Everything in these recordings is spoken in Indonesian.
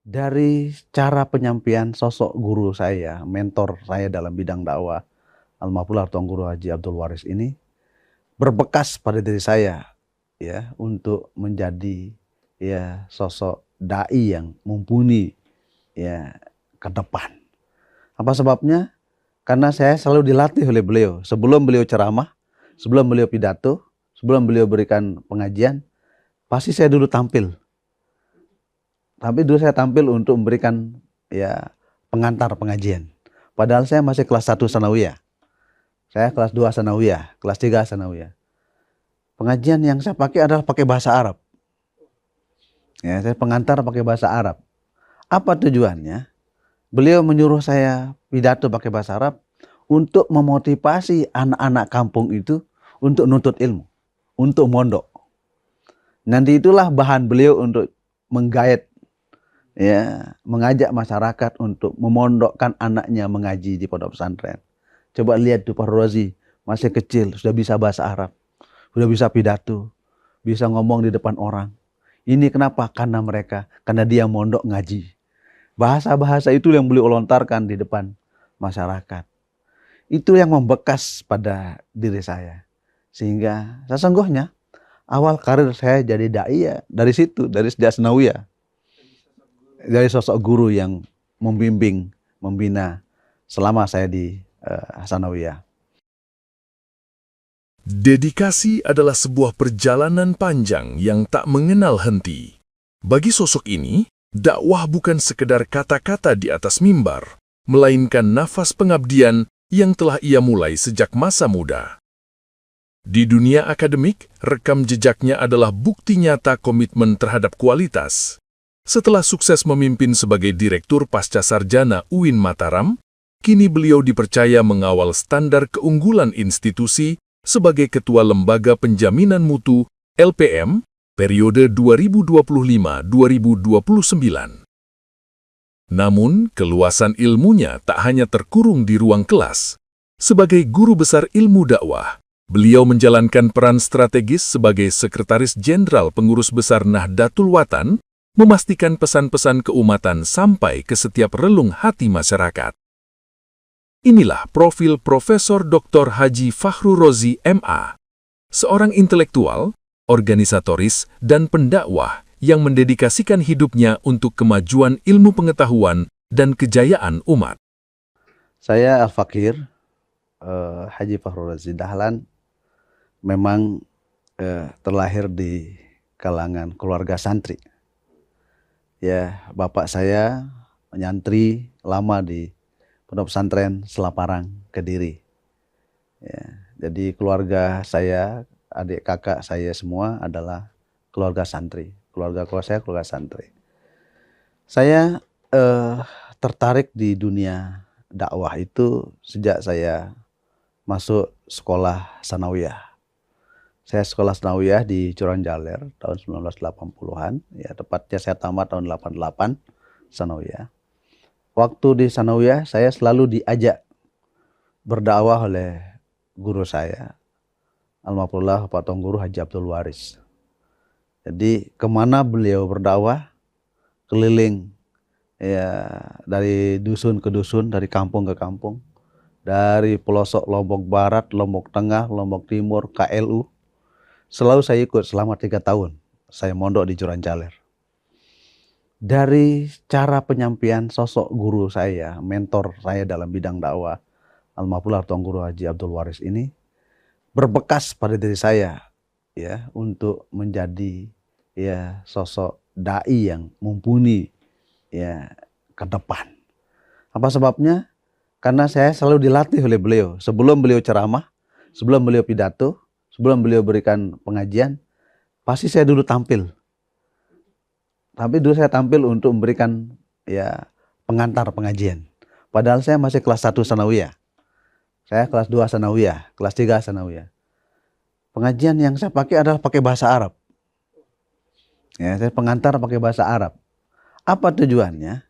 Dari cara penyampaian sosok guru saya, mentor saya dalam bidang dakwah, almarhum Tuan Guru Haji Abdul Waris ini berbekas pada diri saya ya untuk menjadi ya sosok dai yang mumpuni ya ke depan. Apa sebabnya? Karena saya selalu dilatih oleh beliau. Sebelum beliau ceramah, sebelum beliau pidato, sebelum beliau berikan pengajian, pasti saya dulu tampil. Tapi dulu saya tampil untuk memberikan ya pengantar pengajian. Padahal saya masih kelas 1 sanawiyah. Saya kelas 2 sanawiyah, kelas 3 sanawiyah. Pengajian yang saya pakai adalah pakai bahasa Arab. Ya, saya pengantar pakai bahasa Arab. Apa tujuannya? Beliau menyuruh saya pidato pakai bahasa Arab untuk memotivasi anak-anak kampung itu untuk nuntut ilmu, untuk mondok. Nanti itulah bahan beliau untuk menggait ya, mengajak masyarakat untuk memondokkan anaknya mengaji di pondok pesantren. Coba lihat tuh Pak Rozi, masih kecil sudah bisa bahasa Arab, sudah bisa pidato, bisa ngomong di depan orang. Ini kenapa? Karena dia mondok ngaji. Bahasa-bahasa itu yang beliau lontarkan di depan masyarakat. Itu yang membekas pada diri saya. Sehingga sesungguhnya awal karir saya jadi dai ya dari situ, dari sejak sanawiyah. Dari sosok guru yang membimbing, membina selama saya di sanawiyah. Dedikasi adalah sebuah perjalanan panjang yang tak mengenal henti. Bagi sosok ini, dakwah bukan sekedar kata-kata di atas mimbar, melainkan nafas pengabdian yang telah ia mulai sejak masa muda. Di dunia akademik, rekam jejaknya adalah bukti nyata komitmen terhadap kualitas. Setelah sukses memimpin sebagai Direktur Pasca Sarjana UIN Mataram, kini beliau dipercaya mengawal standar keunggulan institusi sebagai Ketua Lembaga Penjaminan Mutu LPM periode 2025-2029. Namun, keluasan ilmunya tak hanya terkurung di ruang kelas. Sebagai guru besar ilmu dakwah, beliau menjalankan peran strategis sebagai Sekretaris Jenderal Pengurus Besar Nahdlatul Watan, memastikan pesan-pesan keumatan sampai ke setiap relung hati masyarakat. Inilah profil Profesor Dr. Haji Fahrur Rozi MA, seorang intelektual, organisatoris, dan pendakwah yang mendedikasikan hidupnya untuk kemajuan ilmu pengetahuan dan kejayaan umat. Saya Al-Fakir Haji Fahrur Rozi Dahlan memang terlahir di kalangan keluarga santri. Ya, bapak saya menyantri lama di Pondok Pesantren Selaparang, Kediri. Ya, jadi keluarga saya, adik kakak saya semua adalah keluarga santri. Keluarga saya keluarga santri. Saya tertarik di dunia dakwah itu sejak saya masuk sekolah sanawiyah. Saya sekolah sanawiyah di Curanjaler tahun 1980-an. Ya, tepatnya saya tamat tahun 88 sanawiyah. Waktu di sanawiyah saya selalu diajak berdakwah oleh guru saya, almarhum Pak Tuan Guru Haji Abdul Waris. Jadi kemana beliau berdakwah, keliling ya dari dusun ke dusun, dari kampung ke kampung, dari pelosok Lombok Barat, Lombok Tengah, Lombok Timur, KLU. Selalu saya ikut selama 3 tahun. Saya mondok di Curanjaler. Dari cara penyampaian sosok guru saya, mentor saya dalam bidang dakwah, almarhum Tuan Guru Haji Abdul Waris ini berbekas pada diri saya ya untuk menjadi ya sosok dai yang mumpuni ya ke depan. Apa sebabnya? Karena saya selalu dilatih oleh beliau. Sebelum beliau ceramah, sebelum beliau pidato, sebelum beliau berikan pengajian, pasti saya dulu tampil. Tapi dulu saya tampil untuk memberikan ya pengantar pengajian. Padahal saya masih kelas 1 sanawiyah. Saya kelas 2 sanawiyah, kelas 3 sanawiyah. Pengajian yang saya pakai adalah pakai bahasa Arab. Ya, saya pengantar pakai bahasa Arab. Apa tujuannya?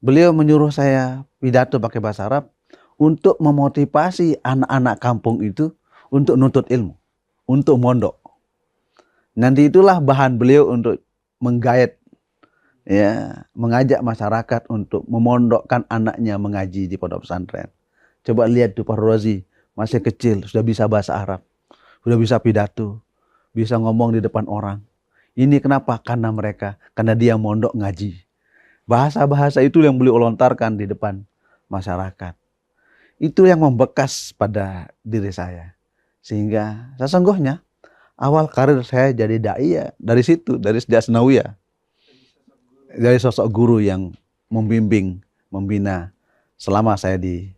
Beliau menyuruh saya pidato pakai bahasa Arab untuk memotivasi anak-anak kampung itu untuk nuntut ilmu, untuk mondok. Nanti itulah bahan beliau untuk menggait ya mengajak masyarakat untuk memondokkan anaknya mengaji di pondok pesantren. Coba lihat tuh Pak Rozi, masih kecil sudah bisa bahasa Arab, sudah bisa pidato, bisa ngomong di depan orang. Ini kenapa? Karena dia mondok ngaji. Bahasa-bahasa itu yang beliau lontarkan di depan masyarakat. Itu yang membekas pada diri saya. Sehingga sesungguhnya awal karir saya jadi dai ya dari situ, dari sejak Sanawiyah. Dari sosok guru yang membimbing, membina selama saya di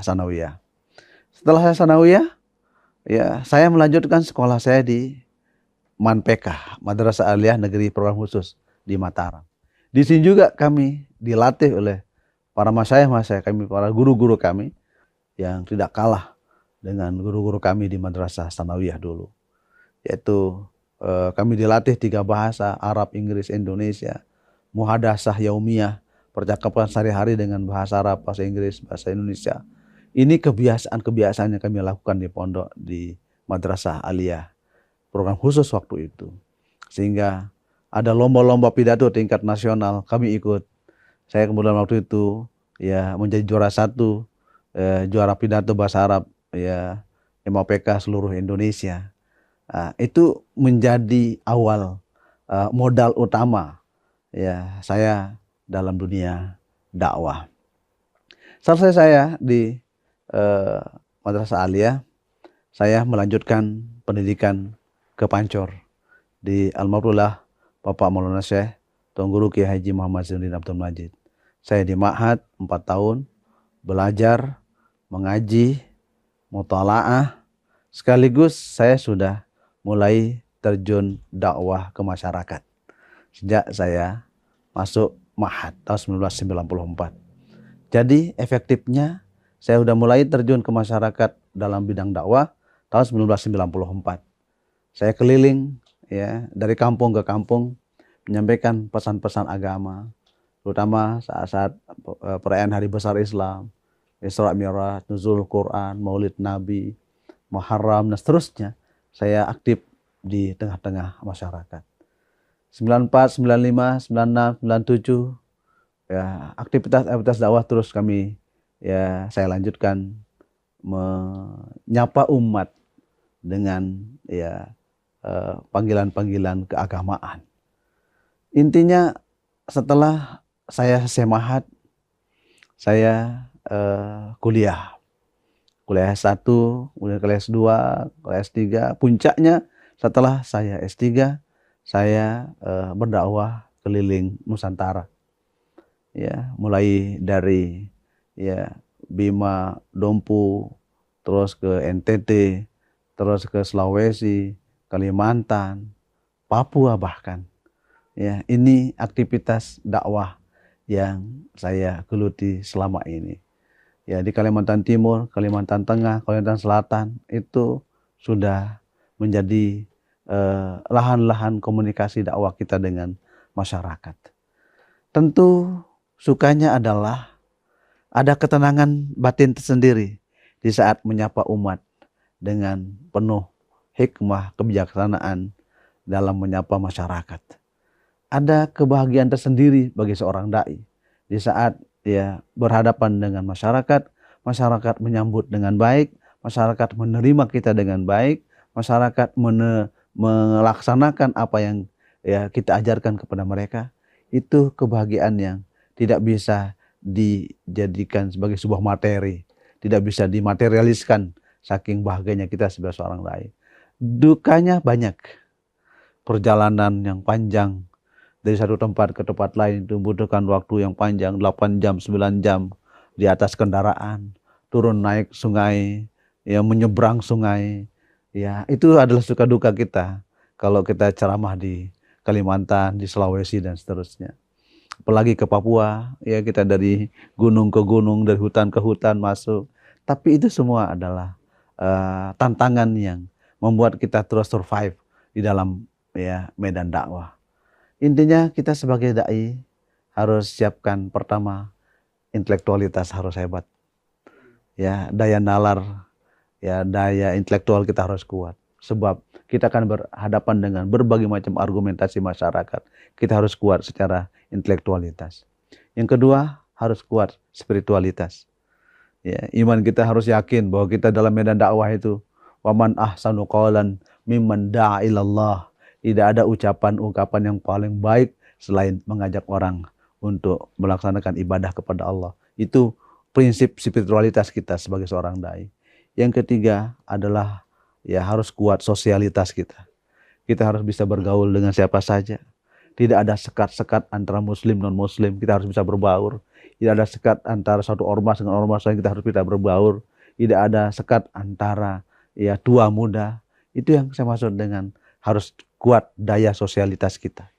Sanawiyah. Setelah saya Sanawiyah, ya saya melanjutkan sekolah saya di MANPK, Madrasah Aliyah Negeri Program Khusus di Mataram. Di sini juga kami dilatih oleh para masyayikh kami, para guru-guru kami yang tidak kalah dengan guru-guru kami di Madrasah Sanawiyah dulu. Yaitu kami dilatih 3 bahasa, Arab, Inggris, Indonesia, muhadasah yaumiyah, percakapan sehari-hari dengan bahasa Arab, bahasa Inggris, bahasa Indonesia. Ini kebiasaan-kebiasaan yang kami lakukan di pondok di Madrasah Aliyah, program khusus waktu itu. Sehingga ada lomba-lomba pidato tingkat nasional, kami ikut. Saya kemudian waktu itu ya menjadi juara 1, juara pidato bahasa Arab ya MAPK seluruh Indonesia. Itu menjadi awal modal utama ya saya dalam dunia dakwah. Selesai saya di Madrasah Aliyah, saya melanjutkan pendidikan ke Pancor di Al-Mabrullah Bapak Maulana Syekh Tuan Guru Kiai Haji Muhammad Zainuddin Abdul Majid. Saya di Ma'had 4 tahun belajar, mengaji, mutalaah, sekaligus saya sudah mulai terjun dakwah ke masyarakat sejak saya masuk Ma'had tahun 1994. Jadi efektifnya saya sudah mulai terjun ke masyarakat dalam bidang dakwah tahun 1994. Saya keliling ya dari kampung ke kampung menyampaikan pesan-pesan agama, terutama saat-saat perayaan Hari Besar Islam, Isra Mi'raj, Nuzul Quran, Maulid Nabi, Muharram dan seterusnya. Saya aktif di tengah-tengah masyarakat. 94, 95, 96, 97 ya aktivitas dakwah terus kami ya saya lanjutkan menyapa umat dengan ya panggilan-panggilan keagamaan. Intinya setelah saya selesai Ma'had, saya kuliah S1, kemudian kuliah S2, kuliah S3. Puncaknya setelah saya S3, saya berdakwah keliling Nusantara. Ya, mulai dari ya Bima, Dompu, terus ke NTT, terus ke Sulawesi, Kalimantan, Papua bahkan. Ya, ini aktivitas dakwah yang saya geluti selama ini. Ya, di Kalimantan Timur, Kalimantan Tengah, Kalimantan Selatan itu sudah menjadi lahan-lahan komunikasi dakwah kita dengan masyarakat. Tentu sukanya adalah ada ketenangan batin tersendiri di saat menyapa umat dengan penuh hikmah, kebijaksanaan dalam menyapa masyarakat. Ada kebahagiaan tersendiri bagi seorang dai di saat ya berhadapan dengan masyarakat, masyarakat menyambut dengan baik, masyarakat menerima kita dengan baik, masyarakat melaksanakan apa yang ya kita ajarkan kepada mereka. Itu kebahagiaan yang tidak bisa dijadikan sebagai sebuah materi, tidak bisa dimaterialiskan saking bahagianya kita sebagai seorang dai. Dukanya banyak, perjalanan yang panjang dari satu tempat ke tempat lain itu membutuhkan waktu yang panjang, 8 jam, 9 jam di atas kendaraan, turun naik sungai, ya menyeberang sungai. Ya, itu adalah suka duka kita kalau kita ceramah di Kalimantan, di Sulawesi dan seterusnya. Apalagi ke Papua, ya kita dari gunung ke gunung, dari hutan ke hutan masuk. Tapi itu semua adalah tantangan yang membuat kita terus survive di dalam ya medan dakwah. Intinya kita sebagai dai harus siapkan pertama intelektualitas harus hebat. Ya, daya nalar, ya daya intelektual kita harus kuat. Sebab kita akan berhadapan dengan berbagai macam argumentasi masyarakat. Kita harus kuat secara intelektualitas. Yang kedua, harus kuat spiritualitas. Ya, iman kita harus yakin bahwa kita dalam medan dakwah itu waman ahsanu qawlan mimman da'a ilallah. Tidak ada ucapan-ungkapan yang paling baik selain mengajak orang untuk melaksanakan ibadah kepada Allah. Itu prinsip spiritualitas kita sebagai seorang dai. Yang ketiga adalah ya harus kuat sosialitas kita. Kita harus bisa bergaul dengan siapa saja. Tidak ada sekat-sekat antara muslim non-muslim, kita harus bisa berbaur. Tidak ada sekat antara satu ormas dengan ormas lain, kita harus bisa berbaur. Tidak ada sekat antara ya tua muda. Itu yang saya maksud dengan harus kuat daya sosialitas kita.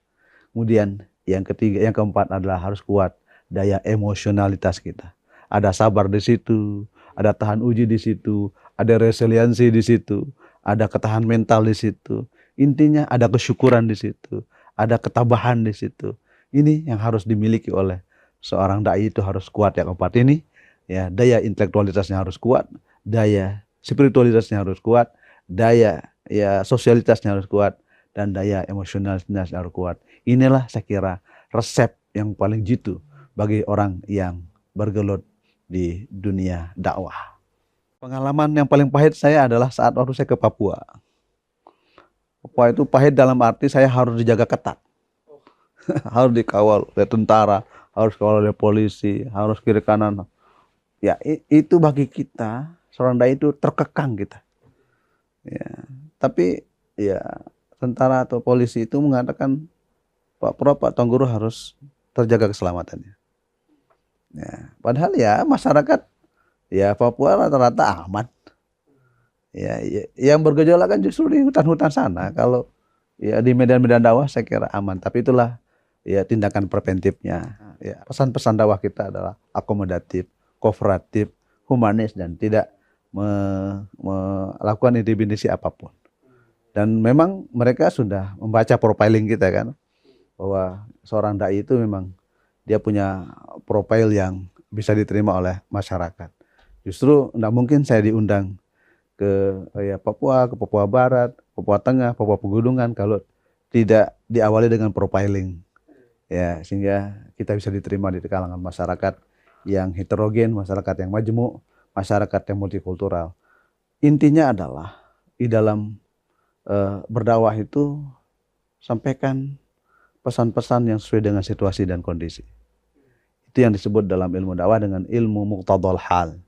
Kemudian yang ketiga, yang keempat adalah harus kuat daya emosionalitas kita. Ada sabar di situ, ada tahan uji di situ, ada resiliensi di situ, ada ketahan mental di situ. Intinya ada kesyukuran di situ, ada ketabahan di situ. Ini yang harus dimiliki oleh seorang dai, itu harus kuat yang keempat ini. Ya, daya intelektualitasnya harus kuat, daya spiritualitasnya harus kuat, daya ya sosialitasnya harus kuat, dan daya emosionalitasnya harus kuat. Inilah saya kira resep yang paling jitu bagi orang yang bergelut di dunia dakwah. Pengalaman yang paling pahit saya adalah saat waktu saya ke Papua. Papua itu pahit dalam arti saya harus dijaga ketat. Harus dikawal oleh tentara, harus dikawal oleh polisi, harus kiri kanan. Ya, itu bagi kita, seorang dai itu terkekang kita. Ya, tapi ya tentara atau polisi itu mengatakan Pak Tuan Guru harus terjaga keselamatannya. Ya, padahal ya masyarakat ya Papua rata-rata aman. Ya, yang bergejolak kan justru di hutan-hutan sana. Kalau ya di medan-medan dakwah saya kira aman. Tapi itulah ya tindakan preventifnya. Ya, pesan-pesan dakwah kita adalah akomodatif, kooperatif, humanis, dan tidak melakukan intimidasi apapun. Dan memang mereka sudah membaca profiling kita kan, bahwa seorang dai itu memang dia punya profil yang bisa diterima oleh masyarakat. Justru tidak mungkin saya diundang ke ya Papua, ke Papua Barat, Papua Tengah, Papua Pegunungan kalau tidak diawali dengan profiling. Ya, sehingga kita bisa diterima di kalangan masyarakat yang heterogen, masyarakat yang majemuk, masyarakat yang multikultural. Intinya adalah di dalam berdakwah itu sampaikan pesan-pesan yang sesuai dengan situasi dan kondisi. Itu yang disebut dalam ilmu dakwah dengan ilmu muqtadal hal.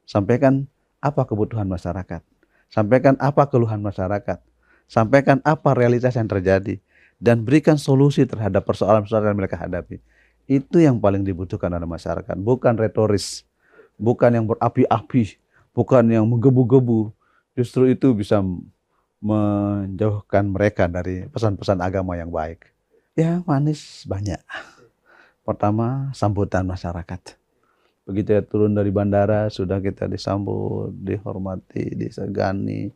Sampaikan apa kebutuhan masyarakat, sampaikan apa keluhan masyarakat, sampaikan apa realitas yang terjadi, dan berikan solusi terhadap persoalan-persoalan yang mereka hadapi. Itu yang paling dibutuhkan oleh masyarakat, bukan retoris, bukan yang berapi-api, bukan yang menggebu-gebu. Justru itu bisa menjauhkan mereka dari pesan-pesan agama yang baik. Ya, manis banyak. Pertama, sambutan masyarakat. Begitu ya turun dari bandara, sudah kita disambut, dihormati, disegani.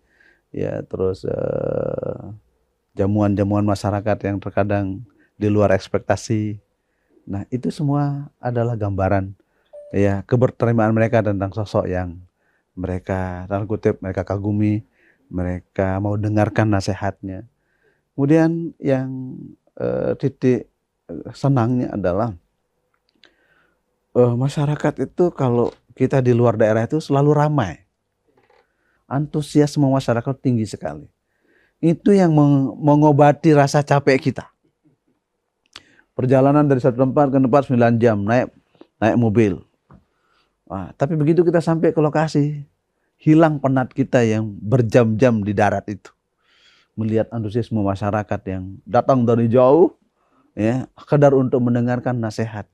Ya, terus jamuan-jamuan masyarakat yang terkadang di luar ekspektasi. Nah, itu semua adalah gambaran ya keberterimaan mereka tentang sosok yang mereka tanda kutip mereka kagumi, mereka mau dengarkan nasihatnya. Kemudian yang titik senangnya adalah masyarakat itu kalau kita di luar daerah itu selalu ramai. Antusiasme masyarakat tinggi sekali. Itu yang mengobati rasa capek kita. Perjalanan dari satu tempat ke tempat 9 jam naik mobil. Nah, tapi begitu kita sampai ke lokasi, hilang penat kita yang berjam-jam di darat itu. Melihat antusiasme masyarakat yang datang dari jauh, ya, sekedar untuk mendengarkan nasihat,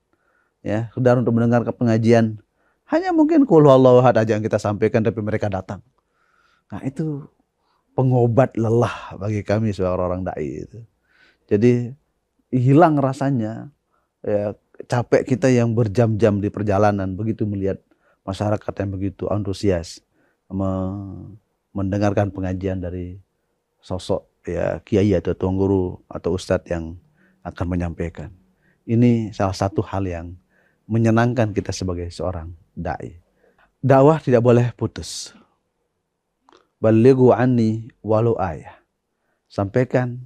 ya, sekedar untuk mendengarkan pengajian. Hanya mungkin qul huwallahu ahad aja yang kita sampaikan, tapi mereka datang. Nah, itu pengobat lelah bagi kami sebagai orang dai itu. Jadi hilang rasanya ya, capek kita yang berjam-jam di perjalanan begitu melihat masyarakat yang begitu antusias mendengarkan pengajian dari sosok ya kiai atau tuan guru atau ustadz yang akan menyampaikan. Ini salah satu hal yang menyenangkan kita sebagai seorang dai. Dakwah tidak boleh putus. Balighu anni walau ayah. sampaikan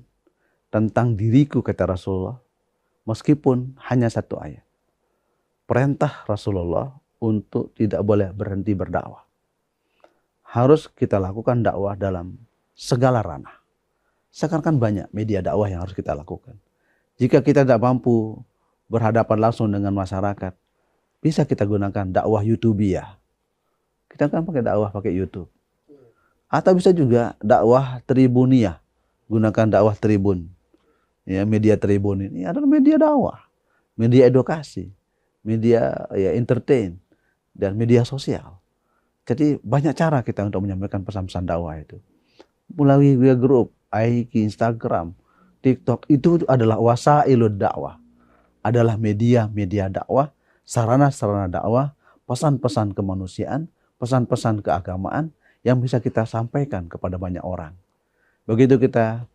tentang diriku, kata Rasulullah, meskipun hanya satu ayat. Perintah Rasulullah untuk tidak boleh berhenti berdakwah. Harus kita lakukan dakwah dalam segala ranah. Sekarang kan banyak media dakwah yang harus kita lakukan. Jika kita tidak mampu berhadapan langsung dengan masyarakat, bisa kita gunakan dakwah YouTubiah. Kita kan pakai dakwah pakai YouTube. Atau bisa juga dakwah Tribuniyah, gunakan dakwah Tribun. Ya, media Tribun ini adalah media dakwah, media edukasi, media ya entertain, dan media sosial. Jadi banyak cara kita untuk menyampaikan pesan-pesan dakwah itu. Melalui via grup, IG, Instagram, TikTok, itu adalah wasailud dakwah. Adalah media-media dakwah, sarana-sarana dakwah, pesan-pesan kemanusiaan, pesan-pesan keagamaan yang bisa kita sampaikan kepada banyak orang. Begitu kita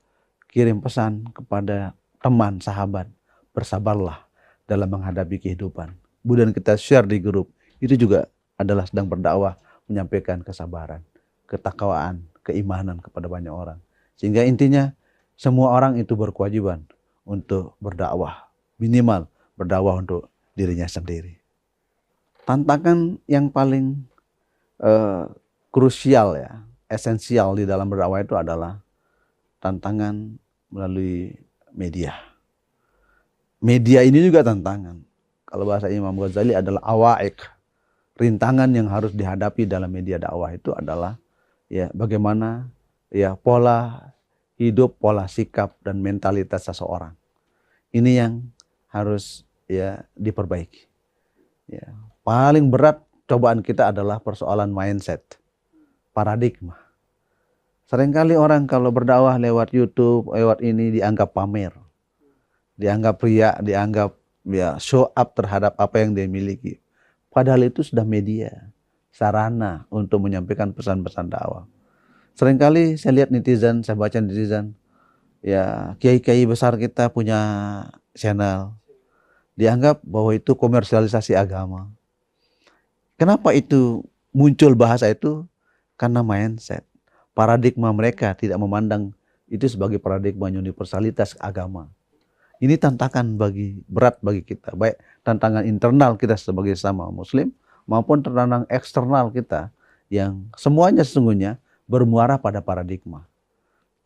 kirim pesan kepada teman, sahabat, bersabarlah dalam menghadapi kehidupan. Kemudian kita share di grup, itu juga adalah sedang berdakwah, menyampaikan kesabaran, ketakwaan, keimanan kepada banyak orang. Sehingga intinya semua orang itu berkewajiban untuk berdakwah, minimal berdakwah untuk dirinya sendiri. Tantangan yang paling krusial ya, esensial di dalam berdakwah itu adalah tantangan melalui media. Media ini juga tantangan. Kalau bahasa Imam Ghazali adalah awaik. Rintangan yang harus dihadapi dalam media dakwah itu adalah ya bagaimana ya pola hidup, pola sikap dan mentalitas seseorang. Ini yang harus ya diperbaiki. Ya, paling berat cobaan kita adalah persoalan mindset, paradigma. Seringkali orang kalau berdakwah lewat YouTube, lewat ini dianggap pamer, dianggap riya, dianggap ya show up terhadap apa yang dia miliki. Padahal itu sudah media, sarana untuk menyampaikan pesan-pesan dakwah. Seringkali saya lihat netizen, saya baca netizen, ya kiai-kiai besar kita punya channel, dianggap bahwa itu komersialisasi agama. Kenapa itu muncul bahasa itu? Karena mindset, paradigma mereka tidak memandang itu sebagai paradigma universalitas agama. Ini tantangan berat bagi kita, baik tantangan internal kita sebagai sama muslim maupun tantangan eksternal kita yang semuanya sesungguhnya bermuara pada paradigma.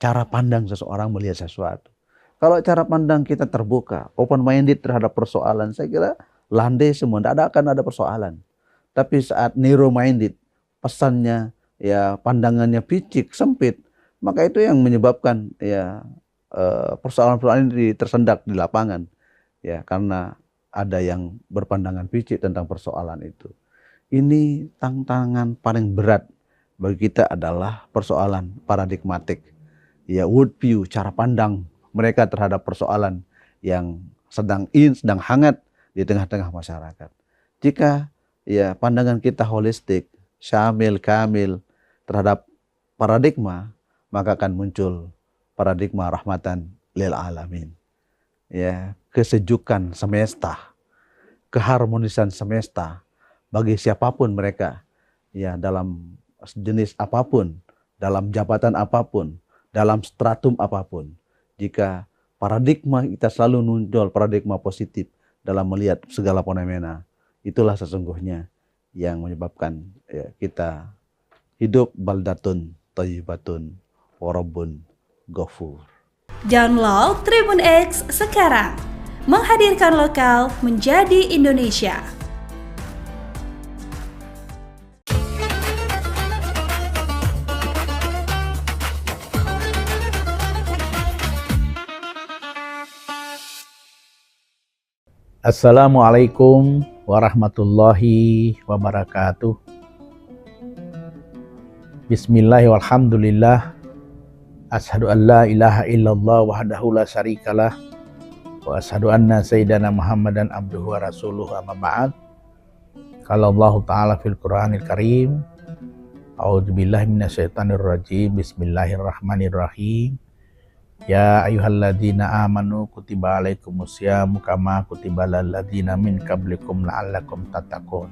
Cara pandang seseorang melihat sesuatu. Kalau cara pandang kita terbuka, open minded terhadap persoalan, saya kira landai semua, tidak akan ada persoalan. Tapi saat narrow minded, pesannya ya pandangannya picik, sempit, maka itu yang menyebabkan ya persoalan-persoalan ini tersendak di lapangan ya karena ada yang berpandangan picik tentang persoalan itu. Ini tantangan paling berat bagi kita adalah persoalan paradigmatik ya, world view, cara pandang mereka terhadap persoalan yang sedang hangat di tengah-tengah masyarakat. Jika ya pandangan kita holistik, syamil, kamil terhadap paradigma, maka akan muncul paradigma rahmatan lil alamin. Ya, kesejukan semesta, keharmonisan semesta bagi siapapun mereka, ya dalam jenis apapun, dalam jabatan apapun, dalam stratum apapun. Jika paradigma kita selalu muncul paradigma positif dalam melihat segala fenomena, itulah sesungguhnya yang menyebabkan ya, kita hidup baldatun thayyibatun wa rabbun ghafur. Download Tribun X sekarang. Menghadirkan lokal menjadi Indonesia. Assalamualaikum warahmatullahi wabarakatuh. Bismillahirrahmanirrahim. Walhamdulillah. Ashhadu an la ilaha illallah wahdahu la syarikalah wa ashhadu anna sayyidana Muhammadan abduhu wa rasuluhu amma ba'd. Qala Allah Ta'ala fil Qur'anil Karim. A'udzubillahi minasyaitonir rajim. Bismillahirrahmanirrahim. Ya ayyuhalladzina amanu kutiba alaikumusyamu kama kutiba alal ladzina min qablikum la'allakum tattaqun.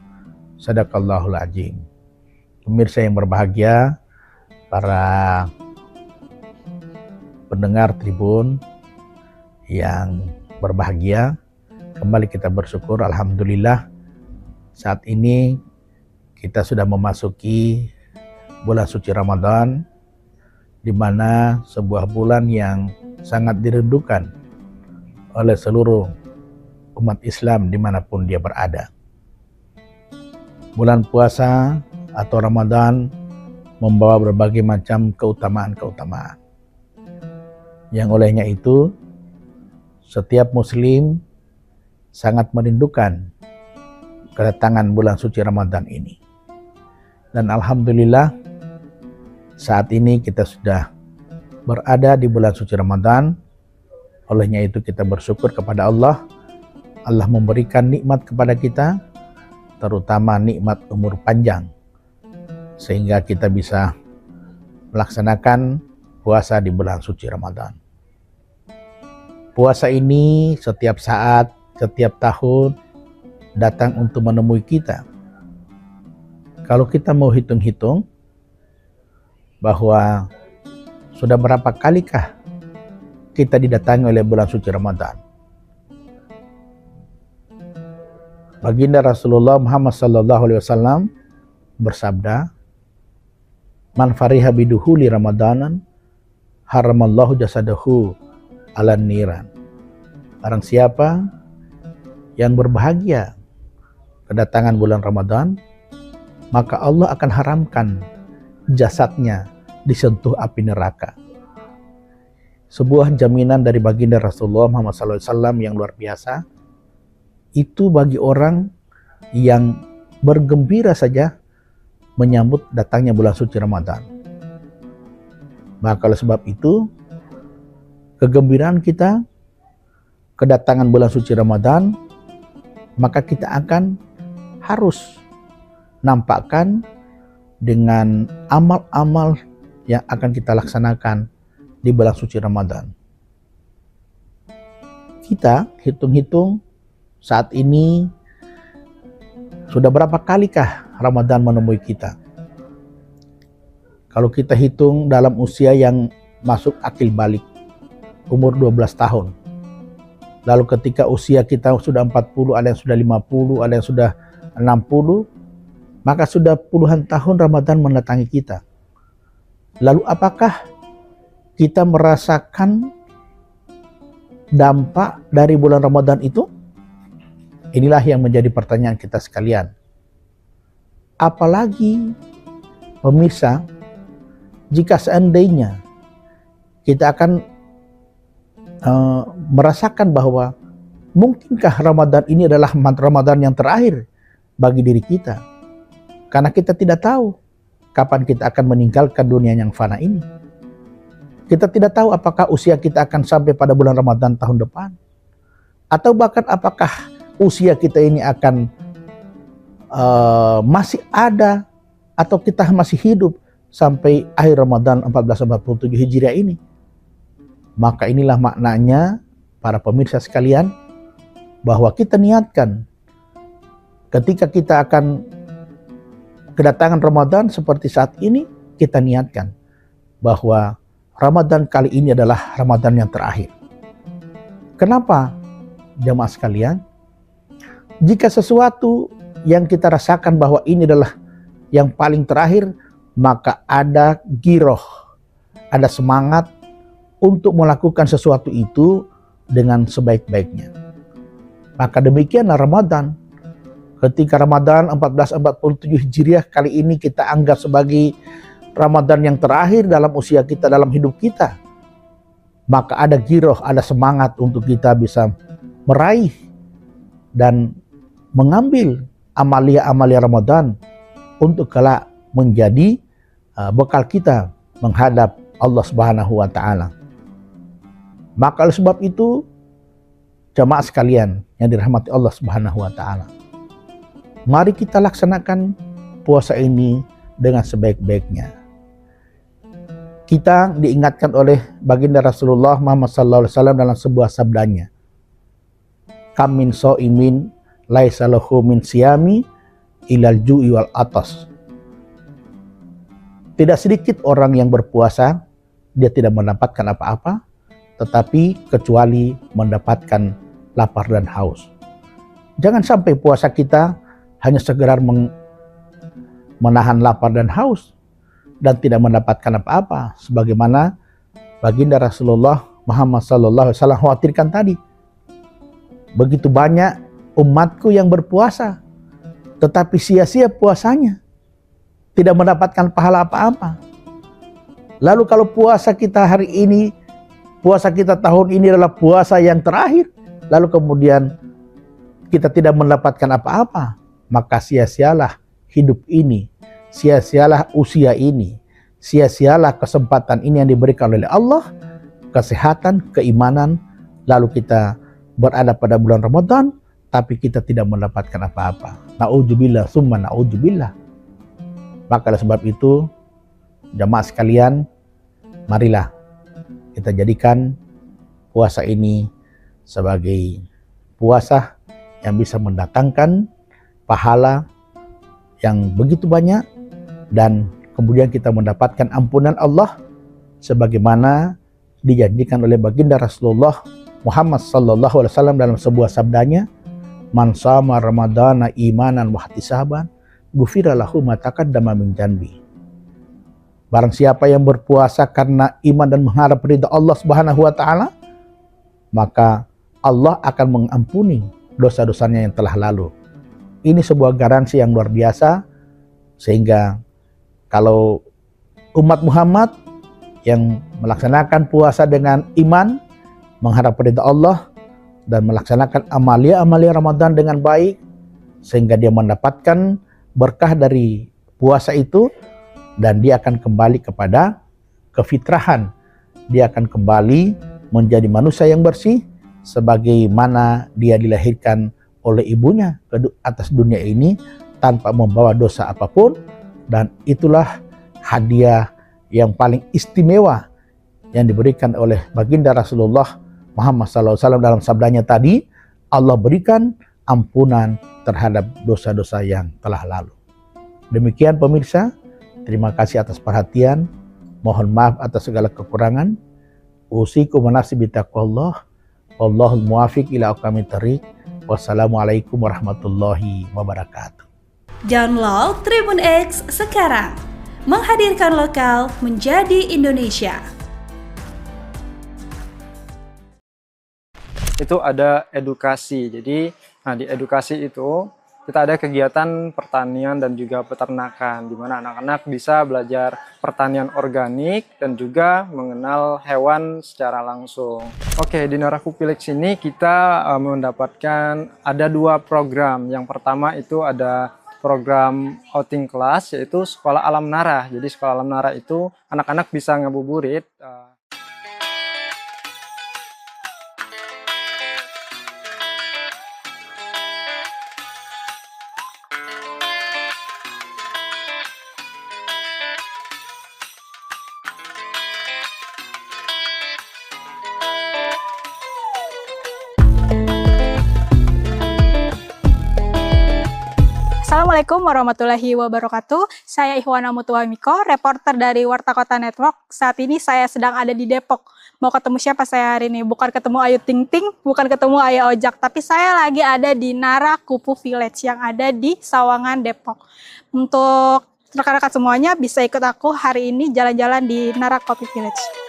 Shadaqallahul azim. Pemirsa yang berbahagia, para pendengar Tribun yang berbahagia, kembali kita bersyukur alhamdulillah saat ini kita sudah memasuki bulan suci Ramadan, di mana sebuah bulan yang sangat dirindukan oleh seluruh umat Islam dimanapun dia berada. Bulan puasa atau Ramadan membawa berbagai macam keutamaan-keutamaan. Yang olehnya itu, setiap muslim sangat merindukan kedatangan bulan suci Ramadan ini. Dan alhamdulillah saat ini kita sudah berada di bulan suci Ramadan. Olehnya itu kita bersyukur kepada Allah. Allah memberikan nikmat kepada kita, terutama nikmat umur panjang, sehingga kita bisa melaksanakan puasa di bulan suci Ramadan. Puasa ini setiap saat, setiap tahun datang untuk menemui kita. Kalau kita mau hitung-hitung bahwa sudah berapa kalikah kita didatangi oleh bulan suci Ramadan. Baginda Rasulullah Muhammad SAW bersabda, "Man fariha biduhuli Ramadanan, haramallahu jasadahu ala niran." Barang siapa yang berbahagia kedatangan bulan Ramadan, maka Allah akan haramkan jasadnya disentuh api neraka. Sebuah jaminan dari baginda Rasulullah Muhammad SAW yang luar biasa. Itu bagi orang yang bergembira saja menyambut datangnya bulan suci Ramadan. Maka oleh sebab itu, kegembiraan kita kedatangan bulan suci Ramadan, maka kita akan harus nampakkan dengan amal-amal yang akan kita laksanakan di bulan suci Ramadan. Kita hitung-hitung saat ini sudah berapa kalikah Ramadan menemui kita? Kalau kita hitung dalam usia yang masuk akil balik, umur 12 tahun. Lalu ketika usia kita sudah 40, ada yang sudah 50, ada yang sudah 60, maka sudah puluhan tahun Ramadan mendatangi kita. Lalu apakah kita merasakan dampak dari bulan Ramadan itu? Inilah yang menjadi pertanyaan kita sekalian. Apalagi pemirsa, jika seandainya kita akan merasakan bahwa mungkinkah Ramadan ini adalah Ramadan yang terakhir bagi diri kita. Karena kita tidak tahu kapan kita akan meninggalkan dunia yang fana ini. Kita tidak tahu apakah usia kita akan sampai pada bulan Ramadan tahun depan. Atau bahkan apakah usia kita ini akan masih ada atau kita masih hidup sampai akhir Ramadan 1447 Hijriah ini. Maka inilah maknanya para pemirsa sekalian, bahwa kita niatkan ketika kita akan kedatangan Ramadan seperti saat ini, kita niatkan bahwa Ramadan kali ini adalah Ramadan yang terakhir. Kenapa jamaah sekalian? Jika sesuatu yang kita rasakan bahwa ini adalah yang paling terakhir, maka ada giroh, ada semangat untuk melakukan sesuatu itu dengan sebaik-baiknya. Maka demikianlah Ramadan. Ketika Ramadan 1447 Hijriah kali ini kita anggap sebagai Ramadan yang terakhir dalam usia kita, dalam hidup kita, maka ada giroh, ada semangat untuk kita bisa meraih dan mengambil amalia-amalia Ramadan untuk kelak menjadi bekal kita menghadap Allah Subhanahu wa Ta'ala. Maka oleh sebab itu, jamaah sekalian yang dirahmati Allah Subhanahu wa Ta'ala, mari kita laksanakan puasa ini dengan sebaik-baiknya. Kita diingatkan oleh baginda Rasulullah Muhammad SAW dalam sebuah sabdanya, "Kam min sha'imin laisa lahu min siyami ilal ju'i wal atas." Tidak sedikit orang yang berpuasa dia tidak mendapatkan apa-apa, tetapi kecuali mendapatkan lapar dan haus. Jangan sampai puasa kita hanya sekedar menahan lapar dan haus dan tidak mendapatkan apa-apa, sebagaimana baginda Rasulullah Muhammad SAW khawatirkan tadi. Begitu banyak umatku yang berpuasa, tetapi sia-sia puasanya, tidak mendapatkan pahala apa-apa. Lalu kalau puasa kita hari ini, puasa kita tahun ini adalah puasa yang terakhir, lalu kemudian kita tidak mendapatkan apa-apa, maka sia-sialah hidup ini, sia-sialah usia ini, sia-sialah kesempatan ini yang diberikan oleh Allah, kesehatan, keimanan, lalu kita berada pada bulan Ramadan, tapi kita tidak mendapatkan apa-apa. Na'udzubillah, summa na'udzubillah. Maka oleh sebab itu, jamaah sekalian, marilah kita jadikan puasa ini sebagai puasa yang bisa mendatangkan pahala yang begitu banyak, dan kemudian kita mendapatkan ampunan Allah sebagaimana dijanjikan oleh baginda Rasulullah Muhammad SAW dalam sebuah sabdanya, "Man shama ramadhana imanan wa ihtisaban, ghufira lahu ma taqaddama min dhanbi." Barang siapa yang berpuasa karena iman dan mengharap ridha Allah Subhanahu wa taala, maka Allah akan mengampuni dosa-dosanya yang telah lalu. Ini sebuah garansi yang luar biasa, sehingga kalau umat Muhammad yang melaksanakan puasa dengan iman, mengharap ridha Allah, dan melaksanakan amalia-amalia Ramadan dengan baik, sehingga dia mendapatkan berkah dari puasa itu, dan dia akan kembali kepada kefitrahan. Dia akan kembali menjadi manusia yang bersih, sebagaimana dia dilahirkan oleh ibunya ke atas dunia ini tanpa membawa dosa apapun. Dan itulah hadiah yang paling istimewa yang diberikan oleh baginda Rasulullah Muhammad SAW dalam sabdanya tadi, Allah berikan ampunan terhadap dosa-dosa yang telah lalu. Demikian pemirsa, terima kasih atas perhatian, mohon maaf atas segala kekurangan. Usikum wa nafsi bitaqwallah, wallahul muwafiq ila aqwamit thariq. Wassalamualaikum warahmatullahi wabarakatuh. Download Tribun X sekarang, menghadirkan lokal menjadi Indonesia. Itu ada edukasi. Jadi, di edukasi itu kita ada kegiatan pertanian dan juga peternakan, di mana anak-anak bisa belajar pertanian organik dan juga mengenal hewan secara langsung. Oke, di Narakupilek sini kita mendapatkan ada 2 program. Yang pertama itu ada program outing class, yaitu Sekolah Alam Nara. Jadi Sekolah Alam Nara itu anak-anak bisa ngabuburit. Assalamualaikum warahmatullahi wabarakatuh. Saya Ihwana Mutuhamiko, reporter dari Warta Kota Network. Saat ini saya sedang ada di Depok. Mau ketemu siapa saya hari ini? Bukan ketemu Ayu Ting Ting, bukan ketemu Ayah Ojak, tapi saya lagi ada di Narakupu Village yang ada di Sawangan, Depok. Untuk rekan-rekan semuanya bisa ikut aku hari ini jalan-jalan di Narakupu Village.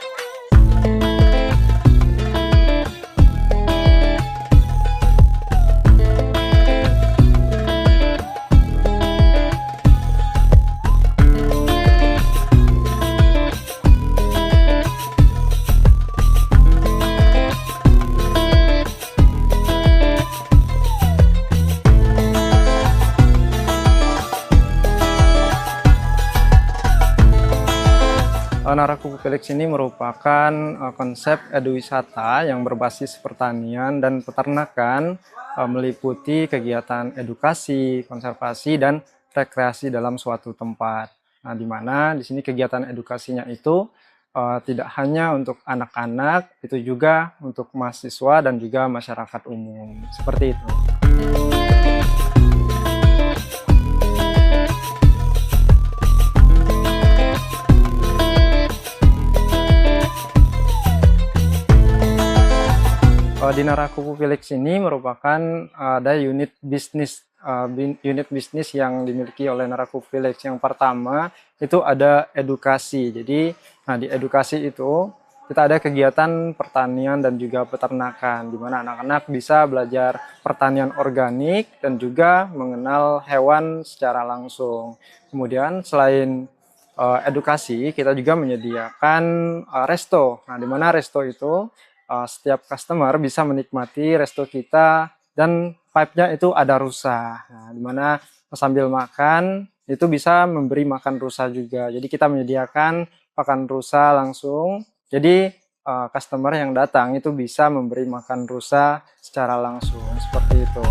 Narakupilek ini merupakan konsep eduwisata yang berbasis pertanian dan peternakan, meliputi kegiatan edukasi, konservasi, dan rekreasi dalam suatu tempat. Nah, di mana di sini kegiatan edukasinya itu tidak hanya untuk anak-anak, itu juga untuk mahasiswa dan juga masyarakat umum. Seperti itu. Narakuku Village ini merupakan ada unit bisnis yang dimiliki oleh Narakuku Village. Yang pertama itu ada edukasi. Jadi, di edukasi itu kita ada kegiatan pertanian dan juga peternakan, di mana anak-anak bisa belajar pertanian organik dan juga mengenal hewan secara langsung. Kemudian selain edukasi, kita juga menyediakan resto. Nah, di mana resto itu setiap customer bisa menikmati resto kita dan pipe-nya itu ada rusa. Nah, di mana sambil makan itu bisa memberi makan rusa juga. Jadi kita menyediakan pakan rusa langsung. Jadi customer yang datang itu bisa memberi makan rusa secara langsung, seperti itu.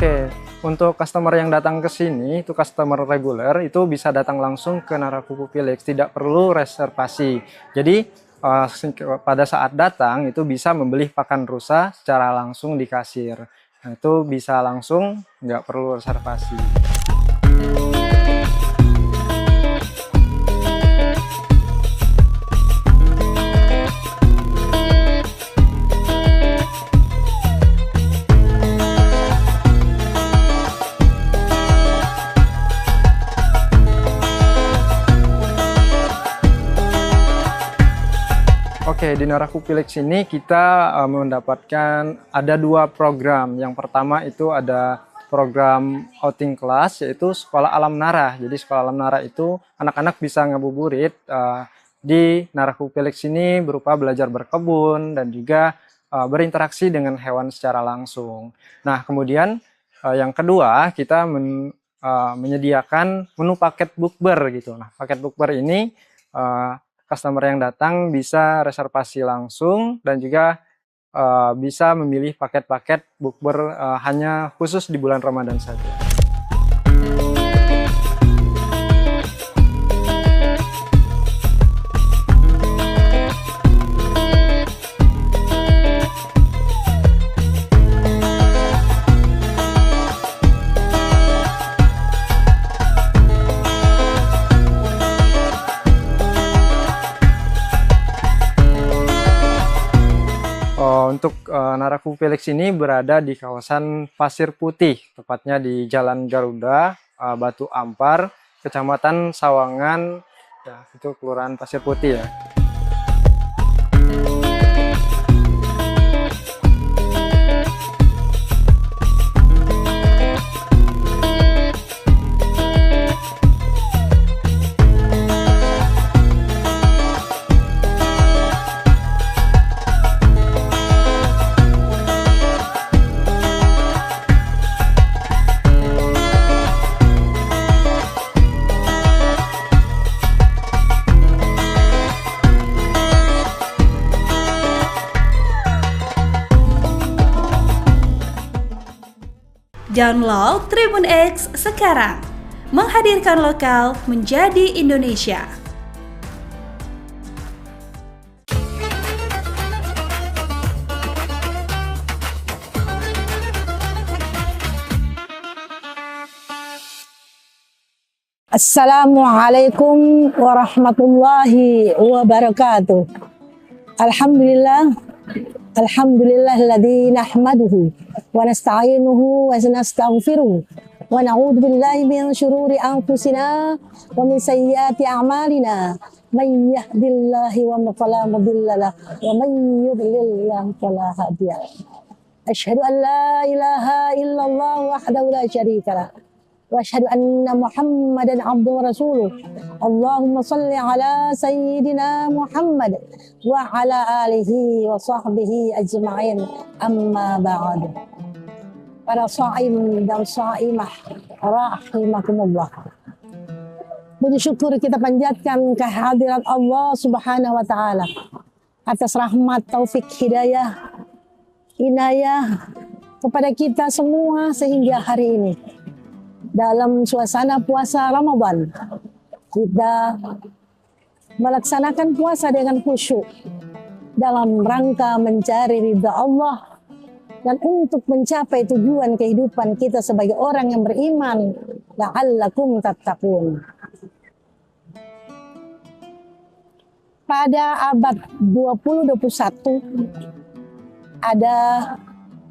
Oke, untuk customer yang datang ke sini, itu customer reguler, itu bisa datang langsung ke Narakuku Village, tidak perlu reservasi. Jadi pada saat datang itu bisa membeli pakan rusa secara langsung di kasir. Nah, itu bisa langsung, nggak perlu reservasi. Oke, di Narakuku Village ini kita mendapatkan ada 2 program. Yang pertama itu ada program outing class, yaitu Sekolah Alam Nara. Jadi Sekolah Alam Nara itu anak-anak bisa ngabuburit di Narakuku Village ini berupa belajar berkebun dan juga berinteraksi dengan hewan secara langsung. Nah, kemudian yang kedua kita menyediakan menu paket bukber gitu. Nah, paket bukber ini customer yang datang bisa reservasi langsung dan juga bisa memilih paket-paket bukber hanya khusus di bulan Ramadan saja. Untuk Narakuku Village ini berada di kawasan Pasir Putih, tepatnya di Jalan Garuda, Batu Ampar, Kecamatan Sawangan, ya, itu Kelurahan Pasir Putih ya. Download Tribun X sekarang, menghadirkan lokal menjadi Indonesia. Assalamualaikum warahmatullahi wabarakatuh. Alhamdulillahilladzi nahmaduhu wa nasta'inuhu wa nastaghfiruh wa na'udzu billahi min syururi anfusina wa min sayyiati a'malina. May yahdihillahu fala mudilla lahu wa may yudlil fala hadiya lahu. Asyhadu an la ilaha illallah wahdahu la syarika lahu wa asyhadu anna Muhammadan abduhu wa rasuluh. Allahumma shalli ala sayyidina Muhammad wa ala alihi wa sahbihi ajma'in, amma ba'd. Para shaim dan shaimah rahimakumullah. Puji syukur kita panjatkan kehadirat Allah Subhanahu wa taala atas rahmat, taufik, hidayah, inayah kepada kita semua sehingga hari ini. Dalam suasana puasa Ramadan, kita melaksanakan puasa dengan khusyuk dalam rangka mencari ridha Allah dan untuk mencapai tujuan kehidupan kita sebagai orang yang beriman, la'allakum tattaqun. Pada abad 20-21 ada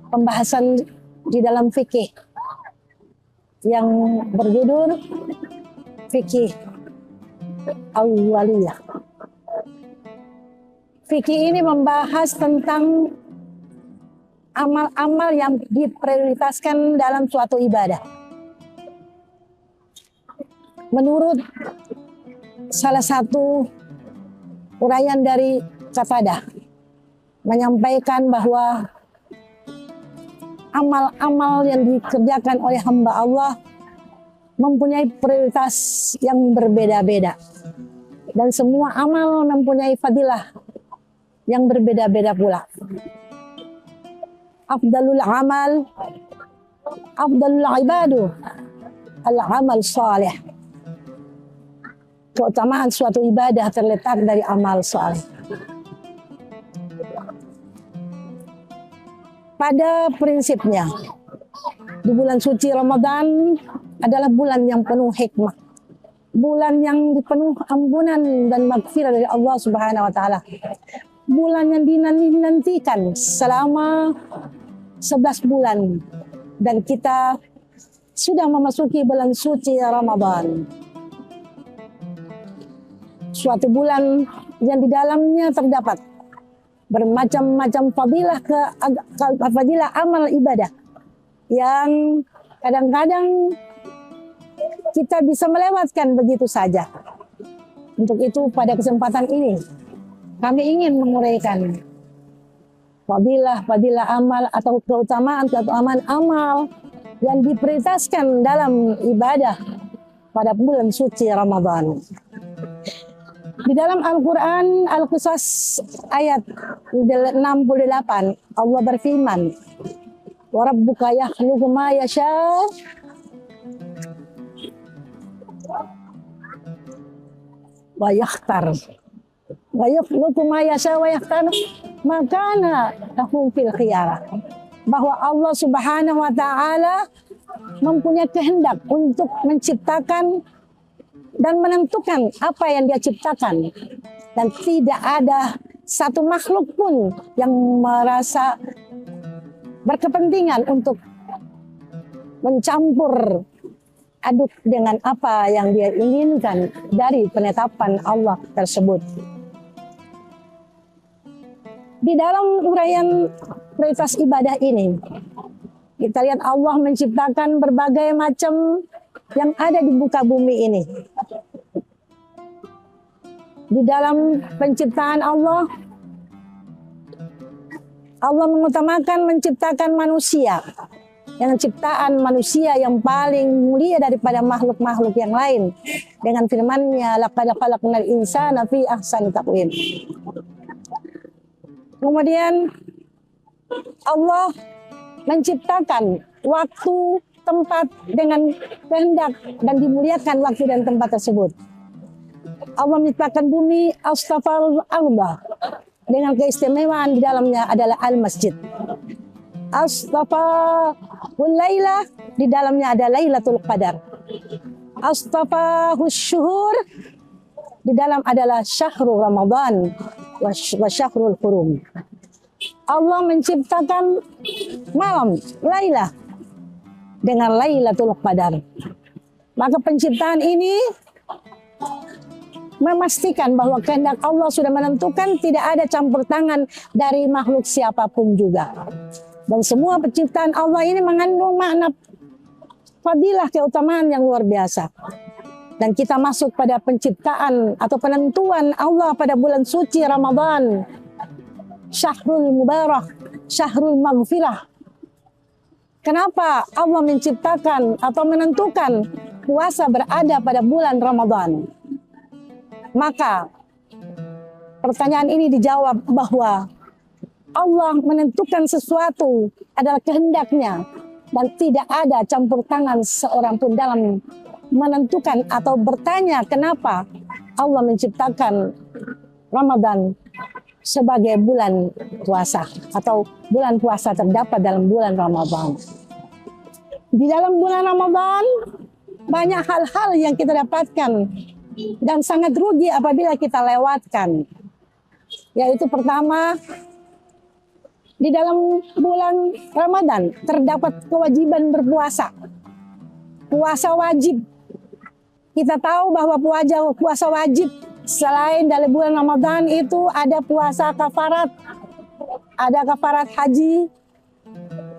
pembahasan di dalam fikih yang berjudul fikih awaliyah. Fikih ini membahas tentang amal-amal yang diprioritaskan dalam suatu ibadah. Menurut salah satu uraian dari Qatadah menyampaikan bahwa amal-amal yang dikerjakan oleh hamba Allah mempunyai prioritas yang berbeda-beda dan semua amal mempunyai fadilah yang berbeda-beda pula. Afdalul amal, afdalul ibadu, al-amal salih. Keutamaan suatu ibadah terletak dari amal saleh. Pada prinsipnya, di bulan suci Ramadan adalah bulan yang penuh hikmah. Bulan yang dipenuh ampunan dan maghfirah dari Allah Subhanahu wa taala. Bulan yang dinantikan selama 11 bulan dan kita sudah memasuki bulan suci Ramadan. Suatu bulan yang di dalamnya terdapat bermacam-macam fadilah amal ibadah yang kadang-kadang kita bisa melewatkan begitu saja. Untuk itu pada kesempatan ini kami ingin menguraikan fadilah amal atau keutamaan amal yang diprioritaskan dalam ibadah pada bulan suci Ramadan. Di dalam Al-Quran, Al-Qasas ayat 68, Allah berfirman, "Wa rabbuka yakhluqu ma yasha' wa yakhtar." Wa yakhluqu ma yasha' wa yakhtar, makana lahum fil khiyarah. Bahwa Allah Subhanahu wa taala mempunyai kehendak untuk menciptakan dan menentukan apa yang dia ciptakan. Dan tidak ada satu makhluk pun yang merasa berkepentingan untuk mencampur aduk dengan apa yang dia inginkan dari penetapan Allah tersebut. Di dalam uraian prioritas ibadah ini, kita lihat Allah menciptakan berbagai macam yang ada di muka bumi ini. Di dalam penciptaan Allah mengutamakan menciptakan manusia. Yang ciptaan manusia yang paling mulia daripada makhluk-makhluk yang lain. Dengan firman-Nya, laqad khalaqnal insana fi ahsani taqwim. Kemudian Allah menciptakan waktu, tempat dengan kehendak dan dimuliakan waktu dan tempat tersebut. Allah menciptakan bumi astafal arba dengan keistimewaan di dalamnya adalah al-masjid. Astafal laila di dalamnya ada Lailatul Qadar. Astafahus syuhur di dalam adalah syahrul Ramadan wa syahrul hurum. Allah menciptakan malam, Laila dengan Lailatul Qadar. Maka penciptaan ini memastikan bahwa kehendak Allah sudah menentukan tidak ada campur tangan dari makhluk siapapun juga. Dan semua penciptaan Allah ini mengandung makna fadilah keutamaan yang luar biasa. Dan kita masuk pada penciptaan atau penentuan Allah pada bulan suci Ramadan. Syahrul Mubarak, Syahrul Maghfirah. Kenapa Allah menciptakan atau menentukan puasa berada pada bulan Ramadan? Maka pertanyaan ini dijawab bahwa Allah menentukan sesuatu adalah kehendaknya dan tidak ada campur tangan seorang pun dalam menentukan atau bertanya kenapa Allah menciptakan Ramadan sebagai bulan puasa atau bulan puasa terdapat dalam bulan Ramadan. Di dalam bulan Ramadan banyak hal-hal yang kita dapatkan dan sangat rugi apabila kita lewatkan. Yaitu pertama, di dalam bulan Ramadan terdapat kewajiban berpuasa. Puasa wajib. Kita tahu bahwa puasa wajib selain dari bulan Ramadan itu ada puasa kafarat, ada kafarat haji,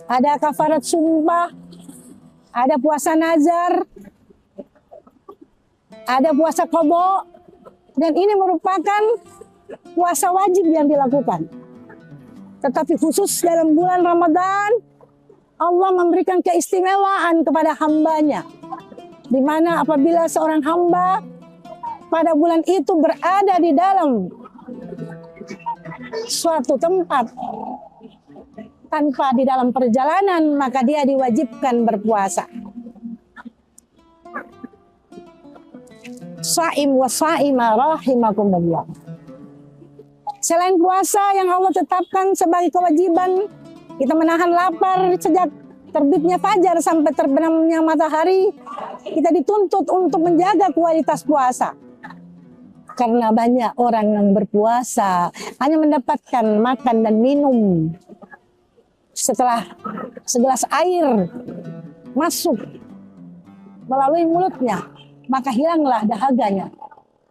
ada kafarat sumpah, ada puasa nazar, ada puasa qadha, dan ini merupakan puasa wajib yang dilakukan. Tetapi khusus dalam bulan Ramadan, Allah memberikan keistimewaan kepada hambanya, di mana apabila seorang hamba pada bulan itu berada di dalam suatu tempat tanpa di dalam perjalanan, maka dia diwajibkan berpuasa. Shaim wa shaima rahimakumullah. Selain puasa yang Allah tetapkan sebagai kewajiban, kita menahan lapar sejak terbitnya fajar sampai terbenamnya matahari, kita dituntut untuk menjaga kualitas puasa. Karena banyak orang yang berpuasa hanya mendapatkan makan dan minum setelah segelas air masuk melalui mulutnya, maka hilanglah dahaganya.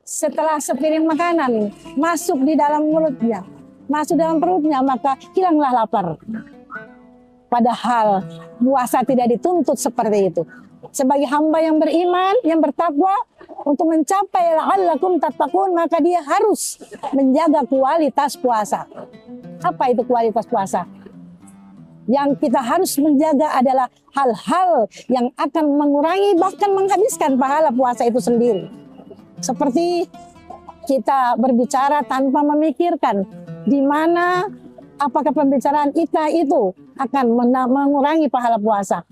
Setelah sepiring makanan masuk di dalam mulutnya, masuk dalam perutnya, maka hilanglah lapar. Padahal puasa tidak dituntut seperti itu. Sebagai hamba yang beriman, yang bertakwa, untuk mencapai la'allakum tattaqun, maka dia harus menjaga kualitas puasa. Apa itu kualitas puasa? Yang kita harus menjaga adalah hal-hal yang akan mengurangi bahkan menghabiskan pahala puasa itu sendiri. Seperti kita berbicara tanpa memikirkan di mana apakah pembicaraan kita itu akan mengurangi pahala puasa.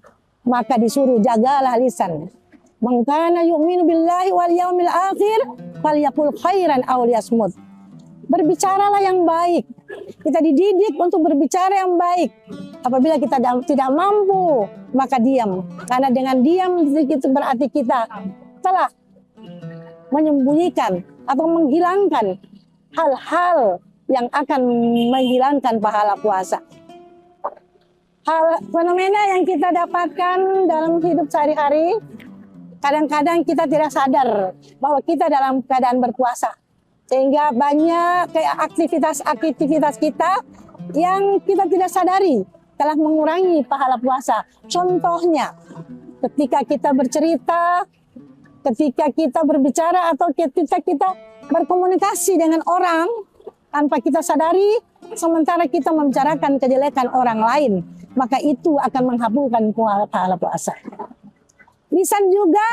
Maka disuruh jagalah lisan. Man kana yu'minu billahi wal yaumil akhir falyaqul khairan aw liyasmut. Berbicaralah yang baik. Kita dididik untuk berbicara yang baik. Apabila kita tidak mampu, maka diam. Karena dengan diam itu berarti kita telah menyembunyikan atau menghilangkan hal-hal yang akan menghilangkan pahala puasa. Fenomena yang kita dapatkan dalam hidup sehari-hari, kadang-kadang kita tidak sadar bahwa kita dalam keadaan berpuasa. Sehingga banyak aktivitas-aktivitas kita yang kita tidak sadari telah mengurangi pahala puasa. Contohnya, ketika kita bercerita, ketika kita berbicara, atau ketika kita berkomunikasi dengan orang tanpa kita sadari, sementara kita membicarakan kejelekan orang lain, maka itu akan menghapuskan pahala puasa. Lisan juga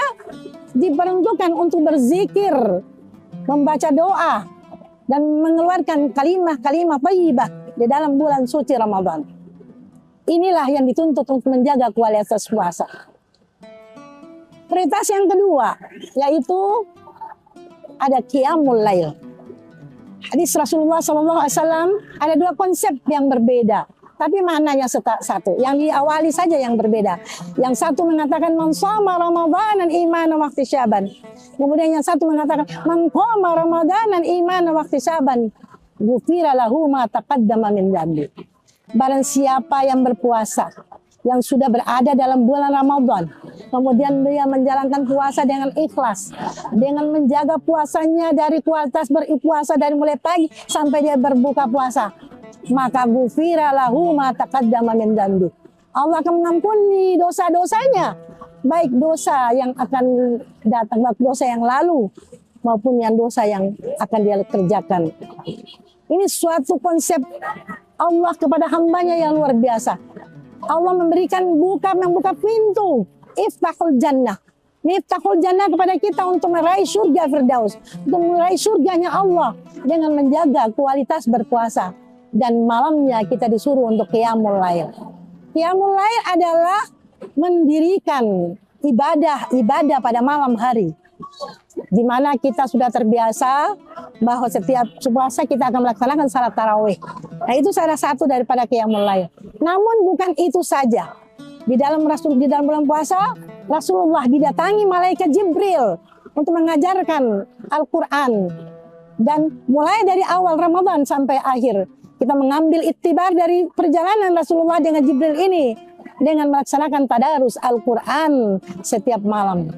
diperuntukkan untuk berzikir, membaca doa, dan mengeluarkan kalimah-kalimah thayyibah di dalam bulan suci Ramadan. Inilah yang dituntut untuk menjaga kualitas puasa. Prioritas yang kedua, yaitu ada qiyamul lail. Hadis Rasulullah SAW ada dua konsep yang berbeda, tapi maknanya satu. Yang diawali saja yang berbeda. Yang satu mengatakan man shoma ramadanan imanan wa ihtisaban. Kemudian yang satu mengatakan man qama ramadanan imanan wa ihtisaban ghufira lahu ma taqaddama min dzambi. Barang siapa yang berpuasa, yang sudah berada dalam bulan Ramadan, kemudian dia menjalankan puasa dengan ikhlas, dengan menjaga puasanya dari kualitas berpuasa dari mulai pagi sampai dia berbuka puasa, maka ghufira lahu ma taqaddama min dzambi. Allah akan mengampuni dosa-dosanya, baik dosa yang akan datang, baik dosa yang lalu maupun yang dosa yang akan dia kerjakan. Ini suatu konsep Allah kepada hambanya yang luar biasa. Allah memberikan membuka pintu iftahul jannah. Miftahul jannah kepada kita untuk meraih surga Firdaus, untuk meraih surganya Allah dengan menjaga kualitas berpuasa. dan malamnya kita disuruh untuk qiyamul lail. Qiyamul lail adalah mendirikan ibadah pada malam hari, di mana kita sudah terbiasa bahwa setiap puasa kita akan melaksanakan salat tarawih. Nah, itu salah satu daripada qiyamul lail. Namun bukan itu saja. Di dalam bulan puasa, Rasulullah didatangi malaikat Jibril untuk mengajarkan Al-Quran. Dan mulai dari awal Ramadan sampai akhir, kita mengambil iktibar dari perjalanan Rasulullah dengan Jibril ini, dengan melaksanakan tadarus Al-Quran setiap malam.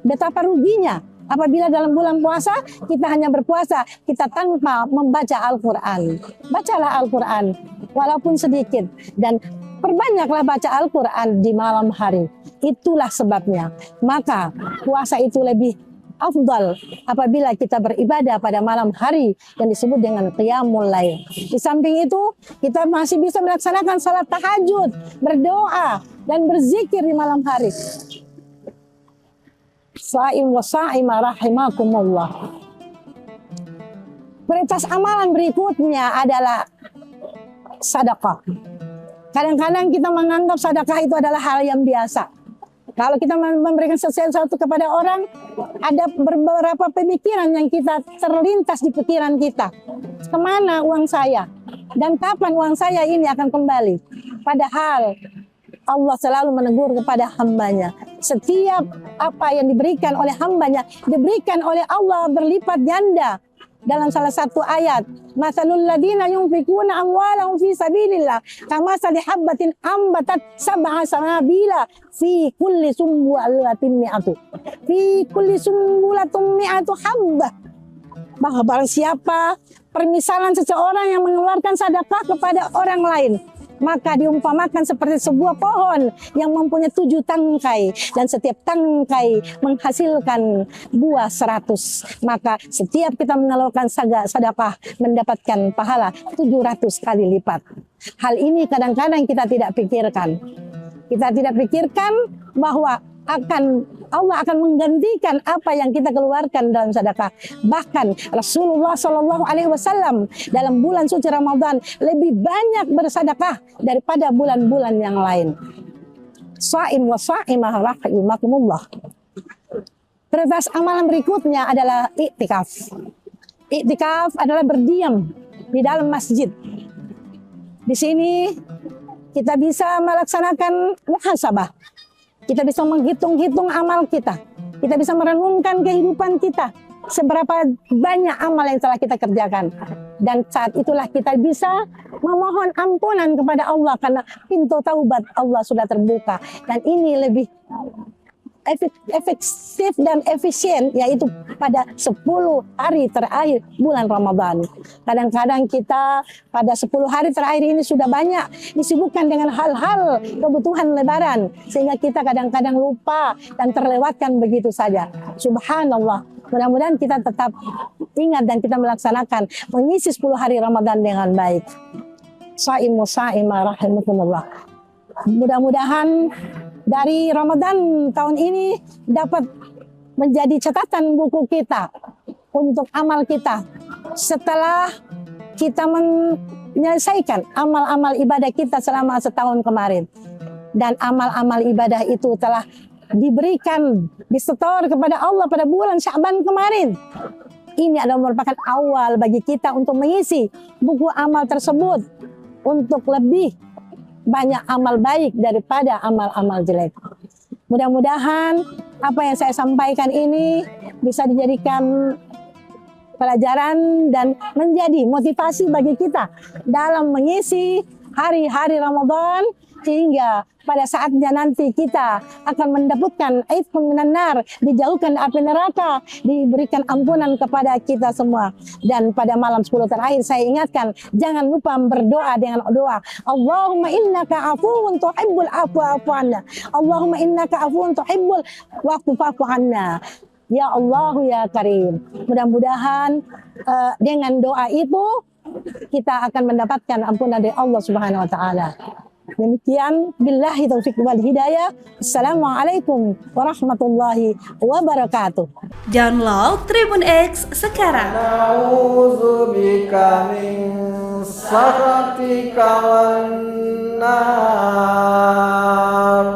Betapa ruginya apabila dalam bulan puasa kita hanya berpuasa, kita tanpa membaca Al-Quran. Bacalah Al-Quran, walaupun sedikit, dan perbanyaklah baca Al-Quran di malam hari. Itulah sebabnya. Maka puasa itu lebih afdal apabila kita beribadah pada malam hari yang disebut dengan qiyamul lail. Di samping itu, kita masih bisa melaksanakan salat tahajud, berdoa, dan berzikir di malam hari. Sha'im wa sha'imah rahimakumullah. Prioritas amalan berikutnya adalah sedekah. Kadang-kadang kita menganggap sedekah itu adalah hal yang biasa. Kalau kita memberikan sesuatu kepada orang, ada beberapa pemikiran yang kita terlintas di pikiran kita. Kemana uang saya? Dan kapan uang saya ini akan kembali? Padahal Allah selalu menegur kepada hambanya. Setiap apa yang diberikan oleh hambanya, diberikan oleh Allah berlipat ganda. Dalam salah satu ayat, masalul ladina yunfikuna amwalahum fi sabilillah kamasali habbatin ambatat sab'a sanabila fi kulli sumbulatin mi'atu habbah. Bahwa barang siapa permisalan seseorang yang mengeluarkan sedekah kepada orang lain, maka diumpamakan seperti sebuah pohon yang mempunyai 7 tangkai, dan setiap tangkai menghasilkan buah 100. Maka setiap kita mengeluarkan sedekah mendapatkan pahala 700 kali lipat. Hal ini kadang-kadang kita tidak pikirkan. Kita tidak pikirkan bahwa Allah akan menggantikan apa yang kita keluarkan dalam sedekah. Bahkan Rasulullah SAW dalam bulan suci Ramadan lebih banyak bersedekah daripada bulan-bulan yang lain. Sha'im wa sha'imah rahimakumullah. Prioritas amalan berikutnya adalah iktikaf. Iktikaf adalah berdiam di dalam masjid. Di sini kita bisa melaksanakan muhasabah. Kita bisa menghitung-hitung amal kita. Kita bisa merenungkan kehidupan kita. Seberapa banyak amal yang telah kita kerjakan. Dan saat itulah kita bisa memohon ampunan kepada Allah. Karena pintu taubat Allah sudah terbuka. Dan ini lebih efektif dan efisien, yaitu pada 10 hari terakhir bulan Ramadan. Kadang-kadang kita pada 10 hari terakhir ini sudah banyak disibukkan dengan hal-hal kebutuhan lebaran, sehingga kita kadang-kadang lupa dan terlewatkan begitu saja. Subhanallah. Mudah-mudahan kita tetap ingat dan kita melaksanakan mengisi 10 hari Ramadan dengan baik. Sha'imu sha'imah rahimakumullah. Mudah-mudahan dari Ramadan tahun ini dapat menjadi catatan buku kita untuk amal kita setelah kita menyelesaikan amal-amal ibadah kita selama setahun kemarin. Dan amal-amal ibadah itu telah diberikan, disetor kepada Allah pada bulan Sya'ban kemarin. Ini adalah merupakan awal bagi kita untuk mengisi buku amal tersebut untuk lebih banyak amal baik daripada amal-amal jelek. Mudah-mudahan apa yang saya sampaikan ini bisa dijadikan pelajaran dan menjadi motivasi bagi kita dalam mengisi hari-hari Ramadan, sehingga pada saatnya nanti kita akan mendapatkan aitqun minan nar, dijauhkan api neraka, diberikan ampunan kepada kita semua. Dan pada malam 10 terakhir saya ingatkan, jangan lupa berdoa dengan doa Allahumma innaka afuwun tuhibbul afwa fa'fu anna. Allahumma innaka afuwun tuhibbul fa'fu anna. Ya Allah ya Karim. Mudah-mudahan dengan doa itu kita akan mendapatkan ampunan dari Allah Subhanahu wa taala. Demikian, billahi taufiq wal hidayah. Assalamualaikum warahmatullahi wabarakatuh. Download Tribun X sekarang. Na'udzubika min سخطك والنار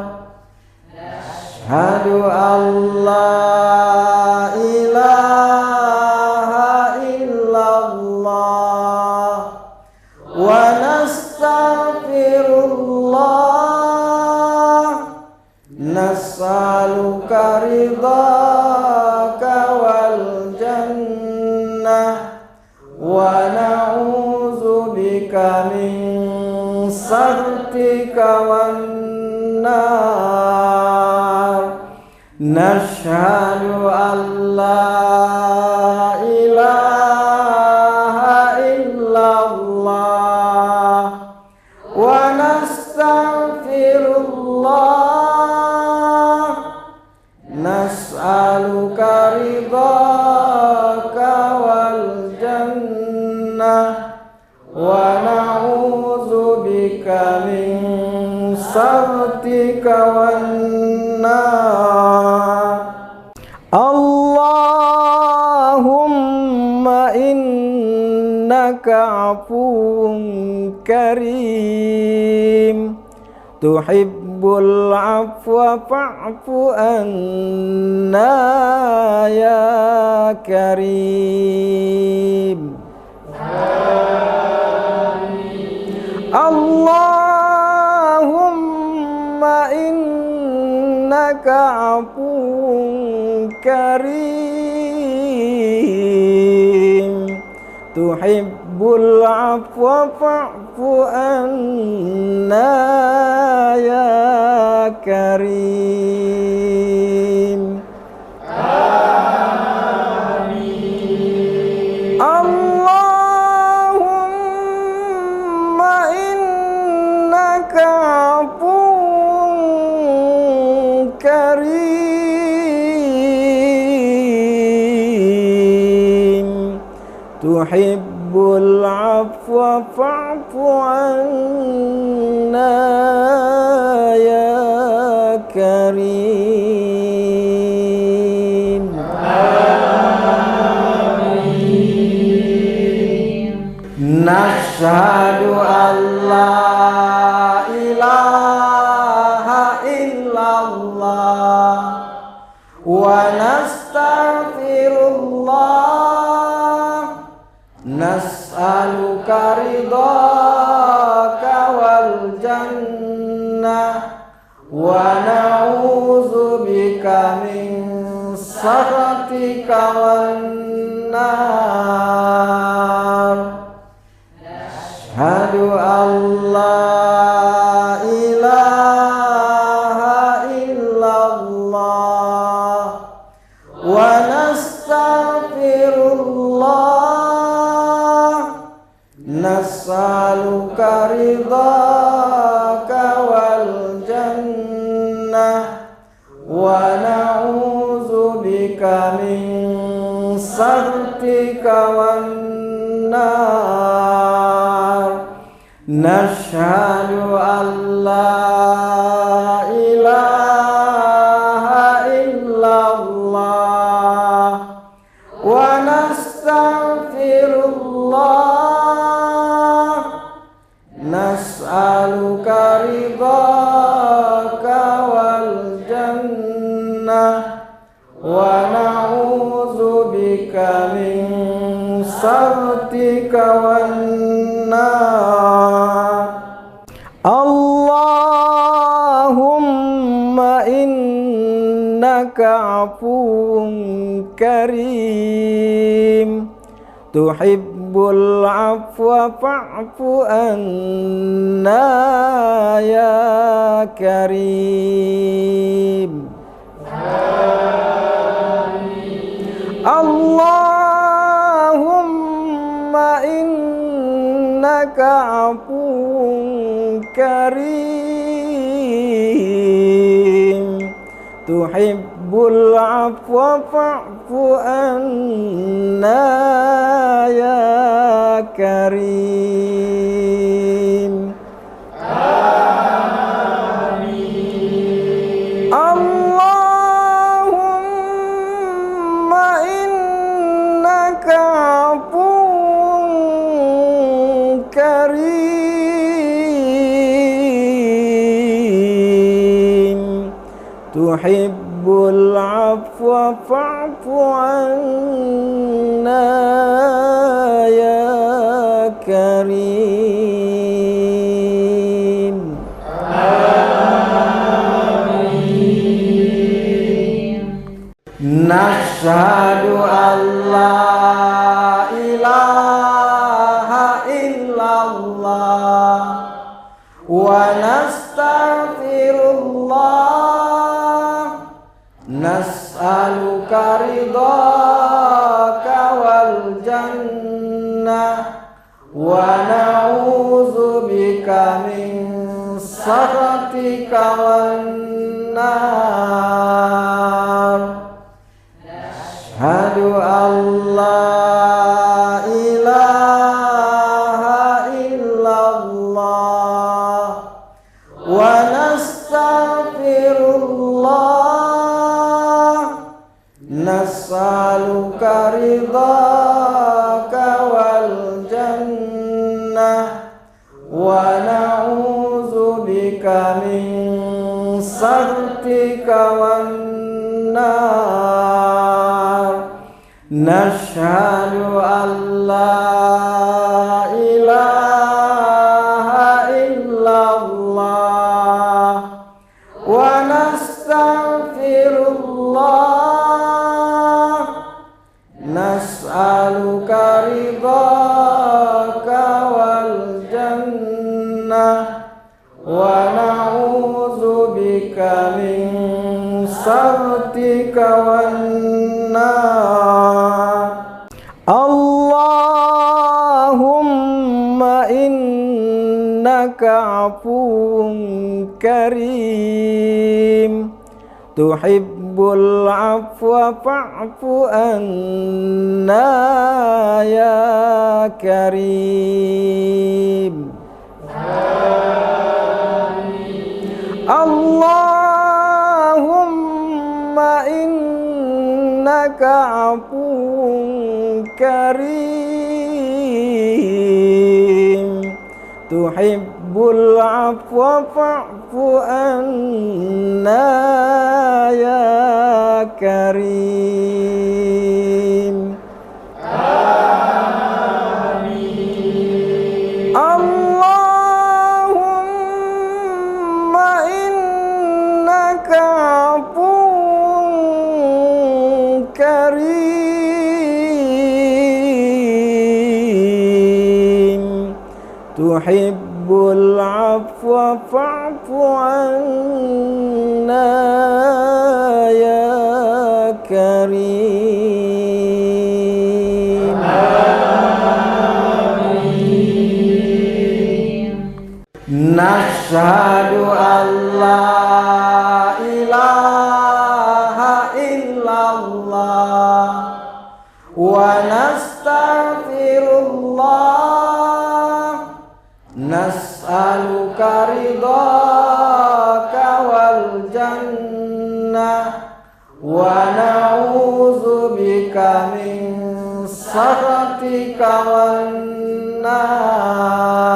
أشهد أن لا إله إلا الله ونستغفر الله نسألك رضاك والجنة ونعوذ بك من سخطك والنار نشهد أن لا إله إلا الله ونستغفر الله نسألك رضاك والجنة ونعوذ بك من سخطك والنار اللهم إنك عفو كريم تحب العفو فاعف عنا يا كريم اللهم إنك عفو كريم تحب العفو فاعف عنا يا كريم اللهم إنك عفو كريم تحب العفو فاعف عنا يا كريم نشهد أن لا إله إلا الله ونستغفر الله نسألك رضاك والجنة ونعوذ بك من سخطك والنار أشهد أن لا إله إلا الله ونستغفر الله نسألك رضاك والجنة ونعوذ بك من سخطك والنار نشهد أن لا إله إلا الله ونستغفر الله نسألك رضاك والجنة ونعوذ بك من سخطك والنار اللهم إنك عفو كريم تحب العفو فاعف عنا يا كريم اللهم إنك عفو كريم تحب العفو فاعف عنا يا كريم اللهم إنك عفو كريم tuhibbul afwa fa'fu anna ya karim. Nashhadu an la ilaha illallah wa nastaghfirullah, nas'aluka ridhaka wal jannah wa na'udzubika min sakhatika wan nar. Asyhadu an la ilaha illallah wa nastaghfirullah, nas'aluka ridhaka wal jannah wa na'udzubika min sakhatika wan nar. Nashhadu an la ilaha illallah wa nastaghfirullah, nas'aluka ridhaka wal jannah wa na'udzubika min sakhatika wan nar. Allahumma innaka afuwun karim, tuhibbul afwa fa'fu anna ya karim. Allahumma innaka afuwun karim, tuhibbul afwa fa'fu anna ya karim. Allahumma innaka afuwun karim, tuhibbul afwa fa'fu anna ya karim. Nashhadu an la ilaha illallah wa nastaghfirullah, nas'aluka ridhaka wal jannah wa na'udzubika min sakhatika wan nar.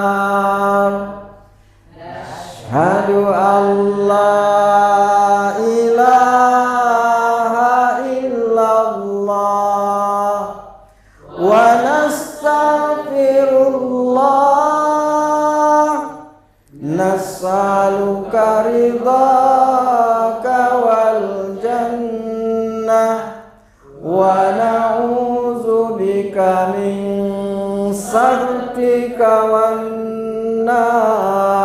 Asyhadu an la ilaha illallah wa nastaghfirullah, nas'aluka ridhaka wal jannah wa na'udzubika min sakhatika wan nar.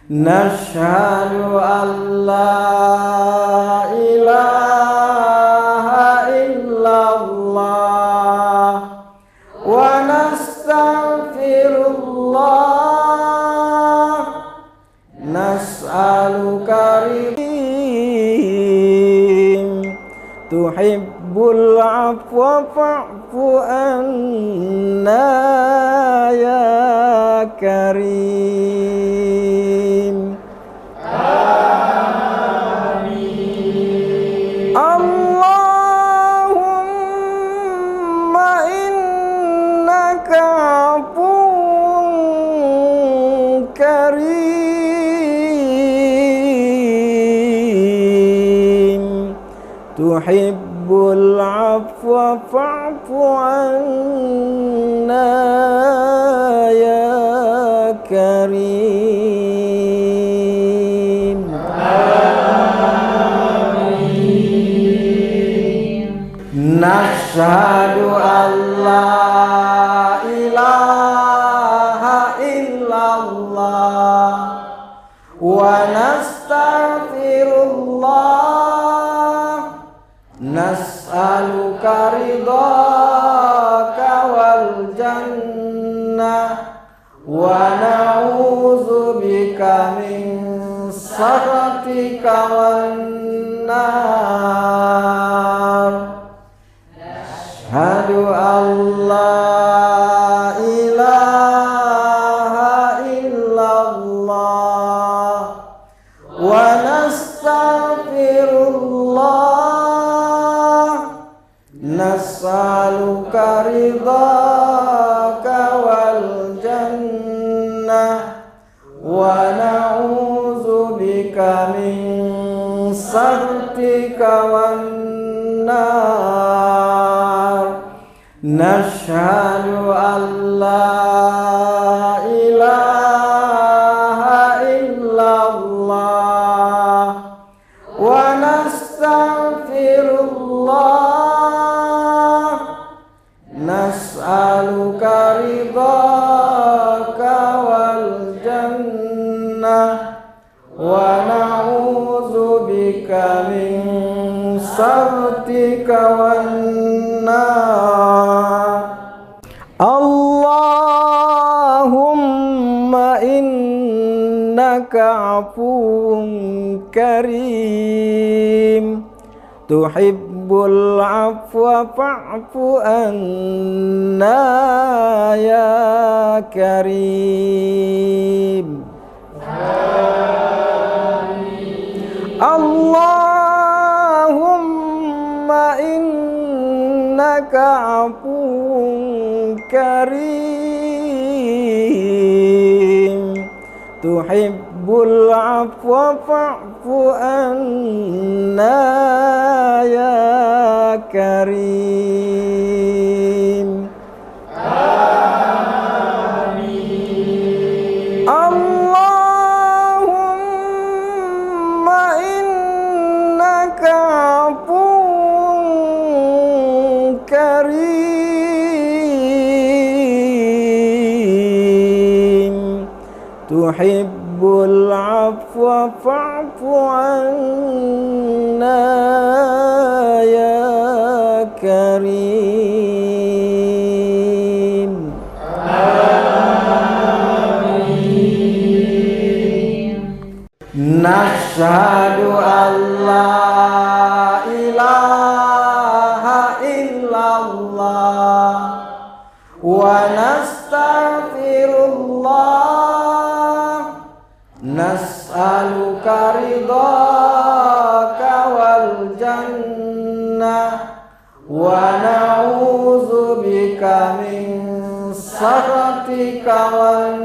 Nashhadu an la ilaha illallah wa nastaghfirullah, nas'aluka ridhim, tuhibbul afwa fa'fu anna ya karim. Allahumma innaka afuwun karim, tuhibbul afwa fa'fu anna ya karim. Nashhadu an la ilaha illallah wa nastaghfirullah, nas'aluka ridhaka wal jannah wa na'udzubika min sakhatika wan nar. Asyhadu an la ilaha illallah wa nastaghfirullah, nas'aluka ridhaka wal jannah wa na'udzubika min sakhatika wan nar. Nashhadu an la ilaha illallah wa nastaghfirullah, nas'aluka ridhaka wal jannah wa na'udzubika min sakhatika wan nar. Allahumma innaka afuwun karim, tuhibbul afwa fa'fu anna ya karim. Allahumma innaka afuwun karim, tuhibbul afwa fa'fu anna ya karim. Allahumma innaka afuwun karim, tuhibbul afwa fa'fu anna ya karim. Nashhadu an la ilaha illallah wa nastaghfirullah, nas'aluka ridhaka wal jannah wa na'udzubika min sakhatika wan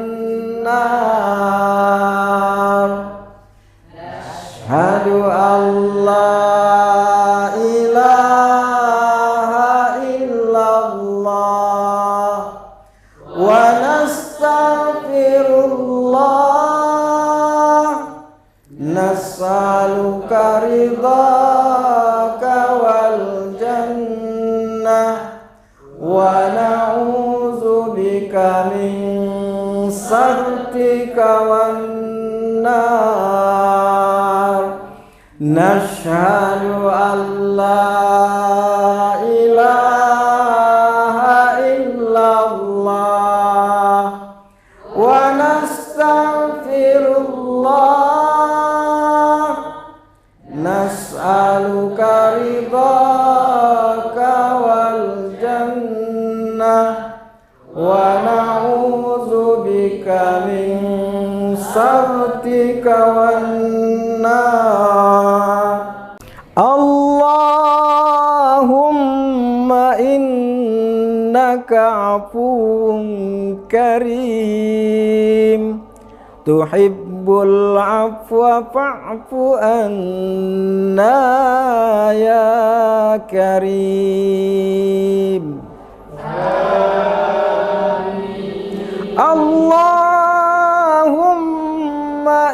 nar. Asyhadu an la ilaha illallah wa nastaghfirullah, nas'aluka ridhaka wal jannah wa na'udzubika min sakhatika wan nar. Nashhadu an la ilaha illallah wa nastaghfirullah, nas'aluka ridhaka wal jannah wa na'udzubika min sakhatika wan nar. Allahumma innaka afuwun karim, tuhibbul tuhibbul afwa fa'fu anna ya karim. Allahumma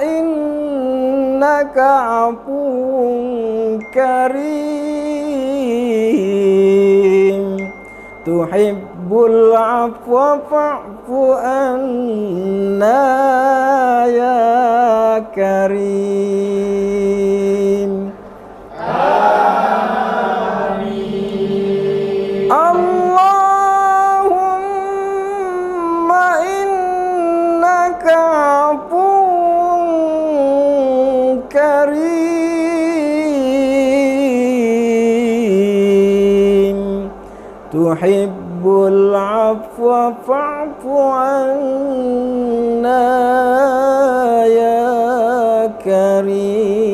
innaka afuwun karim, tuhibbul afwa fa'fu anna ya karim. Allahumma innaka afuwun karim, tuhibbul afwa fa'fu anna ya karim.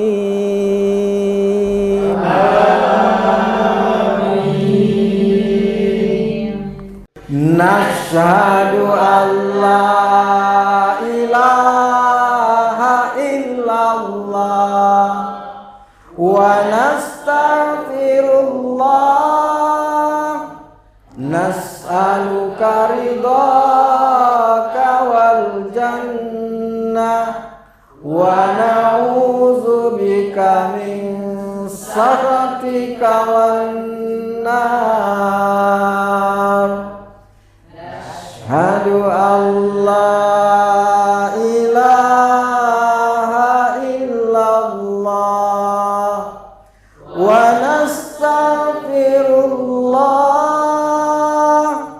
Nashhadu an la ilaha illallah wa nastaghfirullah, nas'aluka ridhaka wal jannah wa na'udzubika min sakhatika wan nar. Asyhadu an la ilaha illallah wa nastaghfirullah,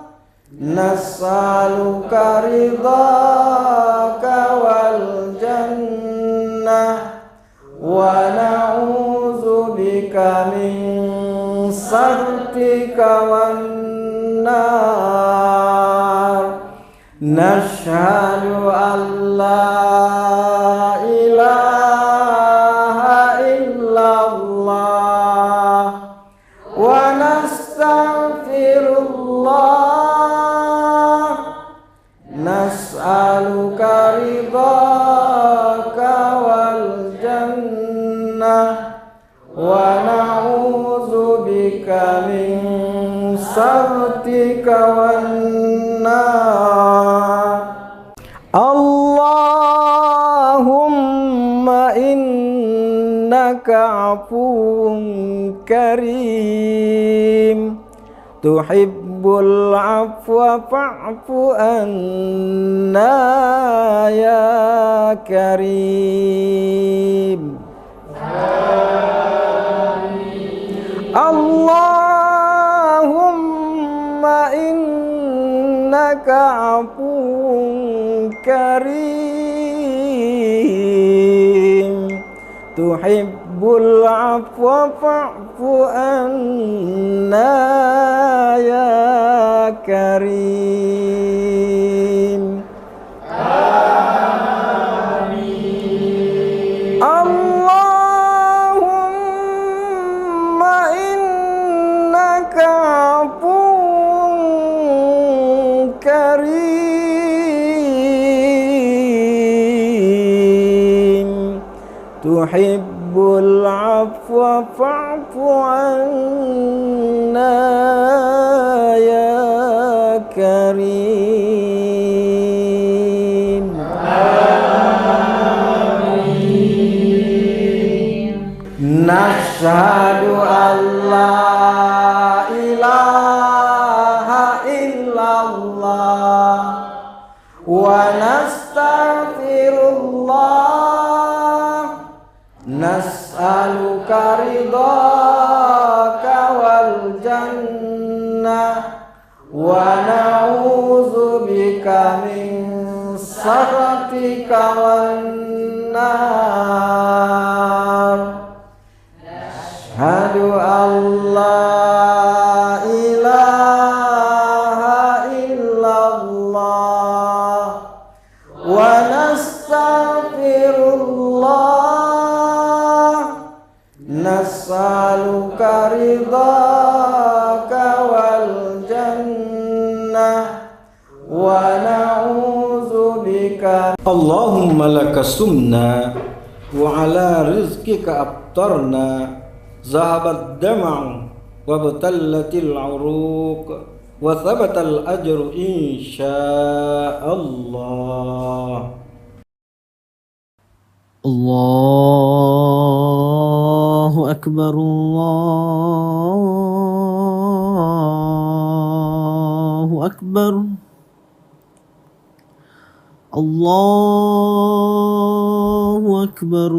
nas'aluka ridhaka wal jannah wa na'udzubika min sakhatika wan nar. Nashhadu an la ilaha illallah wa nastaghfirullah, nas'aluka ridhaka wal jannah wa na'udzubika min sakhatika wan nar. Allahumma innaka afuwun karim, tuhibbul afwa fa'fu anna ya karim. Allahumma innaka afuwun karim, tuhibbul afwa fa'fu anna ya karim. Allahumma innaka afuwun karim, tuhibbul afwa fa'fu anna ya karim. Nashhadu an la ilaha illallah wa nastaghfirullah, nas'aluka ridhaka wal jannah wa na'udzubika min sakhatika wan nar. Asyhadu an la ilaha illallah wa nastaghfirullah, nas'aluka ridhaka wal jannah wa na'udzubika اللهم لك سمنا وعلى رزقك أفطرنا ذهب الدمع وابتلت العروق وثبت الأجر إن شاء الله. الله أكبر الله أكبر الله أكبر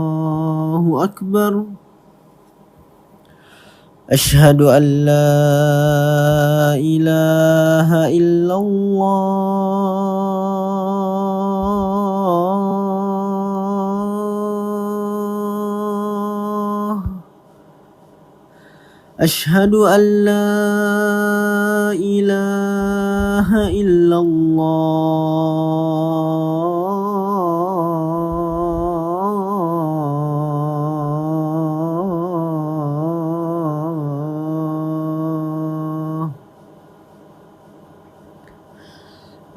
الله أكبر أشهد أن لا إله إلا الله أشهد أن لا إله إلا الله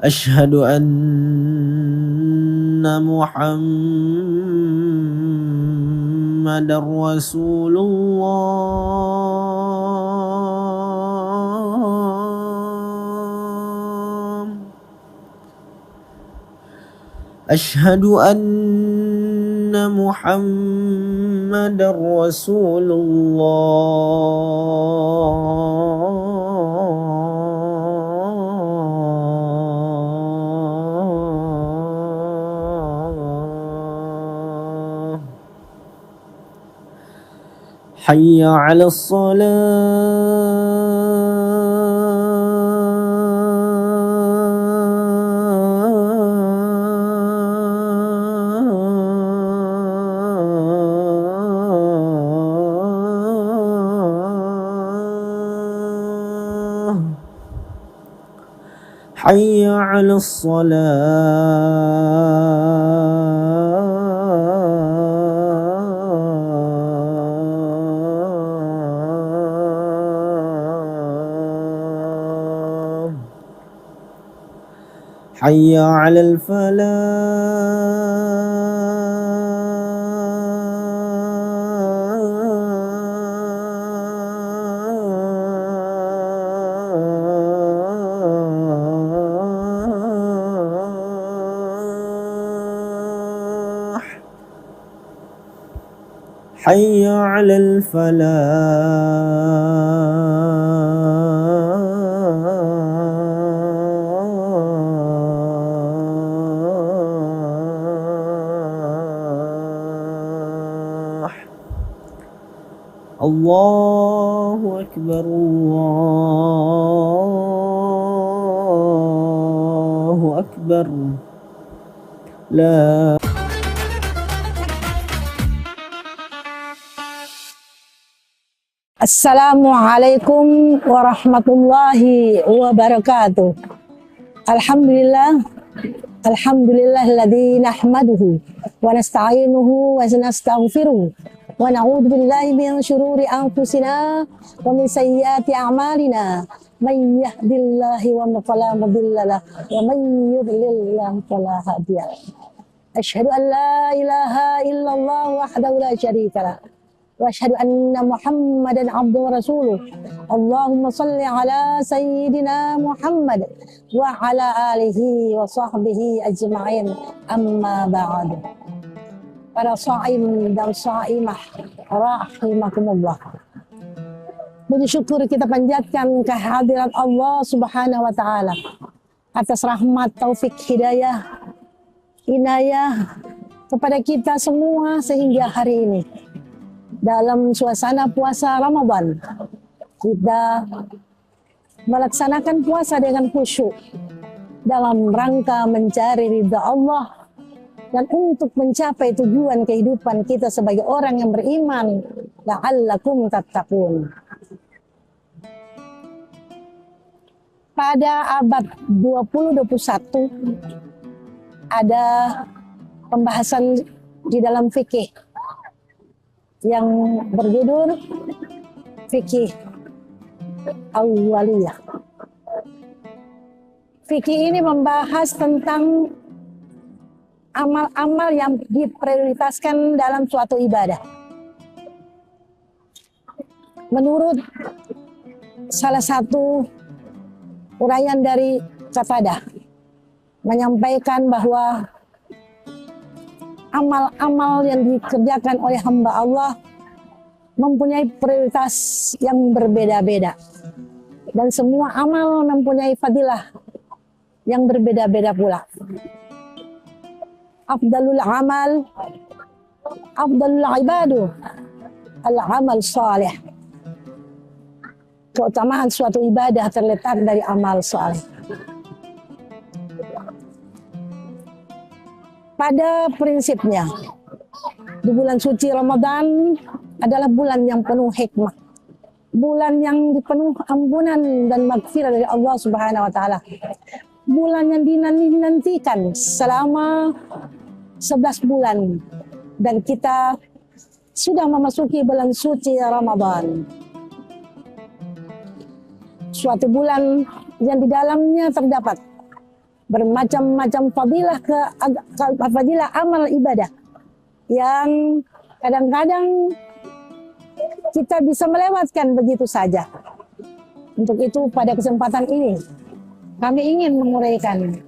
أشهد أن محمد رسول الله أشهد أن محمد رسول الله حي على الصلاة حي على الصلاة حي على الفلاح حي على الفلاح الله أكبر الله أكبر لا Assalamualaikum warahmatullahi wabarakatuh. Alhamdulillah, alhamdulillahilladzi nahmaduhu wa nasta'inuhu wa nastaghfiruh wa na'udzu billahi min syururi anfusina wa min sayyiati a'malina. May yahdihillahu fala mudilla lahu wa may yudlil fala hadiya lahu. Asyhadu an la ilaha illallah wahdahu la syarika lahu wa asyhadu anna Muhammadan abduhu wa rasuluh. Allahumma salli ala sayyidina Muhammad wa ala alihi wa sahbihi ajma'in, amma ba'du. Para shaim dan shaimah rahimakumullah, puji syukur kita panjatkan kehadirat Allah Subhanahu wa taala atas rahmat, taufik, hidayah, inayah kepada kita semua sehingga hari ini. Dalam suasana puasa Ramadan, kita melaksanakan puasa dengan khusyuk dalam rangka mencari ridha Allah dan untuk mencapai tujuan kehidupan kita sebagai orang yang beriman, la'allakum tattaqun. Pada abad 20-21 ada pembahasan di dalam fikih yang berjudul Fikih Awwaliyah. Fikih ini membahas tentang amal-amal yang diprioritaskan dalam suatu ibadah. Menurut salah satu uraian dari Qatadah, menyampaikan bahwa amal-amal yang dikerjakan oleh hamba Allah mempunyai prioritas yang berbeda-beda. Dan semua amal mempunyai fadilah yang berbeda-beda pula. Afdalul amal, afdalul ibadu, al-amal salih. Keutamaan suatu ibadah terletak dari amal saleh. Pada prinsipnya, di bulan suci Ramadan adalah bulan yang penuh hikmah. Bulan yang penuh ampunan dan maghfirah dari Allah Subhanahu wa taala. Bulan yang dinantikan selama 11 bulan, dan kita sudah memasuki bulan suci Ramadan. Suatu bulan yang di dalamnya terdapat bermacam-macam fadilah amal ibadah yang kadang-kadang kita bisa melewatkan begitu saja. Untuk itu pada kesempatan ini kami ingin menguraikan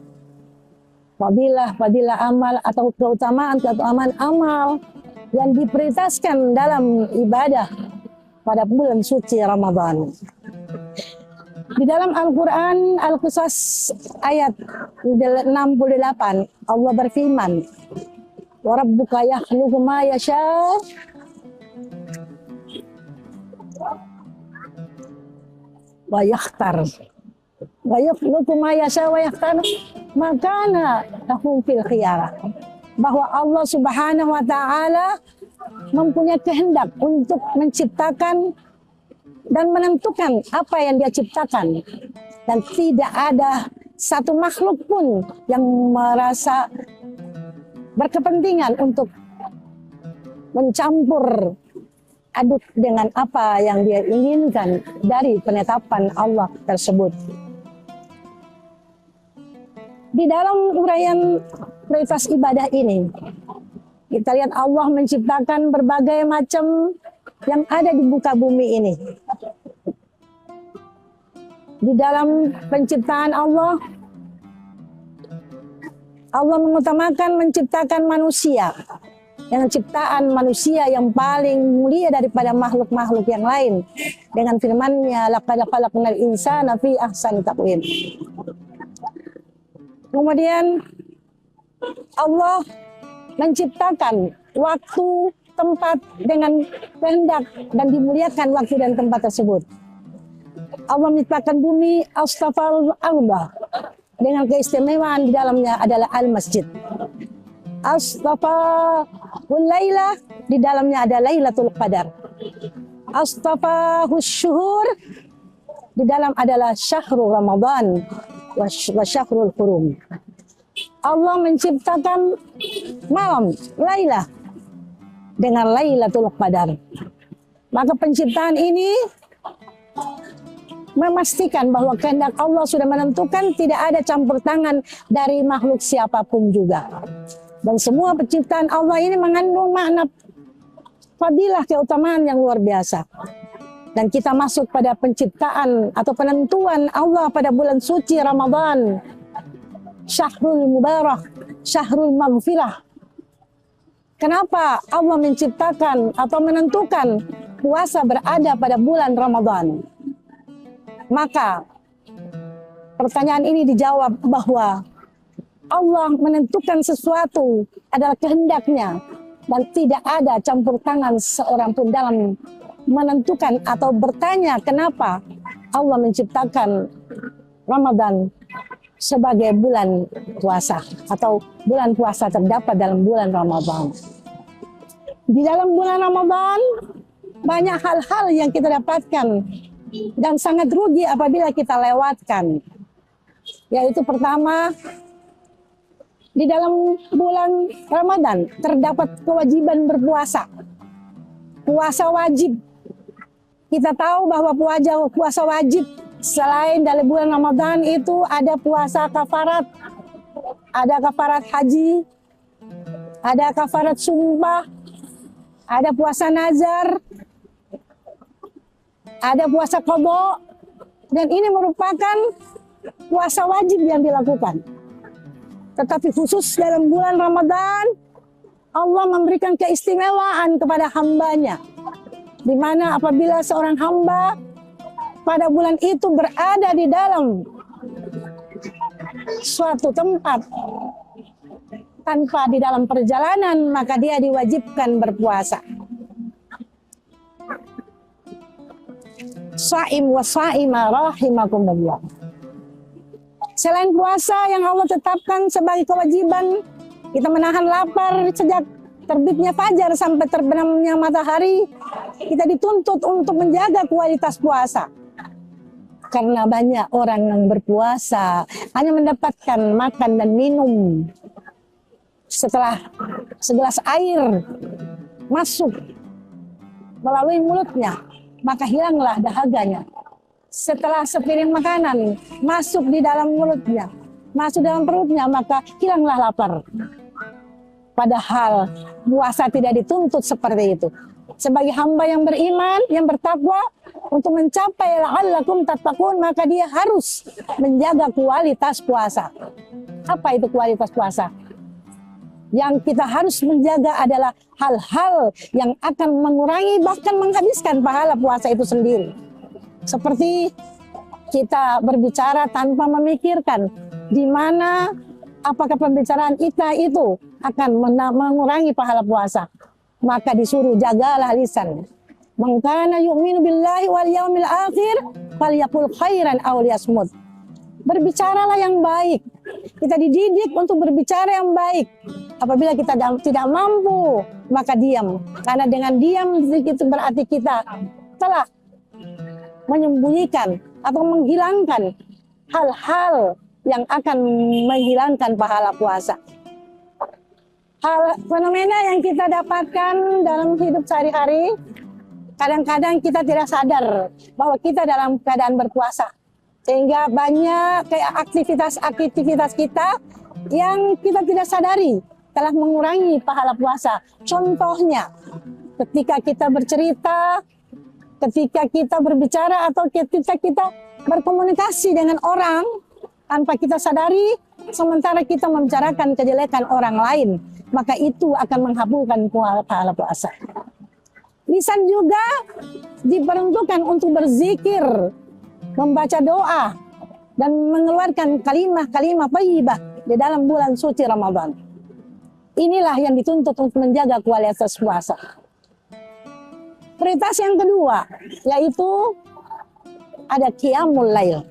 fadilah amal atau keutamaan amal yang diprioritaskan dalam ibadah pada bulan suci Ramadan. Di dalam Al-Quran, Al-Qasas ayat 68, Allah berfirman, "Wa rabbuka yakhluqu ma yasha' wa yakhtar." Wa yakhluqu ma yasha' wa yakhtar, makana lahum fil khiyarah. Bahwa Allah Subhanahu wa taala mempunyai kehendak untuk menciptakan dan menentukan apa yang dia ciptakan, dan tidak ada satu makhluk pun yang merasa berkepentingan untuk mencampur aduk dengan apa yang dia inginkan dari penetapan Allah tersebut. Di dalam uraian prioritas ibadah ini, kita lihat Allah menciptakan berbagai macam yang ada di muka bumi ini. Di dalam penciptaan Allah mengutamakan menciptakan manusia, dengan ciptaan manusia yang paling mulia daripada makhluk-makhluk yang lain, dengan firman-Nya, laqad khalaqnal insana fi ahsani taqwim. Kemudian Allah menciptakan waktu, tempat dengan kehendak, dan dimuliakan waktu dan tempat tersebut. Allah menciptakan bumi, astafal arba, dengan keistimewaan di dalamnya adalah al-masjid. Astafahul laila, di dalamnya ada Lailatul Qadar. Astafahus syuhur, di dalam adalah syahrul Ramadan wa syahrul hurum. Allah menciptakan malam, Laila, dengan Lailatul Qadar. Maka penciptaan ini memastikan bahwa kehendak Allah sudah menentukan, tidak ada campur tangan dari makhluk siapapun juga. Dan semua penciptaan Allah ini mengandung makna fadilah, keutamaan yang luar biasa. Dan kita masuk pada penciptaan atau penentuan Allah pada bulan suci Ramadan, Syahrul Mubarak, Syahrul Maghfirah. Kenapa Allah menciptakan atau menentukan puasa berada pada bulan Ramadan? Maka pertanyaan ini dijawab bahwa Allah menentukan sesuatu adalah kehendaknya, dan tidak ada campur tangan seorang pun dalam menentukan atau bertanya kenapa Allah menciptakan Ramadan sebagai bulan puasa, atau bulan puasa terdapat dalam bulan Ramadan. Di dalam bulan Ramadan banyak hal-hal yang kita dapatkan dan sangat rugi apabila kita lewatkan. Yaitu pertama, di dalam bulan Ramadan terdapat kewajiban berpuasa. puasa wajib. Kita tahu bahwa puasa wajib selain dari bulan Ramadan itu ada puasa kafarat, ada kafarat haji, ada kafarat sumpah, ada puasa nazar, ada puasa qadha, dan ini merupakan puasa wajib yang dilakukan. Tetapi khusus dalam bulan Ramadan, Allah memberikan keistimewaan kepada hambanya, di mana apabila seorang hamba pada bulan itu berada di dalam suatu tempat tanpa di dalam perjalanan, maka dia diwajibkan berpuasa. Shaim wa shaima rahimakumullah. Selain puasa yang Allah tetapkan sebagai kewajiban, kita menahan lapar sejak terbitnya fajar sampai terbenamnya matahari, kita dituntut untuk menjaga kualitas puasa. Karena banyak orang yang berpuasa hanya mendapatkan makan dan minum. Setelah segelas air masuk melalui mulutnya, maka hilanglah dahaganya. Setelah sepiring makanan masuk di dalam mulutnya, masuk dalam perutnya, maka hilanglah lapar. Padahal puasa tidak dituntut seperti itu. Sebagai hamba yang beriman, yang bertakwa, untuk mencapai la'allakum tattaqun, maka dia harus menjaga kualitas puasa. Apa itu kualitas puasa? Yang kita harus menjaga adalah hal-hal yang akan mengurangi bahkan menghabiskan pahala puasa itu sendiri. Seperti kita berbicara tanpa memikirkan di mana apakah pembicaraan kita itu akan mengurangi pahala puasa. Maka disuruh jagalah lisan. Man kana yu'minu billahi wal yaumil akhir falyaqul khairan aw liyasmut. Berbicaralah yang baik. Kita dididik untuk berbicara yang baik. Apabila kita tidak mampu, maka diam. Karena dengan diam itu berarti kita telah menyembunyikan atau menghilangkan hal-hal yang akan menghilangkan pahala puasa. Fenomena yang kita dapatkan dalam hidup sehari-hari, kadang-kadang kita tidak sadar bahwa kita dalam keadaan berpuasa. Sehingga banyak kayak aktivitas-aktivitas kita yang kita tidak sadari telah mengurangi pahala puasa. Contohnya, ketika kita bercerita, ketika kita berbicara, atau ketika kita berkomunikasi dengan orang tanpa kita sadari, sementara kita membicarakan kejelekan orang lain, maka itu akan menghapuskan pahala puasa. Lisan juga diperuntukkan untuk berzikir, membaca doa, dan mengeluarkan kalimah-kalimah thayyibah di dalam bulan suci Ramadan. Inilah yang dituntut untuk menjaga kualitas puasa. Prioritas yang kedua, yaitu ada qiyamul lail.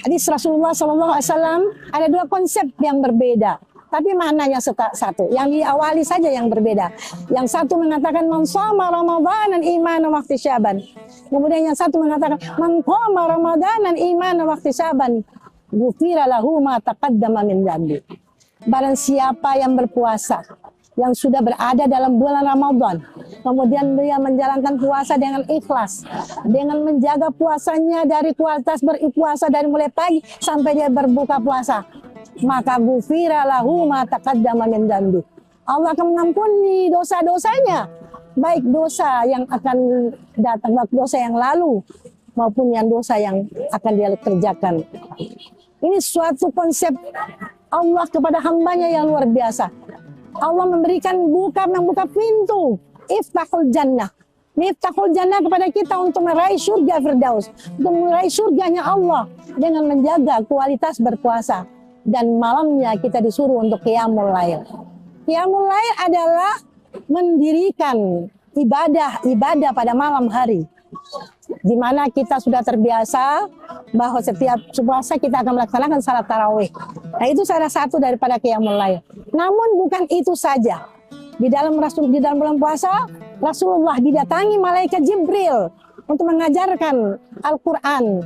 Hadis Rasulullah SAW ada dua konsep yang berbeda, tapi maknanya satu. Yang diawali saja yang berbeda. Yang satu mengatakan man shoma ramadanan imanan wa ihtisaban. Kemudian yang satu mengatakan man qama ramadanan imanan wa ihtisaban ghufira lahu ma taqaddama min dhanbi. Barang siapa yang berpuasa, yang sudah berada dalam bulan Ramadan, kemudian dia menjalankan puasa dengan ikhlas, dengan menjaga puasanya dari kualitas berpuasa dari mulai pagi sampai dia berbuka puasa, maka ghufira lahu ma taqaddama min dhanbi. Allah akan mengampuni dosa-dosanya, baik dosa yang akan datang, baik dosa yang lalu maupun yang dosa yang akan dia kerjakan. Ini suatu konsep Allah kepada hambanya yang luar biasa. Allah memberikan membuka pintu iftahul jannah. Miftahul jannah kepada kita untuk meraih surga Firdaus, untuk meraih surganya Allah dengan menjaga kualitas berpuasa. Dan malamnya kita disuruh untuk qiyamul lail. Qiyamul lail adalah mendirikan ibadah pada malam hari, di mana kita sudah terbiasa bahwa setiap puasa kita akan melaksanakan salat tarawih. Nah, itu salah satu daripada qiyamul lail. Namun bukan itu saja. Di dalam bulan puasa, Rasulullah didatangi malaikat Jibril untuk mengajarkan Al-Quran.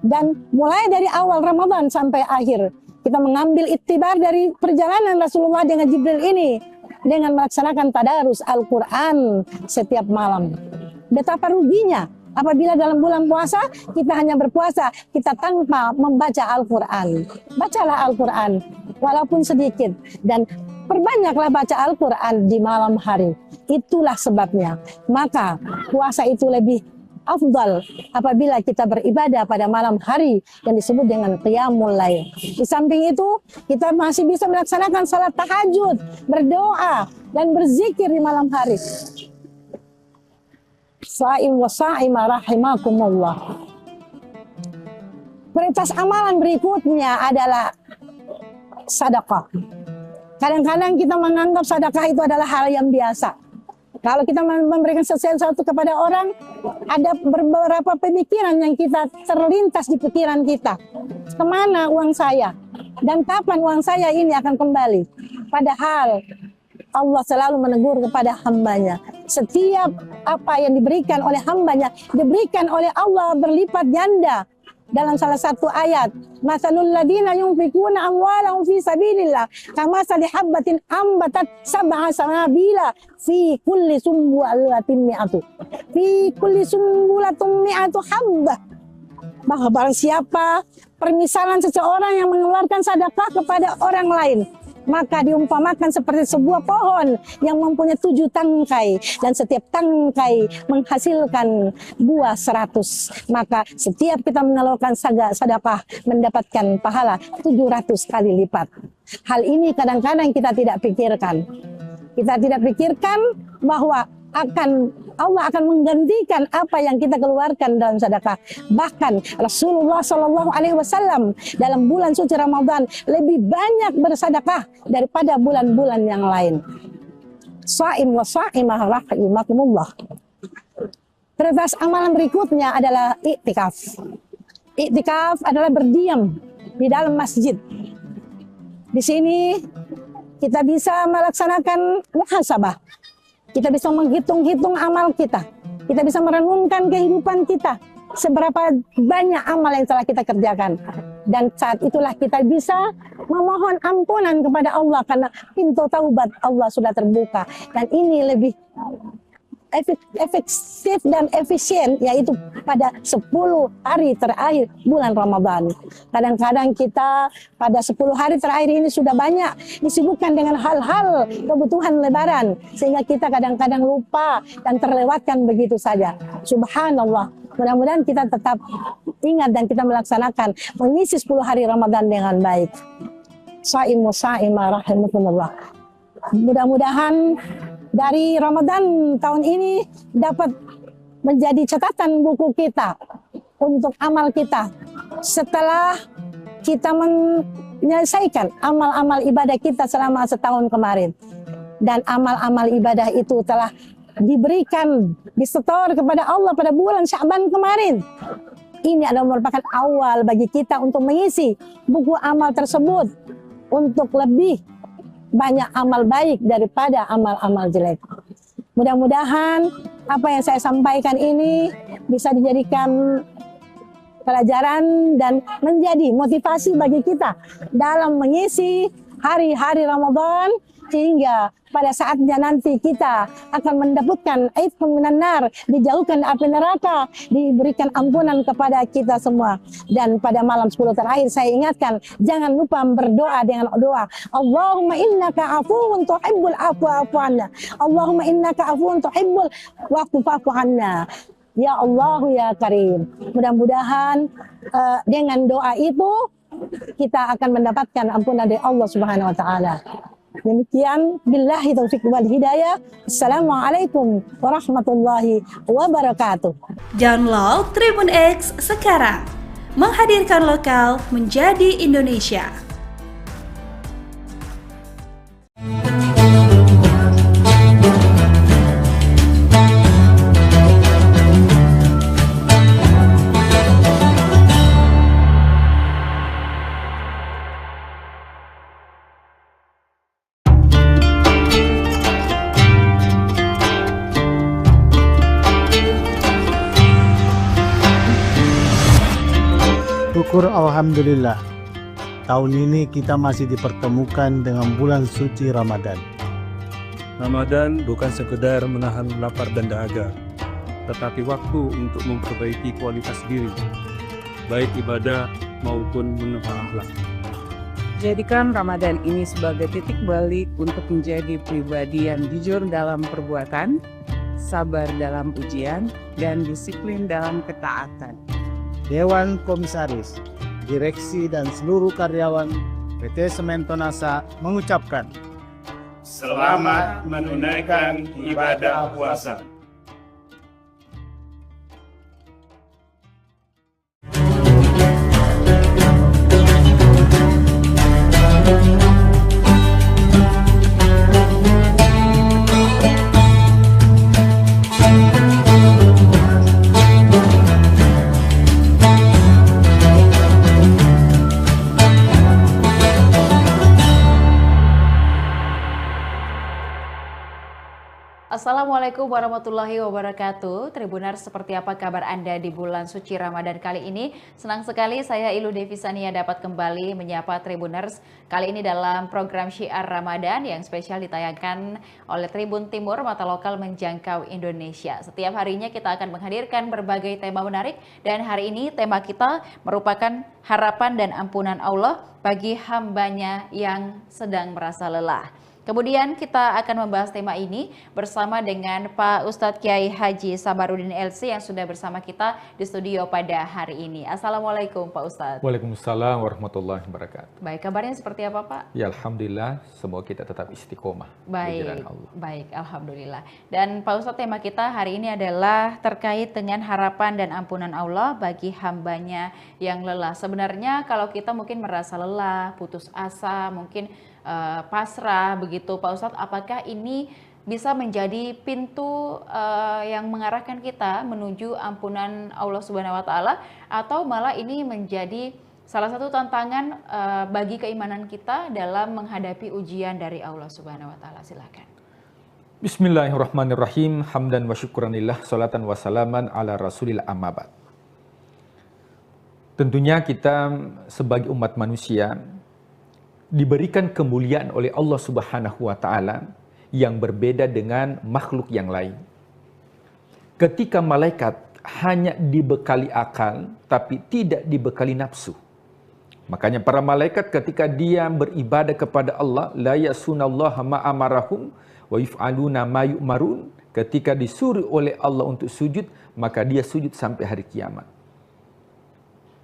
Dan mulai dari awal Ramadan sampai akhir, kita mengambil iktibar dari perjalanan Rasulullah dengan Jibril ini. dengan melaksanakan tadarus Al-Quran setiap malam. Betapa ruginya apabila dalam bulan puasa kita hanya berpuasa, kita tanpa membaca Al-Quran. Bacalah Al-Quran walaupun sedikit dan perbanyaklah baca Al-Quran di malam hari. Itulah sebabnya. Maka puasa itu lebih afdal apabila kita beribadah pada malam hari yang disebut dengan qiyamul lail. Di samping itu, kita masih bisa melaksanakan salat tahajud, berdoa dan berzikir di malam hari. Sha'im wa sha'ima rahimakumullah. Prioritas amalan berikutnya adalah sedekah. Kadang-kadang kita menganggap sedekah itu adalah hal yang biasa. Kalau kita memberikan sesuatu kepada orang, ada beberapa pemikiran yang kita terlintas di pikiran kita. Kemana uang saya? Dan kapan uang saya ini akan kembali? Padahal Allah selalu menegur kepada hambanya. Setiap apa yang diberikan oleh hambanya, diberikan oleh Allah berlipat ganda. Dalam salah satu ayat, masalul ladina yunfikuna amwalahum fi sabilillah kamasali habbatin ambatat sab'a sanabila fi kulli sumbulatin mi'atu. Fi kulli sumbulatin mi'atu habbah. Bahwa barang siapa permisalan seseorang yang mengeluarkan sedekah kepada orang lain, maka diumpamakan seperti sebuah pohon yang mempunyai 7 tangkai dan setiap tangkai menghasilkan buah 100. Maka setiap kita mengeluarkan sedekah mendapatkan pahala 700 kali lipat. Hal ini kadang-kadang kita tidak pikirkan. Kita tidak pikirkan bahwa Allah akan menggantikan apa yang kita keluarkan dalam sedekah. Bahkan Rasulullah SAW dalam bulan suci Ramadan lebih banyak bersedekah daripada bulan-bulan yang lain. Sha'im wa sha'imah rahimakumullah. Prioritas amalan berikutnya adalah iktikaf. Iktikaf adalah berdiam di dalam masjid. Di sini kita bisa melaksanakan muhasabah. Kita bisa menghitung-hitung amal kita. Kita bisa merenungkan kehidupan kita. Seberapa banyak amal yang telah kita kerjakan. Dan saat itulah kita bisa memohon ampunan kepada Allah. Karena pintu taubat Allah sudah terbuka. Dan ini lebih efektif dan efisien, yaitu pada 10 hari terakhir bulan Ramadan. Kadang-kadang kita pada 10 hari terakhir ini sudah banyak disibukkan dengan hal-hal kebutuhan lebaran, sehingga kita kadang-kadang lupa dan terlewatkan begitu saja. Subhanallah. Mudah-mudahan kita tetap ingat dan kita melaksanakan mengisi 10 hari Ramadan dengan baik. Sha'imu sha'ima rahimakumullah. Mudah-mudahan dari Ramadan tahun ini dapat menjadi catatan buku kita untuk amal kita setelah kita menyelesaikan amal-amal ibadah kita selama setahun kemarin. Dan amal-amal ibadah itu telah diberikan, disetor kepada Allah pada bulan Sya'ban kemarin. Ini adalah merupakan awal bagi kita untuk mengisi buku amal tersebut untuk lebih banyak amal baik daripada amal-amal jelek. Mudah-mudahan apa yang saya sampaikan ini bisa dijadikan pelajaran dan menjadi motivasi bagi kita dalam mengisi hari-hari Ramadan, sehingga pada saatnya nanti kita akan mendapatkan aitkum minan nar, dijauhkan api neraka, diberikan ampunan kepada kita semua. Dan pada malam 10 terakhir saya ingatkan, jangan lupa berdoa dengan doa Allahumma innaka afuwun tuhibbul afwa afu anna. Allahumma innaka afuwun tuhibbul wa'fu anna. Ya Allah ya Karim. Mudah-mudahan dengan doa itu kita akan mendapatkan ampunan dari Allah Subhanahu wa taala. Demikian, billahi taufiq wal hidayah. Assalamualaikum warahmatullahi wabarakatuh. Download Tribun X sekarang. Menghadirkan lokal menjadi Indonesia. Syukur alhamdulillah, tahun ini kita masih dipertemukan dengan bulan suci Ramadan. Ramadan bukan sekedar menahan lapar dan dahaga, tetapi waktu untuk memperbaiki kualitas diri, baik ibadah maupun menata akhlak. Jadikan Ramadan ini sebagai titik balik untuk menjadi pribadi yang jujur dalam perbuatan, sabar dalam ujian, dan disiplin dalam ketaatan. Dewan Komisaris, Direksi dan seluruh karyawan PT Semen Tonasa mengucapkan selamat menunaikan ibadah puasa. Assalamualaikum warahmatullahi wabarakatuh. Tribuners, seperti apa kabar Anda di bulan suci Ramadan kali ini? Senang sekali saya Ilu Devisania dapat kembali menyapa Tribuners. Kali ini dalam program Syiar Ramadan yang spesial ditayangkan oleh Tribun Timur, Mata Lokal Menjangkau Indonesia. Setiap harinya kita akan menghadirkan berbagai tema menarik, dan hari ini tema kita merupakan harapan dan ampunan Allah bagi hambanya yang sedang merasa lelah. Kemudian kita akan membahas tema ini bersama dengan Pak Ustadz Kiai Haji Sabarudin LC yang sudah bersama kita di studio pada hari ini. Assalamualaikum Pak Ustadz. Waalaikumsalam warahmatullahi wabarakatuh. Baik, kabarnya seperti apa Pak? Ya Alhamdulillah, semoga kita tetap istiqomah. Baik, Alhamdulillah. Dan Pak Ustadz, tema kita hari ini adalah terkait dengan harapan dan ampunan Allah bagi hambanya yang lelah. Sebenarnya kalau kita mungkin merasa lelah, putus asa, mungkin pasrah begitu Pak Ustadz, apakah ini bisa menjadi pintu yang mengarahkan kita menuju ampunan Allah Subhanahu wa taala, atau malah ini menjadi salah satu tantangan bagi keimanan kita dalam menghadapi ujian dari Allah Subhanahu wa taala? Silakan. Bismillahirrahmanirrahim. Hamdan wa syukranillah, salatan wa salaman ala rasulil amabad. Tentunya kita sebagai umat manusia diberikan kemuliaan oleh Allah Subhanahu wa taala yang berbeda dengan makhluk yang lain. Ketika malaikat hanya dibekali akal tapi tidak dibekali nafsu. Makanya para malaikat ketika dia beribadah kepada Allah, la ya'sunallaha ma amarahum wa yaf'aluna ma yu'marun, ketika disuruh oleh Allah untuk sujud, maka dia sujud sampai hari kiamat.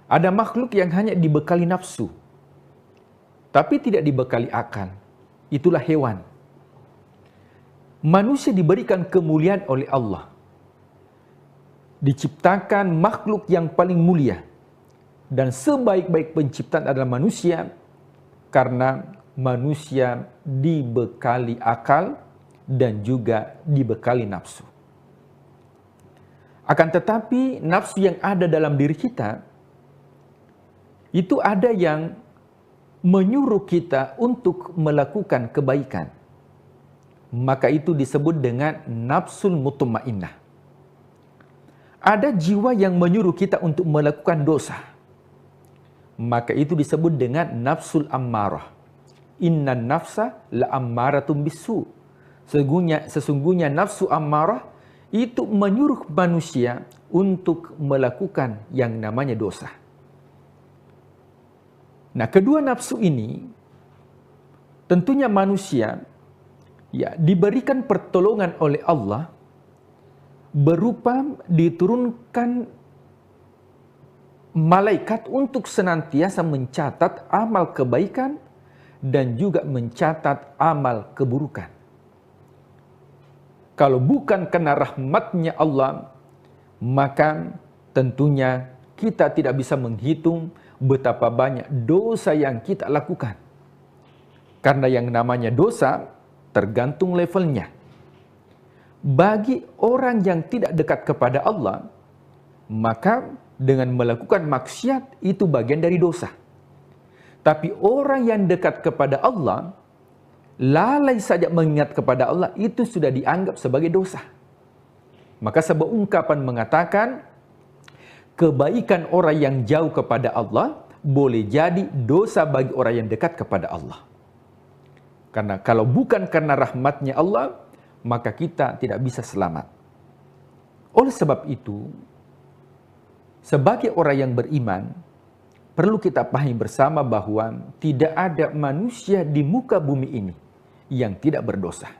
Ada makhluk yang hanya dibekali nafsu tapi tidak dibekali akal. Itulah hewan. Manusia diberikan kemuliaan oleh Allah. Diciptakan makhluk yang paling mulia. Dan sebaik-baik penciptaan adalah manusia, karena manusia dibekali akal dan juga dibekali nafsu. Akan tetapi nafsu yang ada dalam diri kita, itu ada yang menyuruh kita untuk melakukan kebaikan. Maka itu disebut dengan nafsul mutmainnah. Ada jiwa yang menyuruh kita untuk melakukan dosa. Maka itu disebut dengan nafsul ammarah. Innan nafsa la ammaratum bisu. Sesungguhnya nafsu ammarah itu menyuruh manusia untuk melakukan yang namanya dosa. Nah, kedua nafsu ini tentunya manusia ya diberikan pertolongan oleh Allah berupa diturunkan malaikat untuk senantiasa mencatat amal kebaikan dan juga mencatat amal keburukan. Kalau bukan karena rahmatnya Allah, maka tentunya kita tidak bisa menghitung betapa banyak dosa yang kita lakukan. Karena yang namanya dosa tergantung levelnya. Bagi orang yang tidak dekat kepada Allah, maka dengan melakukan maksiat itu bagian dari dosa. Tapi orang yang dekat kepada Allah, lalai saja mengingat kepada Allah, itu sudah dianggap sebagai dosa. Maka sebuah ungkapan mengatakan, kebaikan orang yang jauh kepada Allah boleh jadi dosa bagi orang yang dekat kepada Allah. Karena kalau bukan karena rahmatnya Allah, maka kita tidak bisa selamat. Oleh sebab itu, sebagai orang yang beriman, perlu kita pahami bersama bahwa tidak ada manusia di muka bumi ini yang tidak berdosa.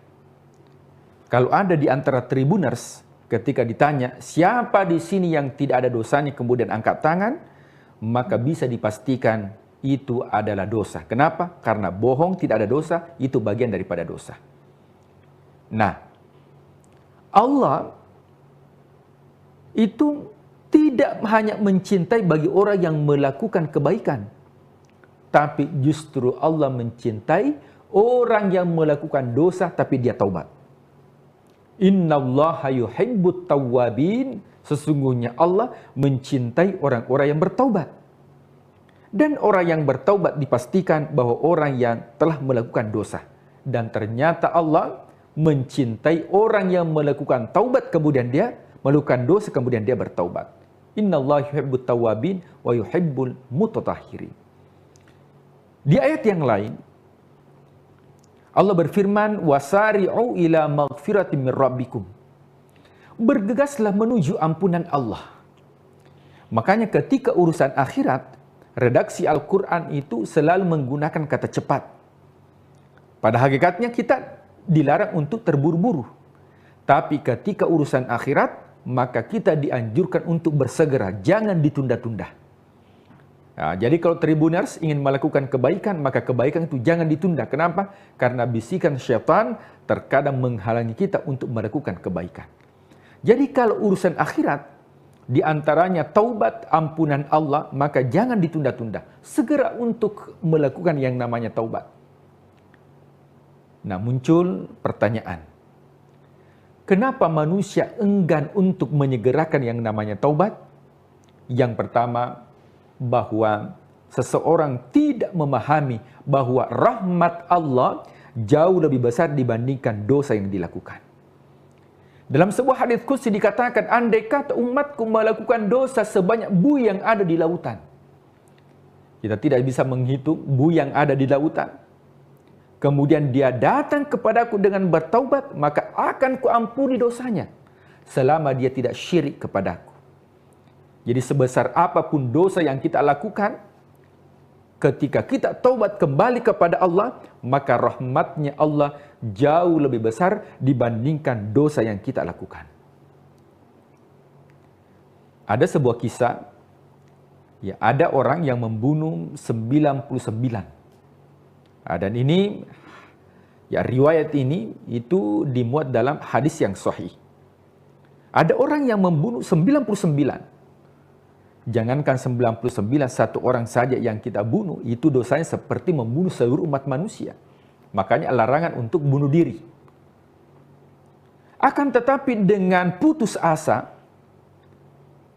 Kalau ada di antara Tribuners, ketika ditanya, siapa di sini yang tidak ada dosanya, kemudian angkat tangan, maka bisa dipastikan itu adalah dosa. Kenapa? Karena bohong tidak ada dosa, itu bagian daripada dosa. Nah, Allah itu tidak hanya mencintai bagi orang yang melakukan kebaikan, tapi justru Allah mencintai orang yang melakukan dosa tapi dia taubat. Innallaha yuhibbut tawwabin. Sesungguhnya Allah mencintai orang-orang yang bertaubat. Dan orang yang bertaubat dipastikan bahwa orang yang telah melakukan dosa. Dan ternyata Allah mencintai orang yang melakukan taubat kemudian dia melakukan dosa kemudian dia bertaubat. Innallaha yuhibbut tawwabin wa yuhibbul mutatahhirin. Di ayat yang lain Allah berfirman, wasari'u ila maghfiratin min rabbikum. Bergegaslah menuju ampunan Allah. Makanya ketika urusan akhirat, redaksi Al-Quran itu selalu menggunakan kata cepat. Pada hakikatnya kita dilarang untuk terburu-buru. Tapi ketika urusan akhirat, maka kita dianjurkan untuk bersegera, jangan ditunda-tunda. Nah, jadi kalau Tribuners ingin melakukan kebaikan, maka kebaikan itu jangan ditunda. Kenapa? Karena bisikan syaitan terkadang menghalangi kita untuk melakukan kebaikan. Jadi kalau urusan akhirat, di antaranya taubat ampunan Allah, maka jangan ditunda-tunda. Segera untuk melakukan yang namanya taubat. Nah, muncul pertanyaan. Kenapa manusia enggan untuk menyegerakan yang namanya taubat? Yang pertama, bahwa seseorang tidak memahami bahwa rahmat Allah jauh lebih besar dibandingkan dosa yang dilakukan. Dalam sebuah hadits qudsi dikatakan, andai kata umatku melakukan dosa sebanyak buih yang ada di lautan. Kita tidak bisa menghitung buih yang ada di lautan. Kemudian dia datang kepadaku dengan bertaubat, maka akan kuampuni dosanya selama dia tidak syirik kepadaku. Jadi sebesar apapun dosa yang kita lakukan, ketika kita taubat kembali kepada Allah, maka rahmatnya Allah jauh lebih besar dibandingkan dosa yang kita lakukan. Ada sebuah kisah, ya, ada orang yang membunuh 99. Dan ini, ya, riwayat ini itu dimuat dalam hadis yang sahih. Ada orang yang membunuh 99. Jangankan 99, satu orang saja yang kita bunuh, itu dosanya seperti membunuh seluruh umat manusia. Makanya larangan untuk bunuh diri. Akan tetapi dengan putus asa,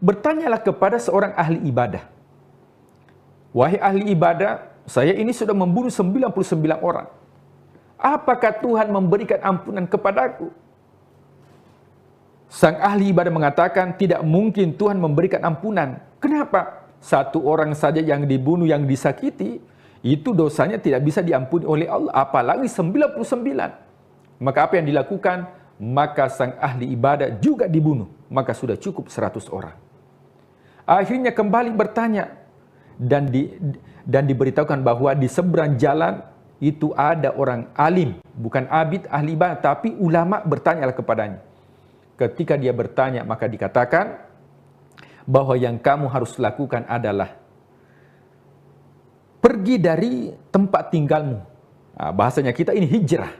bertanyalah kepada seorang ahli ibadah. Wahai ahli ibadah, saya ini sudah membunuh 99 orang. Apakah Tuhan memberikan ampunan kepadaku? Sang ahli ibadah mengatakan, tidak mungkin Tuhan memberikan ampunan. Kenapa? Satu orang saja yang dibunuh, yang disakiti, itu dosanya tidak bisa diampuni oleh Allah. Apalagi 99. Maka apa yang dilakukan? Maka sang ahli ibadah juga dibunuh. Maka sudah cukup 100 orang. Akhirnya kembali bertanya. Dan diberitahukan bahwa di seberang jalan itu ada orang alim. Bukan abid, ahli ibadah, tapi ulama. Bertanyalah kepadanya. Ketika dia bertanya, maka dikatakan bahwa yang kamu harus lakukan adalah pergi dari tempat tinggalmu. Nah, bahasanya kita ini hijrah.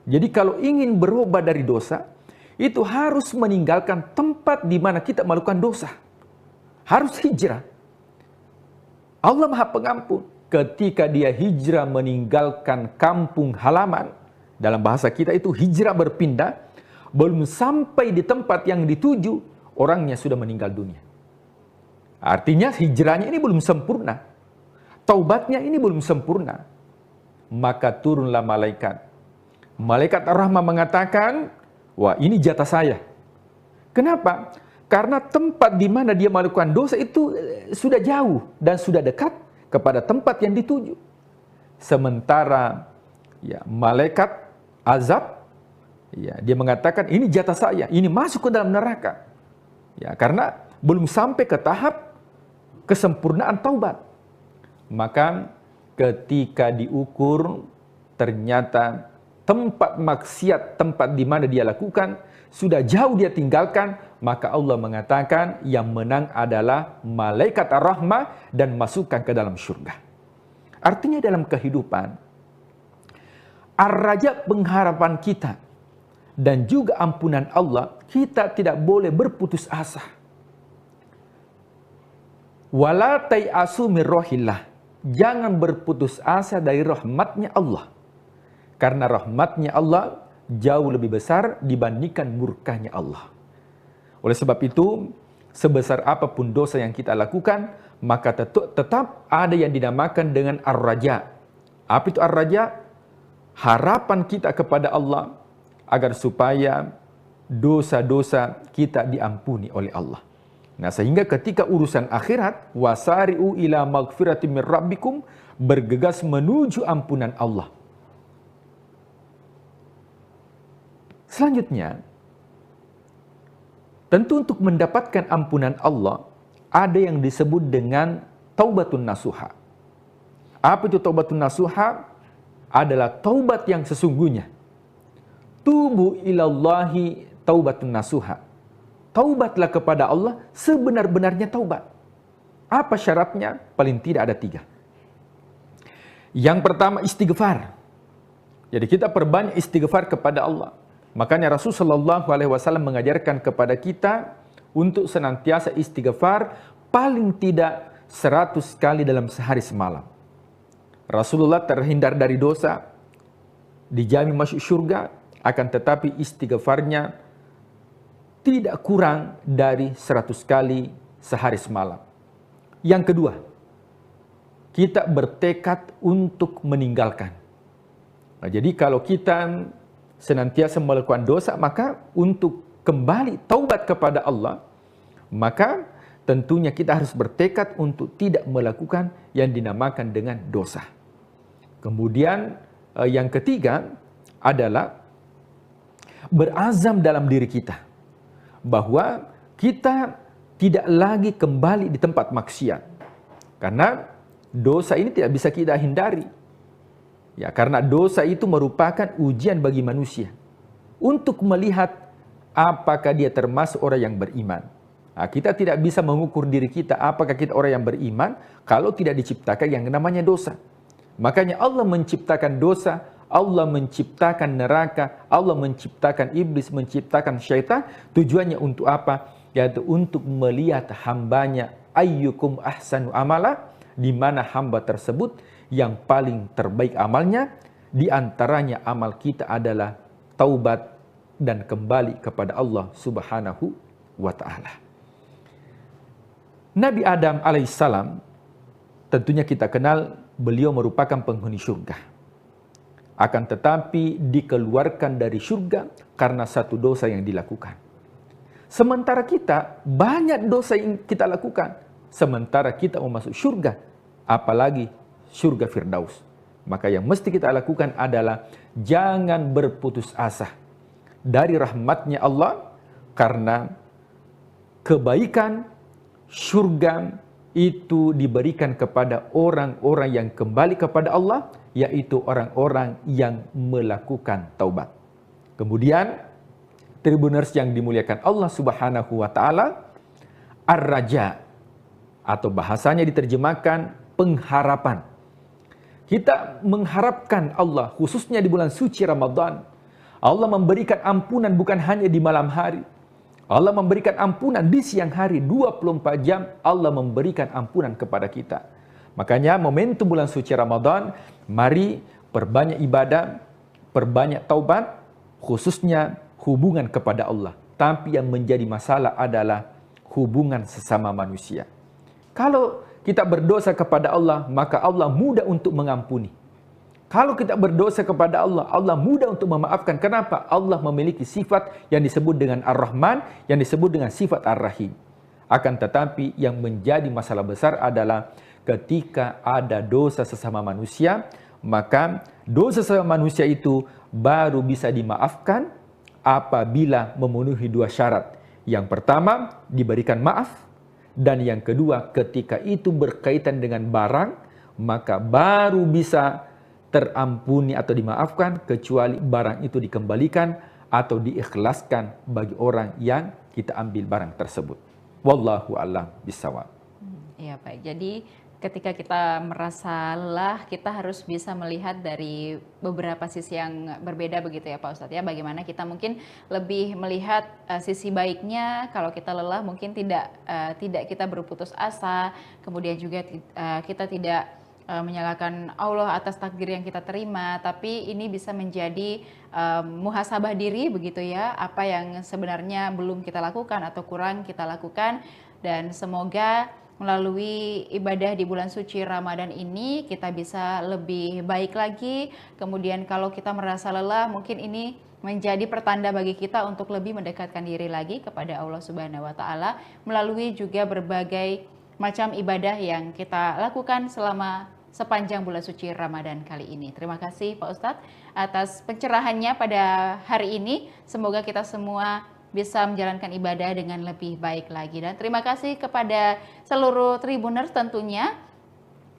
Jadi kalau ingin berubah dari dosa, itu harus meninggalkan tempat di mana kita melakukan dosa. Harus hijrah. Allah Maha Pengampun. Ketika dia hijrah meninggalkan kampung halaman, dalam bahasa kita itu hijrah berpindah, belum sampai di tempat yang dituju, orangnya sudah meninggal dunia. Artinya hijrahnya ini belum sempurna. Taubatnya ini belum sempurna. Maka turunlah malaikat. Malaikat Ar-Rahmah mengatakan, wah, ini jatah saya. Kenapa? Karena tempat di mana dia melakukan dosa itu sudah jauh dan sudah dekat kepada tempat yang dituju. Sementara ya, malaikat azab, ya, dia mengatakan ini jatah saya, ini masuk ke dalam neraka. Ya, karena belum sampai ke tahap kesempurnaan taubat. Maka ketika diukur ternyata tempat maksiat, tempat di mana dia lakukan sudah jauh dia tinggalkan, maka Allah mengatakan yang menang adalah malaikat ar-rahmah dan masukkan ke dalam surga. Artinya dalam kehidupan, ar-raja pengharapan kita dan juga ampunan Allah, kita tidak boleh berputus asa. Wala tai'asu min rohillah. Jangan berputus asa dari rahmatnya Allah. Karena rahmatnya Allah jauh lebih besar dibandingkan murkanya Allah. Oleh sebab itu, sebesar apapun dosa yang kita lakukan, maka tetap ada yang dinamakan dengan ar-raja. Apa itu ar-raja? Harapan kita kepada Allah agar supaya dosa-dosa kita diampuni oleh Allah. Nah, sehingga ketika urusan akhirat, wasari'u ila maghfiratin min rabbikum, bergegas menuju ampunan Allah. Selanjutnya, tentu untuk mendapatkan ampunan Allah, ada yang disebut dengan taubatun nasuha. Apa itu taubatun nasuha? Adalah taubat yang sesungguhnya. Tubu ilallahi taubatun nasuha. Taubatlah kepada Allah sebenar-benarnya taubat. Apa syaratnya? Paling tidak ada 3. Yang pertama istighfar. Jadi kita perbanyak istighfar kepada Allah. Makanya Rasulullah SAW mengajarkan kepada kita untuk senantiasa istighfar paling tidak 100 kali dalam sehari semalam. Rasulullah terhindar dari dosa, dijamin masuk surga, akan tetapi istighfarnya tidak kurang dari 100 kali sehari semalam. Yang kedua, kita bertekad untuk meninggalkan. Nah, jadi kalau kita senantiasa melakukan dosa, maka untuk kembali taubat kepada Allah, maka tentunya kita harus bertekad untuk tidak melakukan yang dinamakan dengan dosa. Kemudian yang ketiga adalah berazam dalam diri kita bahwa kita tidak lagi kembali di tempat maksiat. Karena dosa ini tidak bisa kita hindari. Ya, karena dosa itu merupakan ujian bagi manusia untuk melihat apakah dia termasuk orang yang beriman. Nah, kita tidak bisa mengukur diri kita apakah kita orang yang beriman kalau tidak diciptakan yang namanya dosa. Makanya Allah menciptakan dosa, Allah menciptakan neraka, Allah menciptakan iblis, menciptakan syaitan. Tujuannya untuk apa? Yaitu untuk melihat hambanya ayyukum ahsanu amala, di mana hamba tersebut yang paling terbaik amalnya. Di antaranya amal kita adalah taubat dan kembali kepada Allah Subhanahu wa ta'ala. Nabi Adam alaihissalam, tentunya kita kenal beliau merupakan penghuni surga. Akan tetapi dikeluarkan dari surga karena satu dosa yang dilakukan. Sementara kita banyak dosa yang kita lakukan. Sementara kita mau masuk surga, apalagi surga Firdaus. Maka yang mesti kita lakukan adalah jangan berputus asa dari rahmatnya Allah, karena kebaikan surga itu diberikan kepada orang-orang yang kembali kepada Allah, yaitu orang-orang yang melakukan taubat. Kemudian, Tribuners yang dimuliakan Allah Subhanahu wa ta'ala, ar-raja, atau bahasanya diterjemahkan pengharapan. Kita mengharapkan Allah, khususnya di bulan suci Ramadan. Allah memberikan ampunan bukan hanya di malam hari. Allah memberikan ampunan di siang hari, 24 jam Allah memberikan ampunan kepada kita. Makanya momentum bulan suci Ramadan, mari perbanyak ibadah, perbanyak taubat, khususnya hubungan kepada Allah. Tapi yang menjadi masalah adalah hubungan sesama manusia. Kalau kita berdosa kepada Allah, maka Allah mudah untuk mengampuni. Kalau kita berdosa kepada Allah, Allah mudah untuk memaafkan. Kenapa? Allah memiliki sifat yang disebut dengan Ar-Rahman, yang disebut dengan sifat Ar-Rahim. Akan tetapi yang menjadi masalah besar adalah ketika ada dosa sesama manusia, maka dosa sesama manusia itu baru bisa dimaafkan apabila memenuhi dua syarat. Yang pertama, diberikan maaf, dan yang kedua, ketika itu berkaitan dengan barang, maka baru bisa terampuni atau dimaafkan kecuali barang itu dikembalikan atau diikhlaskan bagi orang yang kita ambil barang tersebut. Wallahu a'lam bishawab. Iya, baik. Jadi ketika kita merasa lelah, kita harus bisa melihat dari beberapa sisi yang berbeda begitu ya Pak Ustadz ya. Bagaimana kita mungkin lebih melihat sisi baiknya kalau kita lelah, mungkin tidak kita berputus asa, kemudian juga kita tidak menyalahkan Allah atas takdir yang kita terima, tapi ini bisa menjadi muhasabah diri begitu ya, apa yang sebenarnya belum kita lakukan atau kurang kita lakukan, dan semoga melalui ibadah di bulan suci Ramadan ini kita bisa lebih baik lagi. Kemudian kalau kita merasa lelah, mungkin ini menjadi pertanda bagi kita untuk lebih mendekatkan diri lagi kepada Allah Subhanahu wa taala melalui juga berbagai macam ibadah yang kita lakukan selama sepanjang bulan suci Ramadan kali ini. Terima kasih Pak Ustadz atas pencerahannya pada hari ini. Semoga kita semua bisa menjalankan ibadah dengan lebih baik lagi. Dan terima kasih kepada seluruh Tribuners tentunya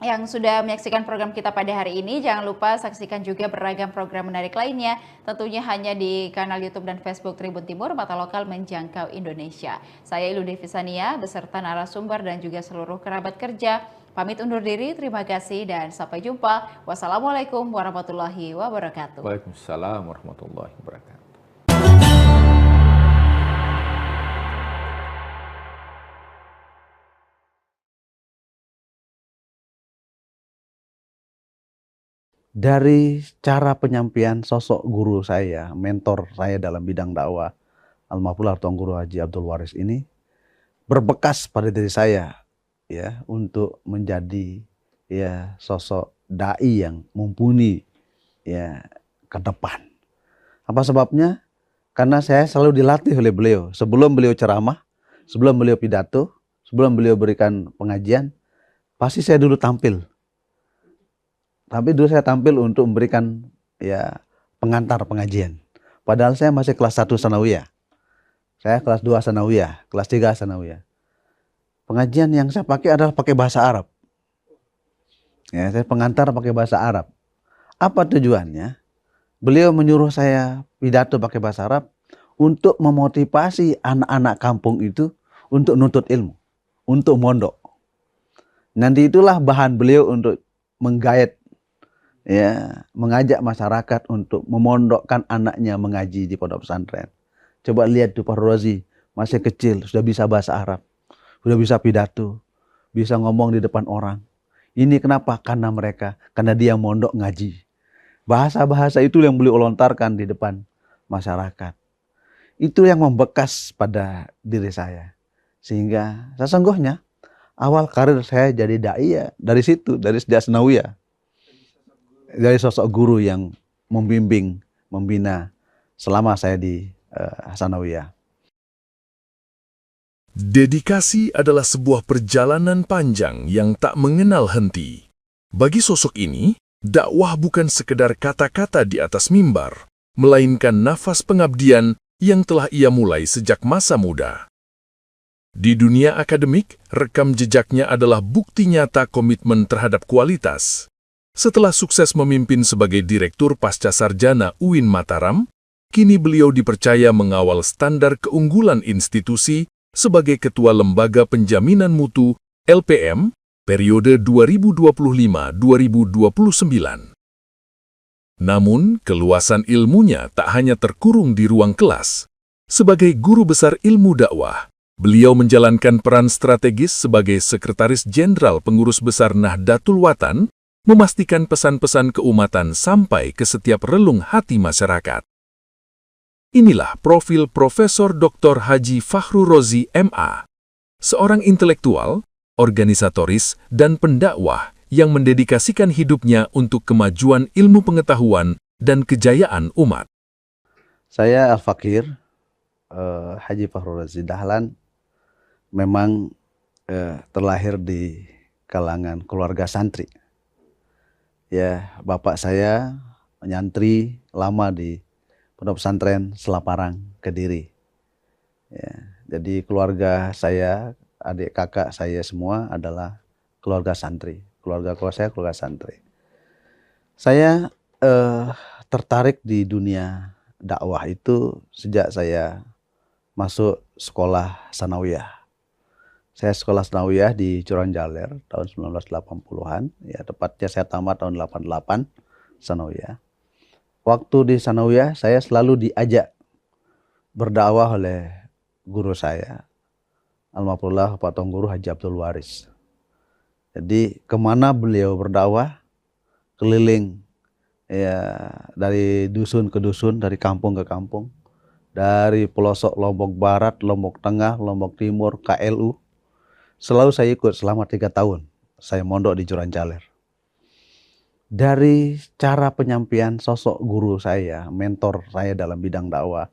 yang sudah menyaksikan program kita pada hari ini. Jangan lupa saksikan juga beragam program menarik lainnya, tentunya hanya di kanal YouTube dan Facebook Tribun Timur, Mata Lokal Menjangkau Indonesia. Saya Ilu Devisania beserta narasumber dan juga seluruh kerabat kerja pamit undur diri. Terima kasih dan sampai jumpa. Wassalamualaikum warahmatullahi wabarakatuh. Waalaikumsalam warahmatullahi wabarakatuh. Dari cara penyampaian sosok guru saya, mentor saya dalam bidang dakwah, Almarhum Tuan Guru Haji Abdul Waris ini berbekas pada diri saya ya untuk menjadi ya sosok dai yang mumpuni ya ke depan. Apa sebabnya? Karena saya selalu dilatih oleh beliau. Sebelum beliau ceramah, sebelum beliau pidato, sebelum beliau berikan pengajian, pasti saya dulu tampil. Tapi dulu saya tampil untuk memberikan ya pengantar pengajian. Padahal saya masih kelas 1 sanawiyah. Saya kelas 2 sanawiyah, kelas 3 sanawiyah. Pengajian yang saya pakai adalah pakai bahasa Arab. Ya, saya pengantar pakai bahasa Arab. Apa tujuannya? Beliau menyuruh saya pidato pakai bahasa Arab untuk memotivasi anak-anak kampung itu untuk nuntut ilmu, untuk mondok. Nanti itulah bahan beliau untuk menggait ya, mengajak masyarakat untuk memondokkan anaknya mengaji di pondok pesantren. Coba lihat tuh Pak Rozi, masih kecil sudah bisa bahasa Arab, sudah bisa pidato, bisa ngomong di depan orang. Ini kenapa? Karena dia mondok ngaji. Bahasa-bahasa itu yang beliau lontarkan di depan masyarakat. Itu yang membekas pada diri saya. Sehingga sesungguhnya awal karir saya jadi dai ya dari situ, dari sejak sanawiyah. Dari sosok guru yang membimbing, membina selama saya di sanawiyah. Dedikasi adalah sebuah perjalanan panjang yang tak mengenal henti. Bagi sosok ini, dakwah bukan sekedar kata-kata di atas mimbar, melainkan nafas pengabdian yang telah ia mulai sejak masa muda. Di dunia akademik, rekam jejaknya adalah bukti nyata komitmen terhadap kualitas. Setelah sukses memimpin sebagai Direktur Pasca Sarjana UIN Mataram, kini beliau dipercaya mengawal standar keunggulan institusi sebagai Ketua Lembaga Penjaminan Mutu LPM periode 2025-2029. Namun, keluasan ilmunya tak hanya terkurung di ruang kelas. Sebagai guru besar ilmu dakwah, beliau menjalankan peran strategis sebagai Sekretaris Jenderal Pengurus Besar Nahdlatul Watan, memastikan pesan-pesan keumatan sampai ke setiap relung hati masyarakat. Inilah profil Profesor Dr. Haji Fahru Rozi MA, seorang intelektual, organisatoris, dan pendakwah yang mendedikasikan hidupnya untuk kemajuan ilmu pengetahuan dan kejayaan umat. Saya Al-Fakir, Haji Fahru Rozi Dahlan, memang terlahir di kalangan keluarga santri. ya bapak saya nyantri lama di Pondok Pesantren Selaparang, Kediri. Ya, jadi keluarga saya, adik kakak saya semua adalah keluarga santri. Keluarga saya keluarga santri. Saya tertarik di dunia dakwah itu sejak saya masuk sekolah sanawiyah. Saya sekolah sanawiyah di Curanjaler tahun 1980-an, ya tepatnya saya tamat tahun 88 sanawiyah. Waktu di sanawiyah saya selalu diajak berdakwah oleh guru saya, almarhum Pak Tuan Guru Haji Abdul Waris. Jadi kemana beliau berdakwah, keliling ya dari dusun ke dusun, dari kampung ke kampung, dari pelosok Lombok Barat, Lombok Tengah, Lombok Timur, KLU. Selalu saya ikut selama 3 tahun. Saya mondok di Curanjaler. Dari cara penyampaian sosok guru saya, mentor saya dalam bidang dakwah,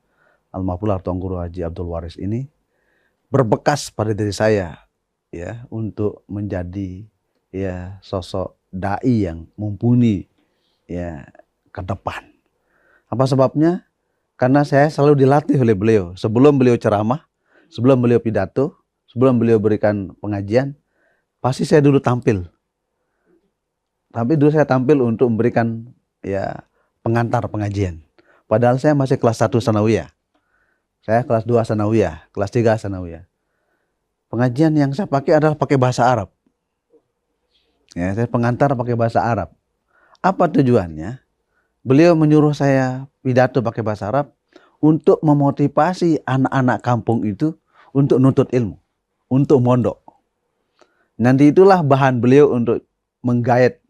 almarhum Tuan Guru Haji Abdul Waris ini berbekas pada diri saya, ya, untuk menjadi ya sosok dai yang mumpuni ya ke depan. Apa sebabnya? Karena saya selalu dilatih oleh beliau. Sebelum beliau ceramah, sebelum beliau pidato, sebelum beliau berikan pengajian, pasti saya dulu tampil. Tapi dulu saya tampil untuk memberikan ya pengantar pengajian. Padahal saya masih kelas 1 sanawiyah. Saya kelas 2 sanawiyah, kelas 3 sanawiyah. Pengajian yang saya pakai adalah pakai bahasa Arab. Ya, saya pengantar pakai bahasa Arab. Apa tujuannya? Beliau menyuruh saya pidato pakai bahasa Arab untuk memotivasi anak-anak kampung itu untuk nuntut ilmu, untuk mondok. Nanti itulah bahan beliau untuk menggait,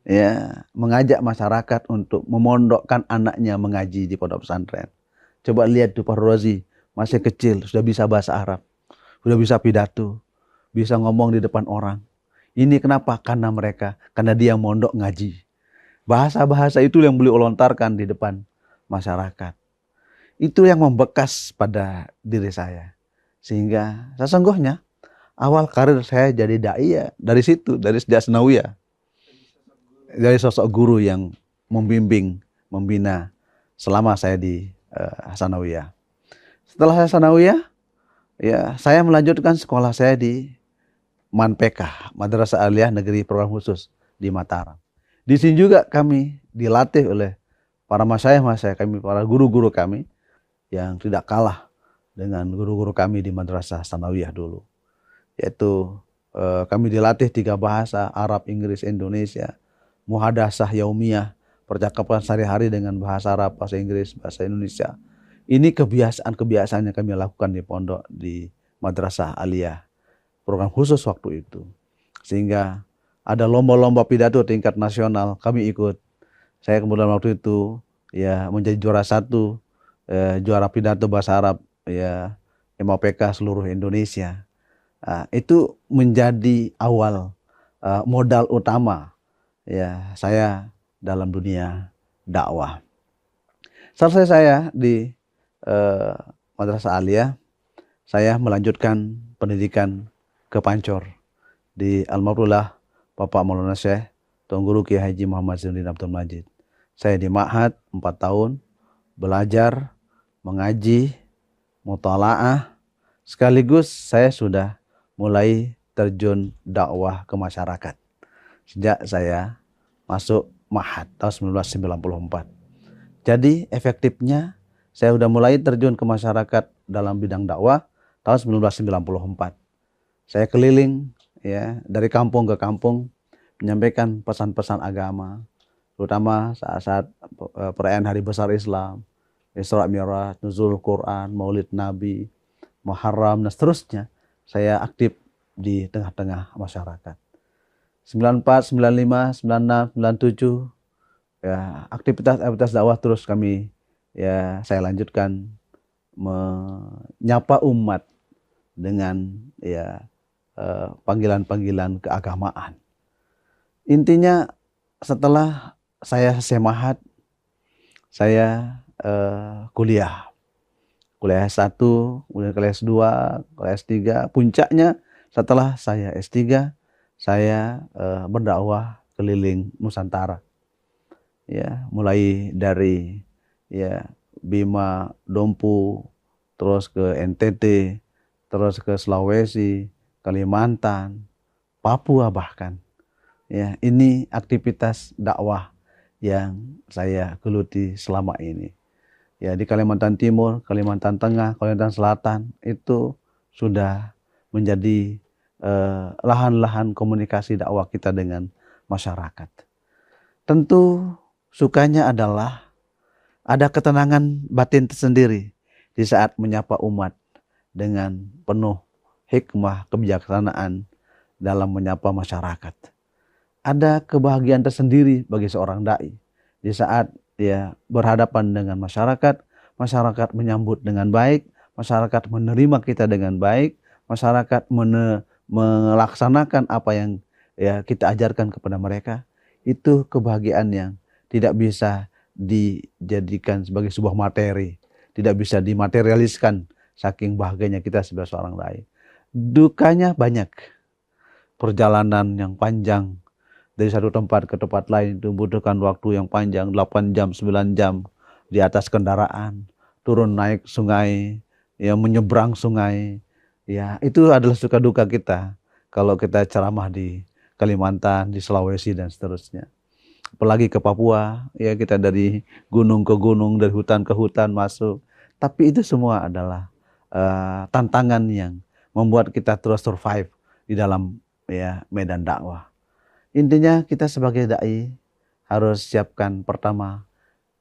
ya, mengajak masyarakat untuk memondokkan anaknya mengaji di pondok pesantren. Coba lihat tuh Pak Rozi, masih kecil sudah bisa bahasa Arab, sudah bisa pidato, bisa ngomong di depan orang. Ini kenapa? Karena dia mondok ngaji. Bahasa-bahasa itu yang beliau lontarkan di depan masyarakat. Itu yang membekas pada diri saya. Sehingga sesungguhnya awal karir saya jadi dai ya dari situ, dari sejak sanawiyah. Dari sosok guru yang membimbing, membina selama saya di sanawiyah. Setelah saya sanawiyah, ya saya melanjutkan sekolah saya di MANPK, Madrasah Aliyah Negeri Program Khusus di Mataram. Di sini juga kami dilatih oleh para masyayikh kami, para guru-guru kami yang tidak kalah dengan guru-guru kami di Madrasah Sanawiyah dulu. Yaitu kami dilatih 3 bahasa, Arab, Inggris, Indonesia, muhadasah yaumiyah, percakapan sehari-hari dengan bahasa Arab, bahasa Inggris, bahasa Indonesia. Ini kebiasaan yang kami lakukan di pondok di Madrasah Aliyah, program khusus waktu itu. Sehingga ada lomba-lomba pidato tingkat nasional, kami ikut. Saya kemudian waktu itu ya menjadi juara 1, juara pidato bahasa Arab ya MAPK seluruh Indonesia. Itu menjadi awal modal utama ya saya dalam dunia dakwah. Selesai saya di Madrasah Aliyah, saya melanjutkan pendidikan ke Pancor di almarhum Bapak Maulana Syekh Tuan Guru Kiai Haji Muhammad Zainuddin Abdul Majid. Saya di Ma'had 4 tahun belajar, mengaji, mutalaah, sekaligus saya sudah mulai terjun dakwah ke masyarakat sejak saya masuk Ma'had tahun 1994. Jadi efektifnya saya sudah mulai terjun ke masyarakat dalam bidang dakwah tahun 1994. Saya keliling ya dari kampung ke kampung menyampaikan pesan-pesan agama, terutama saat-saat perayaan Hari Besar Islam, Isra Mi'raj, Nuzul Quran, Maulid Nabi, Muharram, dan seterusnya. Saya aktif di tengah-tengah masyarakat. 94, 95, 96, 97 ya aktivitas dakwah terus kami ya saya lanjutkan menyapa umat dengan ya panggilan-panggilan keagamaan. Intinya setelah saya selesai Ma'had, saya kuliah S1, kemudian kelas 2, kelas 3. Puncaknya setelah saya S3, saya berdakwah keliling Nusantara. Ya, mulai dari ya Bima, Dompu, terus ke NTT, terus ke Sulawesi, Kalimantan, Papua bahkan. Ya, ini aktivitas dakwah yang saya geluti selama ini. Ya, di Kalimantan Timur, Kalimantan Tengah, Kalimantan Selatan itu sudah menjadi lahan-lahan komunikasi dakwah kita dengan masyarakat. Tentu sukanya adalah ada ketenangan batin tersendiri di saat menyapa umat dengan penuh hikmah, kebijaksanaan dalam menyapa masyarakat. Ada kebahagiaan tersendiri bagi seorang dai di saat dia berhadapan dengan masyarakat, masyarakat menyambut dengan baik, masyarakat menerima kita dengan baik, masyarakat melaksanakan apa yang ya kita ajarkan kepada mereka. Itu kebahagiaan yang tidak bisa dijadikan sebagai sebuah materi, tidak bisa dimaterialiskan saking bahagianya kita sebagai seorang dai. Dukanya banyak, perjalanan yang panjang dari satu tempat ke tempat lain itu membutuhkan waktu yang panjang, 8 jam, 9 jam di atas kendaraan, turun naik sungai, ya menyeberang sungai. Ya, itu adalah suka duka kita kalau kita ceramah di Kalimantan, di Sulawesi dan seterusnya. Apalagi ke Papua, ya kita dari gunung ke gunung, dari hutan ke hutan masuk. Tapi itu semua adalah tantangan yang membuat kita terus survive di dalam ya medan dakwah. Intinya kita sebagai dai harus siapkan pertama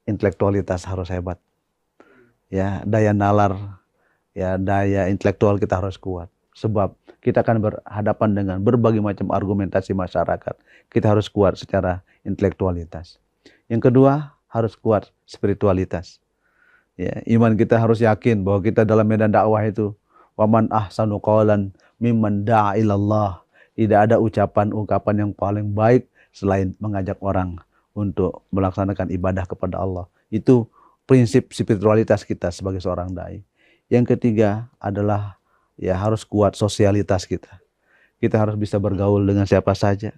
intelektualitas harus hebat. Ya, daya nalar, ya daya intelektual kita harus kuat. Sebab kita akan berhadapan dengan berbagai macam argumentasi masyarakat. Kita harus kuat secara intelektualitas. Yang kedua, harus kuat spiritualitas. Ya, iman kita harus yakin bahwa kita dalam medan dakwah itu waman ahsanu qawlan mimman da'a ilallah. Tidak ada ucapan-ungkapan yang paling baik selain mengajak orang untuk melaksanakan ibadah kepada Allah. Itu prinsip spiritualitas kita sebagai seorang dai. Yang ketiga adalah ya harus kuat sosialitas kita. Kita harus bisa bergaul dengan siapa saja.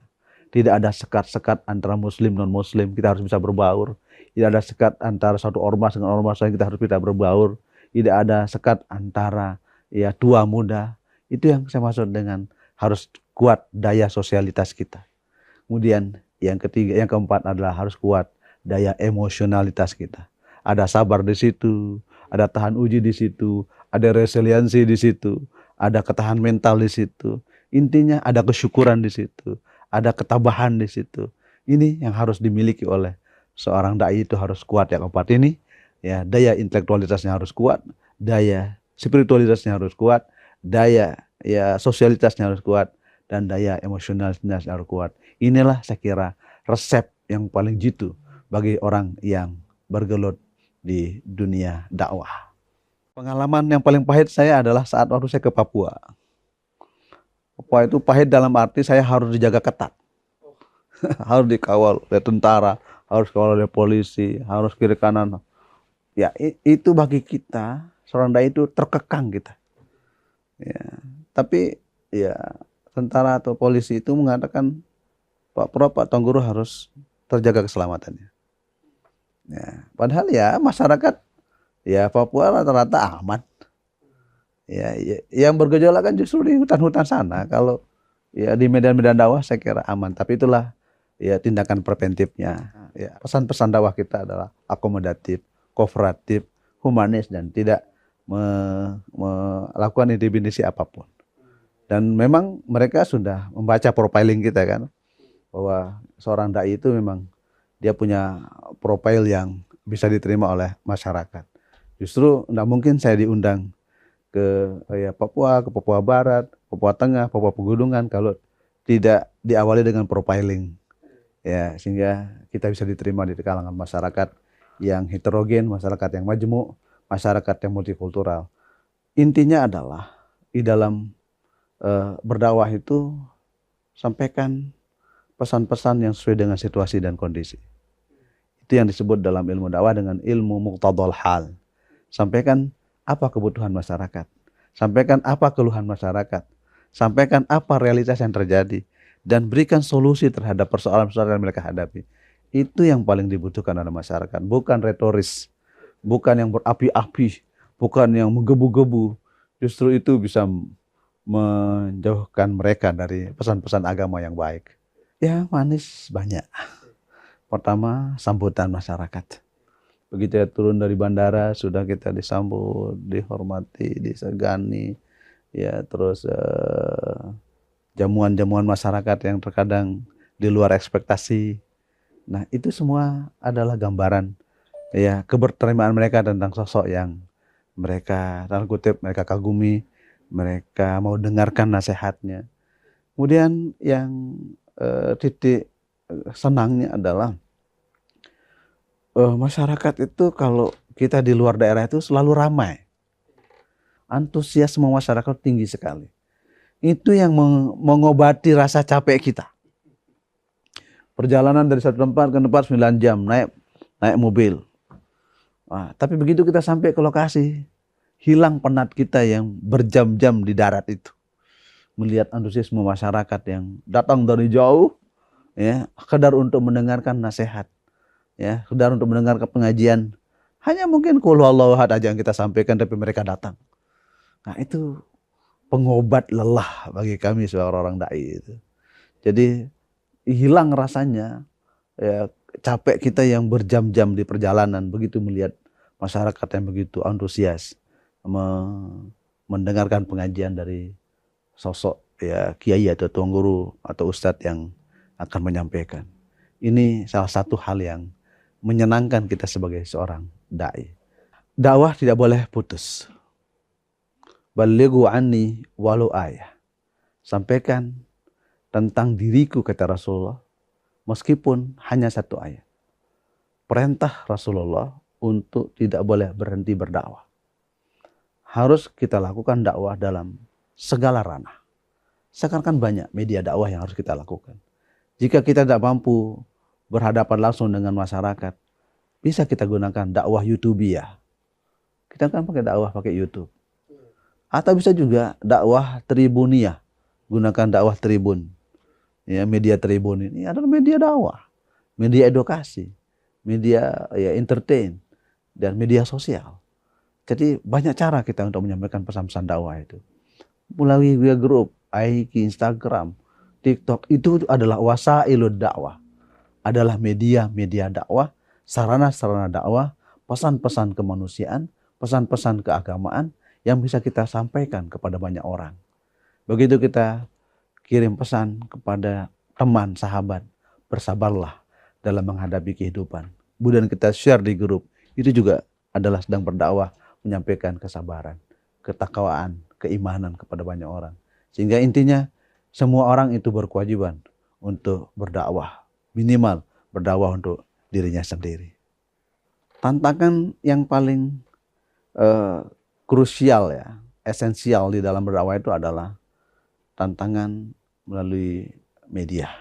Tidak ada sekat-sekat antara muslim non muslim, kita harus bisa berbaur. Tidak ada sekat antara satu ormas dengan ormas lain, kita harus bisa berbaur. Tidak ada sekat antara ya tua muda. Itu yang saya maksud dengan harus kuat daya sosialitas kita. Kemudian yang ketiga, yang keempat adalah harus kuat daya emosionalitas kita. Ada sabar di situ, ada tahan uji di situ, ada resiliensi di situ, ada ketahan mental di situ. Intinya ada kesyukuran di situ, ada ketabahan di situ. Ini yang harus dimiliki oleh seorang dai, itu harus kuat yang keempat ini. Ya, daya intelektualitasnya harus kuat, daya spiritualitasnya harus kuat, daya ya sosialitasnya harus kuat, dan daya emosionalnya harus kuat. Inilah saya kira resep yang paling jitu bagi orang yang bergelut di dunia dakwah. Pengalaman yang paling pahit saya adalah saat waktu saya ke Papua. Papua itu pahit dalam arti saya harus dijaga ketat. Harus dikawal oleh tentara, harus dikawal oleh polisi, harus kiri kanan. Ya, itu bagi kita, seorang dai itu terkekang kita. Ya, tapi ya tentara atau polisi itu mengatakan Pak Prof, Pak Tuan Guru harus terjaga keselamatannya. Ya, padahal ya masyarakat ya Papua rata-rata aman. Ya, yang bergejolak kan justru di hutan-hutan sana. Kalau ya di medan-medan dakwah saya kira aman. Tapi itulah ya tindakan preventifnya. Ya, pesan-pesan dakwah kita adalah akomodatif, kooperatif, humanis, dan tidak melakukan intimidasi apapun. Dan memang mereka sudah membaca profiling kita kan, bahwa seorang dai itu memang dia punya profil yang bisa diterima oleh masyarakat. Justru tidak mungkin saya diundang ke ya, Papua, ke Papua Barat, Papua Tengah, Papua Pegunungan kalau tidak diawali dengan profiling. Ya, sehingga kita bisa diterima di kalangan masyarakat yang heterogen, masyarakat yang majemuk, masyarakat yang multikultural. Intinya adalah di dalam berdakwah itu sampaikan pesan-pesan yang sesuai dengan situasi dan kondisi. Itu yang disebut dalam ilmu dakwah dengan ilmu muqtadal hal. Sampaikan apa kebutuhan masyarakat, sampaikan apa keluhan masyarakat, sampaikan apa realitas yang terjadi, dan berikan solusi terhadap persoalan-persoalan yang mereka hadapi. Itu yang paling dibutuhkan oleh masyarakat, bukan retoris, bukan yang berapi-api, bukan yang menggebu-gebu. Justru itu bisa menjauhkan mereka dari pesan-pesan agama yang baik. Ya, manis banyak. Pertama, sambutan masyarakat. Begitu ya turun dari bandara, sudah kita disambut, dihormati, disegani. Ya, terus jamuan-jamuan masyarakat yang terkadang di luar ekspektasi. Nah, itu semua adalah gambaran ya keberterimaan mereka tentang sosok yang mereka dalam kutip mereka kagumi, mereka mau dengarkan nasihatnya. Kemudian yang titik senangnya adalah masyarakat itu kalau kita di luar daerah itu selalu ramai. Antusiasme masyarakat tinggi sekali. Itu yang mengobati rasa capek kita. Perjalanan dari satu tempat ke tempat 9 jam naik mobil. Nah, tapi begitu kita sampai ke lokasi, hilang penat kita yang berjam-jam di darat itu. Melihat antusiasme masyarakat yang datang dari jauh, ya, sekedar untuk mendengarkan nasihat, ya, sekedar untuk mendengarkan pengajian. Hanya mungkin qul huwallahu ahad aja yang kita sampaikan, tapi mereka datang. Nah, itu pengobat lelah bagi kami sebagai orang dai itu. Jadi hilang rasanya ya, capek kita yang berjam-jam di perjalanan begitu melihat masyarakat yang begitu antusias mendengarkan pengajian dari sosok ya kiai atau tuan guru atau ustadz yang akan menyampaikan. Ini salah satu hal yang menyenangkan kita sebagai seorang dai. Dakwah tidak boleh putus. Balighu anni walau ayah. Sampaikan tentang diriku kata Rasulullah meskipun hanya satu ayat. Perintah Rasulullah untuk tidak boleh berhenti berdakwah. Harus kita lakukan dakwah dalam segala ranah. Sekarang kan banyak media dakwah yang harus kita lakukan. Jika kita tidak mampu berhadapan langsung dengan masyarakat, bisa kita gunakan dakwah YouTube ya. Kita kan pakai dakwah pakai YouTube. Atau bisa juga dakwah Tribuniyah, gunakan dakwah Tribun. Ya, media Tribun ini adalah media dakwah, media edukasi, media ya entertain dan media sosial. Jadi banyak cara kita untuk menyampaikan pesan-pesan dakwah itu. Melalui via grup, IG, Instagram, TikTok itu adalah wasailud dakwah. Adalah media-media dakwah, sarana-sarana dakwah, pesan-pesan kemanusiaan, pesan-pesan keagamaan yang bisa kita sampaikan kepada banyak orang. Begitu kita kirim pesan kepada teman, sahabat, bersabarlah dalam menghadapi kehidupan. Kemudian kita share di grup, itu juga adalah sedang berdakwah, menyampaikan kesabaran, ketakwaan, keimanan kepada banyak orang. Sehingga intinya semua orang itu berkewajiban untuk berdakwah, minimal berdakwah untuk dirinya sendiri. Tantangan yang paling krusial ya, esensial di dalam berdakwah itu adalah tantangan melalui media.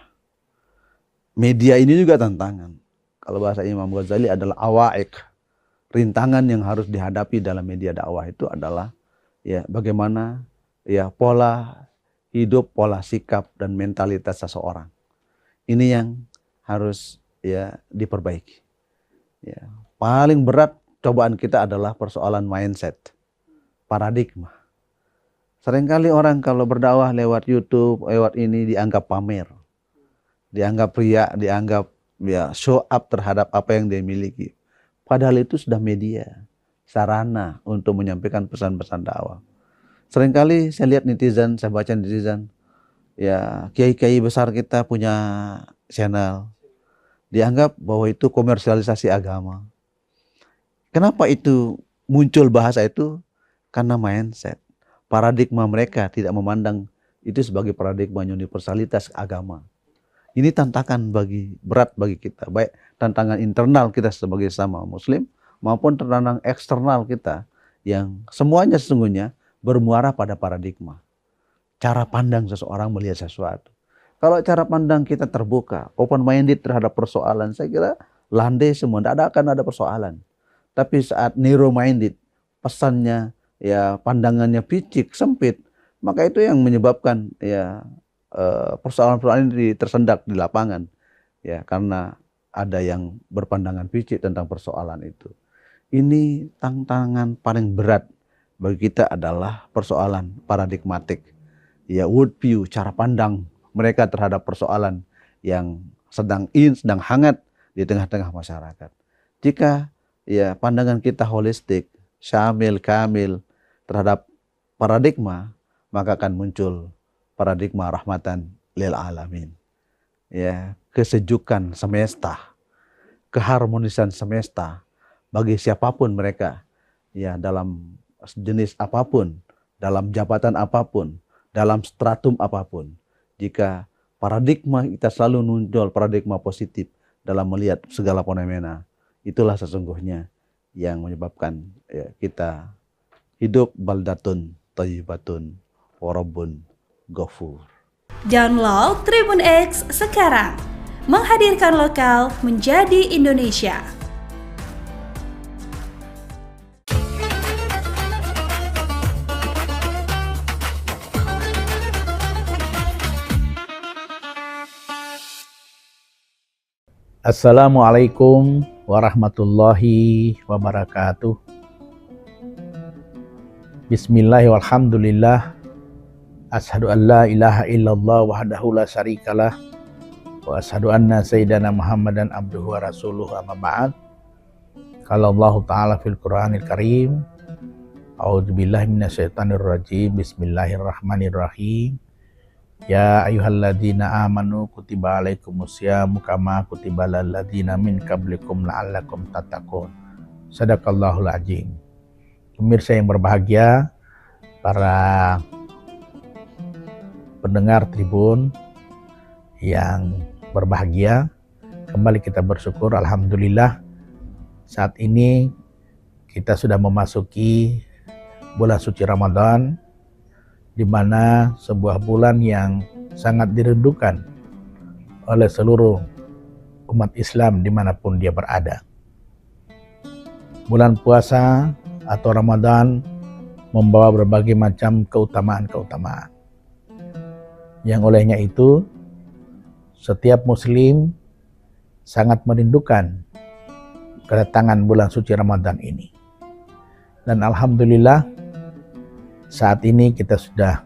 Media ini juga tantangan. Kalau bahasa Imam Ghazali adalah awaik. Rintangan yang harus dihadapi dalam media dakwah itu adalah ya bagaimana ya pola hidup, pola sikap dan mentalitas seseorang. Ini yang harus ya diperbaiki. Ya, paling berat cobaan kita adalah persoalan mindset, paradigma. Seringkali orang kalau berdakwah lewat YouTube, lewat ini dianggap pamer, dianggap riya, dianggap ya show up terhadap apa yang dia miliki. Padahal itu sudah media, sarana untuk menyampaikan pesan-pesan dakwah. Seringkali saya lihat netizen, saya baca netizen, ya kiai-kiai besar kita punya channel, dianggap bahwa itu komersialisasi agama. Kenapa itu muncul bahasa itu? Karena mindset. Paradigma mereka tidak memandang itu sebagai paradigma universalitas agama. Ini tantangan berat bagi kita, baik tantangan internal kita sebagai sama muslim maupun tantangan eksternal kita yang semuanya sesungguhnya bermuara pada paradigma. Cara pandang seseorang melihat sesuatu. Kalau cara pandang kita terbuka, open minded terhadap persoalan, saya kira landai semua, tidak akan ada persoalan. Tapi saat narrow minded, pesannya ya pandangannya picik, sempit, maka itu yang menyebabkan ya persoalan-persoalan ini tersendak di lapangan, ya, karena ada yang berpandangan picik tentang persoalan itu. Ini tantangan paling berat bagi kita adalah persoalan paradigmatik, ya, worldview, cara pandang mereka terhadap persoalan yang sedang hangat di tengah-tengah masyarakat. Jika ya pandangan kita holistik, syamil, kamil terhadap paradigma, maka akan muncul paradigma rahmatan lil alamin. Ya, kesejukan semesta, keharmonisan semesta bagi siapapun mereka, ya, dalam jenis apapun, dalam jabatan apapun, dalam stratum apapun. Jika paradigma kita selalu muncul paradigma positif dalam melihat segala fenomena, itulah sesungguhnya yang menyebabkan ya, kita hidup baldatun thayyibatun wa rabbun ghafur. Download Tribun X sekarang, menghadirkan lokal menjadi Indonesia. Assalamualaikum warahmatullahi wabarakatuh. Bismillahirrahmanirrahim. Walhamdulillah. Ashhadu an la ilaha illallah wahdahu la syarikalah wa ashhadu anna sayyidana Muhammadan abduhu wa rasuluhu amma ba'd. Qala Allah Ta'ala fil Qur'anil Karim. A'udzubillahi minasyaitonir rajim. Bismillahirrahmanirrahim. Ya ayyuhalladzina amanu kutiba alaikumusyamu kama kutiba alal ladzina min qablikum la'allakum tattaqun. Shadaqallahul azim. Pemirsa yang berbahagia, para pendengar Tribun yang berbahagia, kembali kita bersyukur, alhamdulillah saat ini kita sudah memasuki bulan suci Ramadan, di mana sebuah bulan yang sangat dirindukan oleh seluruh umat Islam dimanapun dia berada. Bulan puasa atau Ramadan membawa berbagai macam keutamaan-keutamaan, yang olehnya itu setiap muslim sangat merindukan kedatangan bulan suci Ramadan ini. Dan alhamdulillah saat ini kita sudah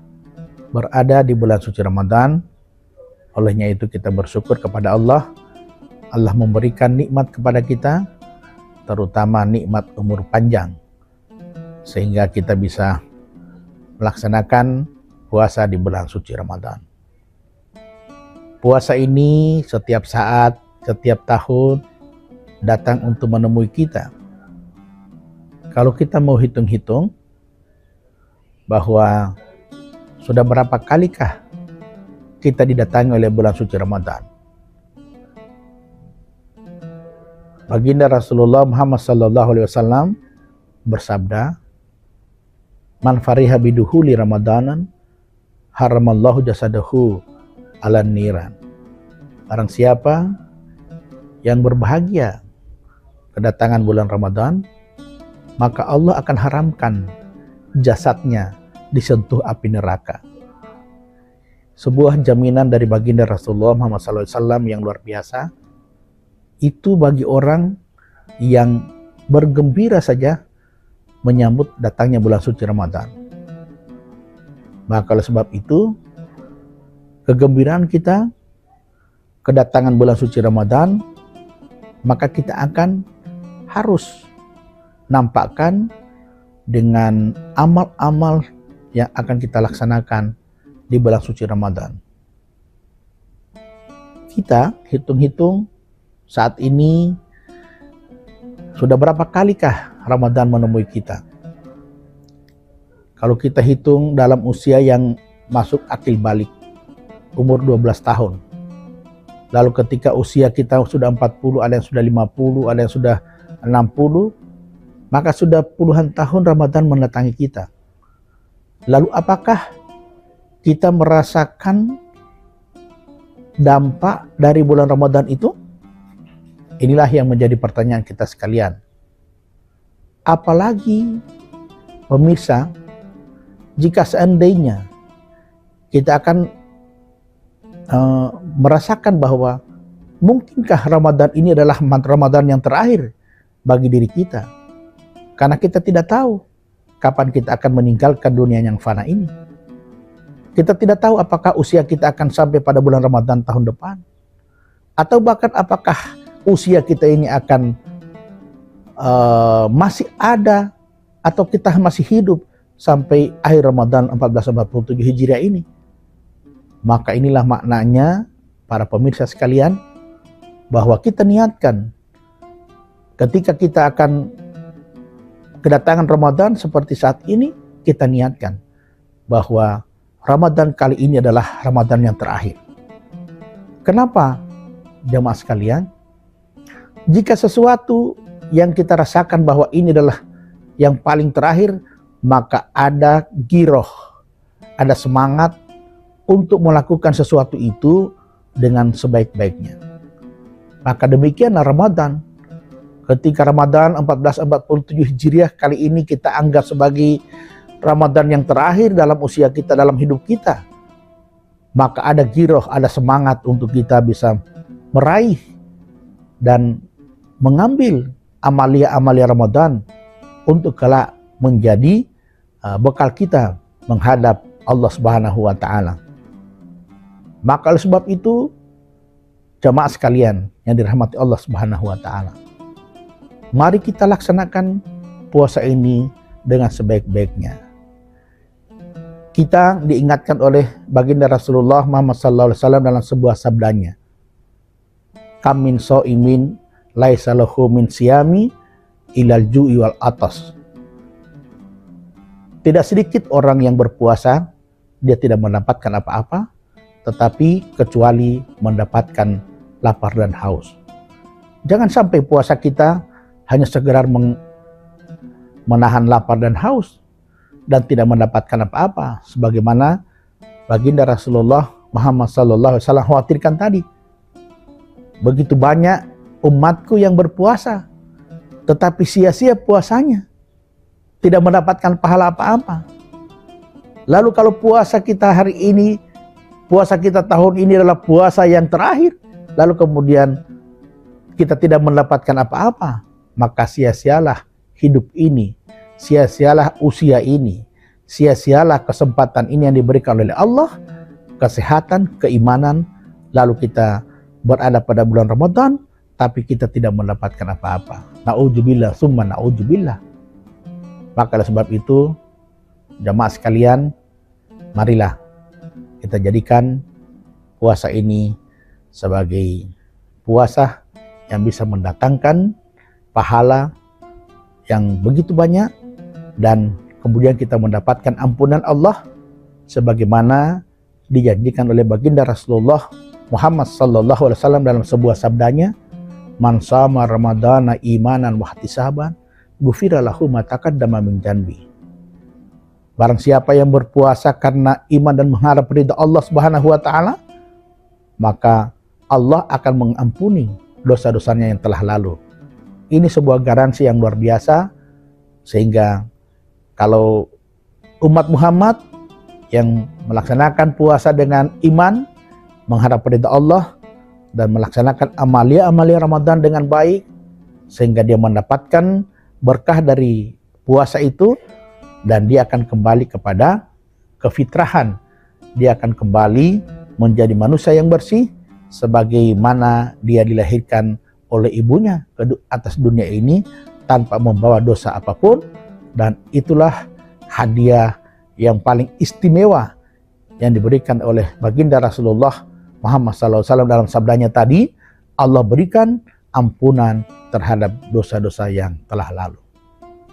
berada di bulan suci Ramadan. Olehnya itu kita bersyukur kepada Allah. Allah memberikan nikmat kepada kita, terutama nikmat umur panjang, sehingga kita bisa melaksanakan puasa di bulan suci Ramadan. Puasa ini setiap saat, setiap tahun datang untuk menemui kita. Kalau kita mau hitung-hitung bahwa sudah berapa kalikah kita didatangi oleh bulan suci Ramadan. Baginda Rasulullah Muhammad SAW bersabda, "Man fariha biduhuli Ramadanan, haramallahu jasadahu ala niran." Barang siapa yang berbahagia kedatangan bulan Ramadan, maka Allah akan haramkan jasadnya disentuh api neraka. Sebuah jaminan dari baginda Rasulullah Muhammad SAW yang luar biasa. Itu bagi orang yang bergembira saja menyambut datangnya bulan suci Ramadan. Maka oleh sebab itu, kegembiraan kita kedatangan bulan suci Ramadan, maka kita akan harus nampakkan dengan amal-amal yang akan kita laksanakan di bulan suci Ramadan. Kita hitung-hitung saat ini sudah berapa kalikah Ramadan menemui kita? Kalau kita hitung dalam usia yang masuk akil balik, umur 12 tahun. Lalu ketika usia kita sudah 40, ada yang sudah 50, ada yang sudah 60, maka sudah puluhan tahun Ramadan mendatangi kita. Lalu apakah kita merasakan dampak dari bulan Ramadan itu? Inilah yang menjadi pertanyaan kita sekalian. Apalagi pemirsa, jika seandainya kita akan merasakan bahwa mungkinkah Ramadan ini adalah Ramadan yang terakhir bagi diri kita, karena kita tidak tahu kapan kita akan meninggalkan dunia yang fana ini. Kita tidak tahu apakah usia kita akan sampai pada bulan Ramadan tahun depan, atau bahkan apakah usia kita ini akan masih ada, atau kita masih hidup sampai akhir Ramadan 1447 Hijriah ini. Maka inilah maknanya para pemirsa sekalian, bahwa kita niatkan ketika kita akan kedatangan Ramadan seperti saat ini, kita niatkan bahwa Ramadan kali ini adalah Ramadan yang terakhir. Kenapa, jamaah sekalian? Jika sesuatu yang kita rasakan bahwa ini adalah yang paling terakhir, maka ada giroh, ada semangat untuk melakukan sesuatu itu dengan sebaik-baiknya. Maka demikianlah Ramadan. Ketika Ramadan 1447 Hijriah kali ini kita anggap sebagai Ramadan yang terakhir dalam usia kita, dalam hidup kita, maka ada giroh, ada semangat untuk kita bisa meraih dan mengambil amalia-amalia Ramadan untuk kelak menjadi bekal kita menghadap Allah Subhanahu wa Ta'ala. Maka oleh sebab itu, jamaah sekalian yang dirahmati Allah Subhanahu wa Ta'ala, mari kita laksanakan puasa ini dengan sebaik-baiknya. Kita diingatkan oleh baginda Rasulullah Muhammad SAW dalam sebuah sabdanya, "Kam min sha'imin laisa lahu min siyami ilal ju'i wal atas." Tidak sedikit orang yang berpuasa, dia tidak mendapatkan apa-apa, tetapi kecuali mendapatkan lapar dan haus. Jangan sampai puasa kita hanya sekedar menahan lapar dan haus dan tidak mendapatkan apa-apa, sebagaimana baginda Rasulullah Muhammad SAW khawatirkan tadi. Begitu banyak umatku yang berpuasa, tetapi sia-sia puasanya, tidak mendapatkan pahala apa-apa. Lalu kalau puasa kita hari ini, puasa kita tahun ini adalah puasa yang terakhir, lalu kemudian kita tidak mendapatkan apa-apa, maka sia-sialah hidup ini, sia-sialah usia ini, sia-sialah kesempatan ini yang diberikan oleh Allah, kesehatan, keimanan, lalu kita berada pada bulan Ramadan, tapi kita tidak mendapatkan apa-apa. Na'udzubillah, summa na'udzubillah. Maka oleh sebab itu, jamaah sekalian, marilah kita jadikan puasa ini sebagai puasa yang bisa mendatangkan pahala yang begitu banyak, dan kemudian kita mendapatkan ampunan Allah sebagaimana dijanjikan oleh baginda Rasulullah Muhammad SAW dalam sebuah sabdanya, "Man shama ramadhana imanan wa ihtisaban ghufira lahu ma taqaddama min dhanbi." Barang siapa yang berpuasa karena iman dan mengharap ridha Allah Subhanahu wa Ta'ala, maka Allah akan mengampuni dosa-dosanya yang telah lalu. Ini sebuah garansi yang luar biasa, sehingga kalau umat Muhammad yang melaksanakan puasa dengan iman, mengharap ridha Allah, dan melaksanakan amalia-amalia Ramadan dengan baik, sehingga dia mendapatkan berkah dari puasa itu, dan dia akan kembali kepada kefitrahan. Dia akan kembali menjadi manusia yang bersih, sebagaimana dia dilahirkan oleh ibunya ke atas dunia ini tanpa membawa dosa apapun. Dan itulah hadiah yang paling istimewa yang diberikan oleh baginda Rasulullah Muhammad SAW dalam sabdanya tadi, Allah berikan ampunan terhadap dosa-dosa yang telah lalu.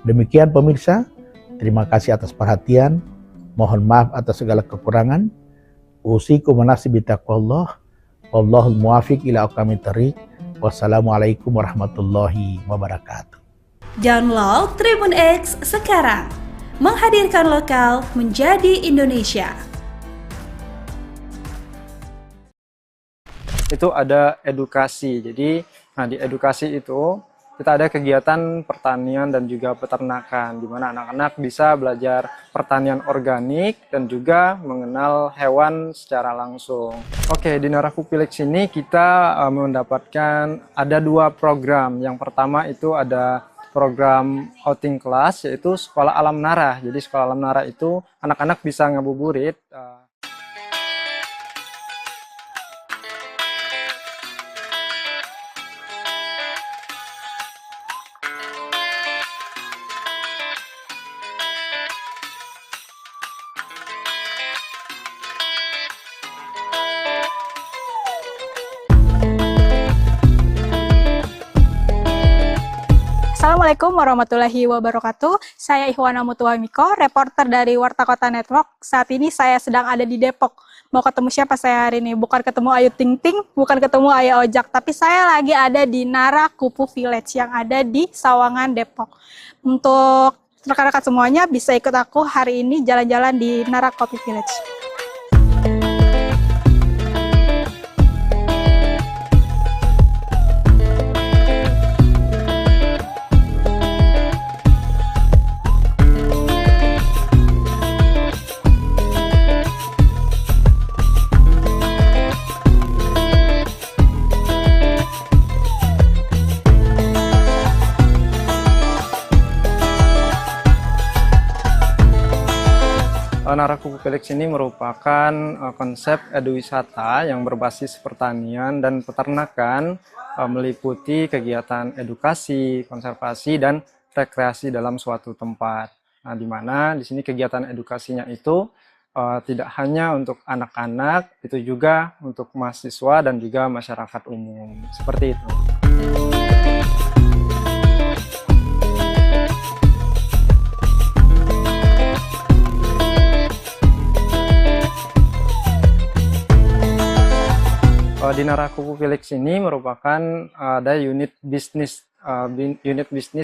Demikian pemirsa, terima kasih atas perhatian, mohon maaf atas segala kekurangan. Usikum wa nafsi bitaqwallah, wallahul muwafiq ila aqwamit thariq. Wassalamualaikum warahmatullahi wabarakatuh. Download Tribun X sekarang, menghadirkan lokal menjadi Indonesia. Itu ada edukasi. Jadi, di edukasi itu kita ada kegiatan pertanian dan juga peternakan, di mana anak-anak bisa belajar pertanian organik dan juga mengenal hewan secara langsung. Oke, di Narakupilex ini kita mendapatkan ada 2 program. Yang pertama itu ada program outing class, yaitu Sekolah Alam Nara. Jadi Sekolah Alam Nara itu anak-anak bisa ngabuburit. Assalamualaikum warahmatullahi wabarakatuh. Saya Ihwana Mutuwamiko, reporter dari Warta Kota Network. Saat ini saya sedang ada di Depok. Mau ketemu siapa saya hari ini? Bukan ketemu Ayu Ting Ting, bukan ketemu Ayah Ojak, tapi saya lagi ada di Narakupu Village yang ada di Sawangan, Depok. Untuk rekan-rekan semuanya bisa ikut aku hari ini jalan-jalan di Narakupu Village. Narakupu Village ini merupakan konsep eduwisata yang berbasis pertanian dan peternakan, meliputi kegiatan edukasi, konservasi, dan rekreasi dalam suatu tempat. Nah, di mana di sini kegiatan edukasinya itu tidak hanya untuk anak-anak, itu juga untuk mahasiswa dan juga masyarakat umum. Seperti itu. Di Narakupu Village ini merupakan ada unit bisnis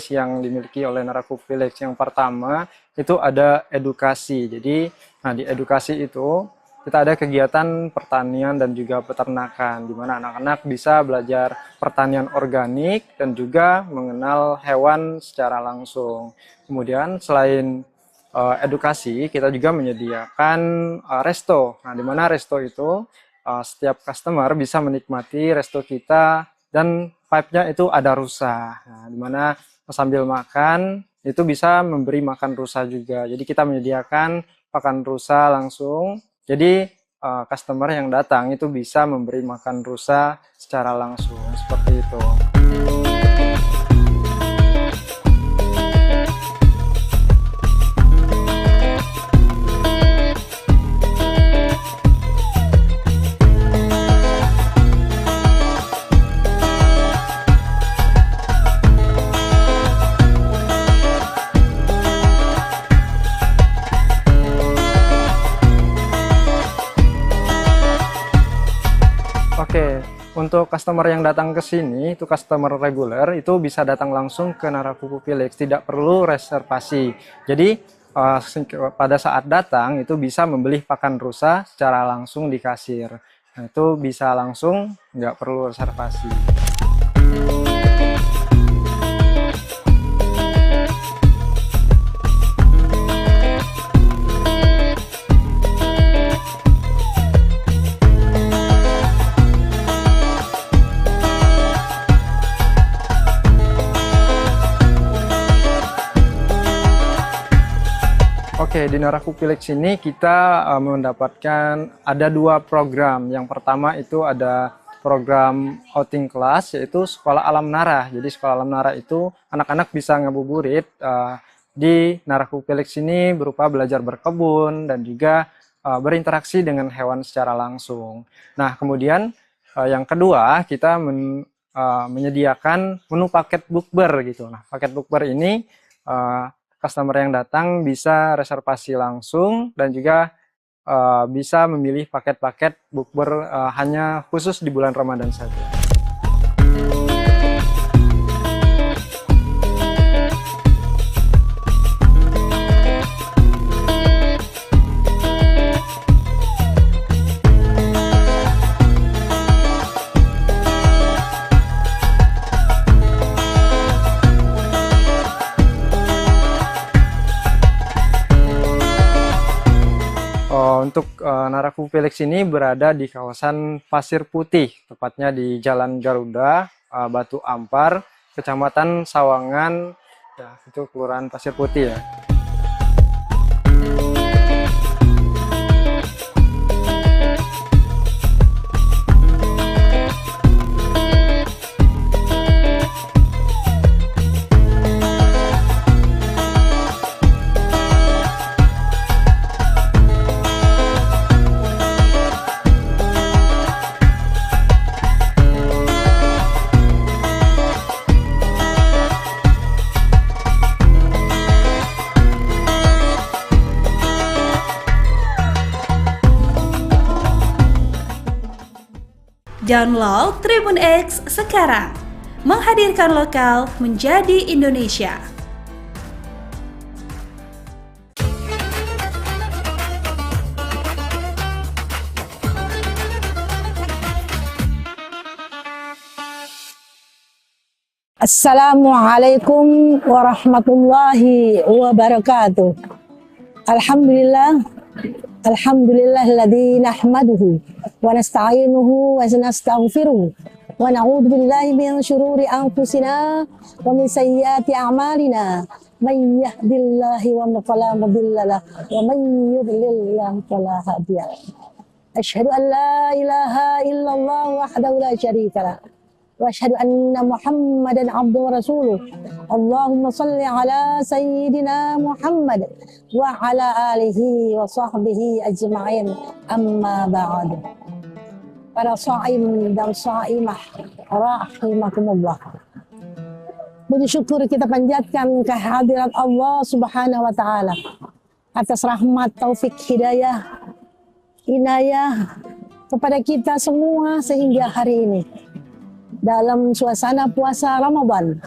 yang dimiliki oleh Narakupu Village. Yang pertama itu ada edukasi. Jadi, di edukasi itu kita ada kegiatan pertanian dan juga peternakan, di mana anak-anak bisa belajar pertanian organik dan juga mengenal hewan secara langsung. Kemudian selain edukasi, kita juga menyediakan resto. Nah, di mana resto itu setiap customer bisa menikmati resto kita dan vibe-nya itu ada rusa. Nah, di mana sambil makan itu bisa memberi makan rusa juga. Jadi kita menyediakan pakan rusa langsung. Jadi customer yang datang itu bisa memberi makan rusa secara langsung seperti itu. Oke, untuk customer yang datang ke sini, itu customer reguler, itu bisa datang langsung ke Narakupu Village, tidak perlu reservasi. Jadi pada saat datang itu bisa membeli pakan rusa secara langsung di kasir. Nah, itu bisa langsung, nggak perlu reservasi. Oke, di Narakupu Village ini kita mendapatkan ada 2 program. Yang pertama itu ada program outing class, yaitu Sekolah Alam Nara. Jadi Sekolah Alam Nara itu anak-anak bisa ngabuburit di Narakupu Village ini berupa belajar berkebun dan juga berinteraksi dengan hewan secara langsung. Nah, kemudian yang kedua kita menyediakan menu paket bukber gitu. Nah, paket bukber ini customer yang datang bisa reservasi langsung dan juga bisa memilih paket-paket bukber hanya khusus di bulan Ramadan saja. Untuk Naraku Felix ini berada di kawasan Pasir Putih, tepatnya di Jalan Garuda, Batu Ampar, Kecamatan Sawangan, ya, itu Kelurahan Pasir Putih ya. Download Tribun X sekarang, menghadirkan lokal menjadi Indonesia. Assalamualaikum warahmatullahi wabarakatuh. Alhamdulillah, alhamdulillahilladzi nahmaduhu wa nasta'inuhu wa nastaghfiruh wa na'udzu billahi min syururi anfusina wa min sayyiati a'malina. May yahdihillahu fala mudilla lahu wa may yudlil fala hadiya lahu. Asyhadu an la ilaha illallah wahdahu la syarika lahu wa asyhadu anna Muhammadan abduhu wa rasuluh. Allahumma salli ala sayyidina Muhammad wa ala alihi wa sahbihi ajma'in, amma ba'du. Para shaim dan shaimah rahimakumullah, puji syukur kita panjatkan kehadirat Allah Subhanahu wa taala atas rahmat, taufik, hidayah, inayah kepada kita semua sehingga hari ini dalam suasana puasa Ramadan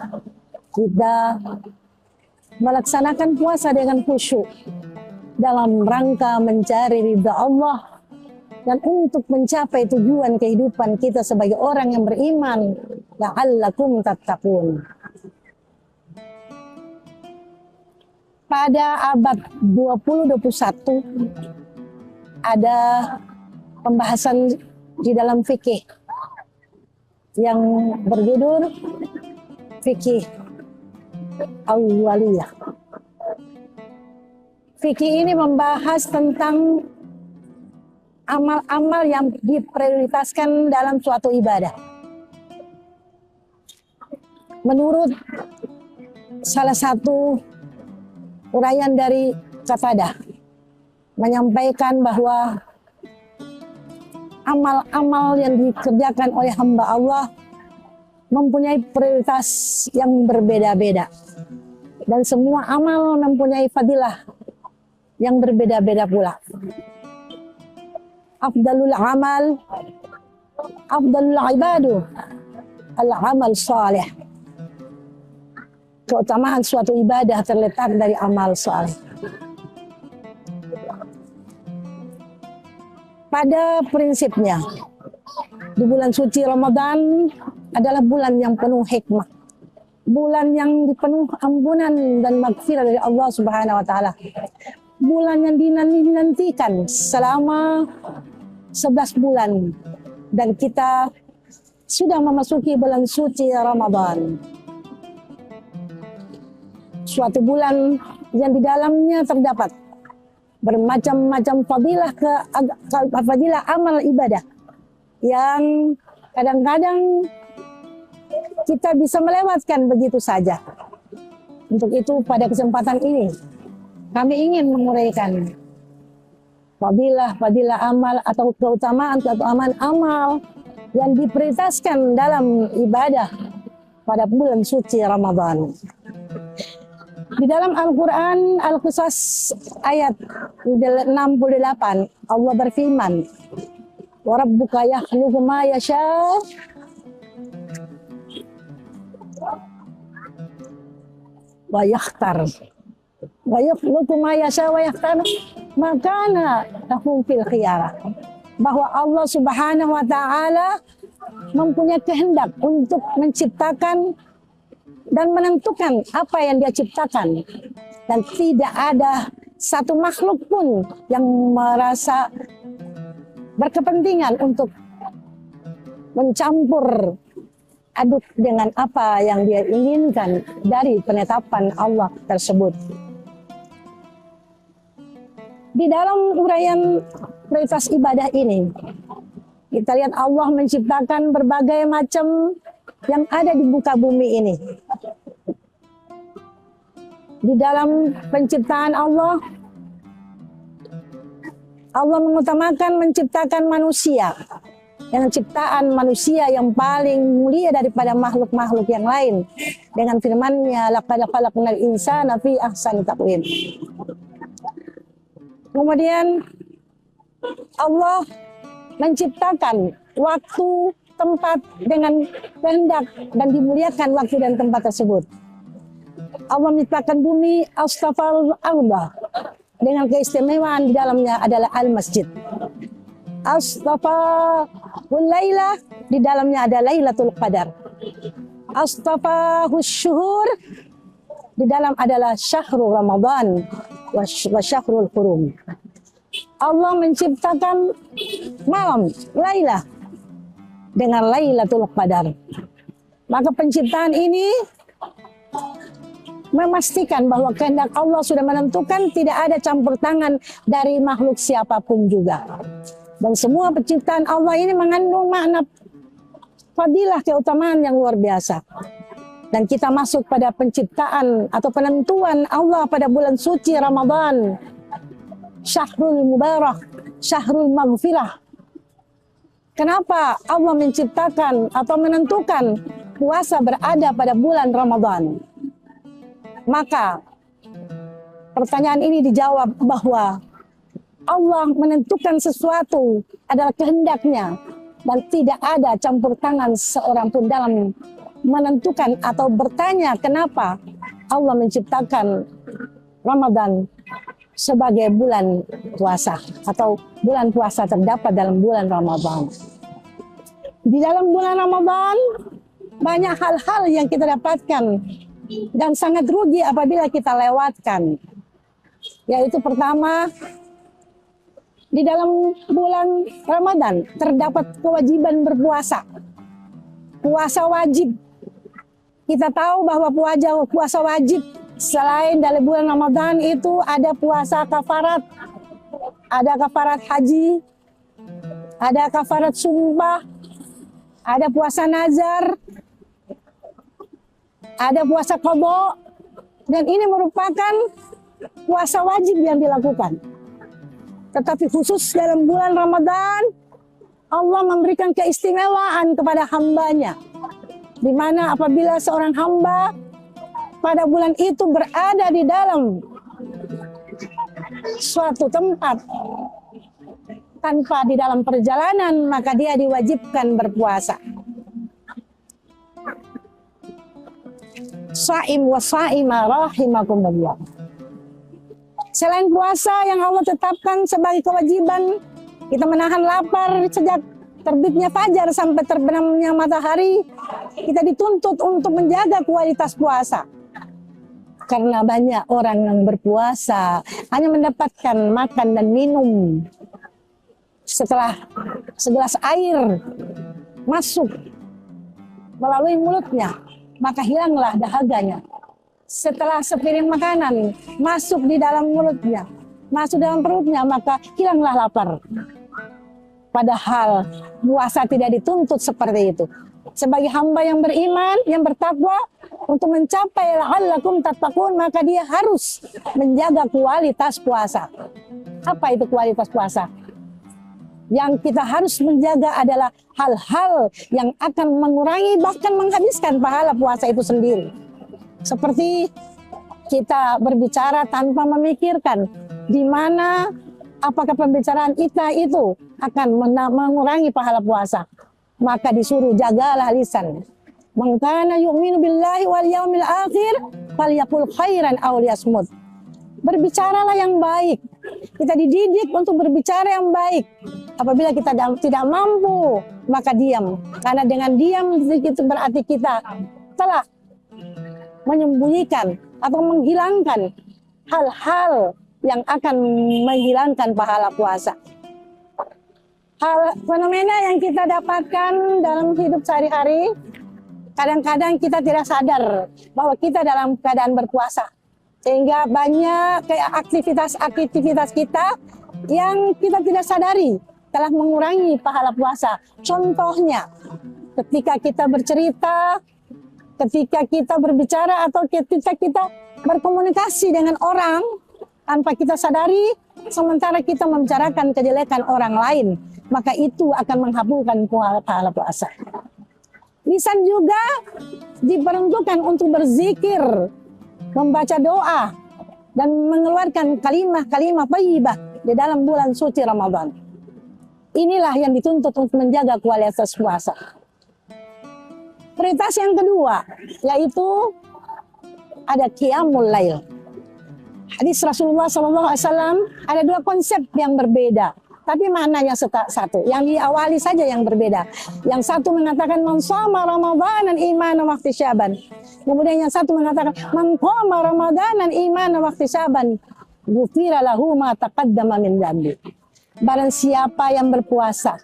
kita melaksanakan puasa dengan khusyuk dalam rangka mencari ridha Allah dan untuk mencapai tujuan kehidupan kita sebagai orang yang beriman, la'allakum tattaqun. Pada abad 20-21 ada pembahasan di dalam fikih yang berjudul fikih awaliyah. Fikih ini membahas tentang amal-amal yang diprioritaskan dalam suatu ibadah. Menurut salah satu uraian dari Qatadah menyampaikan bahwa amal-amal yang dikerjakan oleh hamba Allah mempunyai prioritas yang berbeda-beda dan semua amal mempunyai fadilah yang berbeda-beda pula. Afdalul amal, afdalul ibadu, al-amal salih. Keutamaan suatu ibadah terletak dari amal salih. Pada prinsipnya, di bulan suci Ramadan adalah bulan yang penuh hikmah, bulan yang dipenuh ampunan dan maghfirah dari Allah Subhanahu wa taala. Bulan yang dinantikan selama 11 bulan dan kita sudah memasuki bulan suci Ramadan. Suatu bulan yang di dalamnya terdapat bermacam-macam fadilah amal ibadah yang kadang-kadang kita bisa melewatkan begitu saja. Untuk itu pada kesempatan ini kami ingin menguraikan fadilah amal atau keutamaan amal yang diprioritaskan dalam ibadah pada bulan suci Ramadan. Di dalam Al-Quran Al-Qasas ayat 68 Allah berfirman, wa rabbuka yakhluqu ma yasha wa yakhtar wa yakhluqu ma yasha wa yakhtar makana lahum fil khiyarah. Bahwa Allah Subhanahu wa taala mempunyai kehendak untuk menciptakan dan menentukan apa yang dia ciptakan dan tidak ada satu makhluk pun yang merasa berkepentingan untuk mencampur aduk dengan apa yang dia inginkan dari penetapan Allah tersebut. Di dalam uraian prioritas ibadah ini, kita lihat Allah menciptakan berbagai macam yang ada di muka bumi ini. Di dalam penciptaan Allah, Allah mengutamakan menciptakan manusia. Dengan ciptaan manusia yang paling mulia daripada makhluk-makhluk yang lain. Dengan firman-Nya, laqad khalaqnal insana fi ahsani taqwim. Kemudian Allah menciptakan waktu, tempat dengan kehendak dan dimuliakan waktu dan tempat tersebut. Allah menciptakan bumi, astafal arda, dengan keistimewaan di dalamnya adalah al-masjid. Astafal laila, di dalamnya ada Lailatul Qadar. Astafahus syuhur, di dalam adalah syahrul Ramadan wa syahrul Hurum. Allah menciptakan malam, Laila, dengan Lailatul Qadar. Maka penciptaan ini memastikan bahwa kehendak Allah sudah menentukan, tidak ada campur tangan dari makhluk siapapun juga. Dan semua penciptaan Allah ini mengandung makna fadilah, keutamaan yang luar biasa. Dan kita masuk pada penciptaan atau penentuan Allah pada bulan suci Ramadan, Syahrul Mubarak, Syahrul Maghfirah. Kenapa Allah menciptakan atau menentukan puasa berada pada bulan Ramadan? Maka pertanyaan ini dijawab bahwa Allah menentukan sesuatu adalah kehendaknya dan tidak ada campur tangan seorang pun dalam menentukan atau bertanya kenapa Allah menciptakan Ramadan sebagai bulan puasa atau bulan puasa terdapat dalam bulan Ramadan. Di dalam bulan Ramadan banyak hal-hal yang kita dapatkan dan sangat rugi apabila kita lewatkan. Yaitu pertama, di dalam bulan Ramadan terdapat kewajiban berpuasa. Puasa wajib. Kita tahu bahwa puasa wajib selain dari bulan Ramadan itu ada puasa kafarat. Ada kafarat haji, ada kafarat sumpah, ada puasa nazar, ada puasa qadha, dan ini merupakan puasa wajib yang dilakukan. Tetapi khusus dalam bulan Ramadan, Allah memberikan keistimewaan kepada hambanya. Di mana apabila seorang hamba pada bulan itu berada di dalam suatu tempat tanpa di dalam perjalanan, maka dia diwajibkan berpuasa. Shaim wa shaima rahimakumullah. Selain puasa yang Allah tetapkan sebagai kewajiban, kita menahan lapar sejak terbitnya fajar sampai terbenamnya matahari. Kita dituntut untuk menjaga kualitas puasa. Karena banyak orang yang berpuasa hanya mendapatkan makan dan minum. Setelah segelas air masuk melalui mulutnya, maka hilanglah dahaganya. Setelah sepiring makanan masuk di dalam mulutnya, masuk dalam perutnya, maka hilanglah lapar. Padahal puasa tidak dituntut seperti itu. Sebagai hamba yang beriman, yang bertakwa, untuk mencapai la'allakum tattaqun, maka dia harus menjaga kualitas puasa. Apa itu kualitas puasa? Yang kita harus menjaga adalah hal-hal yang akan mengurangi bahkan menghabiskan pahala puasa itu sendiri. Seperti kita berbicara tanpa memikirkan di mana apakah pembicaraan kita itu akan mengurangi pahala puasa. Maka disuruh jagalah lisan. Man kana yu'minu billahi wal yaumil akhir falyaqul khairan aw liyasmut. Berbicaralah yang baik. Kita dididik untuk berbicara yang baik. Apabila kita tidak mampu, maka diam. Karena dengan diam itu berarti kita telah menyembunyikan atau menghilangkan hal-hal yang akan menghilangkan pahala puasa. Hal fenomena yang kita dapatkan dalam hidup sehari-hari, kadang-kadang kita tidak sadar bahwa kita dalam keadaan berpuasa. Sehingga banyak aktivitas-aktivitas kita yang kita tidak sadari telah mengurangi pahala puasa. Contohnya, ketika kita bercerita, ketika kita berbicara, atau ketika kita berkomunikasi dengan orang tanpa kita sadari, sementara kita membicarakan kejelekan orang lain, maka itu akan menghapuskan pahala puasa. Lisan juga diperuntukkan untuk berzikir, membaca doa, dan mengeluarkan kalimah-kalimah thayyibah di dalam bulan suci Ramadan. Inilah yang dituntut untuk menjaga kualitas puasa. Prioritas yang kedua, yaitu ada qiyamul lail. Hadis Rasulullah SAW ada dua konsep yang berbeda, tapi maknanya satu. Yang diawali saja yang berbeda. Yang satu mengatakan man shoma ramadanan imanan wa ihtisaban. Kemudian yang satu mengatakan man qama ramadanan imanan wa ihtisaban ghufira lahu ma taqaddama min dzambi. Barang siapa yang berpuasa,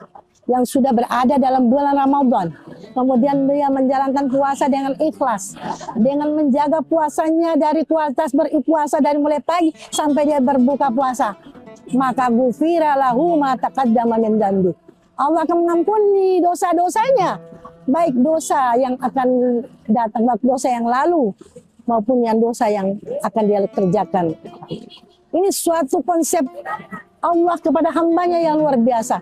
yang sudah berada dalam bulan Ramadan, kemudian dia menjalankan puasa dengan ikhlas, dengan menjaga puasanya dari kualitas berpuasa dari mulai pagi sampai dia berbuka puasa, maka ghufira lahu ma taqaddama min dzambi. Allah akan mengampuni dosa-dosanya, baik dosa yang akan datang, baik dosa yang lalu maupun yang dosa yang akan dia kerjakan. Ini suatu konsep Allah kepada hambanya yang luar biasa.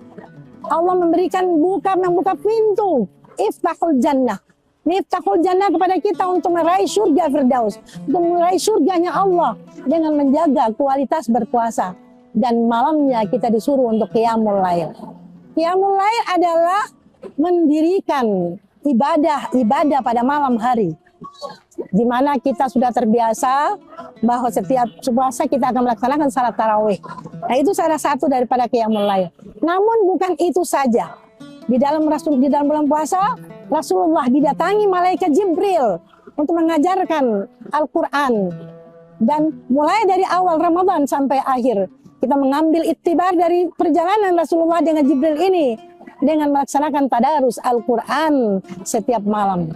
Allah memberikan membuka pintu iftahul jannah. Iftahul jannah kepada kita untuk meraih surga Firdaus, untuk meraih surganya Allah dengan menjaga kualitas berpuasa. Dan malamnya kita disuruh untuk qiyamul lail. Qiyamul lail adalah mendirikan ibadah pada malam hari, di mana kita sudah terbiasa bahwa setiap puasa kita akan melaksanakan salat tarawih. Nah, itu salah satu daripada qiyamul lail. Namun bukan itu saja. Di dalam bulan puasa, Rasulullah didatangi malaikat Jibril untuk mengajarkan Al-Quran. Dan mulai dari awal Ramadan sampai akhir, kita mengambil iktibar dari perjalanan Rasulullah dengan Jibril ini, dengan melaksanakan tadarus Al-Quran setiap malam.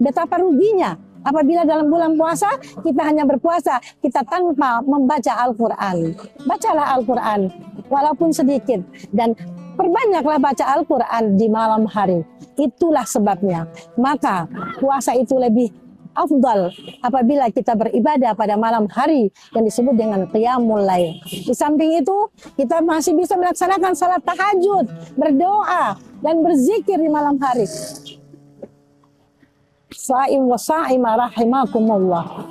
Betapa ruginya apabila dalam bulan puasa kita hanya berpuasa, kita tanpa membaca Al-Quran. Bacalah Al-Quran, walaupun sedikit, dan perbanyaklah baca Al-Quran di malam hari. Itulah sebabnya. Maka puasa itu lebih afdal apabila kita beribadah pada malam hari yang disebut dengan qiyamul lail. Di samping itu, kita masih bisa melaksanakan salat tahajud, berdoa, dan berzikir di malam hari. Sha'im wa sha'ima rahimakumullah.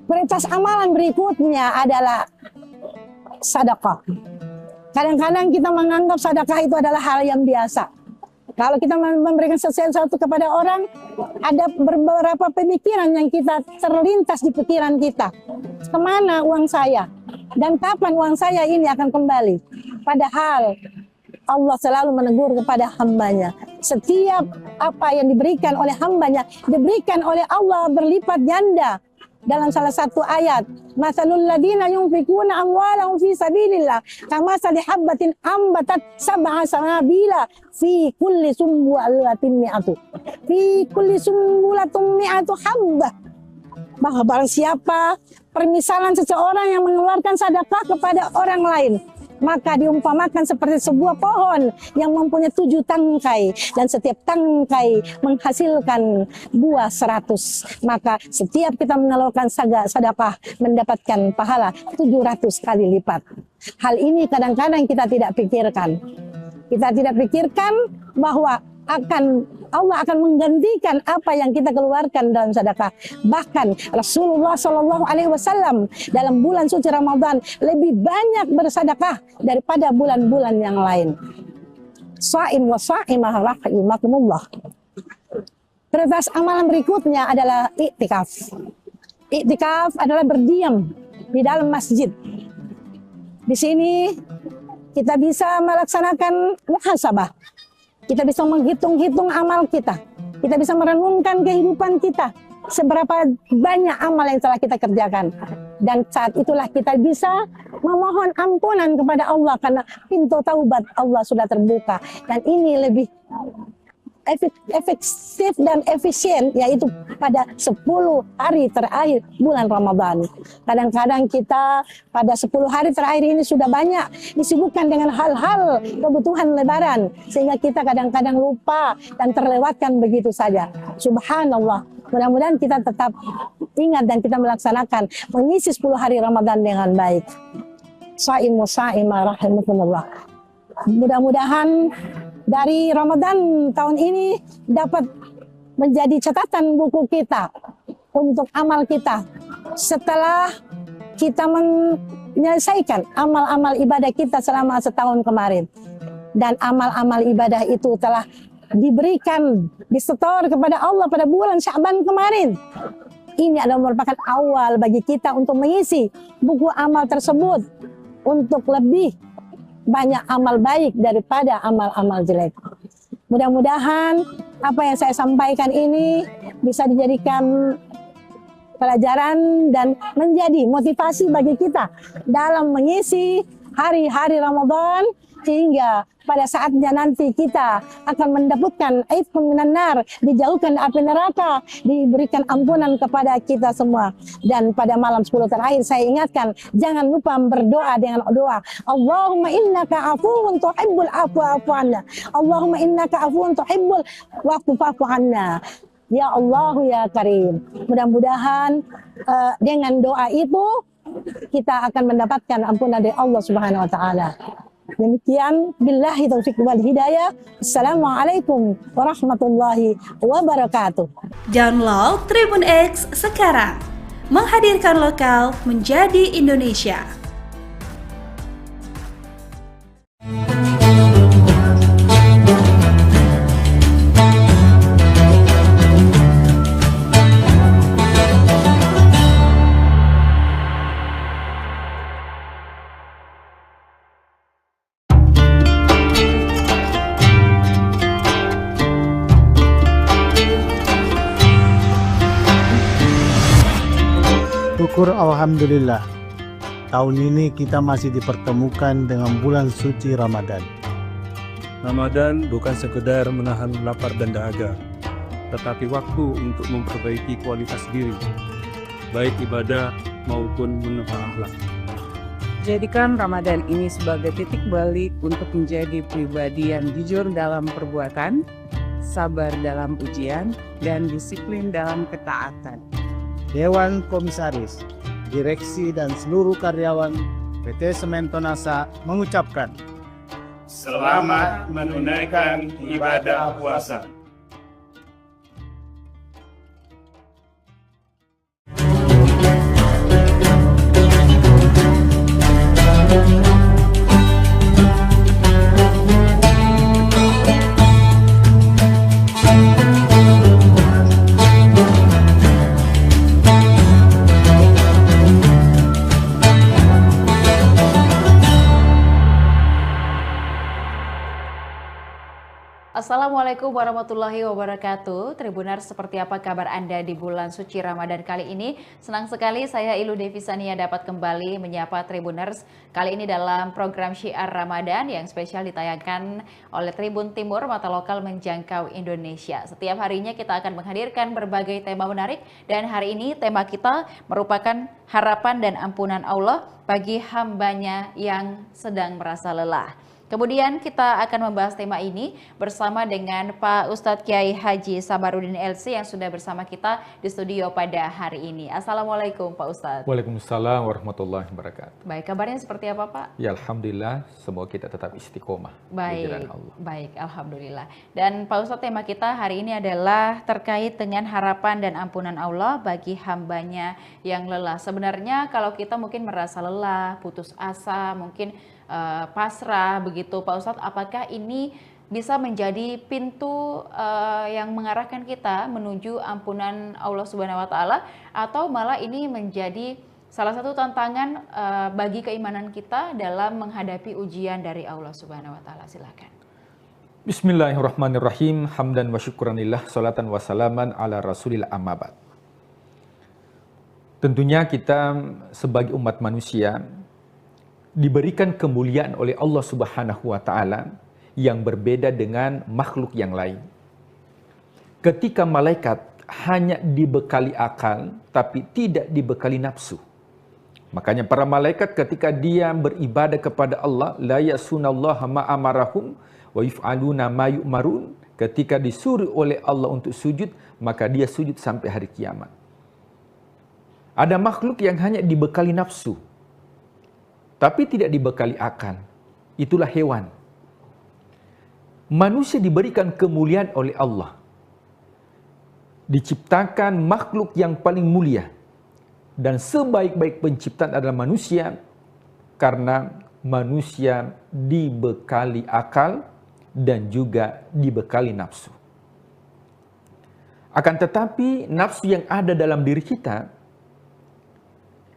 Prioritas amalan berikutnya adalah sedekah. Kadang-kadang kita menganggap sedekah itu adalah hal yang biasa. Kalau kita memberikan sesuatu kepada orang, ada beberapa pemikiran yang kita terlintas di pikiran kita. Kemana uang saya? Dan kapan uang saya ini akan kembali? Padahal Allah selalu menegur kepada hambanya. Setiap apa yang diberikan oleh hambanya, diberikan oleh Allah berlipat ganda. Dalam salah satu ayat, masalul ladina yunfikuna amwalahum fi sabilillah kamasali habbatin ambatat sab'a sanabila fi kulli sumbulatin mi'atu habbah. Bahwa barang siapa permisalan seseorang yang mengeluarkan sedekah kepada orang lain, maka diumpamakan seperti sebuah pohon yang mempunyai 7 tangkai, dan setiap tangkai menghasilkan buah 100. Maka setiap kita mengeluarkan sedekah mendapatkan pahala 700 kali lipat. Hal ini kadang-kadang kita tidak pikirkan. Kita tidak pikirkan bahwa Allah akan menggantikan apa yang kita keluarkan dalam sedekah. Bahkan Rasulullah SAW dalam bulan suci Ramadan lebih banyak bersedekah daripada bulan-bulan yang lain. Sha'im wa sha'imah rahimakumullah. Prioritas amalan berikutnya adalah iktikaf. Iktikaf adalah berdiam di dalam masjid. Di sini kita bisa melaksanakan muhasabah. Kita bisa menghitung-hitung amal kita. Kita bisa merenungkan kehidupan kita. Seberapa banyak amal yang telah kita kerjakan. Dan saat itulah kita bisa memohon ampunan kepada Allah karena pintu taubat Allah sudah terbuka. Dan ini lebih efektif dan efisien, yaitu pada 10 hari terakhir bulan Ramadan. Kadang-kadang kita pada 10 hari terakhir ini sudah banyak disibukkan dengan hal-hal kebutuhan lebaran, sehingga kita kadang-kadang lupa dan terlewatkan begitu saja. Subhanallah. Mudah-mudahan kita tetap ingat dan kita melaksanakan mengisi 10 hari Ramadan dengan baik. Sa'imu sa'imah rahimakumullah. Mudah-mudahan dari Ramadan tahun ini dapat menjadi catatan buku kita untuk amal kita setelah kita menyelesaikan amal-amal ibadah kita selama setahun kemarin. Dan amal-amal ibadah itu telah diberikan, disetor kepada Allah pada bulan Sya'ban kemarin. Ini adalah merupakan awal bagi kita untuk mengisi buku amal tersebut untuk lebih banyak amal baik daripada amal-amal jelek. Mudah-mudahan apa yang saya sampaikan ini bisa dijadikan pelajaran dan menjadi motivasi bagi kita dalam mengisi hari-hari Ramadan, sehingga pada saatnya nanti kita akan mendapatkan aitkum minan nar, dijauhkan dari api neraka, diberikan ampunan kepada kita semua. Dan pada malam 10 terakhir saya ingatkan, jangan lupa berdoa dengan doa Allahumma innaka afuwun tuhibbul afwa fa'fu anna. Allahumma innaka afuwun tuhibbul fa'fu anna. Ya Allah ya Karim. Mudah-mudahan dengan doa itu kita akan mendapatkan ampunan dari Allah Subhanahu wa taala. Demikian, billahi taufiq wal hidayah. Assalamualaikum warahmatullahi wabarakatuh. Download Tribun X sekarang. Menghadirkan lokal menjadi Indonesia. Syukur alhamdulillah, tahun ini kita masih dipertemukan dengan bulan suci Ramadan. Ramadan bukan sekedar menahan lapar dan dahaga, tetapi waktu untuk memperbaiki kualitas diri, baik ibadah maupun menata akhlak. Jadikan Ramadan ini sebagai titik balik untuk menjadi pribadi yang jujur dalam perbuatan, sabar dalam ujian, dan disiplin dalam ketaatan. Dewan Komisaris, Direksi dan seluruh karyawan PT Semen Tonasa mengucapkan Selamat menunaikan ibadah puasa. Assalamualaikum warahmatullahi wabarakatuh. Tribuners, seperti apa kabar Anda di bulan suci Ramadan kali ini? Senang sekali saya Ilu Devisania dapat kembali menyapa Tribuners kali ini dalam program Syiar Ramadan yang spesial ditayangkan oleh Tribun Timur, mata lokal menjangkau Indonesia. Setiap harinya kita akan menghadirkan berbagai tema menarik, dan hari ini tema kita merupakan harapan dan ampunan Allah bagi hambanya yang sedang merasa lelah. Kemudian kita akan membahas tema ini bersama dengan Pak Ustadz Kiai Haji Sabarudin LC yang sudah bersama kita di studio pada hari ini. Assalamualaikum Pak Ustadz. Waalaikumsalam warahmatullahi wabarakatuh. Baik, kabarnya seperti apa Pak? Ya Alhamdulillah, semoga kita tetap istiqomah. Baik, baik, Alhamdulillah. Dan Pak Ustadz, tema kita hari ini adalah terkait dengan harapan dan ampunan Allah bagi hambanya yang lelah. Sebenarnya kalau kita mungkin merasa lelah, putus asa, mungkin pasrah begitu Pak Ustadz, apakah ini bisa menjadi pintu yang mengarahkan kita menuju ampunan Allah Subhanahu wa taala, atau malah ini menjadi salah satu tantangan bagi keimanan kita dalam menghadapi ujian dari Allah Subhanahu wa taala? Silakan. Bismillahirrahmanirrahim. Hamdan wa syukranillah, salatan wa salaman ala rasulil amabad. Tentunya kita sebagai umat manusia diberikan kemuliaan oleh Allah Subhanahu wa taala yang berbeda dengan makhluk yang lain. Ketika malaikat hanya dibekali akal tapi tidak dibekali nafsu. Makanya para malaikat ketika dia beribadah kepada Allah, la ya'sunallaha ma amarahum wa yaf'aluna ma yu'marun, ketika disuruh oleh Allah untuk sujud, maka dia sujud sampai hari kiamat. Ada makhluk yang hanya dibekali nafsu, tapi tidak dibekali akal. Itulah hewan. Manusia diberikan kemuliaan oleh Allah. Diciptakan makhluk yang paling mulia. Dan sebaik-baik penciptaan adalah manusia, karena manusia dibekali akal dan juga dibekali nafsu. Akan tetapi nafsu yang ada dalam diri kita,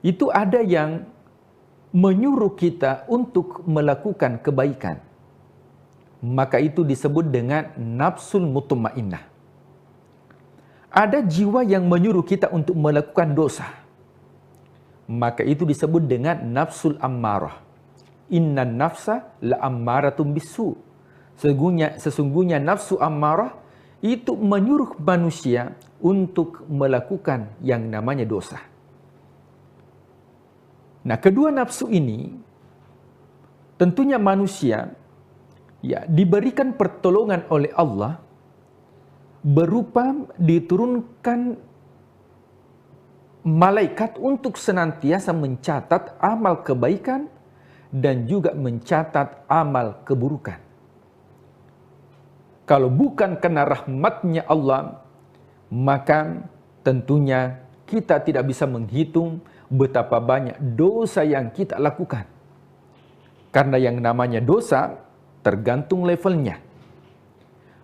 itu ada yang menyuruh kita untuk melakukan kebaikan. Maka itu disebut dengan nafsul mutmainnah. Ada jiwa yang menyuruh kita untuk melakukan dosa. Maka itu disebut dengan nafsul ammarah. Innan nafsa la ammaratum bisu. Sesungguhnya nafsu ammarah itu menyuruh manusia untuk melakukan yang namanya dosa. Nah, kedua nafsu ini tentunya manusia ya diberikan pertolongan oleh Allah berupa diturunkan malaikat untuk senantiasa mencatat amal kebaikan dan juga mencatat amal keburukan. Kalau bukan karena rahmatnya Allah, maka tentunya kita tidak bisa menghitung betapa banyak dosa yang kita lakukan. Karena yang namanya dosa tergantung levelnya.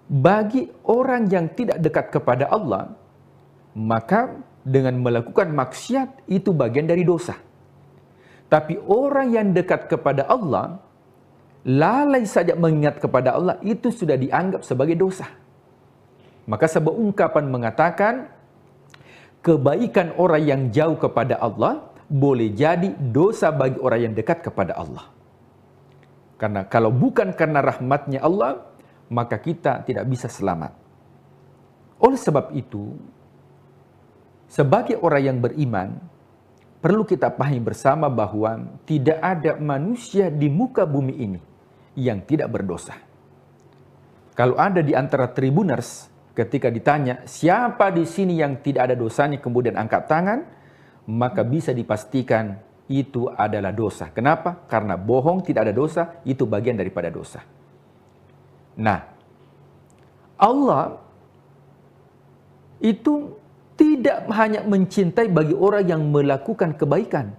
Bagi orang yang tidak dekat kepada Allah, maka dengan melakukan maksiat itu bagian dari dosa. Tapi orang yang dekat kepada Allah, lalai saja mengingat kepada Allah, itu sudah dianggap sebagai dosa. Maka sebuah ungkapan mengatakan, kebaikan orang yang jauh kepada Allah boleh jadi dosa bagi orang yang dekat kepada Allah. Karena kalau bukan karena rahmatnya Allah, maka kita tidak bisa selamat. Oleh sebab itu, sebagai orang yang beriman, perlu kita pahami bersama bahwa tidak ada manusia di muka bumi ini yang tidak berdosa. Kalau ada di antara tribuners, ketika ditanya, siapa di sini yang tidak ada dosanya, kemudian angkat tangan, maka bisa dipastikan itu adalah dosa. Kenapa? Karena bohong tidak ada dosa, itu bagian daripada dosa. Nah, Allah itu tidak hanya mencintai bagi orang yang melakukan kebaikan,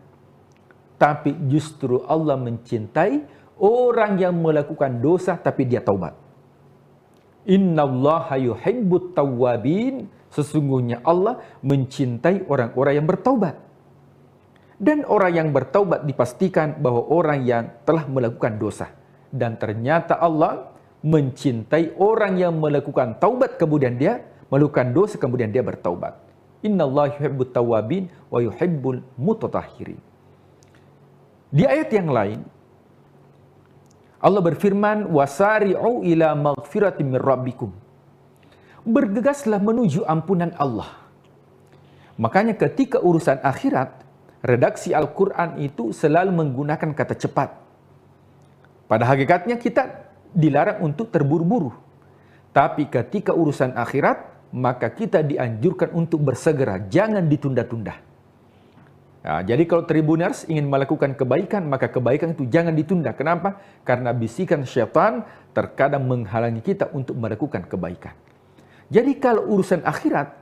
tapi justru Allah mencintai orang yang melakukan dosa tapi dia taubat. Innallaha yuhibbut tawwabin. Sesungguhnya Allah mencintai orang-orang yang bertaubat. Dan orang yang bertaubat dipastikan bahwa orang yang telah melakukan dosa. Dan ternyata Allah mencintai orang yang melakukan taubat kemudian dia melakukan dosa kemudian dia bertaubat. Innallaha yuhibbut tawwabin wa yuhibbul mutatahhirin. Di ayat yang lain Allah berfirman, wasari'u ila maghfiratin min rabbikum. Bergegaslah menuju ampunan Allah. Makanya ketika urusan akhirat, redaksi Al-Quran itu selalu menggunakan kata cepat. Pada hakikatnya kita dilarang untuk terburu-buru. Tapi ketika urusan akhirat, maka kita dianjurkan untuk bersegera, jangan ditunda-tunda. Nah, jadi kalau tribuners ingin melakukan kebaikan, maka kebaikan itu jangan ditunda. Kenapa? Karena bisikan syaitan terkadang menghalangi kita untuk melakukan kebaikan. Jadi kalau urusan akhirat,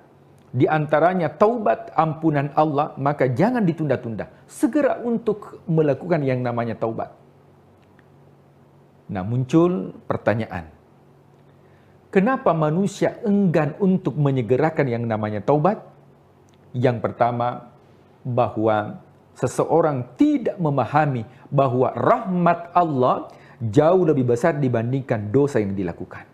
di antaranya taubat ampunan Allah, maka jangan ditunda-tunda. Segera untuk melakukan yang namanya taubat. Nah, muncul pertanyaan. Kenapa manusia enggan untuk menyegerakan yang namanya taubat? Yang pertama, bahwa seseorang tidak memahami bahwa rahmat Allah jauh lebih besar dibandingkan dosa yang dilakukan.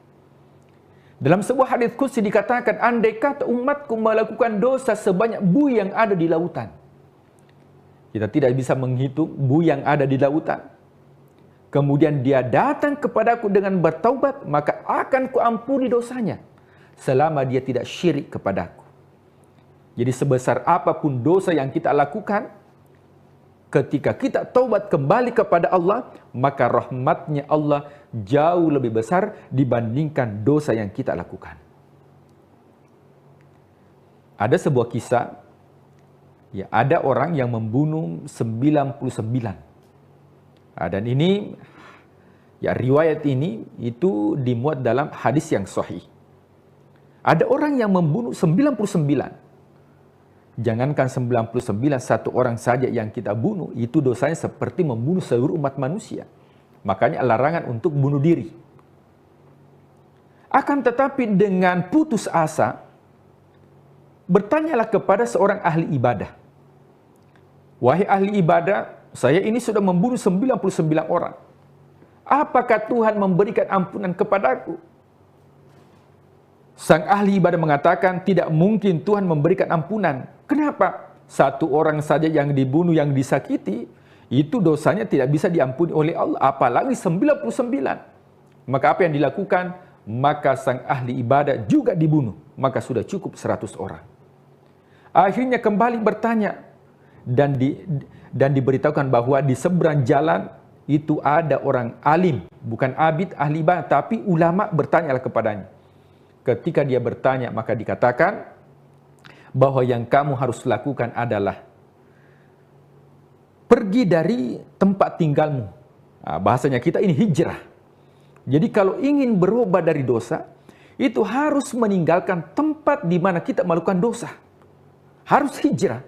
Dalam sebuah hadis qudsi dikatakan, andai kata umatku melakukan dosa sebanyak buih yang ada di lautan, Kita tidak bisa menghitung buih yang ada di lautan. Kemudian dia datang kepadaku dengan bertaubat, maka akan kuampuni dosanya selama dia tidak syirik kepadaku. Jadi sebesar apapun dosa yang kita lakukan, ketika kita taubat kembali kepada Allah, maka rahmatnya Allah jauh lebih besar dibandingkan dosa yang kita lakukan. Ada sebuah kisah, ya, ada orang yang membunuh 99. Dan ini, ya, riwayat ini itu dimuat dalam hadis yang sahih. Ada orang yang membunuh 99. Jangankan 99, satu orang saja yang kita bunuh, itu dosanya seperti membunuh seluruh umat manusia. Makanya larangan untuk bunuh diri. Akan tetapi dengan putus asa, bertanyalah kepada seorang ahli ibadah. Wahai ahli ibadah, saya ini sudah membunuh 99 orang. Apakah Tuhan memberikan ampunan kepadaku? Sang ahli ibadah mengatakan, tidak mungkin Tuhan memberikan ampunan. Kenapa? Satu orang saja yang dibunuh, yang disakiti, itu dosanya tidak bisa diampuni oleh Allah. Apalagi 99. Maka apa yang dilakukan? Maka sang ahli ibadah juga dibunuh. Maka sudah cukup 100 orang. Akhirnya kembali bertanya. Dan diberitahukan bahwa di seberang jalan itu ada orang alim, bukan abid ahli ibadah, tapi ulama. Bertanyalah kepadanya. Ketika dia bertanya, maka dikatakan bahwa yang kamu harus lakukan adalah pergi dari tempat tinggalmu. Bahasanya kita ini hijrah. Jadi kalau ingin berubah dari dosa, itu harus meninggalkan tempat di mana kita melakukan dosa. Harus hijrah.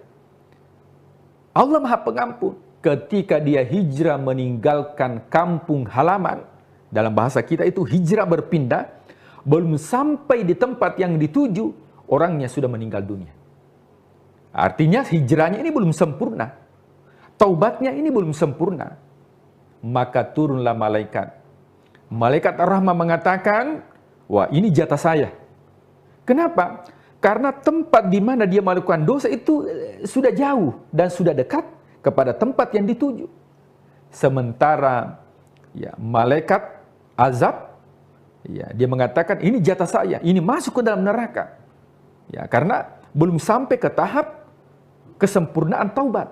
Allah Maha Pengampun. Ketika dia hijrah meninggalkan kampung halaman, dalam bahasa kita itu hijrah berpindah, belum sampai di tempat yang dituju, orangnya sudah meninggal dunia. Artinya hijrahnya ini belum sempurna. Taubatnya ini belum sempurna. Maka turunlah malaikat. Malaikat Ar-Rahmah mengatakan, wah, ini jatah saya. Kenapa? Karena tempat di mana dia melakukan dosa itu sudah jauh dan sudah dekat kepada tempat yang dituju. Sementara ya, malaikat azab, ya, dia mengatakan ini jatah saya, ini masuk ke dalam neraka. Ya, karena belum sampai ke tahap kesempurnaan taubat.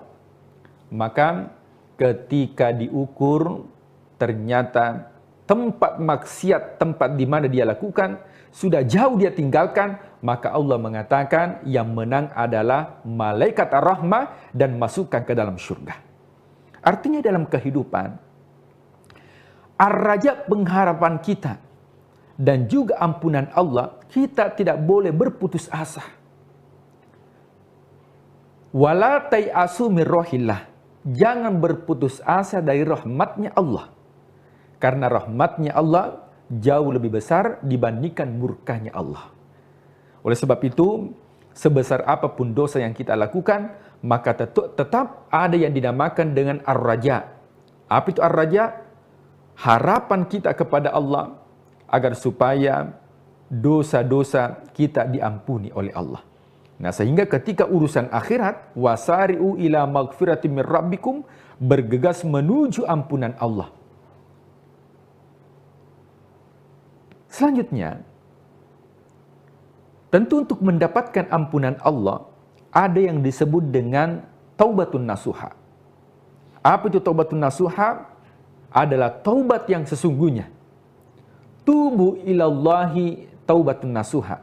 Maka ketika diukur, ternyata tempat maksiat, tempat di mana dia lakukan, sudah jauh dia tinggalkan, maka Allah mengatakan yang menang adalah malaikat ar-rahmah dan masukkan ke dalam surga. Artinya dalam kehidupan, ar-raja pengharapan kita dan juga ampunan Allah, kita tidak boleh berputus asa. Wala tai'asu min rohillah. Jangan berputus asa dari rahmatnya Allah. Karena rahmatnya Allah jauh lebih besar dibandingkan murkanya Allah. Oleh sebab itu, sebesar apapun dosa yang kita lakukan, maka tetap ada yang dinamakan dengan ar-raja. Apa itu ar-raja? Harapan kita kepada Allah agar supaya dosa-dosa kita diampuni oleh Allah. Nah, sehingga ketika urusan akhirat, wasari'u ila maghfiratin min rabbikum, bergegas menuju ampunan Allah. Selanjutnya, tentu untuk mendapatkan ampunan Allah, ada yang disebut dengan taubatun nasuha. Apa itu taubatun nasuha? Adalah taubat yang sesungguhnya. Tubu ilallahi taubatun nasuha.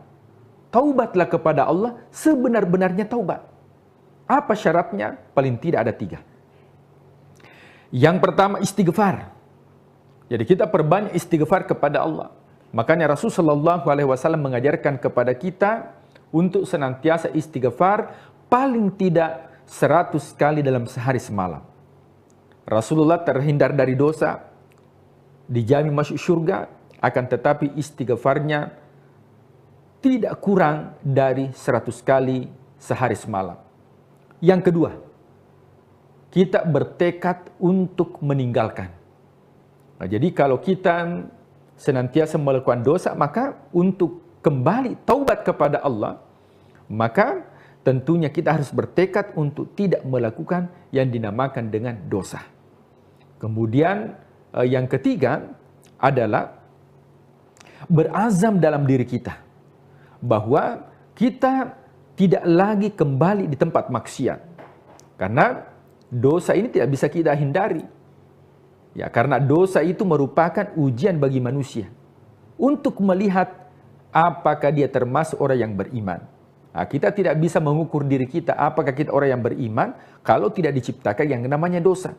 Taubatlah kepada Allah sebenar-benarnya taubat. Apa syaratnya? Paling tidak ada 3. Yang pertama istighfar. Jadi kita perbanyak istighfar kepada Allah. Makanya Rasulullah SAW mengajarkan kepada kita untuk senantiasa istighfar paling tidak 100 kali dalam sehari semalam. Rasulullah terhindar dari dosa, dijamin masuk surga, akan tetapi istighfarnya tidak kurang dari 100 kali sehari semalam. Yang kedua, kita bertekad untuk meninggalkan. Nah, jadi kalau kita senantiasa melakukan dosa, maka untuk kembali taubat kepada Allah, maka tentunya kita harus bertekad untuk tidak melakukan yang dinamakan dengan dosa. Kemudian yang ketiga adalah berazam dalam diri kita bahwa kita tidak lagi kembali di tempat maksiat. Karena dosa ini tidak bisa kita hindari. Ya, karena dosa itu merupakan ujian bagi manusia untuk melihat apakah dia termasuk orang yang beriman. Nah, kita tidak bisa mengukur diri kita apakah kita orang yang beriman kalau tidak diciptakan yang namanya dosa.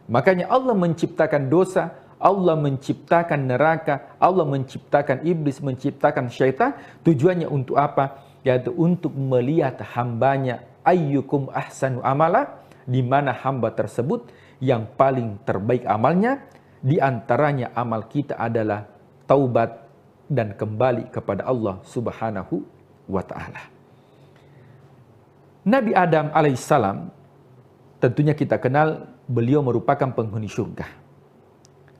Makanya Allah menciptakan dosa, Allah menciptakan neraka, Allah menciptakan iblis, menciptakan syaitan. Tujuannya untuk apa? Yaitu untuk melihat hambanya ayyukum ahsanu amala, di mana hamba tersebut yang paling terbaik amalnya. Di antaranya amal kita adalah taubat dan kembali kepada Allah Subhanahu wa ta'ala. Nabi Adam alaihissalam, tentunya kita kenal beliau merupakan penghuni surga.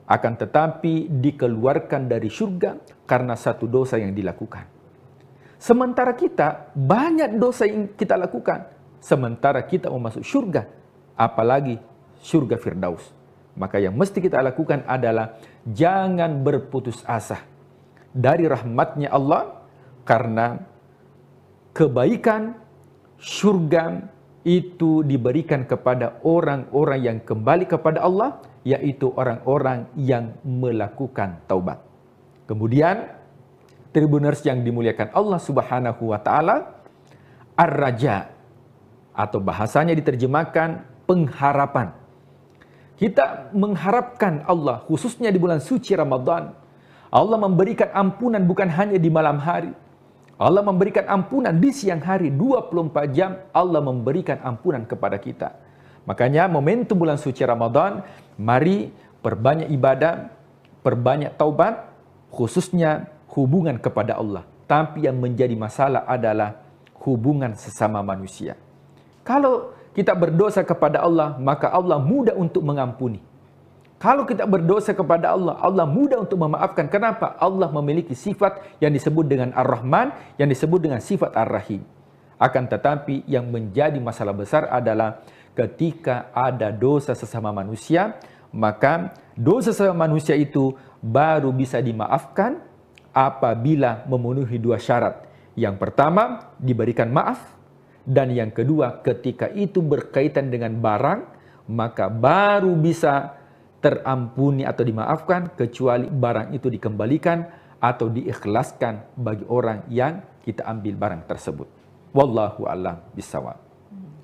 Akan tetapi dikeluarkan dari surga karena satu dosa yang dilakukan. Sementara kita banyak dosa yang kita lakukan. Sementara kita mau masuk surga, apalagi surga Firdaus. Maka yang mesti kita lakukan adalah jangan berputus asa dari rahmatnya Allah, karena kebaikan surga itu diberikan kepada orang-orang yang kembali kepada Allah, yaitu orang-orang yang melakukan taubat. Kemudian, Tribuners yang dimuliakan Allah Subhanahu wa ta'ala, ar-raja, atau bahasanya diterjemahkan pengharapan. Kita mengharapkan Allah, khususnya di bulan suci Ramadan. Allah memberikan ampunan bukan hanya di malam hari. Allah memberikan ampunan di siang hari, 24 jam Allah memberikan ampunan kepada kita. Makanya momentum bulan suci Ramadan, mari perbanyak ibadah, perbanyak taubat, khususnya hubungan kepada Allah. Tapi yang menjadi masalah adalah hubungan sesama manusia. Kalau kita berdosa kepada Allah, maka Allah mudah untuk mengampuni. Kalau kita berdosa kepada Allah, Allah mudah untuk memaafkan. Kenapa? Allah memiliki sifat yang disebut dengan Ar-Rahman, yang disebut dengan sifat Ar-Rahim. Akan tetapi yang menjadi masalah besar adalah ketika ada dosa sesama manusia, maka dosa sesama manusia itu baru bisa dimaafkan apabila memenuhi dua syarat. Yang pertama, diberikan maaf. Dan yang kedua, ketika itu berkaitan dengan barang, maka baru bisa terampuni atau dimaafkan, kecuali barang itu dikembalikan atau diikhlaskan bagi orang yang kita ambil barang tersebut. Wallahu a'lam bishawab.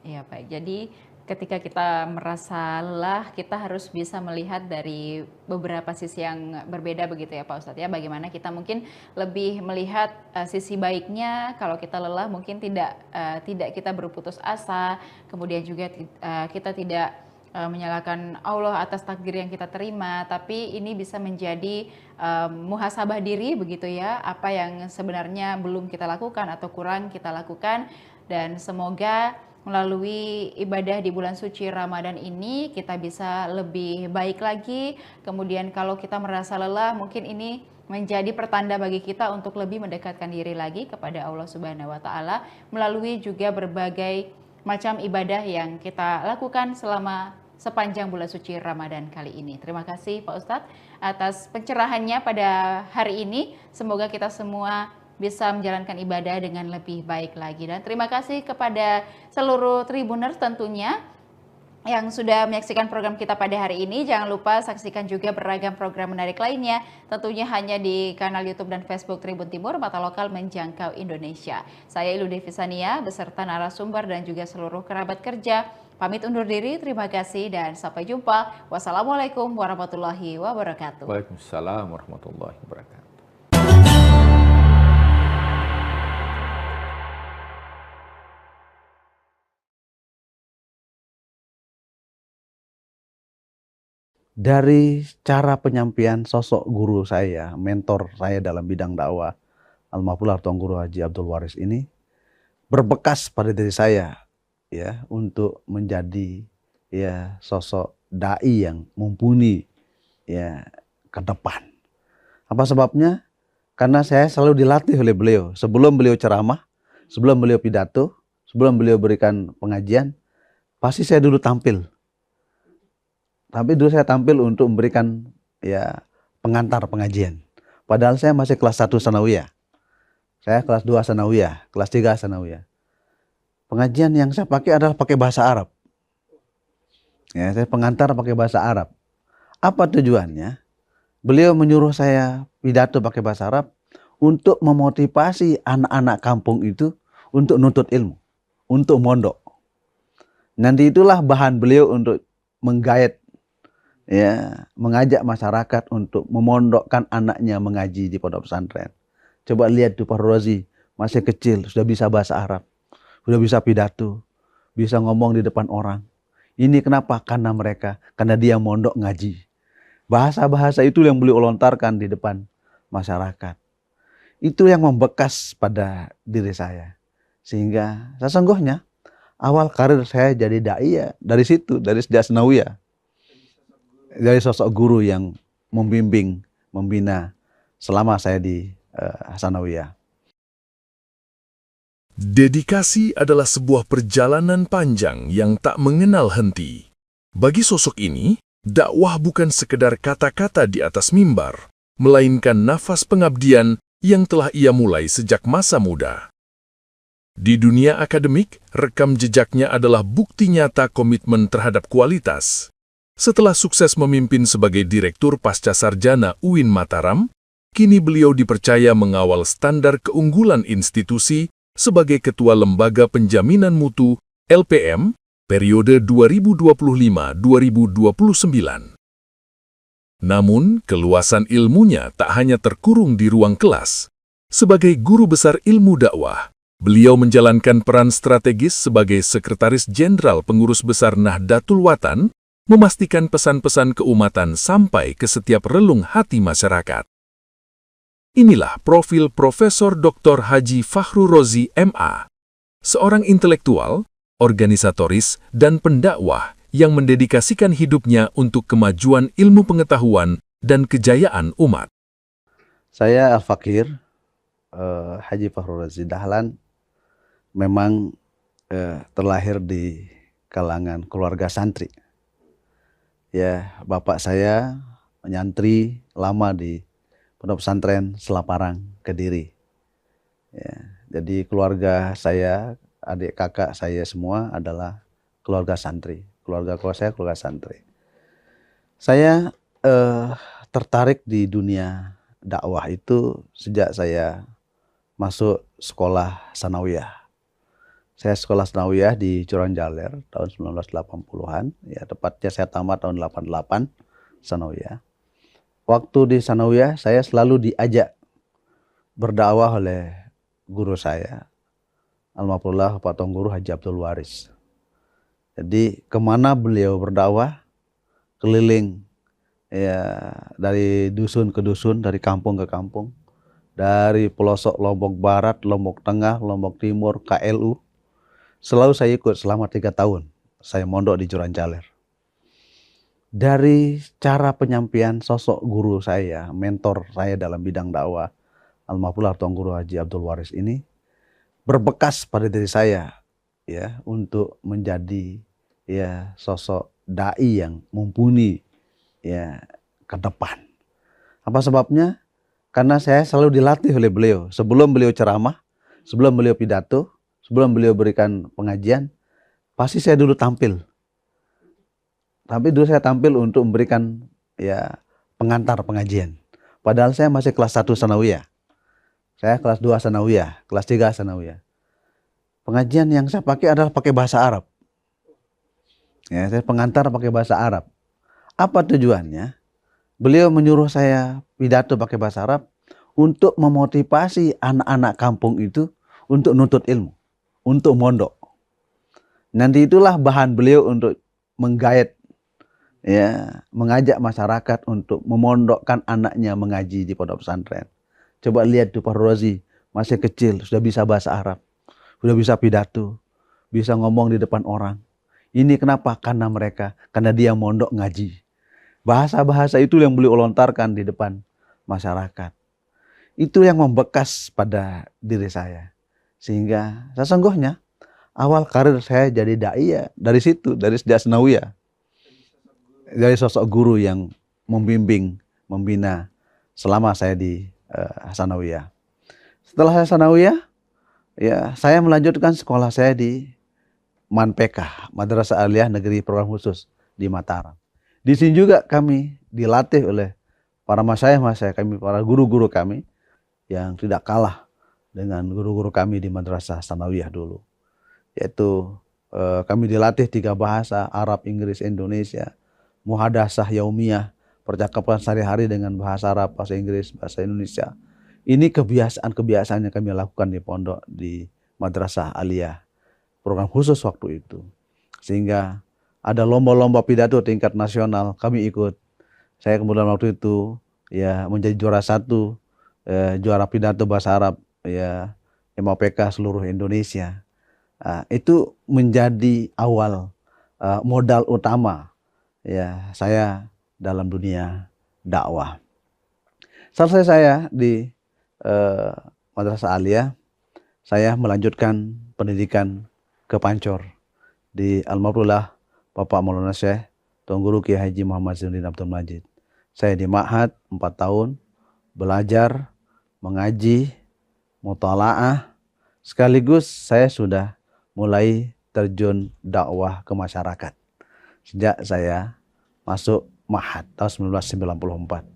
Iya Pak, jadi ketika kita merasa lelah, kita harus bisa melihat dari beberapa sisi yang berbeda begitu ya Pak Ustadz ya. Bagaimana kita mungkin lebih melihat sisi baiknya, kalau kita lelah mungkin tidak kita berputus asa, kemudian juga kita tidak menyalahkan Allah atas takdir yang kita terima, tapi ini bisa menjadi muhasabah diri begitu ya, apa yang sebenarnya belum kita lakukan atau kurang kita lakukan, dan semoga melalui ibadah di bulan suci Ramadan ini kita bisa lebih baik lagi. Kemudian kalau kita merasa lelah, mungkin ini menjadi pertanda bagi kita untuk lebih mendekatkan diri lagi kepada Allah Subhanahu wa taala melalui juga berbagai macam ibadah yang kita lakukan selama sepanjang bulan suci Ramadan kali ini. Terima kasih Pak Ustadz atas pencerahannya pada hari ini. Semoga kita semua bisa menjalankan ibadah dengan lebih baik lagi. Dan terima kasih kepada seluruh Tribuners tentunya yang sudah menyaksikan program kita pada hari ini. Jangan lupa saksikan juga beragam program menarik lainnya, tentunya hanya di kanal YouTube dan Facebook Tribun Timur, Mata Lokal Menjangkau Indonesia. Saya Ilu Devisania beserta narasumber dan juga seluruh kerabat kerja pamit undur diri. Terima kasih dan sampai jumpa. Wassalamualaikum warahmatullahi wabarakatuh. Waalaikumsalam warahmatullahi wabarakatuh. Dari cara penyampaian sosok guru saya, mentor saya dalam bidang dakwah, Almarhum Tuan Guru Haji Abdul Waris ini berbekas pada diri saya ya untuk menjadi ya sosok dai yang mumpuni ya ke depan. Apa sebabnya? Karena saya selalu dilatih oleh beliau. Sebelum beliau ceramah, sebelum beliau pidato, sebelum beliau berikan pengajian, pasti saya dulu tampil. Tapi dulu saya tampil untuk memberikan ya pengantar pengajian. Padahal saya masih kelas 1 sanawiyah. Saya kelas 2 sanawiyah, kelas 3 sanawiyah. Pengajian yang saya pakai adalah pakai bahasa Arab. Ya, saya pengantar pakai bahasa Arab. Apa tujuannya? Beliau menyuruh saya pidato pakai bahasa Arab untuk memotivasi anak-anak kampung itu untuk nuntut ilmu, untuk mondok. Nanti itulah bahan beliau untuk menggait, ya, mengajak masyarakat untuk memondokkan anaknya mengaji di pondok pesantren. Coba lihat tuh Pak Rozi, masih kecil sudah bisa bahasa Arab, sudah bisa pidato, bisa ngomong di depan orang. Ini kenapa? Karena dia mondok ngaji. Bahasa-bahasa itu yang beliau lontarkan di depan masyarakat. Itu yang membekas pada diri saya. Sehingga sesungguhnya awal karir saya jadi da'i dari situ, dari sejak sanawiyah. Dari sosok guru yang membimbing, membina selama saya di sanawiyah. Dedikasi adalah sebuah perjalanan panjang yang tak mengenal henti. Bagi sosok ini, dakwah bukan sekedar kata-kata di atas mimbar, melainkan nafas pengabdian yang telah ia mulai sejak masa muda. Di dunia akademik, rekam jejaknya adalah bukti nyata komitmen terhadap kualitas. Setelah sukses memimpin sebagai Direktur Pascasarjana UIN Mataram, kini beliau dipercaya mengawal standar keunggulan institusi sebagai Ketua Lembaga Penjaminan Mutu LPM periode 2025-2029. Namun, keluasan ilmunya tak hanya terkurung di ruang kelas. Sebagai guru besar ilmu dakwah, beliau menjalankan peran strategis sebagai Sekretaris Jenderal Pengurus Besar Nahdlatul Watan, memastikan pesan-pesan keumatan sampai ke setiap relung hati masyarakat. Inilah profil Profesor Dr. Haji Fakhru Rozi MA, seorang intelektual, organisatoris, dan pendakwah yang mendedikasikan hidupnya untuk kemajuan ilmu pengetahuan dan kejayaan umat. Saya Al-Fakir, Haji Fakhru Rozi Dahlan, memang terlahir di kalangan keluarga santri. Ya, bapak saya menyantri lama di Pondok Pesantren Selaparang, Kediri. Ya, jadi keluarga saya, adik kakak saya semua adalah keluarga santri. Keluarga saya keluarga santri. Saya tertarik di dunia dakwah itu sejak saya masuk sekolah sanawiyah. Saya sekolah sanawiyah di Curanjaler tahun 1980-an. Ya, tepatnya saya tamat tahun 88 sanawiyah. Waktu di sanawiyah saya selalu diajak berdakwah oleh guru saya, almarhum Pak Tuan Guru Haji Abdul Waris. Jadi kemana beliau berdakwah, keliling ya, dari dusun ke dusun, dari kampung ke kampung, dari pelosok Lombok Barat, Lombok Tengah, Lombok Timur, KLU. Selalu saya ikut selama 3 tahun. Saya mondok di Curanjaler. Dari cara penyampaian sosok guru saya, mentor saya dalam bidang dakwah, almarhum Tuan Guru Haji Abdul Waris ini berbekas pada diri saya, ya, untuk menjadi ya sosok dai yang mumpuni ya ke depan. Apa sebabnya? Karena saya selalu dilatih oleh beliau. Sebelum beliau ceramah, sebelum beliau pidato, sebelum beliau berikan pengajian, pasti saya dulu tampil. Tapi dulu saya tampil untuk memberikan ya pengantar pengajian. Padahal saya masih kelas 1 sanawiyah. Saya kelas 2 sanawiyah, kelas 3 sanawiyah. Pengajian yang saya pakai adalah pakai bahasa Arab. Ya, saya pengantar pakai bahasa Arab. Apa tujuannya? Beliau menyuruh saya pidato pakai bahasa Arab untuk memotivasi anak-anak kampung itu untuk nuntut ilmu, untuk mondok. Nanti itulah bahan beliau untuk menggait, ya, mengajak masyarakat untuk memondokkan anaknya mengaji di pondok pesantren. Coba lihat tuh Pak Rozi, masih kecil sudah bisa bahasa Arab, sudah bisa pidato, bisa ngomong di depan orang. Ini kenapa? Karena dia mondok ngaji. Bahasa-bahasa itu yang beliau lontarkan di depan masyarakat. Itu yang membekas pada diri saya. Sehingga sesungguhnya awal karir saya jadi dai ya dari situ, dari Asnawiyah. Dari sosok guru yang membimbing, membina selama saya di Hasanawiyah. Setelah saya Hasanawiyah, ya saya melanjutkan sekolah saya di Manpeka, Madrasah Aliyah Negeri Program Khusus di Mataram. Di sini juga kami dilatih oleh para masyayikh kami, para guru-guru kami yang tidak kalah dengan guru-guru kami di Madrasah Hasanawiyah dulu. Yaitu kami dilatih 3 bahasa, Arab, Inggris, Indonesia, muhadasah yaumiyah, percakapan sehari-hari dengan bahasa Arab, bahasa Inggris, bahasa Indonesia. Ini kebiasaan-kebiasaan yang kami lakukan di pondok di Madrasah Aliyah Program Khusus waktu itu. Sehingga ada lomba-lomba pidato tingkat nasional, kami ikut. Saya kemudian waktu itu ya menjadi juara 1 juara pidato bahasa Arab ya MAPK seluruh Indonesia. Itu menjadi awal modal utama ya saya dalam dunia dakwah. Selesai saya di Madrasah Aliyah, saya melanjutkan pendidikan ke Pancor di Al-Mabrullah Bapak Maulana Syekh Tuan Guru Kiai Haji Muhammad Zainuddin Abdul Majid. Saya di Ma'had 4 tahun belajar, mengaji, mutalaah, sekaligus saya sudah mulai terjun dakwah ke masyarakat sejak saya masuk Ma'had tahun 1994.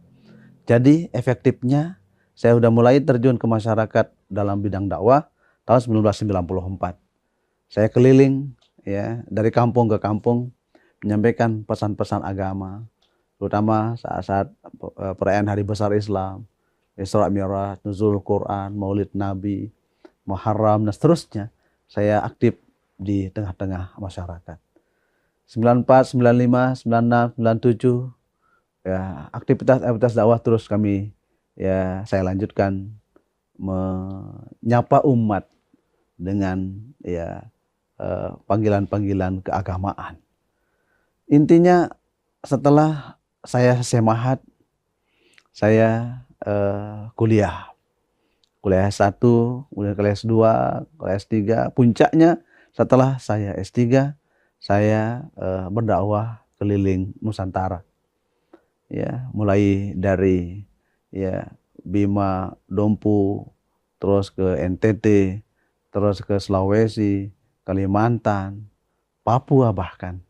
Jadi efektifnya saya sudah mulai terjun ke masyarakat dalam bidang dakwah tahun 1994. Saya keliling ya dari kampung ke kampung menyampaikan pesan-pesan agama, terutama saat-saat perayaan Hari Besar Islam, Isra Mi'raj, Nuzul Quran, Maulid Nabi, Muharram, dan seterusnya. Saya aktif di tengah-tengah masyarakat. 94, 95, 96, 97, ya aktivitas dakwah terus kami ya saya lanjutkan menyapa umat dengan ya panggilan-panggilan keagamaan. Intinya setelah saya selesai Ma'had, saya kuliah S1, kemudian kelas 2, kelas 3, puncaknya setelah saya S3, saya berdakwah keliling Nusantara. Ya, mulai dari ya Bima, Dompu, terus ke NTT, terus ke Sulawesi, Kalimantan, Papua bahkan.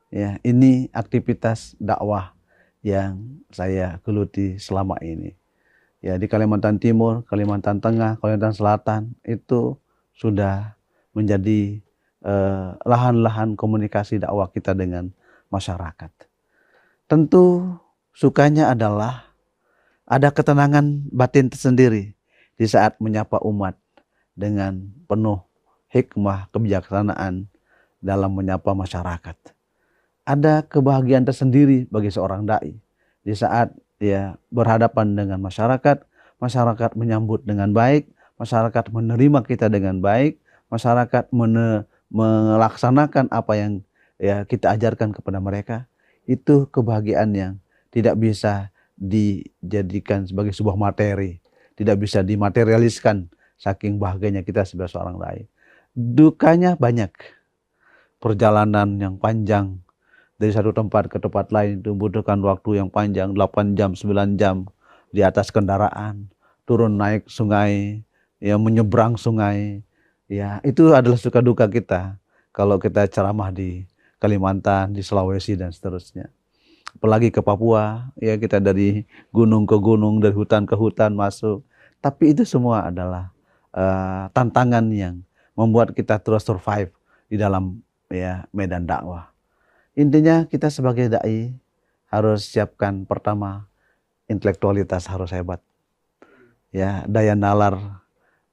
Ya, ini aktivitas dakwah yang saya geluti selama ini. Ya, di Kalimantan Timur, Kalimantan Tengah, Kalimantan Selatan itu sudah menjadi lahan-lahan komunikasi dakwah kita dengan masyarakat. Tentu sukanya adalah ada ketenangan batin tersendiri di saat menyapa umat dengan penuh hikmah, kebijaksanaan dalam menyapa masyarakat. Ada kebahagiaan tersendiri bagi seorang dai di saat ya berhadapan dengan masyarakat, masyarakat menyambut dengan baik, masyarakat menerima kita dengan baik, masyarakat melaksanakan apa yang ya kita ajarkan kepada mereka. Itu kebahagiaan yang tidak bisa dijadikan sebagai sebuah materi, tidak bisa dimaterialiskan saking bahagianya kita sebagai seorang dai. Dukanya banyak, perjalanan yang panjang dari satu tempat ke tempat lain itu membutuhkan waktu yang panjang, 8 jam, 9 jam di atas kendaraan, turun naik sungai, ya menyeberang sungai. Ya, itu adalah suka duka kita kalau kita ceramah di Kalimantan, di Sulawesi dan seterusnya. Apalagi ke Papua, ya kita dari gunung ke gunung, dari hutan ke hutan masuk. Tapi itu semua adalah tantangan yang membuat kita terus survive di dalam ya medan dakwah. Intinya kita sebagai dai harus siapkan pertama intelektualitas harus hebat. Ya, daya nalar,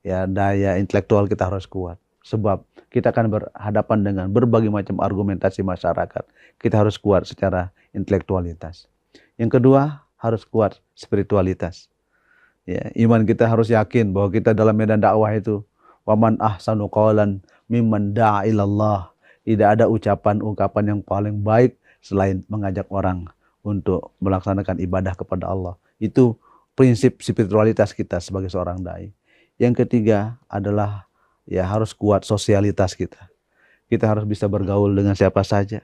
ya daya intelektual kita harus kuat. Sebab kita akan berhadapan dengan berbagai macam argumentasi masyarakat. Kita harus kuat secara intelektualitas. Yang kedua, harus kuat spiritualitas. Ya, iman kita harus yakin bahwa kita dalam medan dakwah itu waman ahsanu qawlan mimman da'a ilallah. Tidak ada ucapan-ungkapan yang paling baik selain mengajak orang untuk melaksanakan ibadah kepada Allah. Itu prinsip spiritualitas kita sebagai seorang dai. Yang ketiga adalah ya harus kuat sosialitas kita. Kita harus bisa bergaul dengan siapa saja.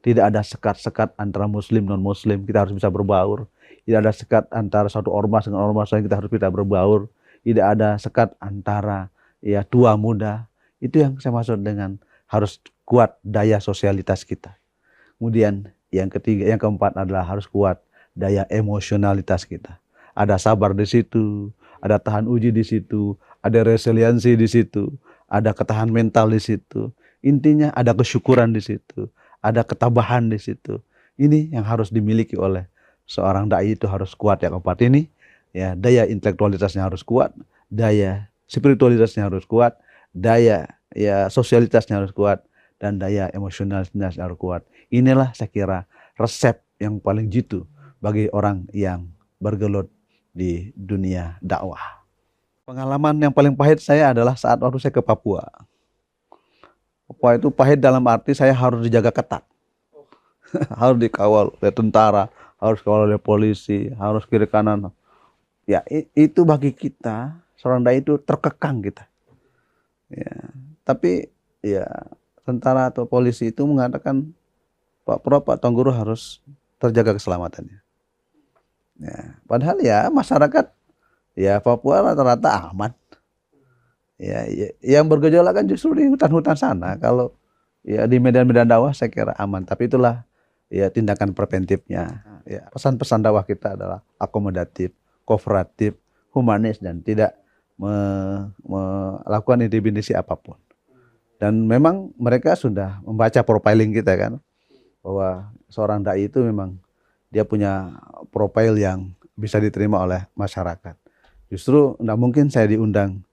Tidak ada sekat-sekat antara muslim non-muslim, kita harus bisa berbaur. Tidak ada sekat antara satu ormas dengan ormas lain, kita harus bisa berbaur. Tidak ada sekat antara ya tua muda. Itu yang saya maksud dengan harus kuat daya sosialitas kita. Kemudian yang ketiga, yang keempat adalah harus kuat daya emosionalitas kita. Ada sabar di situ, ada tahan uji di situ, ada resiliensi di situ, ada ketahan mental di situ. Intinya ada kesyukuran di situ, ada ketabahan di situ. Ini yang harus dimiliki oleh seorang dai, itu harus kuat yang keempat ini. Ya, daya intelektualitasnya harus kuat, daya spiritualitasnya harus kuat, daya ya sosialitasnya harus kuat, dan daya emosionalnya harus kuat. Inilah saya kira resep yang paling jitu bagi orang yang bergelut di dunia dakwah. Pengalaman yang paling pahit saya adalah saat waktu saya ke Papua. Papua itu pahit dalam arti saya harus dijaga ketat. Harus dikawal oleh tentara, harus dikawal oleh polisi, harus kiri kanan. Ya, itu bagi kita, seorang dai itu terkekang kita. Ya, tapi ya tentara atau polisi itu mengatakan Pak Tuan Guru harus terjaga keselamatannya. Ya, padahal ya masyarakat ya Papua rata-rata aman. Ya, yang bergejolak kan justru di hutan-hutan sana. Kalau ya di medan-medan dakwah saya kira aman. Tapi itulah ya tindakan preventifnya. Ya, pesan-pesan dakwah kita adalah akomodatif, kooperatif, humanis, dan tidak melakukan intimidasi apapun. Dan memang mereka sudah membaca profiling kita kan, bahwa seorang dai itu memang dia punya profil yang bisa diterima oleh masyarakat. Justru tidak mungkin saya diundang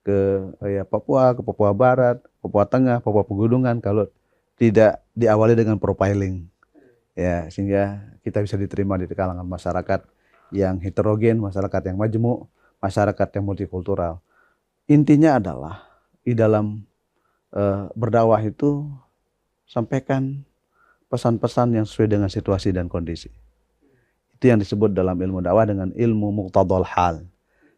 ke Papua, ke Papua Barat, Papua Tengah, Papua Pegunungan kalau tidak diawali dengan profiling. Ya, sehingga kita bisa diterima di kalangan masyarakat yang heterogen, masyarakat yang majemuk, masyarakat yang multikultural. Intinya adalah di dalam berdakwah itu sampaikan pesan-pesan yang sesuai dengan situasi dan kondisi. Itu yang disebut dalam ilmu dakwah dengan ilmu muqtadal hal.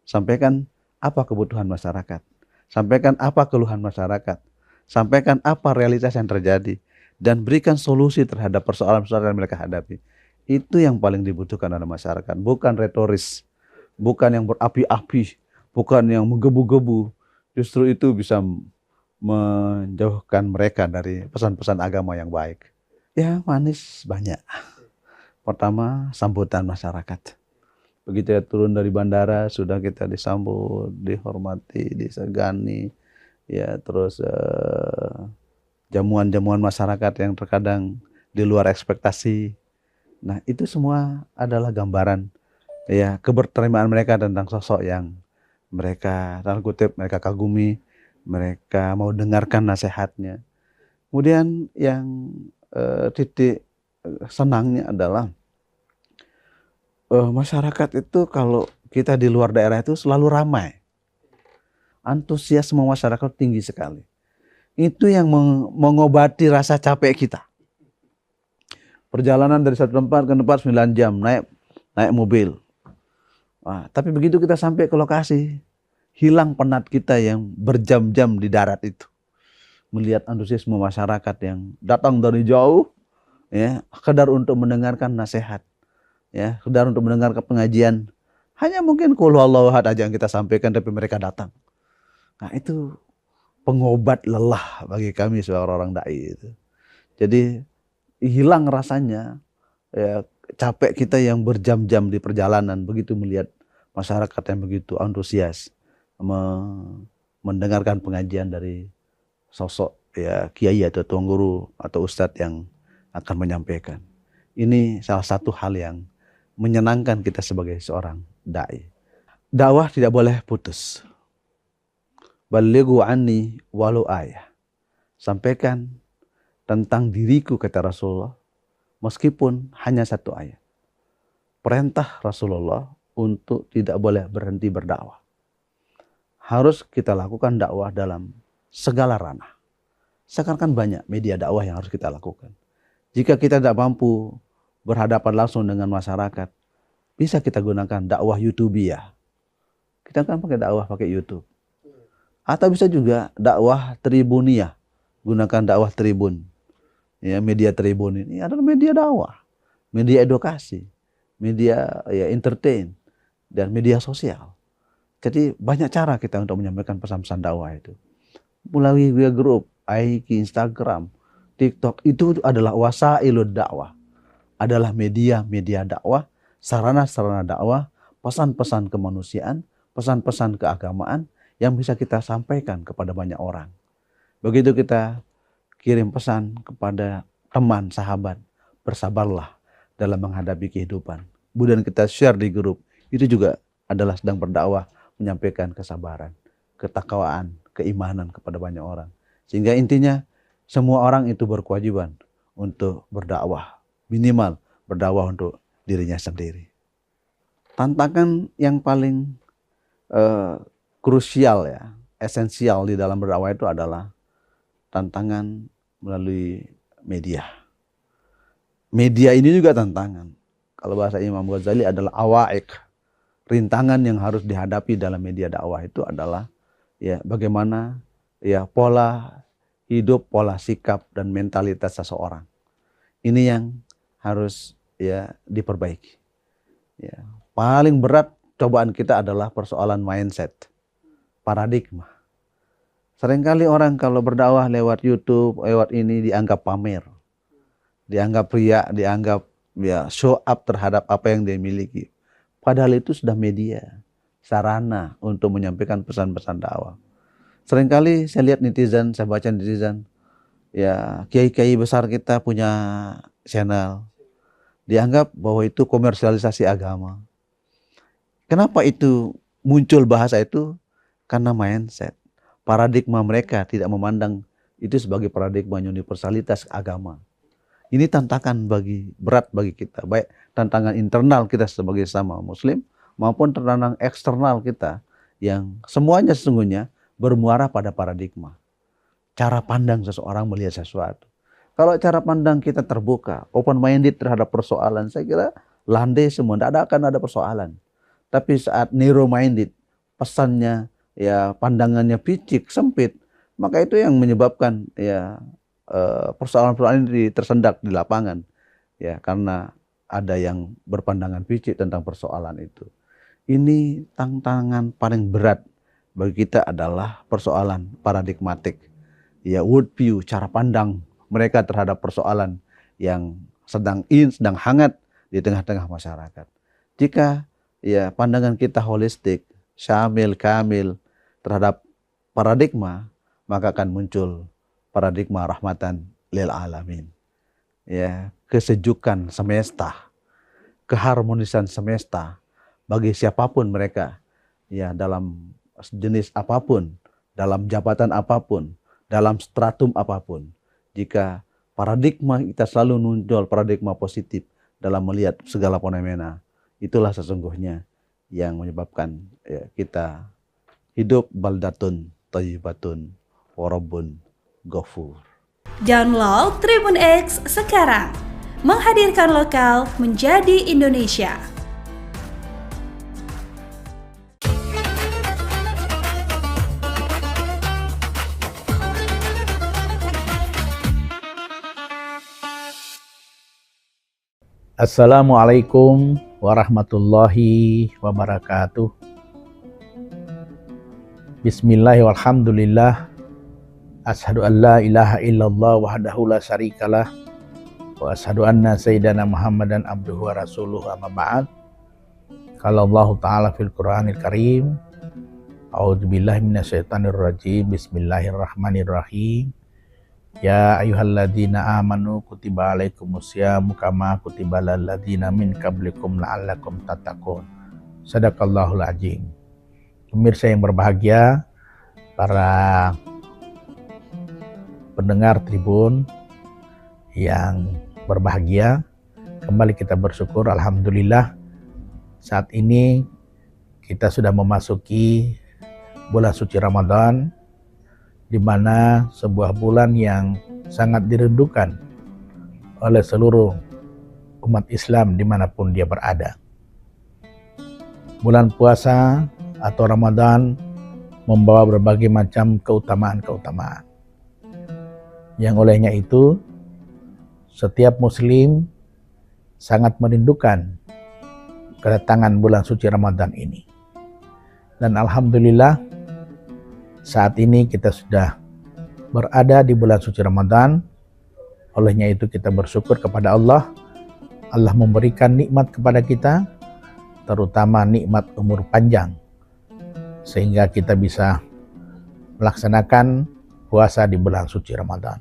Sampaikan apa kebutuhan masyarakat, sampaikan apa keluhan masyarakat, sampaikan apa realitas yang terjadi, dan berikan solusi terhadap persoalan-persoalan yang mereka hadapi. Itu yang paling dibutuhkan oleh masyarakat, bukan retoris, bukan yang berapi-api, bukan yang menggebu-gebu. Justru itu bisa menjauhkan mereka dari pesan-pesan agama yang baik. Ya, manis banyak. Pertama, sambutan masyarakat. Begitu ya turun dari bandara, sudah kita disambut, dihormati, disegani. Ya, terus jamuan-jamuan masyarakat yang terkadang di luar ekspektasi. Nah, itu semua adalah gambaran ya keberterimaan mereka tentang sosok yang mereka, tanda kutip, mereka kagumi, mereka mau dengarkan nasihatnya. Kemudian yang titik senangnya adalah masyarakat itu kalau kita di luar daerah itu selalu ramai. Antusiasme masyarakat tinggi sekali. Itu yang mengobati rasa capek kita. Perjalanan dari satu tempat ke tempat 9 jam naik mobil. Wah, tapi begitu kita sampai ke lokasi, hilang penat kita yang berjam-jam di darat itu. Melihat antusiasme masyarakat yang datang dari jauh, ya, sekedar untuk mendengarkan nasihat, ya, sekedar untuk mendengarkan pengajian. Hanya mungkin qul huwallahu ahad aja yang kita sampaikan, tapi mereka datang. Nah, itu pengobat lelah bagi kami sebagai orang dai itu. Jadi hilang rasanya ya, capek kita yang berjam-jam di perjalanan begitu melihat masyarakat yang begitu antusias mendengarkan pengajian dari sosok ya kiai atau tuan guru atau ustadz yang akan menyampaikan. Ini salah satu hal yang menyenangkan kita sebagai seorang dai. Dakwah tidak boleh putus. Balighu anni walau ayah. Sampaikan tentang diriku, kata Rasulullah, meskipun hanya satu ayat. Perintah Rasulullah untuk tidak boleh berhenti berdakwah. Harus kita lakukan dakwah dalam segala ranah. Sekarang kan banyak media dakwah yang harus kita lakukan. Jika kita tidak mampu berhadapan langsung dengan masyarakat, bisa kita gunakan dakwah YouTubiah. Kita kan pakai dakwah pakai YouTube. Atau bisa juga dakwah Tribuniyah, gunakan dakwah Tribun. Ya, media Tribun ini adalah media dakwah, media edukasi, media ya entertain, dan media sosial. Jadi banyak cara kita untuk menyampaikan pesan-pesan dakwah itu. Melalui grup, IG, Instagram, TikTok, itu adalah wasailud dakwah. Adalah media-media dakwah, sarana-sarana dakwah, pesan-pesan kemanusiaan, pesan-pesan keagamaan yang bisa kita sampaikan kepada banyak orang. Begitu kita kirim pesan kepada teman, sahabat, bersabarlah dalam menghadapi kehidupan. Kemudian kita share di grup, itu juga adalah sedang berdakwah, menyampaikan kesabaran, ketakwaan, keimanan kepada banyak orang. Sehingga intinya semua orang itu berkewajiban untuk berdakwah, minimal berdakwah untuk dirinya sendiri. Tantangan yang paling krusial ya, esensial di dalam berdakwah itu adalah tantangan melalui media. Media ini juga tantangan. Kalau bahasa Imam Ghazali adalah awaik. Rintangan yang harus dihadapi dalam media dakwah itu adalah ya bagaimana ya pola hidup, pola sikap dan mentalitas seseorang. Ini yang harus ya diperbaiki. Ya, paling berat cobaan kita adalah persoalan mindset, paradigma. Seringkali orang kalau berdakwah lewat YouTube, lewat ini dianggap pamer, dianggap riya, dianggap ya show up terhadap apa yang dia miliki. Padahal itu sudah media, sarana untuk menyampaikan pesan-pesan dakwah. Seringkali saya lihat netizen, saya baca netizen, ya kiai-kiai besar kita punya channel, dianggap bahwa itu komersialisasi agama. Kenapa itu muncul bahasa itu? Karena mindset, paradigma mereka tidak memandang itu sebagai paradigma universalitas agama. Ini tantangan berat bagi kita, baik tantangan internal kita sebagai sama muslim maupun tantangan eksternal kita yang semuanya sesungguhnya bermuara pada paradigma. Cara pandang seseorang melihat sesuatu. Kalau cara pandang kita terbuka, open minded terhadap persoalan, saya kira landai semua, tidak akan ada persoalan. Tapi saat narrow minded, pesannya ya pandangannya picik, sempit, maka itu yang menyebabkan ya persoalan-persoalan ini tersendak di lapangan, ya karena ada yang berpandangan picik tentang persoalan itu. Ini tantangan paling berat bagi kita adalah persoalan paradigmatik, ya worldview, cara pandang mereka terhadap persoalan yang sedang hangat di tengah-tengah masyarakat. Jika ya pandangan kita holistik, syamil, kamil terhadap paradigma, maka akan muncul paradigma rahmatan lil alamin. Ya, kesejukan semesta, keharmonisan semesta bagi siapapun mereka, ya dalam jenis apapun, dalam jabatan apapun, dalam stratum apapun. Jika paradigma kita selalu muncul paradigma positif dalam melihat segala fenomena, itulah sesungguhnya yang menyebabkan ya, kita hidup baldatun thayyibatun wa rabbun ghafur. Download Tribun X sekarang. Menghadirkan lokal menjadi Indonesia. Assalamualaikum warahmatullahi wabarakatuh. Bismillahirrahmanirrahim. Walhamdulillah. Ashhadu an la ilaha illallah wahdahu la syarikalah wa ashhadu anna sayyidana Muhammadan abduhu wa rasuluhu amma ba'd. Qala Allah Ta'ala fil Qur'anil Karim. A'udzubillahi minasyaitonir rajim. Bismillahirrahmanirrahim. Ya ayyuhalladzina amanu kutiba alaikumusyamu kama kutiba alal ladzina min qablikum la'allakum tattaqun. Shadaqallahul azim. Pemirsa yang berbahagia, para pendengar Tribun yang berbahagia, kembali kita bersyukur alhamdulillah saat ini kita sudah memasuki bulan suci Ramadan, di mana sebuah bulan yang sangat dirindukan oleh seluruh umat Islam dimanapun dia berada. Bulan puasa atau Ramadan membawa berbagai macam keutamaan-keutamaan. yang olehnya itu setiap muslim sangat merindukan kedatangan bulan suci Ramadan ini. Dan alhamdulillah saat ini kita sudah berada di bulan suci Ramadan. Olehnya itu kita bersyukur kepada Allah. Allah memberikan nikmat kepada kita, terutama nikmat umur panjang, sehingga kita bisa melaksanakan puasa di bulan suci Ramadan.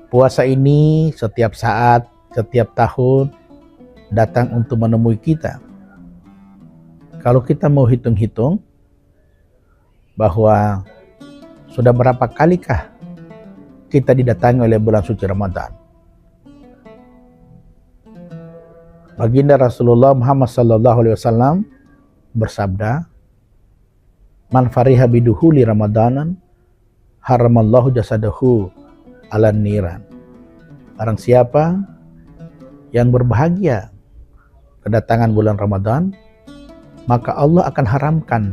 Puasa ini setiap saat, setiap tahun datang untuk menemui kita. Kalau kita mau hitung-hitung bahwa sudah berapa kalikah kita didatangi oleh bulan suci Ramadan. Baginda Rasulullah Muhammad SAW bersabda, "Man fariha biduhuli Ramadanan, haramallahu jasadahu ala niran." Barang siapa yang berbahagia kedatangan bulan Ramadan, maka Allah akan haramkan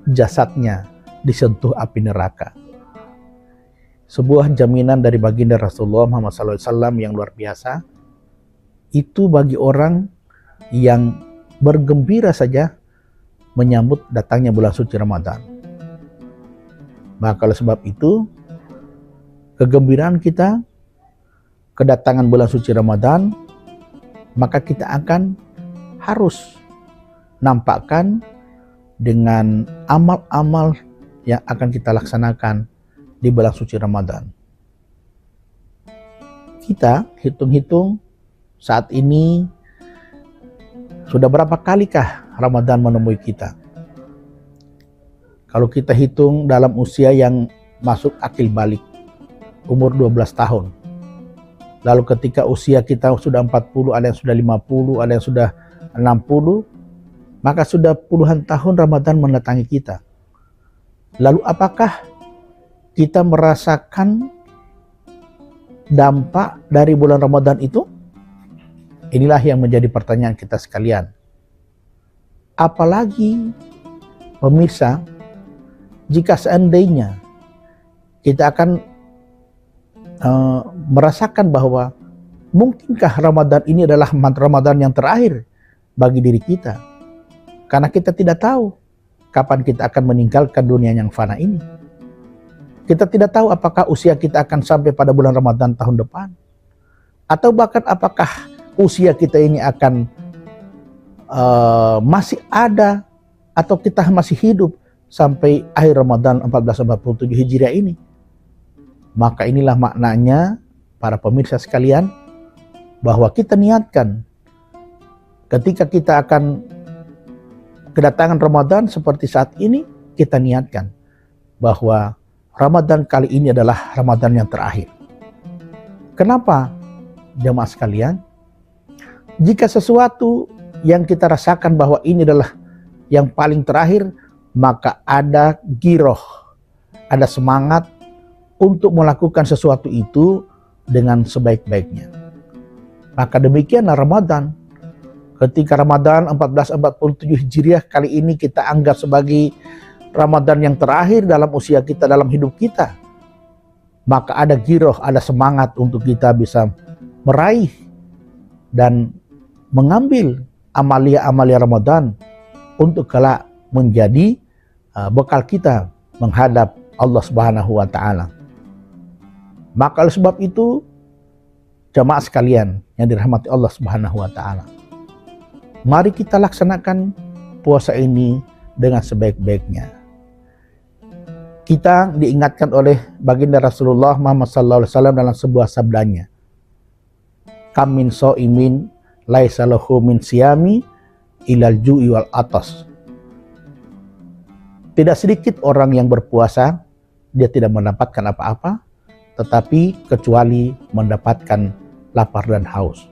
jasadnya disentuh api neraka. Sebuah jaminan dari baginda Rasulullah Muhammad SAW yang luar biasa. Itu bagi orang yang bergembira saja menyambut datangnya bulan suci Ramadan. Maka oleh sebab itu, kegembiraan kita kedatangan bulan suci Ramadan, maka kita akan harus nampakkan dengan amal-amal yang akan kita laksanakan di bulan suci Ramadan. Kita hitung-hitung saat ini sudah berapa kalikah Ramadan menemui kita? Kalau kita hitung dalam usia yang masuk akil balik, umur 12 tahun. Lalu ketika usia kita sudah 40, ada yang sudah 50, ada yang sudah 60, maka sudah puluhan tahun Ramadan mendatangi kita. Lalu apakah kita merasakan dampak dari bulan Ramadan itu? Inilah yang menjadi pertanyaan kita sekalian. Apalagi pemirsa, jika seandainya kita akan merasakan bahwa mungkinkah Ramadan ini adalah Ramadan yang terakhir bagi diri kita. Karena kita tidak tahu kapan kita akan meninggalkan dunia yang fana ini. Kita tidak tahu apakah usia kita akan sampai pada bulan Ramadan tahun depan. Atau bahkan apakah usia kita ini akan masih ada atau kita masih hidup sampai akhir Ramadan 1447 Hijriah ini. Maka inilah maknanya para pemirsa sekalian, bahwa kita niatkan ketika kita akan kedatangan Ramadan seperti saat ini, kita niatkan bahwa Ramadan kali ini adalah Ramadan yang terakhir. Kenapa jemaah sekalian? Jika sesuatu yang kita rasakan bahwa ini adalah yang paling terakhir, maka ada giroh, ada semangat untuk melakukan sesuatu itu dengan sebaik-baiknya. Maka demikianlah Ramadan. Ketika Ramadan 1447 Hijriah kali ini kita anggap sebagai Ramadan yang terakhir dalam usia kita, dalam hidup kita, maka ada giroh, ada semangat untuk kita bisa meraih dan mengambil amalia-amalia Ramadan untuk kelak menjadi bekal kita menghadap Allah Subhanahu wa Ta'ala. Maka oleh sebab itu, jamaah sekalian yang dirahmati Allah Subhanahu wa Ta'ala, mari kita laksanakan puasa ini dengan sebaik-baiknya. Kita diingatkan oleh baginda Rasulullah Muhammad SAW dalam sebuah sabdanya, "Kam min so'imin laisa lahu min siyami ilal ju'i wal atas." Tidak sedikit orang yang berpuasa, dia tidak mendapatkan apa-apa, tetapi kecuali mendapatkan lapar dan haus.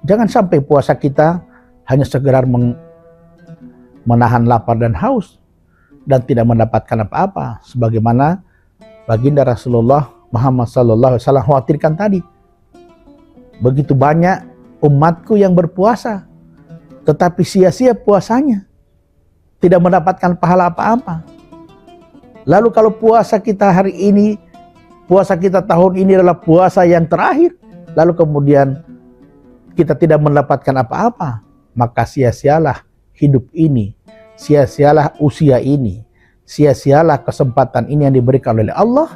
Jangan sampai puasa kita hanya sekedar menahan lapar dan haus dan tidak mendapatkan apa-apa, sebagaimana baginda Rasulullah Muhammad SAW khawatirkan tadi. Begitu banyak umatku yang berpuasa, tetapi sia-sia puasanya, tidak mendapatkan pahala apa-apa. Lalu kalau puasa kita hari ini puasa kita tahun ini adalah puasa yang terakhir, lalu kemudian kita tidak mendapatkan apa-apa, maka sia-sialah hidup ini, sia-sialah usia ini, sia-sialah kesempatan ini yang diberikan oleh Allah,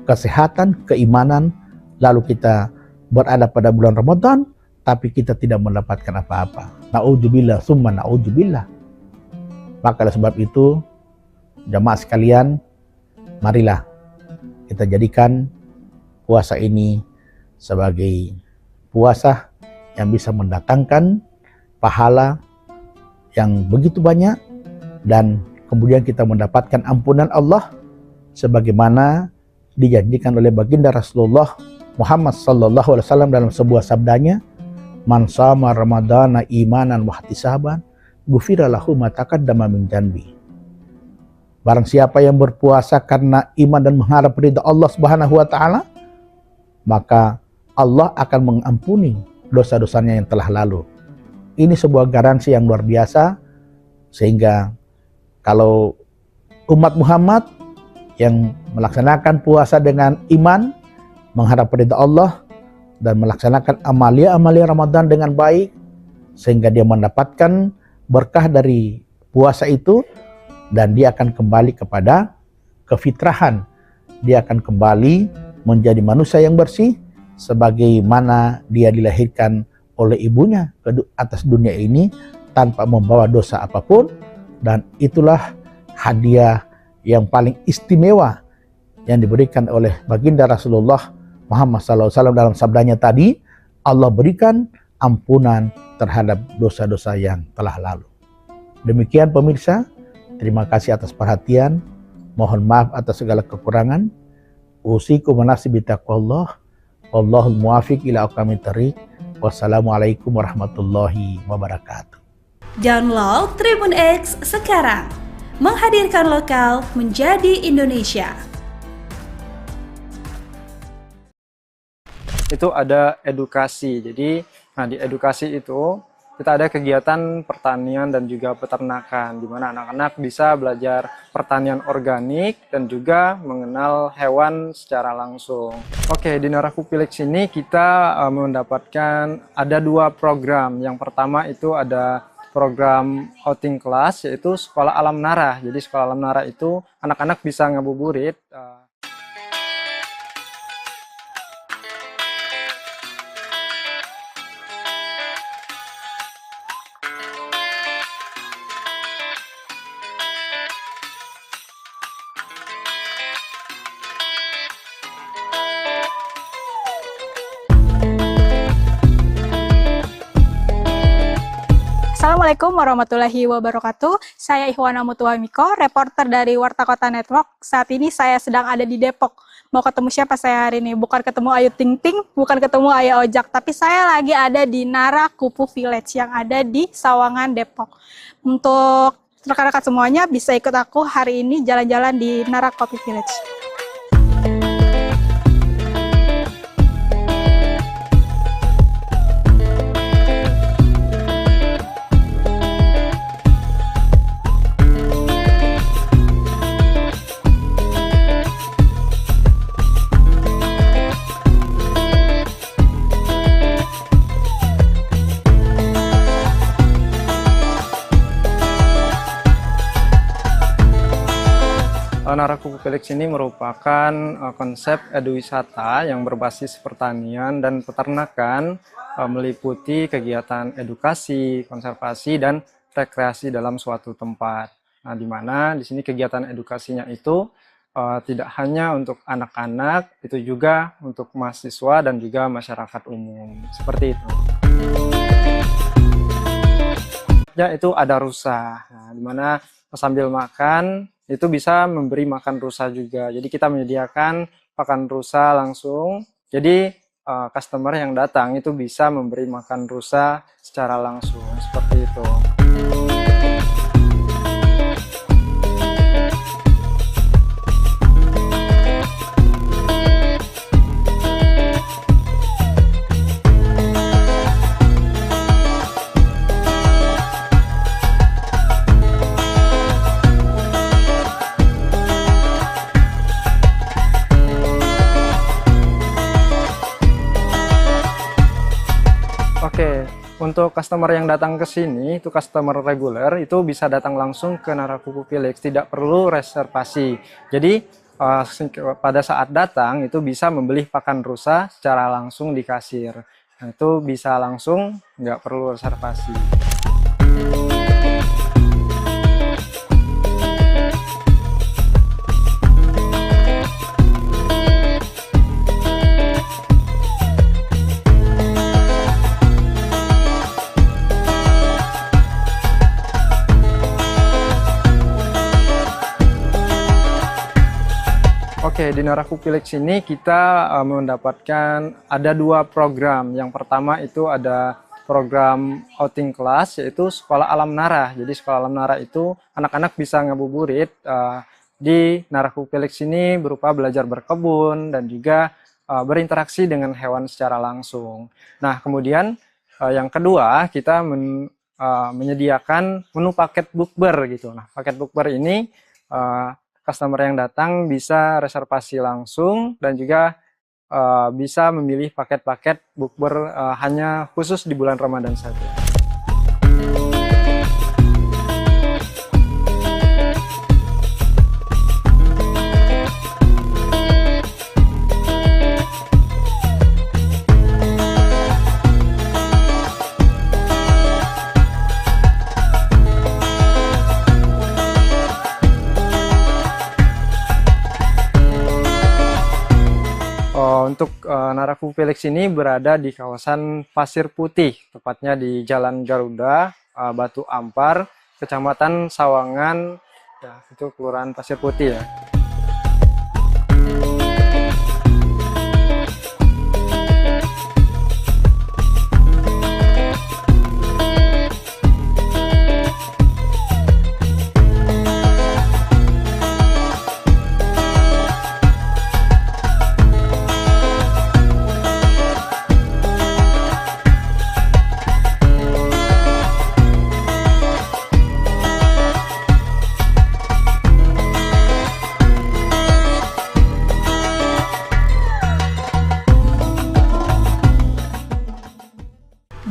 kesehatan, keimanan, lalu kita berada pada bulan Ramadan, tapi kita tidak mendapatkan apa-apa. Na'udzubillah, summa na'udzubillah. Maka oleh sebab itu, jamaah sekalian, marilah kita jadikan puasa ini sebagai puasa yang bisa mendatangkan pahala yang begitu banyak, dan kemudian kita mendapatkan ampunan Allah sebagaimana dijanjikan oleh baginda Rasulullah Muhammad sallallahu alaihi wasallam dalam sebuah sabdanya, "Man shama ramadhana imanan wa ihtisaban, ghufira lahu ma taqaddama min dhanbi." Barang siapa yang berpuasa karena iman dan mengharap ridha Allah Subhanahu wa taala, maka Allah akan mengampuni dosa-dosanya yang telah lalu. Ini sebuah garansi yang luar biasa, sehingga kalau umat Muhammad yang melaksanakan puasa dengan iman, mengharap ridha Allah, dan melaksanakan amalia-amalia Ramadan dengan baik, sehingga dia mendapatkan berkah dari puasa itu, dan dia akan kembali kepada kefitrahan. Dia akan kembali menjadi manusia yang bersih, sebagaimana dia dilahirkan oleh ibunya ke atas dunia ini tanpa membawa dosa apapun. Dan itulah hadiah yang paling istimewa yang diberikan oleh baginda Rasulullah Muhammad SAW dalam sabdanya tadi, Allah berikan ampunan terhadap dosa-dosa yang telah lalu. Demikian pemirsa, terima kasih atas perhatian, mohon maaf atas segala kekurangan. Usikum wa nafsi bitaqwallah, wallahul muwafiq ila aqwamit thariq. Wassalamualaikum warahmatullahi wabarakatuh. Download Tribun X sekarang, menghadirkan lokal menjadi Indonesia. Itu ada edukasi. Jadi, di edukasi itu kita ada kegiatan pertanian dan juga peternakan, di mana anak-anak bisa belajar pertanian organik dan juga mengenal hewan secara langsung. Oke, di Narakupilix ini kita mendapatkan ada 2 program. Yang pertama itu ada program outing class, yaitu Sekolah Alam Nara. Jadi Sekolah Alam Nara itu anak-anak bisa ngabuburit. Assalamualaikum warahmatullahi wabarakatuh. Saya Ihwana Mutuwamiko, reporter dari Warta Kota Network. Saat ini saya sedang ada di Depok. Mau ketemu siapa saya hari ini? Bukan ketemu Ayu Ting Ting, bukan ketemu Ayah Ojak, tapi saya lagi ada di Narakupu Village yang ada di Sawangan, Depok. Untuk rekan-rekan semuanya bisa ikut aku hari ini jalan-jalan di Narakupu Village. Narakupu Village ini merupakan konsep eduwisata yang berbasis pertanian dan peternakan, meliputi kegiatan edukasi, konservasi, dan rekreasi dalam suatu tempat. Nah, di mana di sini kegiatan edukasinya itu tidak hanya untuk anak-anak, itu juga untuk mahasiswa dan juga masyarakat umum. Seperti itu. Ya, itu ada rusa. Nah, di mana sambil makan itu bisa memberi makan rusa juga. Jadi kita menyediakan pakan rusa langsung. Jadi customer yang datang itu bisa memberi makan rusa secara langsung. Seperti itu. untuk customer yang datang ke sini, itu customer reguler, itu bisa datang langsung ke Narakuku Village, tidak perlu reservasi. Jadi pada saat datang itu bisa membeli pakan rusa secara langsung di kasir. Nah, itu bisa langsung, nggak perlu reservasi. Oke, di Narakuku Village ini kita mendapatkan ada 2 program. Yang pertama itu ada program outing class, yaitu Sekolah Alam Nara. Jadi Sekolah Alam Nara itu anak-anak bisa ngabuburit di Narakuku Village ini berupa belajar berkebun dan juga berinteraksi dengan hewan secara langsung. Nah, kemudian yang kedua kita menyediakan menu paket bukber gitu. Nah, paket bukber ini customer yang datang bisa reservasi langsung dan juga bisa memilih paket-paket bukber hanya khusus di bulan Ramadan saja. Untuk Narakuku Village ini berada di kawasan Pasir Putih, tepatnya di Jalan Garuda, Batu Ampar, Kecamatan Sawangan, ya, itu Kelurahan Pasir Putih ya.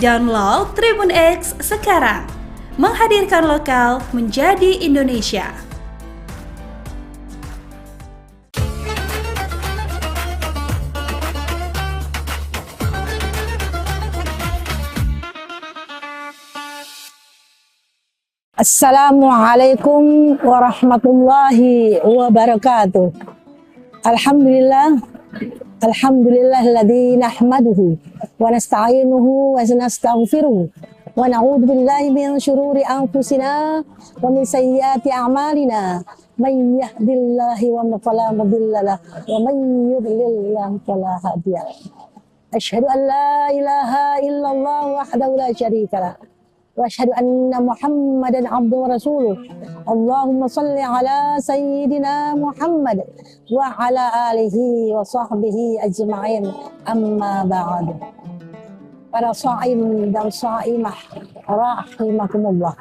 Download Tribun X sekarang, menghadirkan lokal menjadi Indonesia. Assalamualaikum warahmatullahi wabarakatuh. Alhamdulillah, alhamdulillahilladzi nahmaduhu wa nasta'inuhu wa nastaghfiruh wa na'udzu billahi min syururi anfusina wa min sayyiati a'malina. May yahdihillahu fala mudilla lahu wa may yudlil fala hadiya lahu. Asyhadu an la ilaha illallah wahdahu la syarika lahu wa asyhadu anna Muhammadan abduhu wa rasuluh. Allahumma shalli ala sayyidina Muhammad wa ala alihi wa sahbihi ajma'in, amma ba'du. Para shaim dan shaimah rahimakumullah,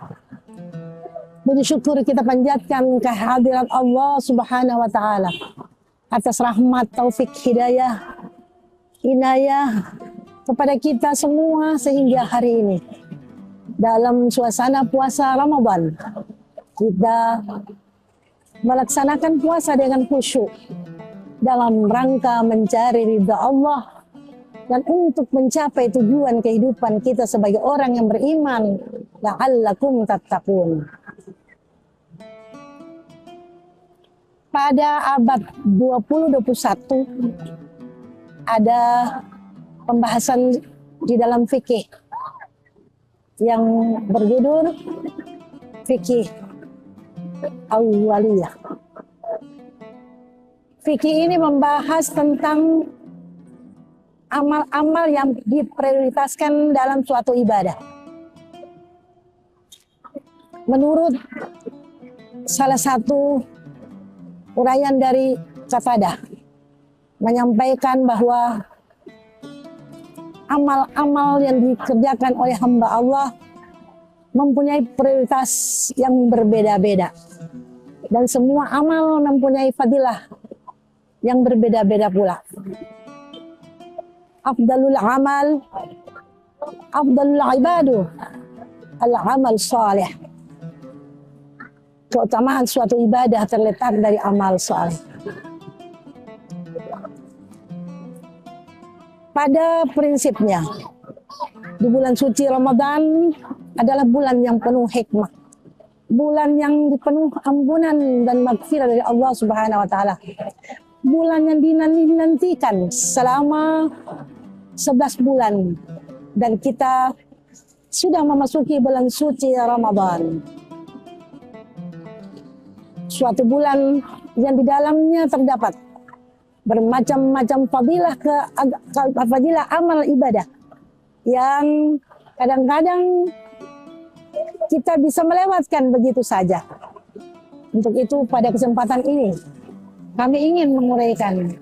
puji syukur kita panjatkan kehadirat Allah Subhanahu wa taala atas rahmat, taufik, hidayah, inayah kepada kita semua sehingga hari ini dalam suasana puasa Ramadan kita melaksanakan puasa dengan khusyuk dalam rangka mencari ridha Allah dan untuk mencapai tujuan kehidupan kita sebagai orang yang beriman, la'allakum tattaqun. Pada abad 20-21 ada pembahasan di dalam fikih yang berjudul fikih awaliyah. Fikih ini membahas tentang amal-amal yang diprioritaskan dalam suatu ibadah. Menurut salah satu uraian dari Qatadah menyampaikan bahwa amal-amal yang dikerjakan oleh hamba Allah mempunyai prioritas yang berbeda-beda dan semua amal mempunyai fadilah yang berbeda-beda pula. Afdalul amal afdalul ibadu al-amal salih. Keutamaan suatu ibadah terletak dari amal saleh. Pada prinsipnya, di bulan suci Ramadan adalah bulan yang penuh hikmah. Bulan yang penuh ampunan dan maghfirah dari Allah Subhanahu wa taala. Bulan yang dinantikan selama 11 bulan dan kita sudah memasuki bulan suci Ramadan. Suatu bulan yang di dalamnya terdapat bermacam-macam fadilah amal ibadah yang kadang-kadang kita bisa melewatkan begitu saja. Untuk itu pada kesempatan ini kami ingin menguraikan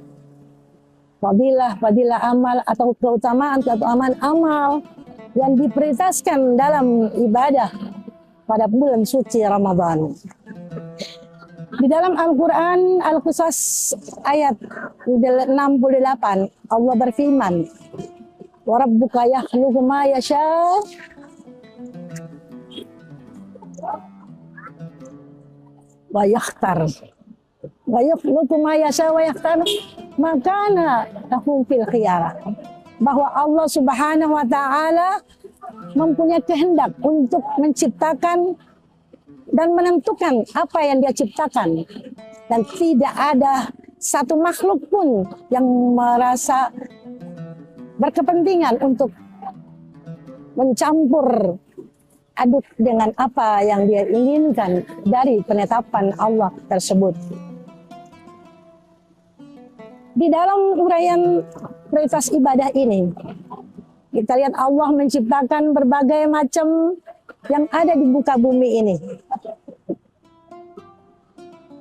fadilah amal atau keutamaan amal yang diprioritaskan dalam ibadah pada bulan suci Ramadan. Di dalam Al-Quran Al-Qasas ayat 68 Allah berfirman, wa rabbuka yakhluqu ma yasha wa yakhtar wa yakhluqu ma yasha wa yakhtar makana lahum fil khiyarah. Bahwa Allah Subhanahu wa taala mempunyai kehendak untuk menciptakan dan menentukan apa yang dia ciptakan, dan tidak ada satu makhluk pun yang merasa berkepentingan untuk mencampur aduk dengan apa yang dia inginkan dari penetapan Allah tersebut. Di dalam uraian prioritas ibadah ini, kita lihat Allah menciptakan berbagai macam yang ada di muka bumi ini.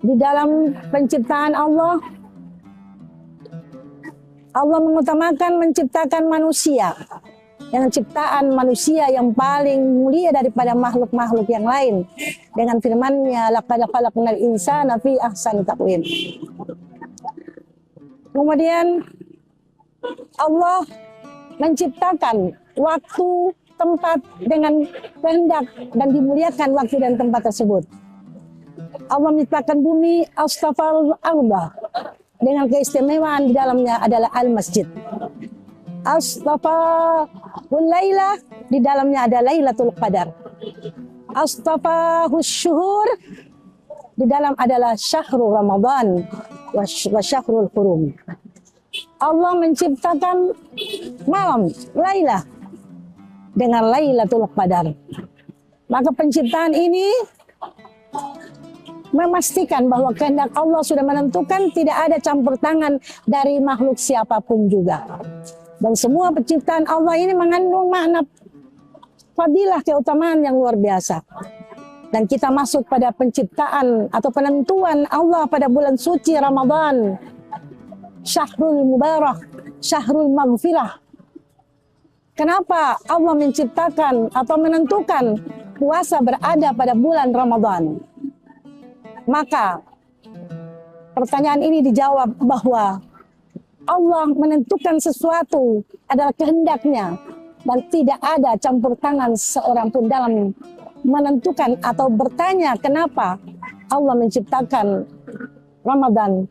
Di dalam penciptaan Allah mengutamakan menciptakan manusia, yang ciptaan manusia yang paling mulia daripada makhluk-makhluk yang lain, dengan firman-Nya laqad khalaqnal insana fi ahsani taqwim. Kemudian Allah menciptakan waktu, tempat dengan kehendak dan dimuliakan waktu dan tempat tersebut. Allah menciptakan bumi astafal arba dengan keistimewaan di dalamnya adalah al-masjid. Astafal laila di dalamnya ada Lailatul Qadar. Astafahus syuhur di dalam adalah syahrul Ramadan wa syahrul hurum. Allah menciptakan malam, Laila, dengan Lailatul Qadar. Maka penciptaan ini memastikan bahwa kehendak Allah sudah menentukan, tidak ada campur tangan dari makhluk siapapun juga. Dan semua penciptaan Allah ini mengandung makna fadilah keutamaan yang luar biasa. Dan kita masuk pada penciptaan atau penentuan Allah pada bulan suci Ramadan, Syahrul Mubarak, Syahrul Maghfirah. Kenapa Allah menciptakan atau menentukan puasa berada pada bulan Ramadan? Maka pertanyaan ini dijawab bahwa Allah menentukan sesuatu adalah kehendaknya dan tidak ada campur tangan seorang pun dalam menentukan atau bertanya kenapa Allah menciptakan Ramadan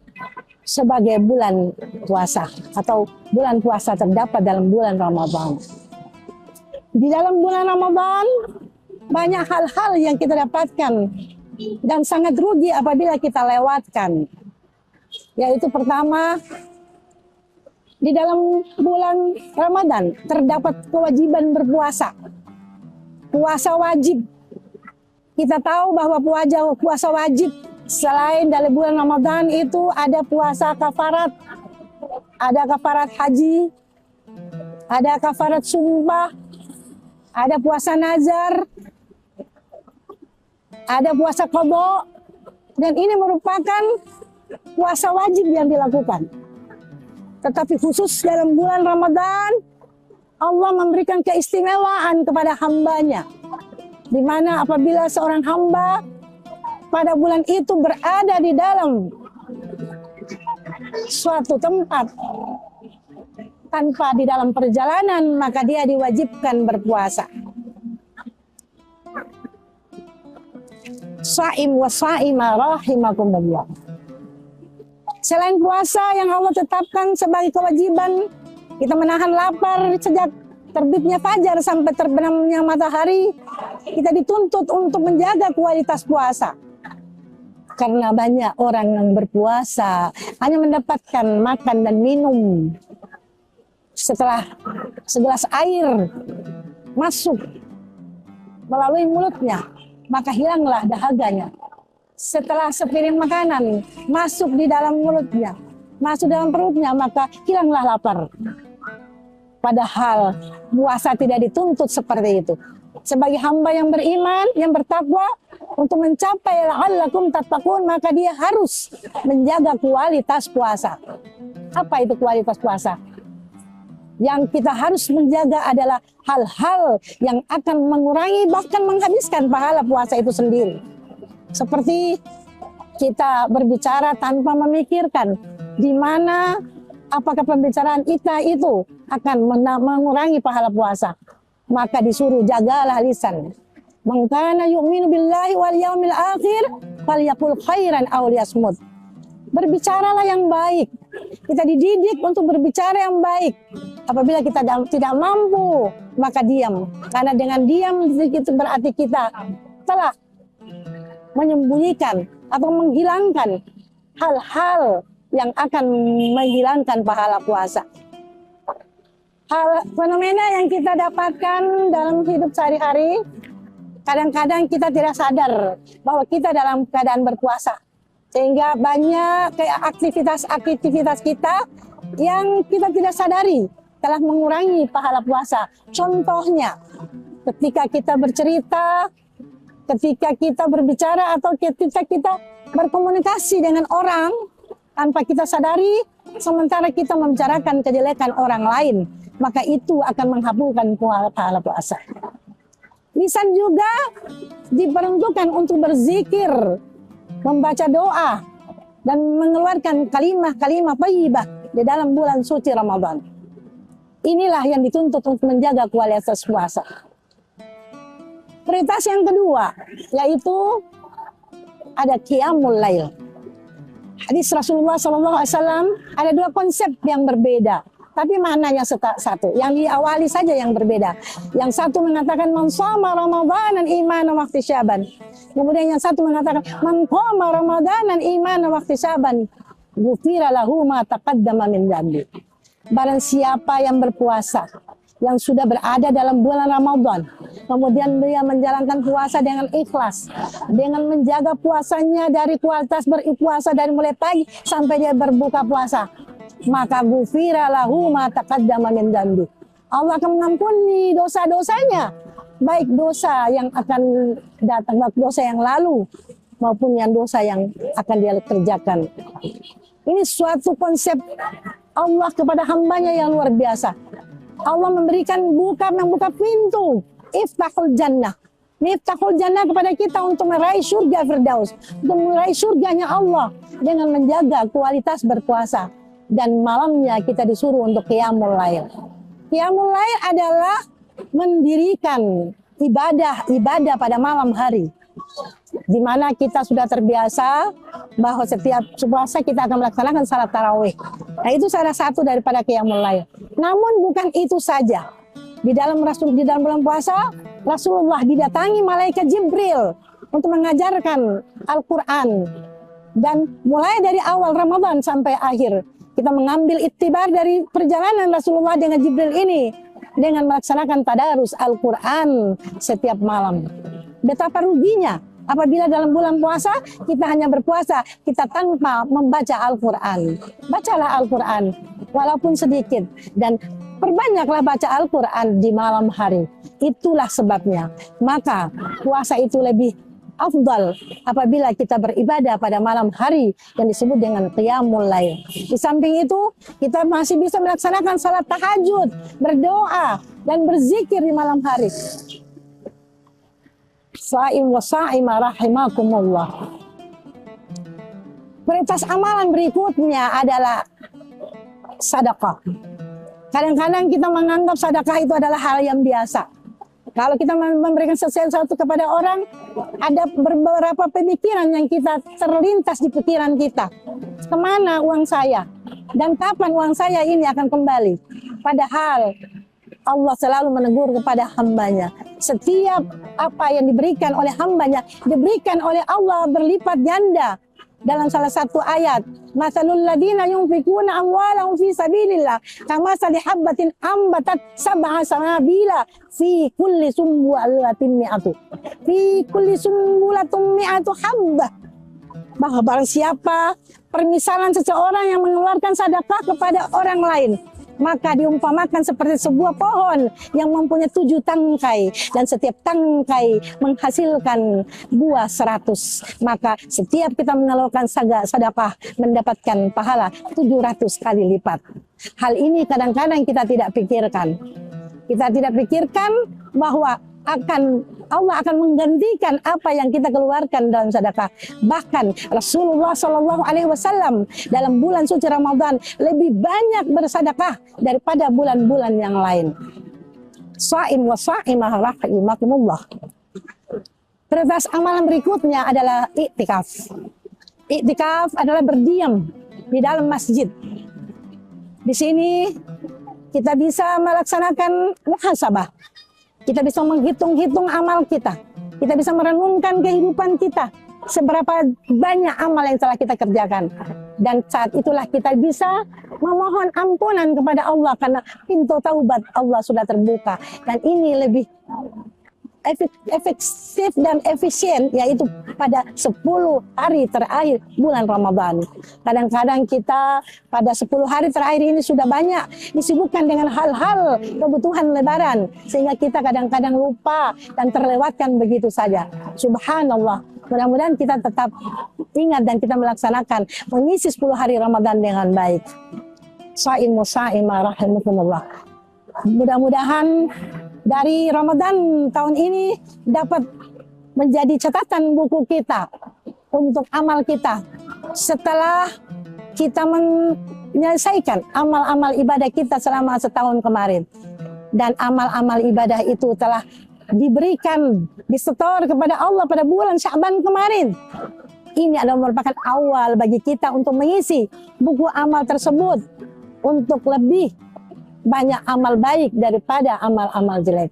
sebagai bulan puasa atau bulan puasa terdapat dalam bulan Ramadan. Di dalam bulan Ramadan banyak hal-hal yang kita dapatkan dan sangat rugi apabila kita lewatkan. Yaitu pertama, di dalam bulan Ramadan terdapat kewajiban berpuasa. Puasa wajib. Kita tahu bahwa puasa wajib selain dari bulan Ramadan itu ada puasa kafarat, ada kafarat haji, ada kafarat sumpah, ada puasa nazar, ada puasa qadha, dan ini merupakan puasa wajib yang dilakukan. Tetapi khusus dalam bulan Ramadan, Allah memberikan keistimewaan kepada hambanya, di mana apabila seorang hamba pada bulan itu berada di dalam suatu tempat tanpa di dalam perjalanan, maka dia diwajibkan berpuasa. Shaim wa shaima rahimakumullah. Selain puasa yang Allah tetapkan sebagai kewajiban, kita menahan lapar sejak terbitnya fajar sampai terbenamnya matahari, kita dituntut untuk menjaga kualitas puasa. Karena banyak orang yang berpuasa hanya mendapatkan makan dan minum setelah segelas air masuk melalui mulutnya, maka hilanglah dahaganya. Setelah sepiring makanan masuk di dalam mulutnya, masuk dalam perutnya, maka hilanglah lapar. Padahal puasa tidak dituntut seperti itu. Sebagai hamba yang beriman, yang bertakwa, untuk mencapai la'allakum tattaqun, maka dia harus menjaga kualitas puasa. Apa itu kualitas puasa? Yang kita harus menjaga adalah hal-hal yang akan mengurangi bahkan menghabiskan pahala puasa itu sendiri. Seperti kita berbicara tanpa memikirkan di mana apakah pembicaraan kita itu akan mengurangi pahala puasa. Maka disuruh jagalah lisan. Man kana yu'minu billahi wal yaumil akhir falyaqul khairan aw liyasmut. Berbicaralah yang baik. Kita dididik untuk berbicara yang baik. Apabila kita tidak mampu, maka diam. Karena dengan diam itu berarti kita telah menyembunyikan atau menghilangkan hal-hal yang akan menghilangkan pahala puasa. Hal fenomena yang kita dapatkan dalam hidup sehari-hari, kadang-kadang kita tidak sadar bahwa kita dalam keadaan berpuasa. Sehingga banyak aktivitas-aktivitas kita yang kita tidak sadari telah mengurangi pahala puasa. Contohnya, ketika kita bercerita, ketika kita berbicara, atau ketika kita berkomunikasi dengan orang tanpa kita sadari, sementara kita membicarakan kejelekan orang lain, maka itu akan menghapuskan pahala puasa. Lisan juga diperuntukkan untuk berzikir, membaca doa, dan mengeluarkan kalimah-kalimah thayyibah di dalam bulan suci Ramadan. Inilah yang dituntut untuk menjaga kualitas puasa. Prioritas yang kedua, yaitu ada qiyamul lail. Hadis Rasulullah SAW ada dua konsep yang berbeda, tapi maknanya satu. Yang diawali saja yang berbeda. Yang satu mengatakan man shoma ramadanan imanan wa ihtisaban. Kemudian yang satu mengatakan man qama ramadanan imanan wa ihtisaban ghufira lahu ma taqaddama min dzambi. Barang siapa yang berpuasa, yang sudah berada dalam bulan Ramadan, kemudian dia menjalankan puasa dengan ikhlas, dengan menjaga puasanya dari kualitas berpuasa dari mulai pagi sampai dia berbuka puasa, maka ghufira lahu ma taqaddama min dzambi. Allah akan mengampuni dosa-dosanya, baik dosa yang akan datang, baik dosa yang lalu maupun yang dosa yang akan dia kerjakan. Ini suatu konsep Allah kepada hambanya yang luar biasa. Allah memberikan membuka pintu iftahul jannah. Miftahul jannah kepada kita untuk meraih surga Firdaus, untuk meraih surganya Allah dengan menjaga kualitas berpuasa. Dan malamnya kita disuruh untuk qiyamul lail. Qiyamul lail adalah mendirikan ibadah pada malam hari, di mana kita sudah terbiasa bahwa setiap puasa kita akan melaksanakan salat tarawih. Nah, itu salah satu daripada qiyamul lail. Namun bukan itu saja. Di dalam bulan puasa, Rasulullah didatangi malaikat Jibril untuk mengajarkan Al-Quran. Dan mulai dari awal Ramadan sampai akhir, kita mengambil iktibar dari perjalanan Rasulullah dengan Jibril ini, dengan melaksanakan tadarus Al-Quran setiap malam. Betapa ruginya apabila dalam bulan puasa kita hanya berpuasa, kita tanpa membaca Al-Quran. Bacalah Al-Quran, walaupun sedikit, dan perbanyaklah baca Al-Quran di malam hari. Itulah sebabnya. Maka puasa itu lebih afdal apabila kita beribadah pada malam hari yang disebut dengan qiyamul lail. Di samping itu, kita masih bisa melaksanakan salat tahajud, berdoa, dan berzikir di malam hari. Sha'im wa sha'ima rahimakumullah. Prioritas amalan berikutnya adalah sedekah. Kadang-kadang kita menganggap sedekah itu adalah hal yang biasa. Kalau kita memberikan sesuatu kepada orang, ada beberapa pemikiran yang kita terlintas di pikiran kita. Kemana uang saya? Dan kapan uang saya ini akan kembali? Padahal Allah selalu menegur kepada hambanya. Setiap apa yang diberikan oleh hambanya, diberikan oleh Allah berlipat ganda. Dalam salah satu ayat, masalul ladina yunfikuna amwalahum fi sabilillah kamasali habbatin ambatat sab'a sanabila fi kulli sumbulatin mi'atu fi kulli sumbulatin mi'atu habbah. Bahwa barang siapa permisalan seseorang yang mengeluarkan sedekah kepada orang lain, maka diumpamakan seperti sebuah pohon yang mempunyai 7 tangkai, dan setiap tangkai menghasilkan buah 100. Maka setiap kita mengeluarkan sedekah mendapatkan pahala 700 kali lipat. Hal ini kadang-kadang kita tidak pikirkan. Kita tidak pikirkan bahwa Allah akan menggantikan apa yang kita keluarkan dalam sedekah. Bahkan Rasulullah SAW dalam bulan suci Ramadan lebih banyak bersedekah daripada bulan-bulan yang lain. Shaim wa shaimah rahimakumullah. Prioritas amalan berikutnya adalah iktikaf. Iktikaf adalah berdiam di dalam masjid. Di sini kita bisa melaksanakan muhasabah. Kita bisa menghitung-hitung amal kita. Kita bisa merenungkan kehidupan kita. Seberapa banyak amal yang telah kita kerjakan. Dan saat itulah kita bisa memohon ampunan kepada Allah. Karena pintu taubat Allah sudah terbuka. Dan ini lebih efektif dan efisien, yaitu pada 10 hari terakhir bulan Ramadan. Kadang-kadang kita pada 10 hari terakhir ini sudah banyak disibukkan dengan hal-hal kebutuhan lebaran, sehingga kita kadang-kadang lupa dan terlewatkan begitu saja. Subhanallah. Mudah-mudahan kita tetap ingat dan kita melaksanakan mengisi 10 hari Ramadan dengan baik. Sha'imu sha'imah rahimakumullah. Mudah-mudahan dari Ramadan tahun ini dapat menjadi catatan buku kita untuk amal kita setelah kita menyelesaikan amal-amal ibadah kita selama setahun kemarin. Dan amal-amal ibadah itu telah diberikan, disetor kepada Allah pada bulan Sya'ban kemarin. Ini adalah merupakan awal bagi kita untuk mengisi buku amal tersebut untuk lebih banyak amal baik daripada amal-amal jelek.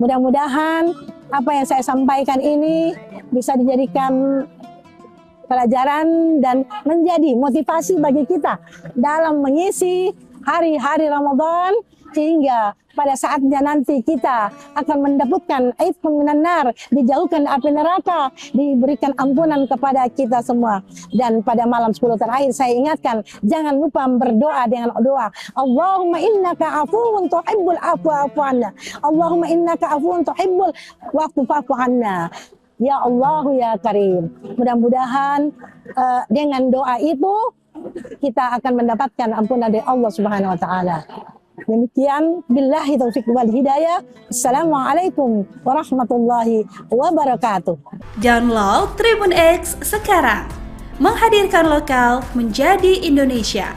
Mudah-mudahan apa yang saya sampaikan ini bisa dijadikan pelajaran dan menjadi motivasi bagi kita dalam mengisi hari-hari Ramadan, sehingga pada saatnya nanti kita akan mendapatkan aifun minan nar, dijauhkan api neraka, diberikan ampunan kepada kita semua. Dan pada malam 10 terakhir saya ingatkan, jangan lupa berdoa dengan doa Allahumma innaka afuwun tuhibbul afwa fa'fu anna. Allahumma innaka afuwun tuhibbul fa'fu anna. Ya Allah ya Karim. Mudah-mudahan dengan doa itu kita akan mendapatkan ampunan dari Allah Subhanahu wa taala. Demikian, billahi taufiq wal hidayah. Assalamualaikum warahmatullahi wabarakatuh. Download Tribun X sekarang. Menghadirkan lokal menjadi Indonesia.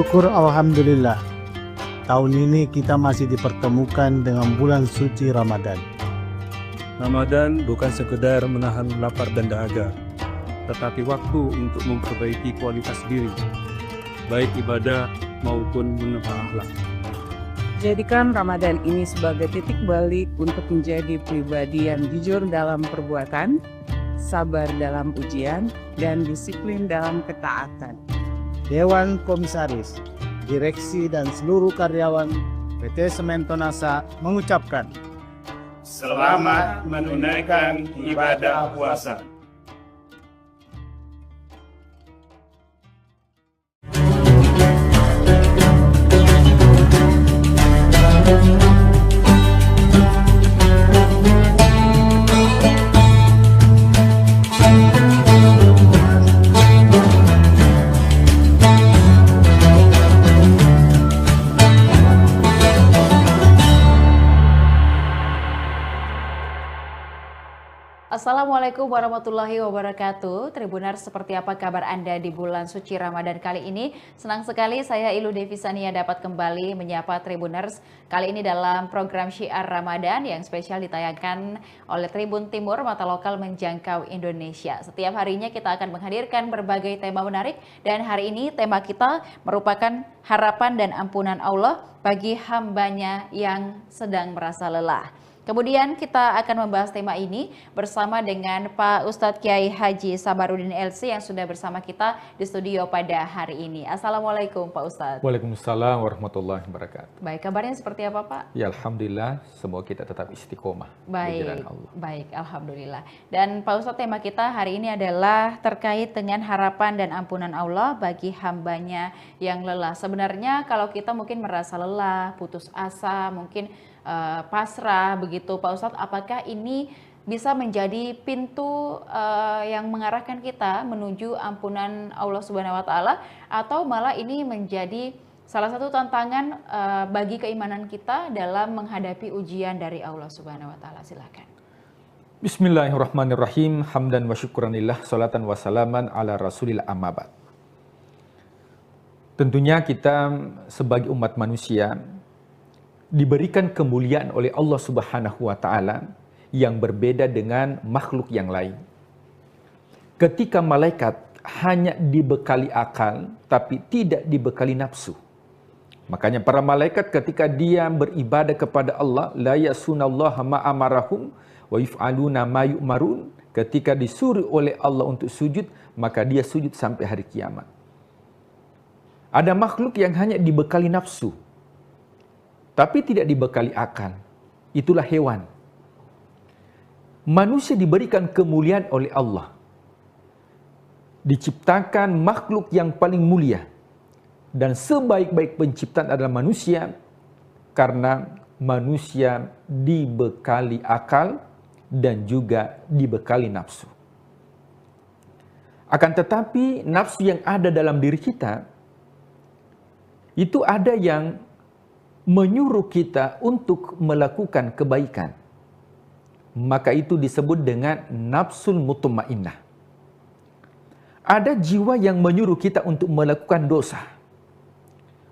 Syukur alhamdulillah, tahun ini kita masih dipertemukan dengan bulan suci Ramadan. Ramadan bukan sekedar menahan lapar dan dahaga, tetapi waktu untuk memperbaiki kualitas diri, baik ibadah maupun menata akhlak. Jadikan Ramadan ini sebagai titik balik untuk menjadi pribadi yang jujur dalam perbuatan, sabar dalam ujian, dan disiplin dalam ketaatan. Dewan Komisaris, Direksi dan seluruh karyawan PT Semen Tonasa mengucapkan Selamat menunaikan ibadah puasa. Assalamualaikum warahmatullahi wabarakatuh. Tribuners, seperti apa kabar Anda di bulan suci Ramadan kali ini? Senang sekali saya Ilu Devisania dapat kembali menyapa Tribuners. Kali ini dalam program Syiar Ramadan yang spesial ditayangkan oleh Tribun Timur, mata lokal menjangkau Indonesia. Setiap harinya kita akan menghadirkan berbagai tema menarik, dan hari ini tema kita merupakan harapan dan ampunan Allah bagi hambanya yang sedang merasa lelah. Kemudian kita akan membahas tema ini bersama dengan Pak Ustadz Kiai Haji Sabarudin LC yang sudah bersama kita di studio pada hari ini. Assalamualaikum Pak Ustadz. Waalaikumsalam warahmatullahi wabarakatuh. Baik, kabarnya seperti apa Pak? Ya Alhamdulillah, semoga kita tetap istiqomah di jalan Allah. Baik, Alhamdulillah. Dan Pak Ustadz, tema kita hari ini adalah terkait dengan harapan dan ampunan Allah bagi hambanya yang lelah. Sebenarnya kalau kita mungkin merasa lelah, putus asa, mungkin pasrah begitu Pak Ustadz, apakah ini bisa menjadi pintu yang mengarahkan kita menuju ampunan Allah Subhanahu wa taala, atau malah ini menjadi salah satu tantangan bagi keimanan kita dalam menghadapi ujian dari Allah Subhanahu wa taala? Silakan. Bismillahirrahmanirrahim. Hamdan wa syukranillah, salatan wa salaman ala rasulillah, amma ba'd. Tentunya kita sebagai umat manusia diberikan kemuliaan oleh Allah Subhanahu wa taala yang berbeda dengan makhluk yang lain. Ketika malaikat hanya dibekali akal tapi tidak dibekali nafsu. Makanya para malaikat ketika dia beribadah kepada Allah, la yasunallaha ma amarahum wa yaf'aluna ma yu'marun, ketika disuruh oleh Allah untuk sujud, maka dia sujud sampai hari kiamat. Ada makhluk yang hanya dibekali nafsu tapi tidak dibekali akal. Itulah hewan. Manusia diberikan kemuliaan oleh Allah. Diciptakan makhluk yang paling mulia. Dan sebaik-baik penciptaan adalah manusia, karena manusia dibekali akal dan juga dibekali nafsu. Akan tetapi nafsu yang ada dalam diri kita, itu ada yang menyuruh kita untuk melakukan kebaikan. Maka itu disebut dengan nafsul mutmainnah. Ada jiwa yang menyuruh kita untuk melakukan dosa.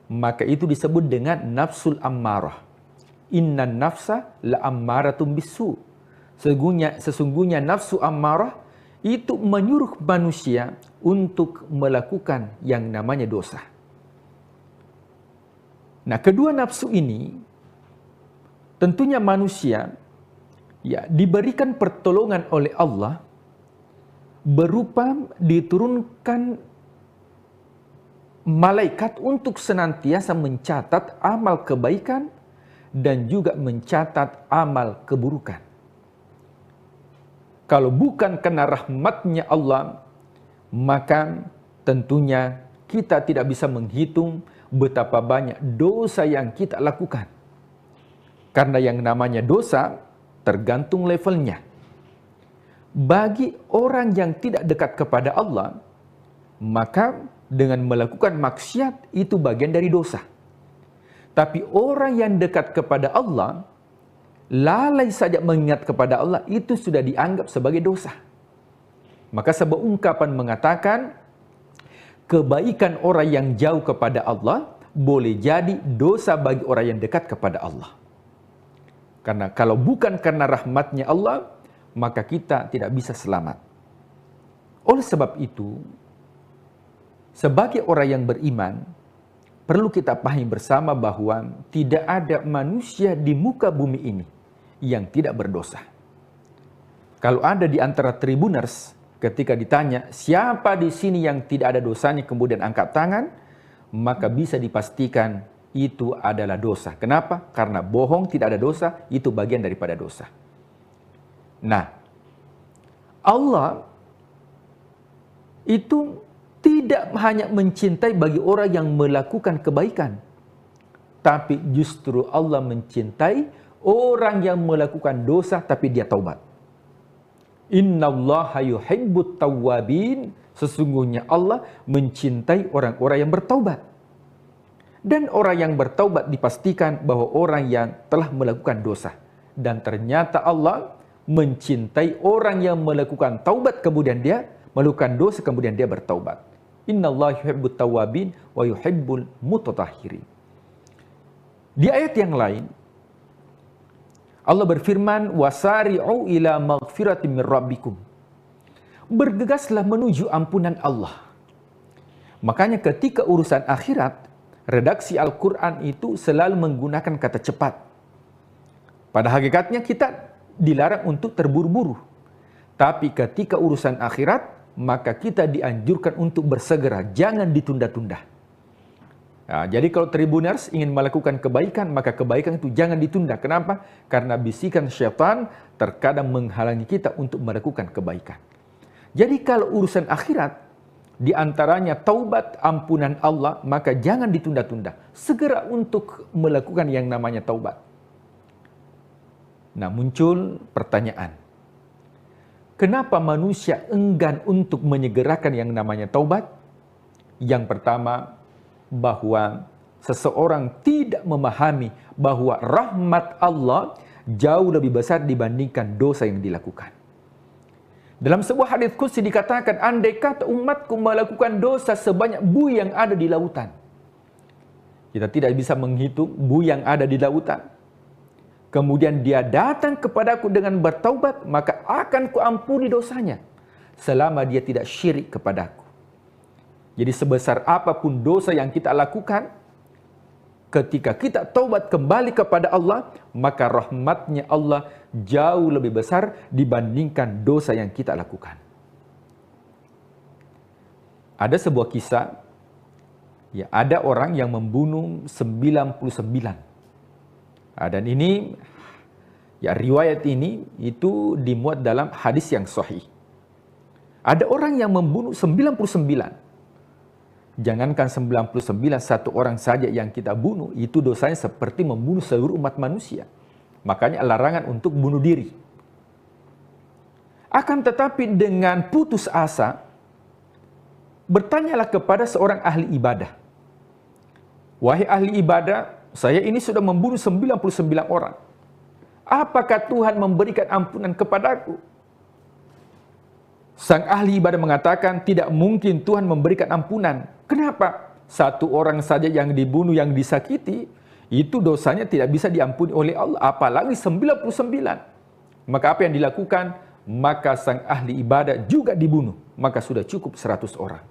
Maka itu disebut dengan nafsul ammarah. Innan nafsa la ammaratum bisu. Sesungguhnya nafsu ammarah itu menyuruh manusia untuk melakukan yang namanya dosa. Nah, kedua nafsu ini tentunya manusia ya diberikan pertolongan oleh Allah berupa diturunkan malaikat untuk senantiasa mencatat amal kebaikan dan juga mencatat amal keburukan. Kalau bukan karena rahmatnya Allah, maka tentunya kita tidak bisa menghitung betapa banyak dosa yang kita lakukan. Karena yang namanya dosa tergantung levelnya. Bagi orang yang tidak dekat kepada Allah, maka dengan melakukan maksiat itu bagian dari dosa. Tapi orang yang dekat kepada Allah, lalai saja mengingat kepada Allah, itu sudah dianggap sebagai dosa. Maka sebuah ungkapan mengatakan, kebaikan orang yang jauh kepada Allah boleh jadi dosa bagi orang yang dekat kepada Allah. Karena kalau bukan karena rahmatnya Allah, maka kita tidak bisa selamat. Oleh sebab itu, sebagai orang yang beriman, perlu kita pahami bersama bahwa tidak ada manusia di muka bumi ini yang tidak berdosa. Kalau ada di antara tribuners, ketika ditanya, siapa di sini yang tidak ada dosanya, kemudian angkat tangan, maka bisa dipastikan itu adalah dosa. Kenapa? Karena bohong tidak ada dosa, itu bagian daripada dosa. Nah, Allah itu tidak hanya mencintai bagi orang yang melakukan kebaikan, tapi justru Allah mencintai orang yang melakukan dosa tapi dia taubat. Innallaha yuhibbut tawwabin. Sesungguhnya Allah mencintai orang-orang yang bertaubat. Dan orang yang bertaubat dipastikan bahwa orang yang telah melakukan dosa. Dan ternyata Allah mencintai orang yang melakukan taubat kemudian dia melakukan dosa kemudian dia bertaubat. Innallaha yuhibbut tawwabin wa yuhibbul mutatahhirin. Di ayat yang lain Allah berfirman, wasari'u ila maghfiratin min rabbikum. Bergegaslah menuju ampunan Allah. Makanya ketika urusan akhirat, redaksi Al-Quran itu selalu menggunakan kata cepat. Pada hakikatnya kita dilarang untuk terburu-buru. Tapi ketika urusan akhirat, maka kita dianjurkan untuk bersegera, jangan ditunda-tunda. Nah, jadi kalau Tribuners ingin melakukan kebaikan, maka kebaikan itu jangan ditunda. Kenapa? Karena bisikan syaitan terkadang menghalangi kita untuk melakukan kebaikan. Jadi kalau urusan akhirat, di antaranya taubat ampunan Allah, maka jangan ditunda-tunda. Segera untuk melakukan yang namanya taubat. Nah, muncul pertanyaan. Kenapa manusia enggan untuk menyegerakan yang namanya taubat? Yang pertama, bahwa seseorang tidak memahami bahwa rahmat Allah jauh lebih besar dibandingkan dosa yang dilakukan. Dalam sebuah hadis qudsi dikatakan, andai kata umatku melakukan dosa sebanyak buih yang ada di lautan. Kita tidak bisa menghitung buih yang ada di lautan. Kemudian dia datang kepadaku dengan bertaubat, maka akan kuampuni dosanya selama dia tidak syirik kepadaku. Jadi sebesar apapun dosa yang kita lakukan, ketika kita taubat kembali kepada Allah, maka rahmatnya Allah jauh lebih besar dibandingkan dosa yang kita lakukan. Ada sebuah kisah, ya, ada orang yang membunuh 99. Dan ini, ya, riwayat ini itu dimuat dalam hadis yang sahih. Ada orang yang membunuh 99. Jangankan 99, satu orang saja yang kita bunuh, itu dosanya seperti membunuh seluruh umat manusia. Makanya larangan untuk bunuh diri. Akan tetapi dengan putus asa, bertanyalah kepada seorang ahli ibadah. Wahai ahli ibadah, saya ini sudah membunuh 99 orang. Apakah Tuhan memberikan ampunan kepadaku? Sang ahli ibadah mengatakan, tidak mungkin Tuhan memberikan ampunan. Kenapa? Satu orang saja yang dibunuh, yang disakiti, itu dosanya tidak bisa diampuni oleh Allah. Apalagi 99. Maka apa yang dilakukan? Maka sang ahli ibadah juga dibunuh. Maka sudah cukup 100 orang.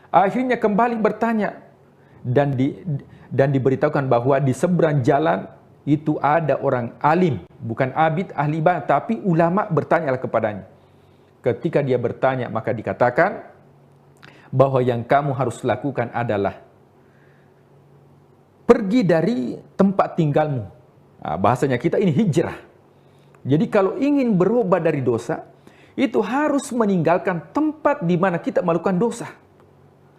Akhirnya kembali bertanya. Dan diberitahukan bahwa di seberang jalan itu ada orang alim. Bukan abid, ahli ibadah, tapi ulama. Bertanyalah kepadanya. Ketika dia bertanya, maka dikatakan bahwa yang kamu harus lakukan adalah pergi dari tempat tinggalmu. Nah, bahasanya kita ini hijrah. Jadi kalau ingin berubah dari dosa, itu harus meninggalkan tempat di mana kita melakukan dosa.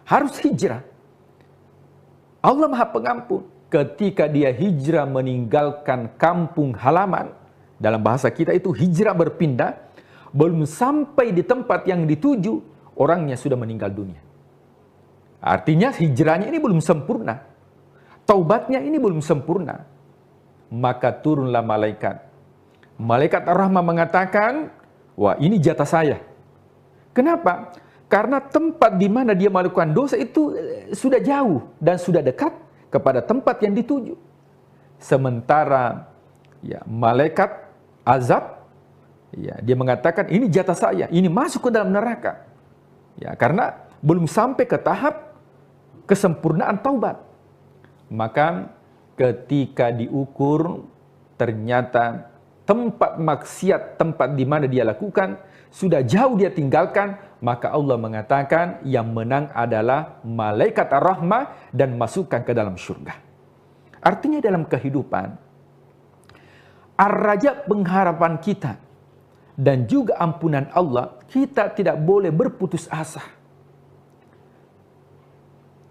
Harus hijrah. Allah Maha Pengampun. Ketika dia hijrah meninggalkan kampung halaman, dalam bahasa kita itu hijrah berpindah, belum sampai di tempat yang dituju, orangnya sudah meninggal dunia. Artinya hijrahnya ini belum sempurna. Taubatnya ini belum sempurna. Maka turunlah malaikat. Malaikat Ar-Rahmah mengatakan, wah, ini jatah saya. Kenapa? Karena tempat di mana dia melakukan dosa itu sudah jauh dan sudah dekat kepada tempat yang dituju. Sementara ya, malaikat azab, ya, dia mengatakan ini jatah saya, ini masuk ke dalam neraka. Ya, karena belum sampai ke tahap kesempurnaan taubat. Maka ketika diukur ternyata tempat maksiat, tempat di mana dia lakukan sudah jauh dia tinggalkan, maka Allah mengatakan yang menang adalah malaikat Ar-Rahmah dan masukkan ke dalam surga. Artinya dalam kehidupan ar-raja pengharapan kita dan juga ampunan Allah, kita tidak boleh berputus asa.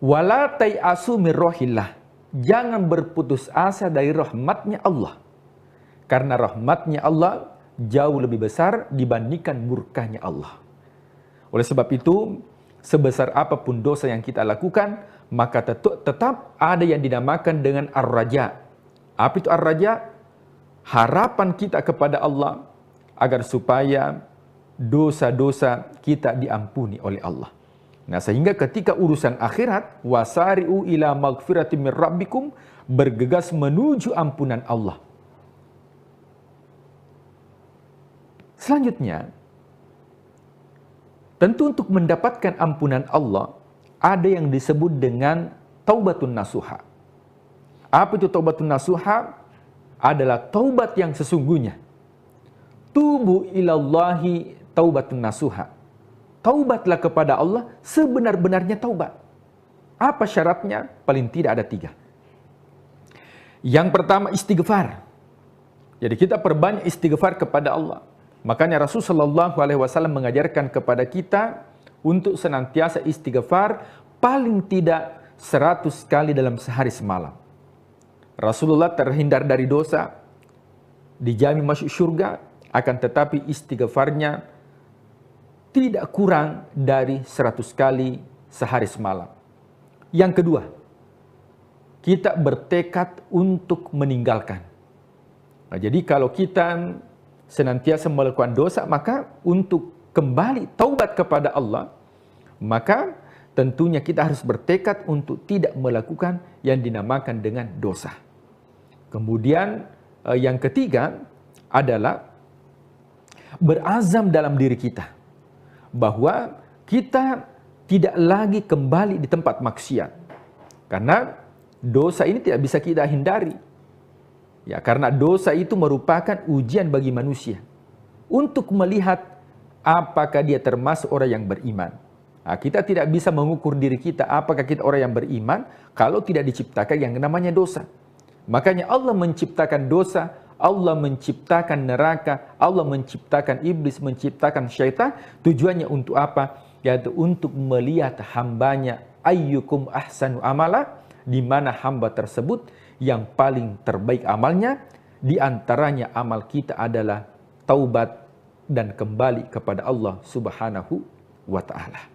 Wala tai'asu min rohillah. Jangan berputus asa dari rahmatnya Allah. Karena rahmatnya Allah jauh lebih besar dibandingkan murkanya Allah. Oleh sebab itu, sebesar apapun dosa yang kita lakukan, maka tetap ada yang dinamakan dengan ar-raja. Apa itu ar-raja? Harapan kita kepada Allah agar supaya dosa-dosa kita diampuni oleh Allah. Nah, sehingga ketika urusan akhirat, wasari'u ila maghfiratin min rabbikum, bergegas menuju ampunan Allah. Selanjutnya, tentu untuk mendapatkan ampunan Allah, ada yang disebut dengan taubatun nasuha. Apa itu taubatun nasuha? Adalah taubat yang sesungguhnya. Tubu ilallahi taubatun nasuha. Taubatlah kepada Allah sebenar-benarnya taubat. Apa syaratnya? Paling tidak ada 3. Yang pertama istighfar. Jadi kita perbanyak istighfar kepada Allah. Makanya Rasulullah SAW mengajarkan kepada kita untuk senantiasa istighfar paling tidak 100 kali dalam sehari semalam. Rasulullah terhindar dari dosa, dijamin masuk surga, akan tetapi istighfarnya tidak kurang dari 100 kali sehari semalam. Yang kedua, kita bertekad untuk meninggalkan. Nah, jadi kalau kita senantiasa melakukan dosa, maka untuk kembali taubat kepada Allah, maka tentunya kita harus bertekad untuk tidak melakukan yang dinamakan dengan dosa. Kemudian yang ketiga adalah berazam dalam diri kita bahwa kita tidak lagi kembali di tempat maksiat. Karena dosa ini tidak bisa kita hindari. Ya, karena dosa itu merupakan ujian bagi manusia untuk melihat apakah dia termasuk orang yang beriman. Nah, kita tidak bisa mengukur diri kita apakah kita orang yang beriman kalau tidak diciptakan yang namanya dosa. Makanya Allah menciptakan dosa, Allah menciptakan neraka, Allah menciptakan iblis, menciptakan syaitan. Tujuannya untuk apa? Yaitu untuk melihat hambanya, ayyukum ahsanu amala, di mana hamba tersebut yang paling terbaik amalnya. Di antaranya amal kita adalah taubat dan kembali kepada Allah Subhanahu wa ta'ala.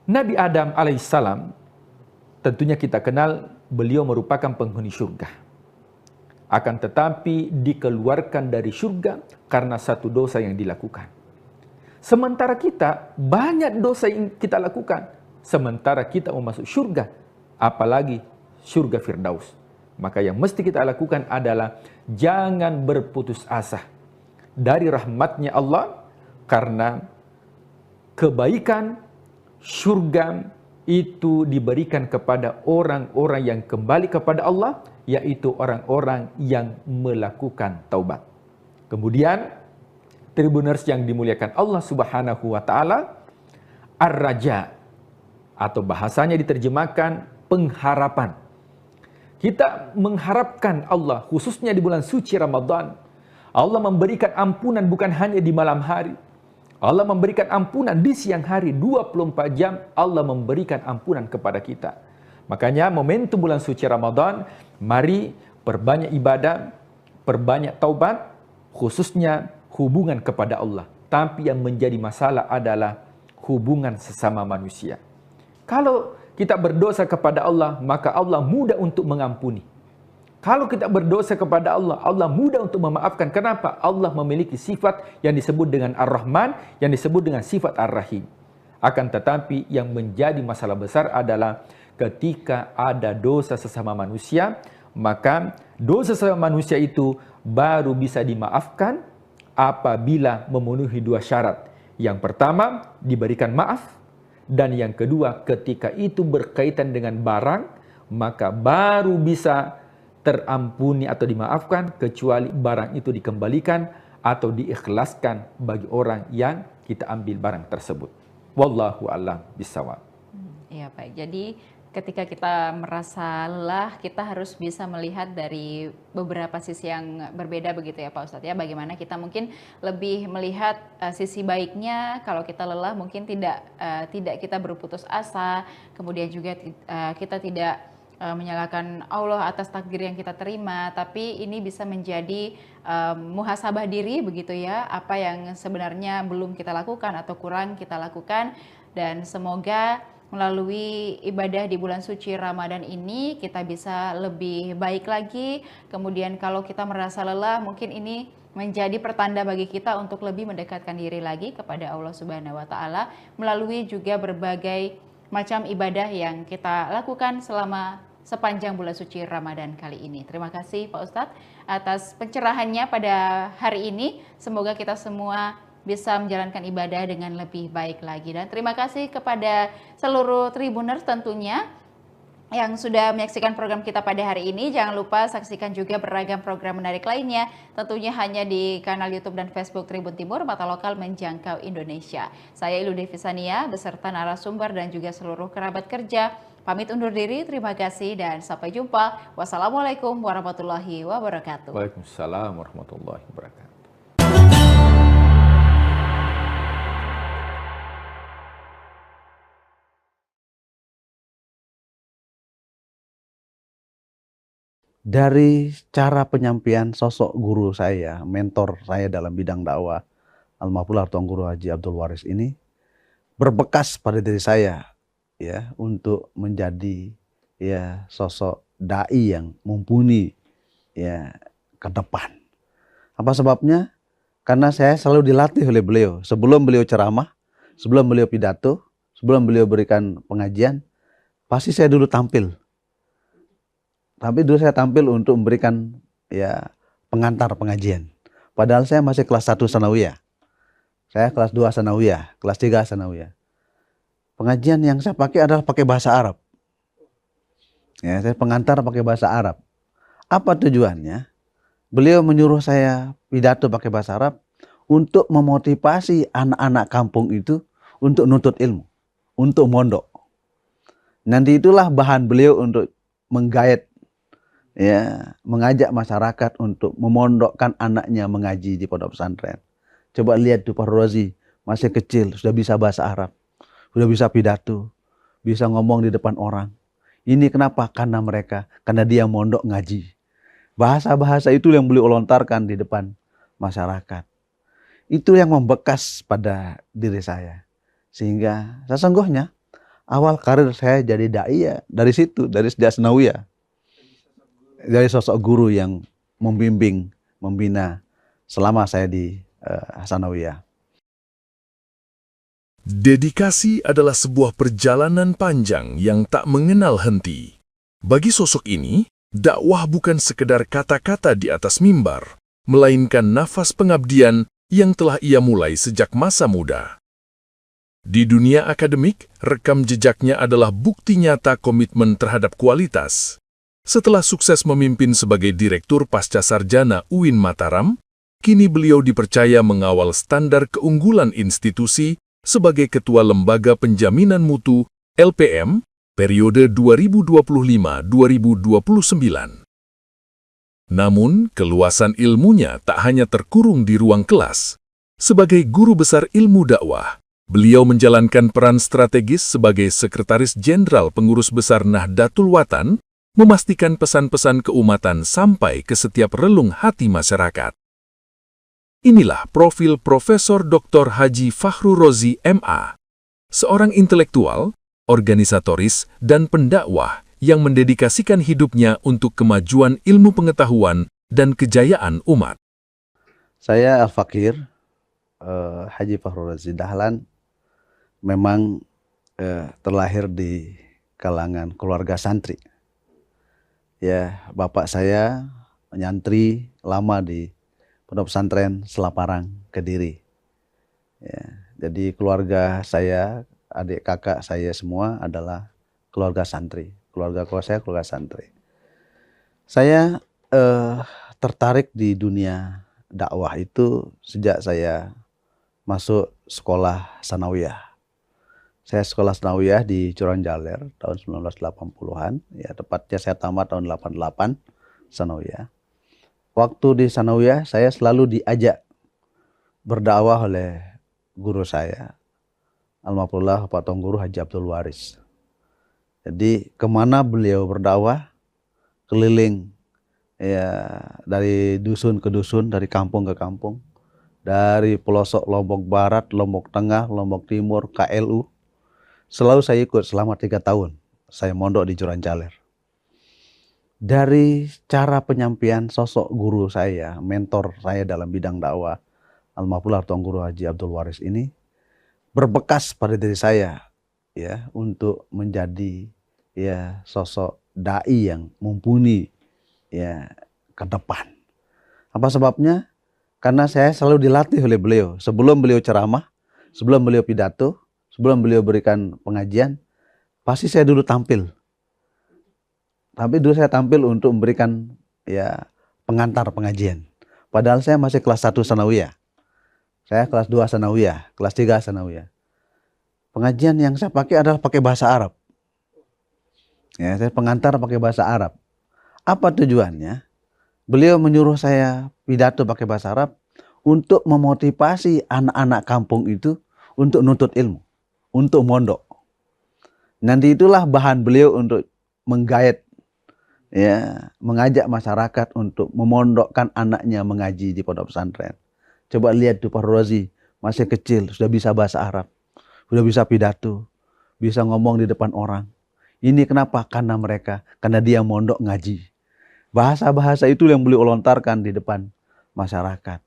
Nabi Adam alaihissalam, tentunya kita kenal beliau merupakan penghuni surga. Akan tetapi dikeluarkan dari surga karena satu dosa yang dilakukan. Sementara kita banyak dosa yang kita lakukan. Sementara kita mau masuk surga, apalagi surga Firdaus. Maka yang mesti kita lakukan adalah jangan berputus asa dari rahmatnya Allah, karena kebaikan surga itu diberikan kepada orang-orang yang kembali kepada Allah, yaitu orang-orang yang melakukan taubat. Kemudian, Tribuners yang dimuliakan Allah Subhanahu wa ta'ala, ar-raja, atau bahasanya diterjemahkan pengharapan. Kita mengharapkan Allah, khususnya di bulan suci Ramadan. Allah memberikan ampunan bukan hanya di malam hari. Allah memberikan ampunan di siang hari, 24 jam Allah memberikan ampunan kepada kita. Makanya momentum bulan suci Ramadan, mari perbanyak ibadah, perbanyak taubat, khususnya hubungan kepada Allah. Tapi yang menjadi masalah adalah hubungan sesama manusia. Kalau kita berdosa kepada Allah, maka Allah mudah untuk mengampuni. Kalau kita berdosa kepada Allah, Allah mudah untuk memaafkan. Kenapa? Allah memiliki sifat yang disebut dengan Ar-Rahman, yang disebut dengan sifat Ar-Rahim. Akan tetapi yang menjadi masalah besar adalah ketika ada dosa sesama manusia, maka dosa sesama manusia itu baru bisa dimaafkan apabila memenuhi 2 syarat. Yang pertama, diberikan maaf. Dan yang kedua, ketika itu berkaitan dengan barang, maka baru bisa terampuni atau dimaafkan, kecuali barang itu dikembalikan atau diikhlaskan bagi orang yang kita ambil barang tersebut. Wallahu a'lam bishawab. Ya, baik. Jadi ketika kita merasa lelah, kita harus bisa melihat dari beberapa sisi yang berbeda begitu ya Pak Ustadz ya. Bagaimana kita mungkin lebih melihat sisi baiknya. Kalau kita lelah mungkin tidak kita berputus asa, kemudian juga kita tidak menyalahkan Allah atas takdir yang kita terima, tapi ini bisa menjadi muhasabah diri begitu ya, apa yang sebenarnya belum kita lakukan atau kurang kita lakukan. Dan semoga melalui ibadah di bulan suci Ramadan ini kita bisa lebih baik lagi. Kemudian kalau kita merasa lelah, mungkin ini menjadi pertanda bagi kita untuk lebih mendekatkan diri lagi kepada Allah Subhanahu wa taala melalui juga berbagai macam ibadah yang kita lakukan selama sepanjang bulan suci Ramadan kali ini. Terima kasih Pak Ustadz atas pencerahannya pada hari ini. Semoga kita semua bisa menjalankan ibadah dengan lebih baik lagi. Dan terima kasih kepada seluruh Tribuners tentunya yang sudah menyaksikan program kita pada hari ini. Jangan lupa saksikan juga beragam program menarik lainnya, tentunya hanya di kanal YouTube dan Facebook Tribun Timur, Mata Lokal Menjangkau Indonesia. Saya Ilu Devisania beserta narasumber dan juga seluruh kerabat kerja pamit undur diri. Terima kasih dan sampai jumpa. Wassalamualaikum warahmatullahi wabarakatuh. Waalaikumsalam warahmatullahi wabarakatuh. Dari cara penyampaian sosok guru saya, mentor saya dalam bidang dakwah, Almarhum Tuan Guru Haji Abdul Waris ini berbekas pada diri saya, ya, untuk menjadi ya sosok dai yang mumpuni ya ke depan. Apa sebabnya? Karena saya selalu dilatih oleh beliau. Sebelum beliau ceramah, sebelum beliau pidato, sebelum beliau berikan pengajian, pasti saya dulu tampil. Tapi dulu saya tampil untuk memberikan ya pengantar pengajian. Padahal saya masih kelas 1 sanawiyah. Saya kelas 2 sanawiyah, kelas 3 sanawiyah. Pengajian yang saya pakai adalah pakai bahasa Arab. Ya, saya pengantar pakai bahasa Arab. Apa tujuannya? Beliau menyuruh saya pidato pakai bahasa Arab untuk memotivasi anak-anak kampung itu untuk nuntut ilmu, untuk mondok. Nanti itulah bahan beliau untuk menggait, ya, mengajak masyarakat untuk memondokkan anaknya mengaji di pondok pesantren. Coba lihat tuh Pak Rozi, masih kecil sudah bisa bahasa Arab, sudah bisa pidato, bisa ngomong di depan orang. Ini kenapa? Karena dia mondok ngaji. Bahasa-bahasa itu yang beliau lontarkan di depan masyarakat. Itu yang membekas pada diri saya. Sehingga sesungguhnya awal karir saya jadi dai ya dari situ, dari sejak sanawiyah. Dari sosok guru yang membimbing, membina selama saya di sanawiyah. Dedikasi adalah sebuah perjalanan panjang yang tak mengenal henti. Bagi sosok ini, dakwah bukan sekedar kata-kata di atas mimbar, melainkan nafas pengabdian yang telah ia mulai sejak masa muda. Di dunia akademik, rekam jejaknya adalah bukti nyata komitmen terhadap kualitas. Setelah sukses memimpin sebagai Direktur Pasca Sarjana UIN Mataram, kini beliau dipercaya mengawal standar keunggulan institusi sebagai Ketua Lembaga Penjaminan Mutu LPM periode 2025-2029. Namun, keluasan ilmunya tak hanya terkurung di ruang kelas. Sebagai guru besar ilmu dakwah, beliau menjalankan peran strategis sebagai Sekretaris Jenderal Pengurus Besar Nahdlatul Watan, memastikan pesan-pesan keumatan sampai ke setiap relung hati masyarakat. Inilah profil Profesor Dr. Haji Fahru Rozi MA, seorang intelektual, organisatoris, dan pendakwah yang mendedikasikan hidupnya untuk kemajuan ilmu pengetahuan dan kejayaan umat. Saya Al-Fakir, Haji Fahru Rozi Dahlan, memang terlahir di kalangan keluarga santri. Ya, bapak saya menyantri lama di Pondok Pesantren Selaparang, Kediri. Ya, jadi keluarga saya, adik kakak saya semua adalah keluarga santri. Keluarga saya keluarga santri. Saya tertarik di dunia dakwah itu sejak saya masuk sekolah sanawiyah. Saya sekolah sanawiyah di Curanjaler tahun 1980-an. Ya, tepatnya saya tamat tahun 88 sanawiyah. Waktu di sanawiyah saya selalu diajak berdakwah oleh guru saya, Almarhum Pak Tuan Guru Haji Abdul Waris. Jadi kemana beliau berdakwah, keliling ya, dari dusun ke dusun, dari kampung ke kampung, dari pelosok Lombok Barat, Lombok Tengah, Lombok Timur, KLU. Selalu saya ikut selama 3 tahun. Saya mondok di Curanjaler. dari cara penyampaian sosok guru saya, mentor saya dalam bidang dakwah, Almarhum Tuan Guru Haji Abdul Waris ini berbekas pada diri saya, ya, untuk menjadi ya sosok dai yang mumpuni ya ke depan. Apa sebabnya? Karena saya selalu dilatih oleh beliau. Sebelum beliau ceramah, sebelum beliau pidato, sebelum beliau berikan pengajian, pasti saya dulu tampil. Tapi dulu saya tampil untuk memberikan ya pengantar pengajian. Padahal saya masih kelas 1 sanawiyah. Saya kelas 2 sanawiyah, kelas 3 sanawiyah. Pengajian yang saya pakai adalah pakai bahasa Arab. Ya, saya pengantar pakai bahasa Arab. Apa tujuannya? Beliau menyuruh saya pidato pakai bahasa Arab untuk memotivasi anak-anak kampung itu untuk nuntut ilmu, untuk mondok. Nanti itulah bahan beliau untuk menggait, ya, mengajak masyarakat untuk memondokkan anaknya mengaji di pondok pesantren. Coba lihat tuh Pak Rozi, masih kecil sudah bisa bahasa Arab, sudah bisa pidato, bisa ngomong di depan orang. Ini kenapa? Karena dia mondok ngaji. Bahasa-bahasa itu yang beliau lontarkan di depan masyarakat.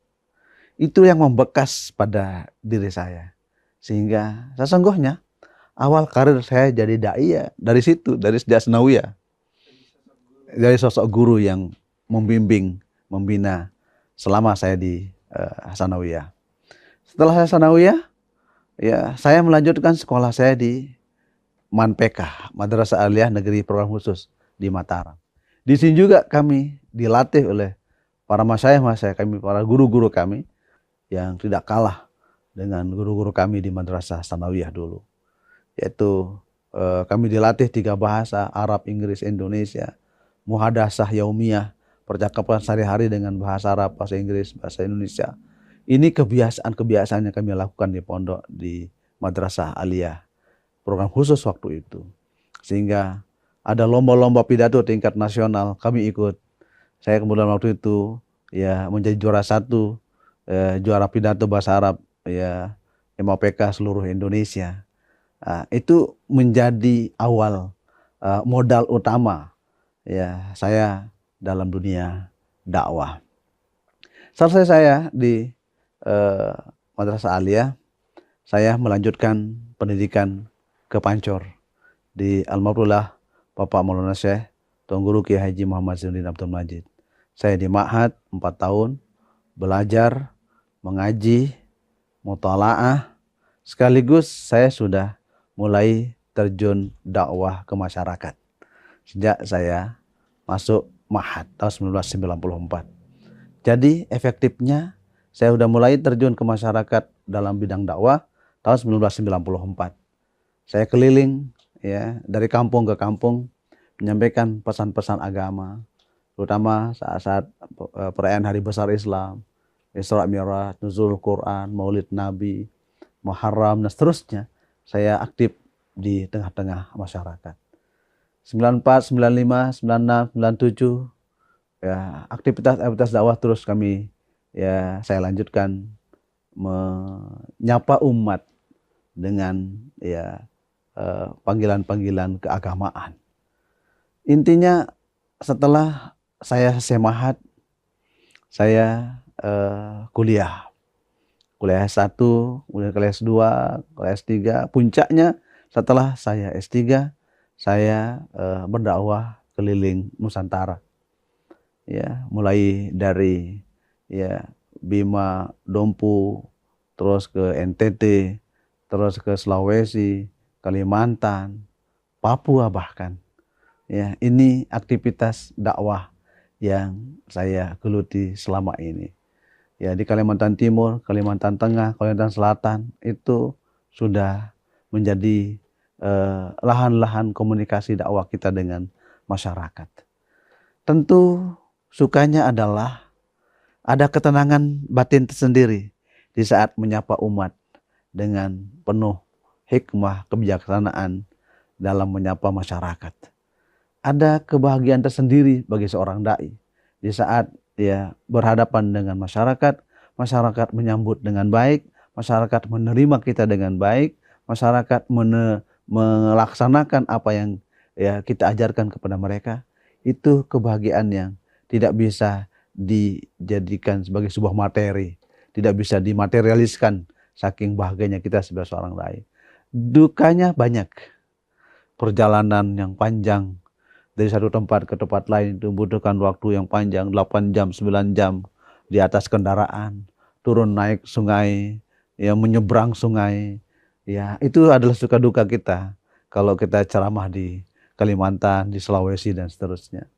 Itu yang membekas pada diri saya. Sehingga sesungguhnya awal karir saya jadi dai ya dari situ, dari sejak sanawiyah. Dari sosok guru yang membimbing, membina selama saya di sanawiyah. Setelah saya sanawiyah, ya saya melanjutkan sekolah saya di MANPK, Madrasah Aliyah Negeri Program Khusus di Mataram. Di sini juga kami dilatih oleh para masyayikh kami, para guru-guru kami yang tidak kalah dengan guru-guru kami di Madrasah Sanawiyah dulu. Yaitu kami dilatih 3 bahasa, Arab, Inggris, Indonesia, muhadasah yaumiyah, percakapan sehari-hari dengan bahasa Arab, bahasa Inggris, bahasa Indonesia. Ini kebiasaan-kebiasaan yang kami lakukan di pondok di Madrasah Aliyah Program Khusus waktu itu. Sehingga ada lomba-lomba pidato tingkat nasional, kami ikut. Saya kemudian waktu itu ya menjadi juara 1 juara pidato bahasa Arab ya MAPK seluruh Indonesia. Itu menjadi awal modal utama ya saya dalam dunia dakwah. Selesai saya di Madrasah Aliyah, saya melanjutkan pendidikan ke Pancor di Al-Mabrullah Bapak Maulana Syekh Tuan Guru Kiai Haji Muhammad Zainuddin Abdul Majid. Saya di Ma'had 4 tahun belajar, mengaji, mutalaah, sekaligus saya sudah mulai terjun dakwah ke masyarakat sejak saya masuk Ma'had tahun 1994. Jadi efektifnya saya sudah mulai terjun ke masyarakat dalam bidang dakwah tahun 1994. Saya keliling ya dari kampung ke kampung menyampaikan pesan-pesan agama, terutama saat-saat perayaan Hari Besar Islam, Isra Mi'raj, Nuzul Quran, Maulid Nabi, Muharram dan seterusnya. Saya aktif di tengah-tengah masyarakat. 94, 95, 96, 97 ya aktivitas dakwah terus kami ya saya lanjutkan menyapa umat dengan ya panggilan-panggilan keagamaan. Intinya setelah saya Ma'had, saya kuliah S1, kemudian kelas 2, kelas 3. Puncaknya setelah saya S3, saya berdakwah keliling Nusantara. Ya, mulai dari ya Bima, Dompu, terus ke NTT, terus ke Sulawesi, Kalimantan, Papua bahkan. Ya, ini aktivitas dakwah yang saya geluti selama ini. Ya, di Kalimantan Timur, Kalimantan Tengah, Kalimantan Selatan itu sudah menjadi lahan-lahan komunikasi dakwah kita dengan masyarakat. Tentu sukanya adalah ada ketenangan batin tersendiri di saat menyapa umat dengan penuh hikmah, kebijaksanaan dalam menyapa masyarakat. Ada kebahagiaan tersendiri bagi seorang dai di saat ya berhadapan dengan masyarakat, masyarakat menyambut dengan baik, masyarakat menerima kita dengan baik, masyarakat melaksanakan apa yang ya kita ajarkan kepada mereka. Itu kebahagiaan yang tidak bisa dijadikan sebagai sebuah materi, tidak bisa dimaterialiskan saking bahagianya kita sebagai seorang dai. Dukanya banyak. Perjalanan yang panjang dari satu tempat ke tempat lain itu membutuhkan waktu yang panjang, 8 jam, 9 jam di atas kendaraan, turun naik sungai, ya menyeberang sungai. Ya, itu adalah suka duka kita kalau kita ceramah di Kalimantan, di Sulawesi dan seterusnya.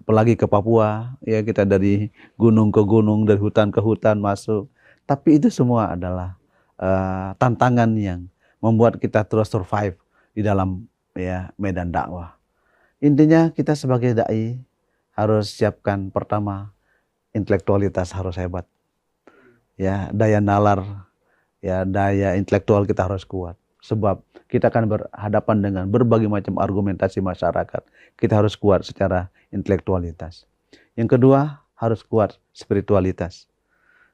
Apalagi ke Papua, ya kita dari gunung ke gunung, dari hutan ke hutan masuk. Tapi itu semua adalah tantangan yang membuat kita terus survive di dalam ya medan dakwah. Intinya kita sebagai dai harus siapkan pertama intelektualitas harus hebat. Ya, daya nalar, ya daya intelektual kita harus kuat. Sebab kita akan berhadapan dengan berbagai macam argumentasi masyarakat. Kita harus kuat secara intelektualitas. Yang kedua, harus kuat spiritualitas.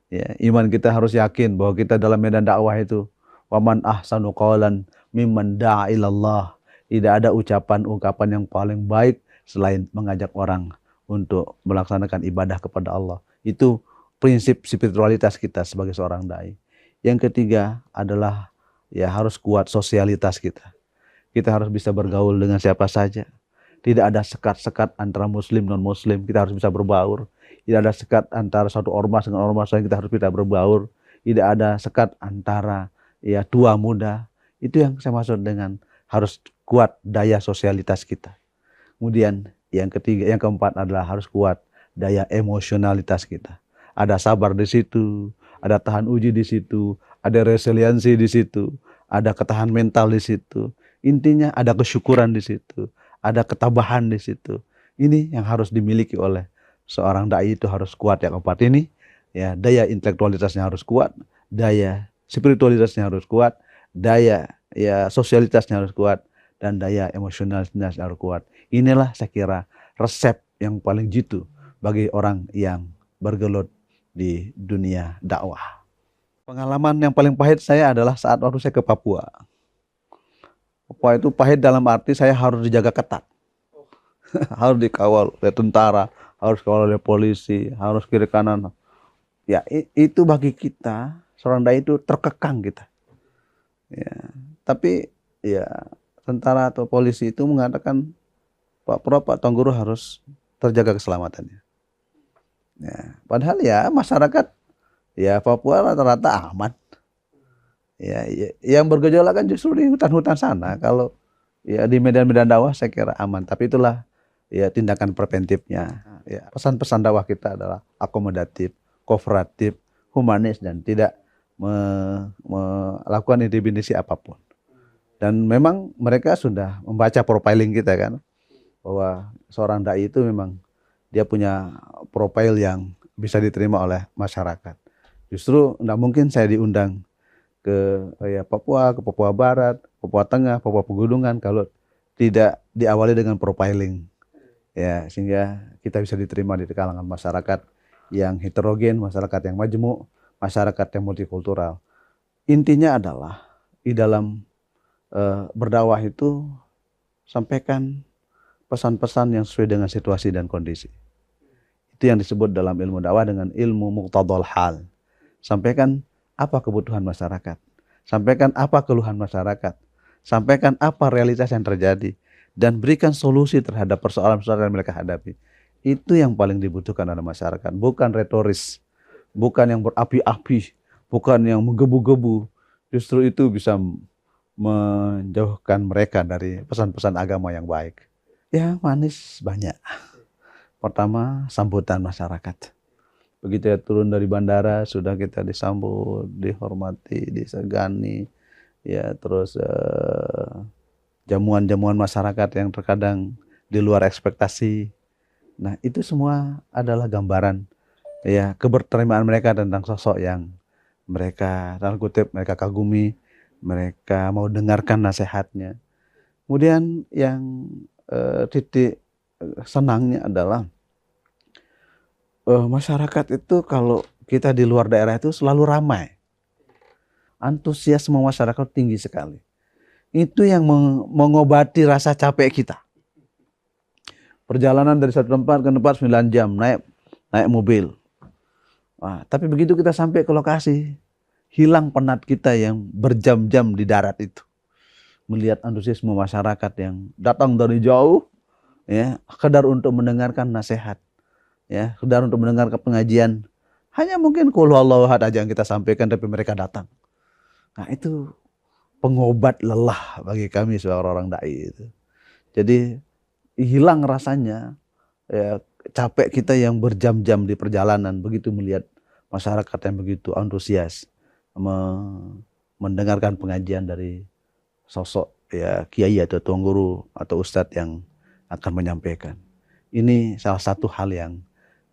Ya, iman kita harus yakin bahwa kita dalam medan dakwah itu waman ahsanu qawlan mimman da'a ilallah. Tidak ada ucapan-ucapan yang paling baik selain mengajak orang untuk melaksanakan ibadah kepada Allah. Itu prinsip spiritualitas kita sebagai seorang dai. Yang ketiga adalah ya harus kuat sosialitas kita. Kita harus bisa bergaul dengan siapa saja. Tidak ada sekat-sekat antara muslim non muslim, kita harus bisa berbaur. Tidak ada sekat antara satu ormas dengan ormas lain, kita harus bisa berbaur. Tidak ada sekat antara ya tua muda. Itu yang saya maksud dengan harus kuat daya sosialitas kita. Kemudian yang ketiga, yang keempat adalah harus kuat daya emosionalitas kita. Ada sabar di situ, ada tahan uji di situ, ada resiliensi di situ, ada ketahanan mental di situ. Intinya ada kesyukuran di situ, ada ketabahan di situ. Ini yang harus dimiliki oleh seorang dai, itu harus kuat yang keempat ini. Ya, daya intelektualitasnya harus kuat, daya spiritualitasnya harus kuat, daya ya sosialitasnya harus kuat, dan daya emosionalnya harus kuat. Inilah saya kira resep yang paling jitu bagi orang yang bergelut di dunia dakwah. Pengalaman yang paling pahit saya adalah saat waktu saya ke Papua. Papua itu pahit dalam arti saya harus dijaga ketat. Harus dikawal oleh tentara, harus dikawal oleh polisi, harus kiri kanan. Ya, itu bagi kita, seorang dai itu terkekang kita. Ya, tapi ya tentara atau polisi itu mengatakan Pak Tuan Guru harus terjaga keselamatannya. Ya, padahal ya masyarakat ya Papua rata-rata aman. Ya, yang bergejolak kan justru di hutan-hutan sana. Kalau ya di medan-medan dakwah saya kira aman. Tapi itulah ya tindakan preventifnya. Ya, pesan-pesan dakwah kita adalah akomodatif, kooperatif, humanis, dan tidak melakukan intimidasi apapun. Dan memang mereka sudah membaca profiling kita kan, bahwa seorang dai itu memang dia punya profil yang bisa diterima oleh masyarakat. Justru tidak mungkin saya diundang ke Papua, ke Papua Barat, Papua Tengah, Papua Pegunungan kalau tidak diawali dengan profiling. Ya, sehingga kita bisa diterima di kalangan masyarakat yang heterogen, masyarakat yang majemuk, masyarakat yang multikultural. Intinya adalah di dalam berdakwah itu sampaikan pesan-pesan yang sesuai dengan situasi dan kondisi. Itu yang disebut dalam ilmu dakwah dengan ilmu muqtadal hal. Sampaikan apa kebutuhan masyarakat, sampaikan apa keluhan masyarakat, sampaikan apa realitas yang terjadi, dan berikan solusi terhadap persoalan-persoalan yang mereka hadapi. Itu yang paling dibutuhkan oleh masyarakat, bukan retoris, bukan yang berapi-api, bukan yang menggebu-gebu. Justru itu bisa menjauhkan mereka dari pesan-pesan agama yang baik. Ya, manis banyak. Pertama, sambutan masyarakat. Begitu ya turun dari bandara, sudah kita disambut, dihormati, disegani. Ya, terus jamuan-jamuan masyarakat yang terkadang di luar ekspektasi. Nah, itu semua adalah gambaran ya keberterimaan mereka tentang sosok yang mereka dalam kutip mereka kagumi, mereka mau dengarkan nasihatnya. Kemudian yang titik senangnya adalah masyarakat itu kalau kita di luar daerah itu selalu ramai. Antusiasme masyarakat tinggi sekali. Itu yang mengobati rasa capek kita. Perjalanan dari satu tempat ke tempat 9 jam naik mobil. Nah, tapi begitu kita sampai ke lokasi, hilang penat kita yang berjam-jam di darat itu. Melihat antusiasme masyarakat yang datang dari jauh, ya, sekedar untuk mendengarkan nasihat, ya, sekedar untuk mendengarkan pengajian. Hanya mungkin qul huwallahu ahad aja yang kita sampaikan, tapi mereka datang. Nah, itu pengobat lelah bagi kami sebagai orang dai itu. Jadi hilang rasanya, ya, capek kita yang berjam-jam di perjalanan begitu melihat masyarakat yang begitu antusias mendengarkan pengajian dari sosok, ya, kiai atau tuan guru atau ustadz yang akan menyampaikan. Ini salah satu hal yang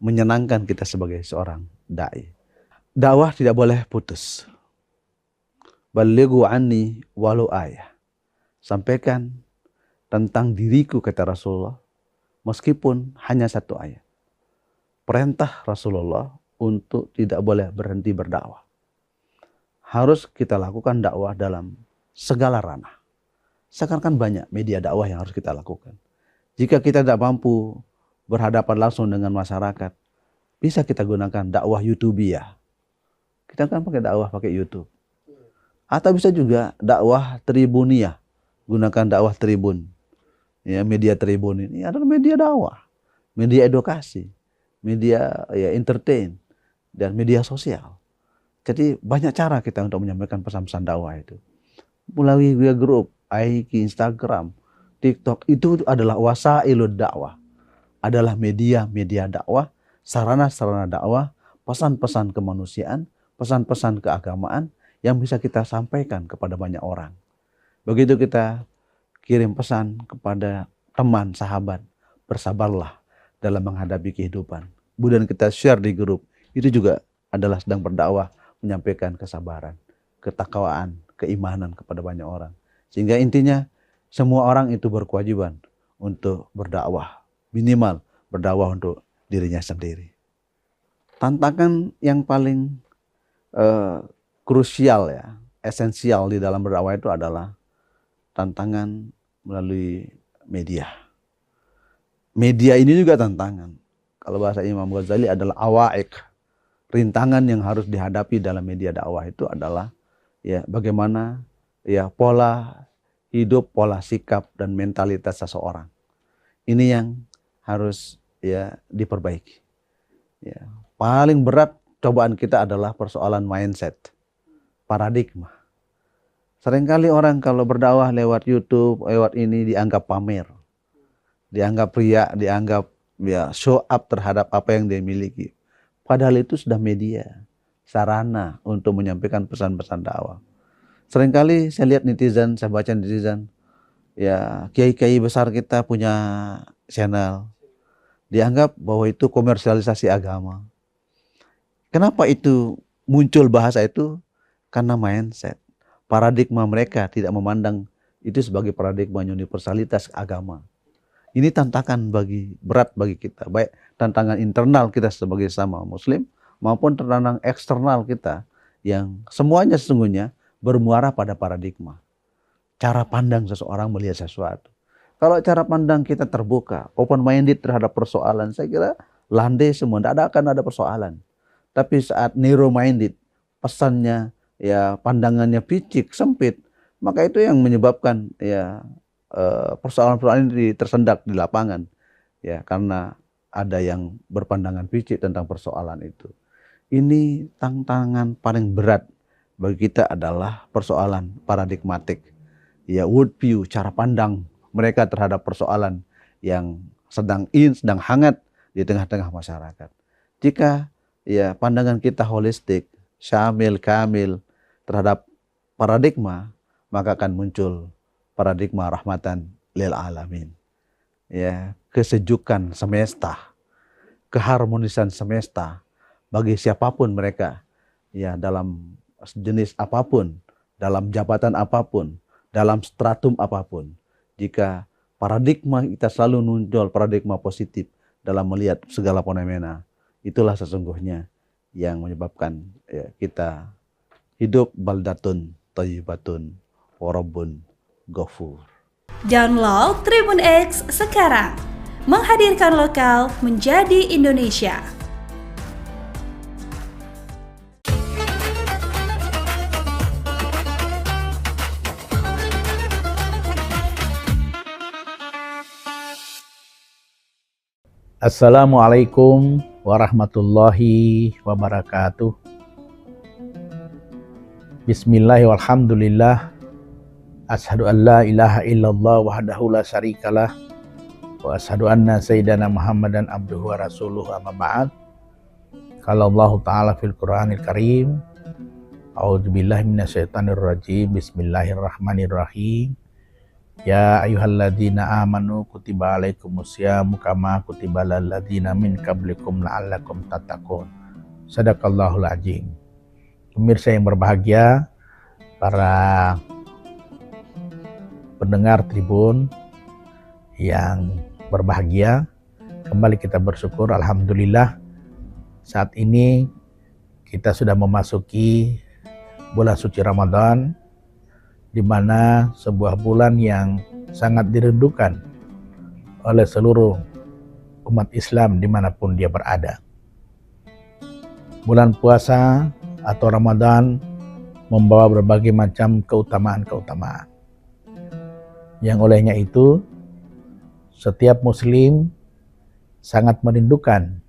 menyenangkan kita sebagai seorang dai. Dakwah tidak boleh putus. Balighu anni walau ayah. Sampaikan tentang diriku, kata Rasulullah, meskipun hanya satu ayat. Perintah Rasulullah untuk tidak boleh berhenti berdakwah. Harus kita lakukan dakwah dalam segala ranah. Sekarang kan banyak media dakwah yang harus kita lakukan. Jika kita tidak mampu berhadapan langsung dengan masyarakat, bisa kita gunakan dakwah YouTubiah. Kita kan pakai dakwah pakai YouTube. Atau bisa juga dakwah Tribuniyah, gunakan dakwah Tribun. Ya, media Tribun ini adalah media dakwah, media edukasi, media, ya, entertain, dan media sosial. Jadi banyak cara kita untuk menyampaikan pesan-pesan dakwah itu. Melalui grup, IG, Instagram, TikTok, itu adalah wasailud dakwah. Adalah media-media dakwah, sarana-sarana dakwah, pesan-pesan kemanusiaan, pesan-pesan keagamaan yang bisa kita sampaikan kepada banyak orang. Begitu kita kirim pesan kepada teman, sahabat, bersabarlah dalam menghadapi kehidupan. Kemudian kita share di grup, itu juga adalah sedang berdakwah, menyampaikan kesabaran, ketakwaan, keimanan kepada banyak orang. Sehingga intinya semua orang itu berkewajiban untuk berdakwah, minimal berdakwah untuk dirinya sendiri. Tantangan yang paling krusial, ya, esensial di dalam berdakwah itu adalah tantangan melalui media. Media ini juga tantangan. Kalau bahasa Imam Ghazali adalah awaik. Rintangan yang harus dihadapi dalam media dakwah itu adalah, ya, bagaimana, ya, pola hidup, pola sikap dan mentalitas seseorang. Ini yang harus, ya, diperbaiki. Ya, paling berat cobaan kita adalah persoalan mindset, paradigma. Seringkali orang kalau berdakwah lewat YouTube, lewat ini dianggap pamer, dianggap riya, dianggap, ya, show up terhadap apa yang dia miliki. Padahal itu sudah media, sarana untuk menyampaikan pesan-pesan dakwah. Seringkali saya lihat netizen, saya baca netizen, ya, kiai-kiai besar kita punya channel, dianggap bahwa itu komersialisasi agama. Kenapa itu muncul bahasa itu? Karena mindset. Paradigma mereka tidak memandang itu sebagai paradigma universalitas agama. Ini tantangan berat bagi kita, baik tantangan internal kita sebagai sama muslim maupun tantangan eksternal kita yang semuanya sesungguhnya bermuara pada paradigma. Cara pandang seseorang melihat sesuatu. Kalau cara pandang kita terbuka, open minded terhadap persoalan, saya kira landai semua, tidak akan ada persoalan. Tapi saat narrow minded, pesannya, ya, pandangannya picik, sempit, maka itu yang menyebabkan, ya, persoalan-persoalan ini tersendak di lapangan, ya, karena ada yang berpandangan picik tentang persoalan itu. Ini tantangan paling berat bagi kita adalah persoalan paradigmatik, ya, worldview, cara pandang mereka terhadap persoalan yang sedang hangat di tengah-tengah masyarakat. Jika, ya, pandangan kita holistik, syamil, kamil terhadap paradigma, maka akan muncul paradigma rahmatan lil alamin. Ya, kesejukan semesta, keharmonisan semesta bagi siapapun mereka, ya, dalam jenis apapun, dalam jabatan apapun, dalam stratum apapun. Jika paradigma kita selalu muncul paradigma positif dalam melihat segala fenomena, itulah sesungguhnya yang menyebabkan, ya, kita hidup baldatun thayyibatun wa rabbun ghafur. Download Tribun X sekarang. menghadirkan lokal menjadi Indonesia. Assalamualaikum warahmatullahi wabarakatuh. Bismillahirrahmanirrahim. Walhamdulillah. Ashhadu an la ilaha illallah wahdahu la syarikalah wa ashhadu anna sayyidana Muhammadan abduhu wa rasuluhu amma ba'd. Qala Allah Ta'ala fil Qur'anil Karim. A'udzubillahi minasyaitonir rajim. Bismillahirrahmanirrahim. Ya ayyuhalladzina amanu kutiba alaikumusyamu kama kutiba alal ladzina min qablikum la'allakum tattaqun. Shadaqallahul azim. Pemirsa yang berbahagia, para pendengar Tribun yang berbahagia, kembali kita bersyukur alhamdulillah saat ini kita sudah memasuki bulan suci Ramadan, di mana sebuah bulan yang sangat dirindukan oleh seluruh umat Islam dimanapun dia berada. Bulan puasa atau Ramadan membawa berbagai macam keutamaan-keutamaan, yang olehnya itu setiap muslim sangat merindukan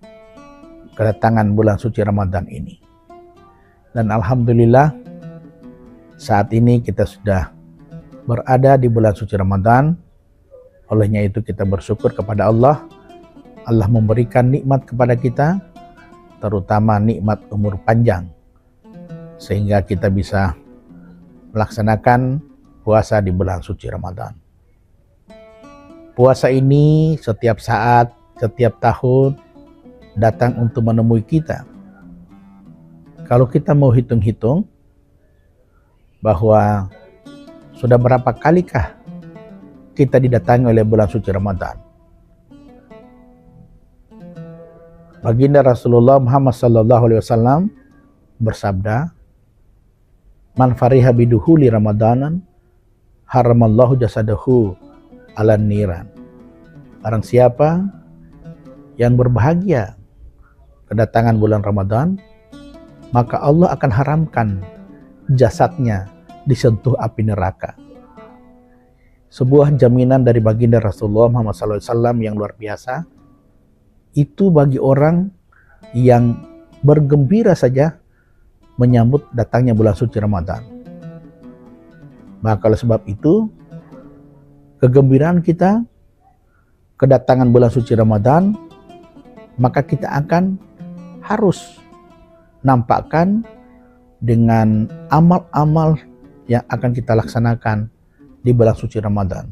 kedatangan bulan suci Ramadan ini. Dan alhamdulillah saat ini kita sudah berada di bulan suci Ramadan. Olehnya itu kita bersyukur kepada Allah. Allah memberikan nikmat kepada kita, terutama nikmat umur panjang, sehingga kita bisa melaksanakan puasa di bulan suci Ramadan. Puasa ini setiap saat, setiap tahun datang untuk menemui kita. Kalau kita mau hitung-hitung, bahwa sudah berapa kalikah kita didatangi oleh bulan suci Ramadan. Baginda Rasulullah Muhammad SAW bersabda, "Man fariha biduhuli Ramadanan, haramallahu jasadahu ala niran." Barang siapa yang berbahagia kedatangan bulan Ramadan, maka Allah akan haramkan jasadnya disentuh api neraka. Sebuah jaminan dari baginda Rasulullah Muhammad SAW yang luar biasa. Itu bagi orang yang bergembira saja menyambut datangnya bulan suci Ramadan. Maka oleh sebab itu, kegembiraan kita kedatangan bulan suci Ramadan, maka kita akan harus nampakkan dengan amal-amal yang akan kita laksanakan di bulan suci Ramadan.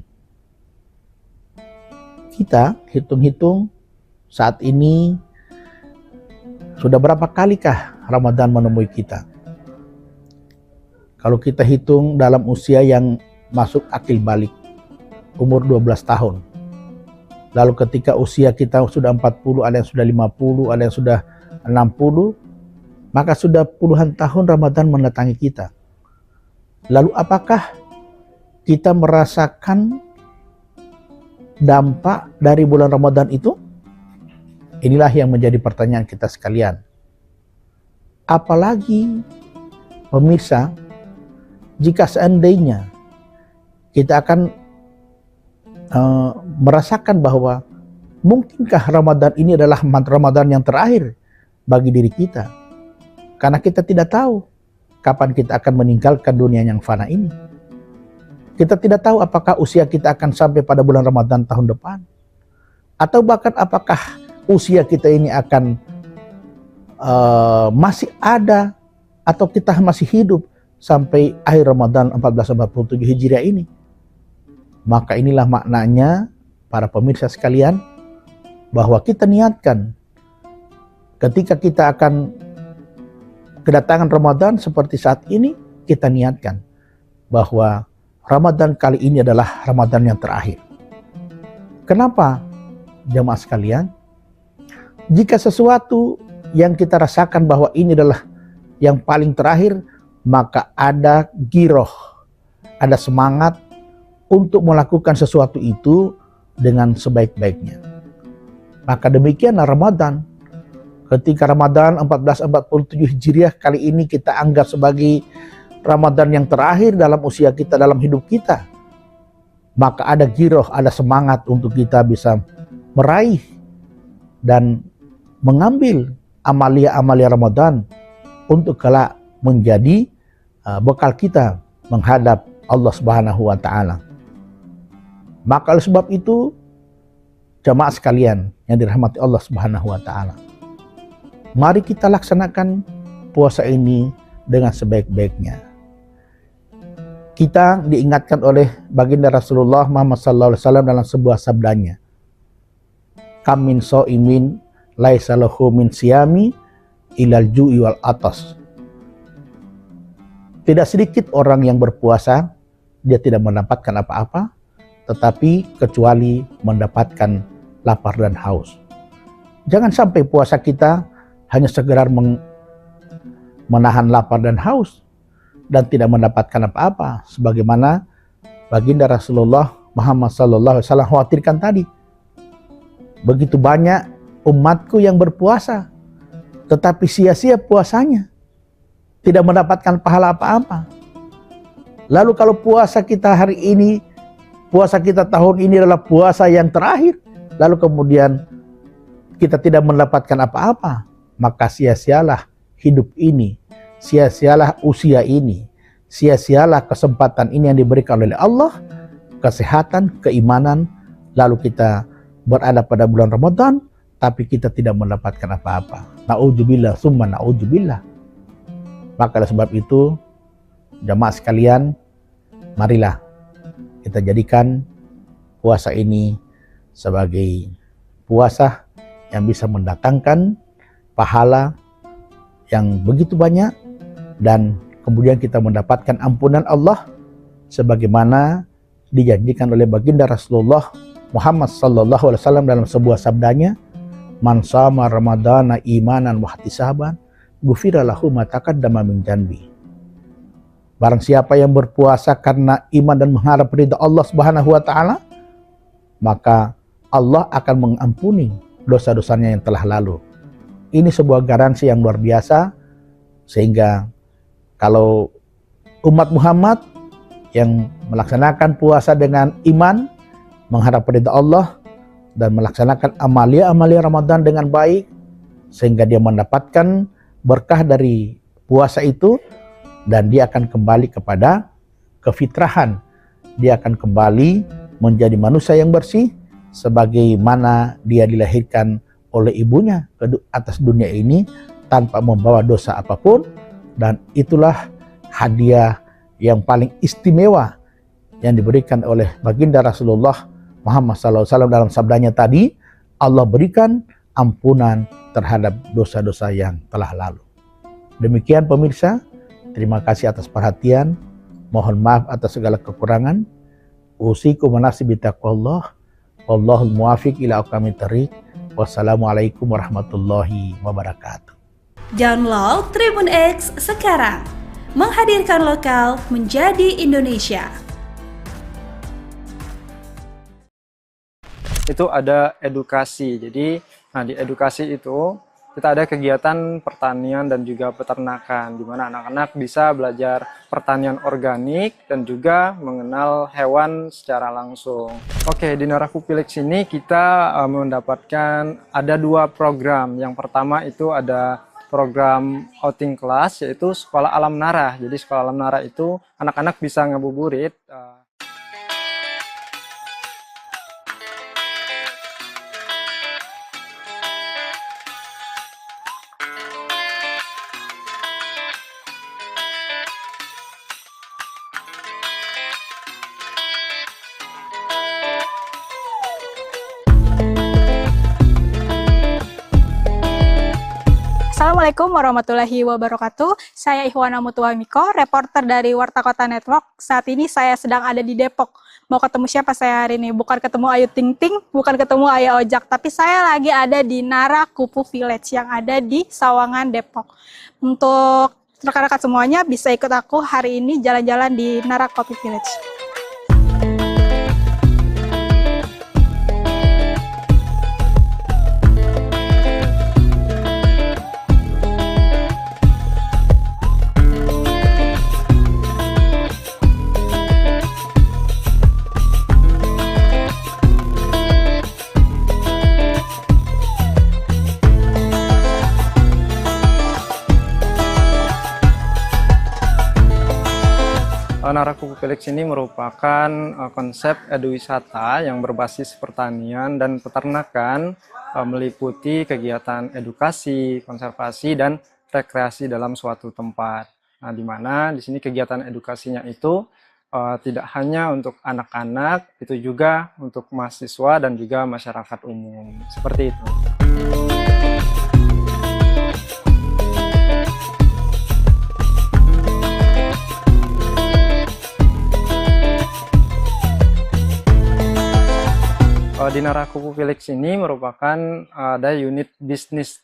Kita hitung-hitung saat ini sudah berapa kalikah Ramadan menemui kita? Kalau kita hitung dalam usia yang masuk akil balik, umur 12 tahun. Lalu ketika usia kita sudah 40, ada yang sudah 50, ada yang sudah 60, maka sudah puluhan tahun Ramadan mendatangi kita. Lalu apakah kita merasakan dampak dari bulan Ramadan itu? Inilah yang menjadi pertanyaan kita sekalian. Apalagi pemirsa, jika seandainya kita akan merasakan bahwa mungkinkah Ramadan ini adalah Ramadan yang terakhir bagi diri kita. Karena kita tidak tahu kapan kita akan meninggalkan dunia yang fana ini. Kita tidak tahu apakah usia kita akan sampai pada bulan Ramadan tahun depan. Atau bahkan apakah usia kita ini akan masih ada atau kita masih hidup sampai akhir Ramadan 1447 Hijriah ini. Maka inilah maknanya para pemirsa sekalian, bahwa kita niatkan ketika kita akan kedatangan Ramadan seperti saat ini, kita niatkan bahwa Ramadan kali ini adalah Ramadan yang terakhir. Kenapa, jemaah sekalian? Jika sesuatu yang kita rasakan bahwa ini adalah yang paling terakhir, maka ada giroh, ada semangat untuk melakukan sesuatu itu dengan sebaik-baiknya. Maka demikianlah Ramadan. Ketika Ramadan 1447 Hijriah kali ini kita anggap sebagai Ramadan yang terakhir dalam usia kita, dalam hidup kita, maka ada giroh, ada semangat untuk kita bisa meraih dan mengambil amalia-amalia Ramadan untuk kelak menjadi bekal kita menghadap Allah Subhanahu wa Ta'ala. Maka oleh sebab itu, jamaah sekalian yang dirahmati Allah Subhanahu wa Ta'ala, mari kita laksanakan puasa ini dengan sebaik-baiknya. Kita diingatkan oleh baginda Rasulullah Muhammad SAW dalam sebuah sabdanya, "Kam min sha'imin laisa lahu min siyami ilal ju'i wal atas." Tidak sedikit orang yang berpuasa, dia tidak mendapatkan apa-apa, tetapi kecuali mendapatkan lapar dan haus. Jangan sampai puasa kita hanya sekedar menahan lapar dan haus dan tidak mendapatkan apa-apa, sebagaimana baginda Rasulullah Muhammad SAW khawatirkan tadi. Begitu banyak umatku yang berpuasa, tetapi sia-sia puasanya, tidak mendapatkan pahala apa-apa. Lalu kalau puasa kita hari ini, puasa kita tahun ini adalah puasa yang terakhir, lalu kemudian kita tidak mendapatkan apa-apa, maka sia-sialah hidup ini, sia-sialah usia ini, sia-sialah kesempatan ini yang diberikan oleh Allah, kesehatan, keimanan, lalu kita berada pada bulan Ramadan, tapi kita tidak mendapatkan apa-apa. Na'udzubillah, summa na'udzubillah. Maka oleh sebab itu, jamaah sekalian, marilah kita jadikan puasa ini sebagai puasa yang bisa mendatangkan pahala yang begitu banyak, dan kemudian kita mendapatkan ampunan Allah sebagaimana dijanjikan oleh baginda Rasulullah Muhammad SAW dalam sebuah sabdanya, "Man shama ramadana imanan wa ihtisaban, ghufira lahu ma taqaddama min dzanbi." Barang siapa yang berpuasa karena iman dan mengharap ridha Allah Subhanahu wa Ta'ala, maka Allah akan mengampuni dosa-dosanya yang telah lalu. Ini sebuah garansi yang luar biasa, sehingga kalau umat Muhammad yang melaksanakan puasa dengan iman, mengharap ridha Allah, dan melaksanakan amalia-amalia Ramadan dengan baik, sehingga dia mendapatkan berkah dari puasa itu, dan dia akan kembali kepada kefitrahan. Dia akan kembali menjadi manusia yang bersih, sebagaimana dia dilahirkan oleh ibunya ke atas dunia ini tanpa membawa dosa apapun. Dan itulah hadiah yang paling istimewa yang diberikan oleh baginda Rasulullah Muhammad SAW dalam sabdanya tadi, Allah berikan ampunan terhadap dosa-dosa yang telah lalu. Demikian pemirsa, terima kasih atas perhatian, mohon maaf atas segala kekurangan. Usikum wa nafsi bitaqwallah, wallahul muwafiq ila aqwamit thariq. Wassalamualaikum warahmatullahi wabarakatuh. Download Tribun X sekarang, menghadirkan lokal menjadi Indonesia. Itu ada edukasi. Jadi, di edukasi itu kita ada kegiatan pertanian dan juga peternakan, di mana anak-anak bisa belajar pertanian organik dan juga mengenal hewan secara langsung. Oke, di Narakupilex ini kita mendapatkan ada 2 program. Yang pertama itu ada program outing class, yaitu Sekolah Alam Nara. Jadi Sekolah Alam Nara itu anak-anak bisa ngabuburit. Assalamualaikum warahmatullahi wabarakatuh. Saya Ihwana Mutuwamiko, reporter dari Warta Kota Network. Saat ini saya sedang ada di Depok. Mau ketemu siapa saya hari ini? Bukan ketemu Ayu Ting Ting, bukan ketemu Ayah Ojak, tapi saya lagi ada di Narakupu Village yang ada di Sawangan, Depok. Untuk rekan-rekan semuanya bisa ikut aku hari ini jalan-jalan di Narakupu Village. Narakupu-Felix ini merupakan konsep eduwisata yang berbasis pertanian dan peternakan, meliputi kegiatan edukasi, konservasi, dan rekreasi dalam suatu tempat. Nah, di mana di sini kegiatan edukasinya itu tidak hanya untuk anak-anak, itu juga untuk mahasiswa dan juga masyarakat umum. Seperti itu. Di Narakupu-Felix ini merupakan ada unit bisnis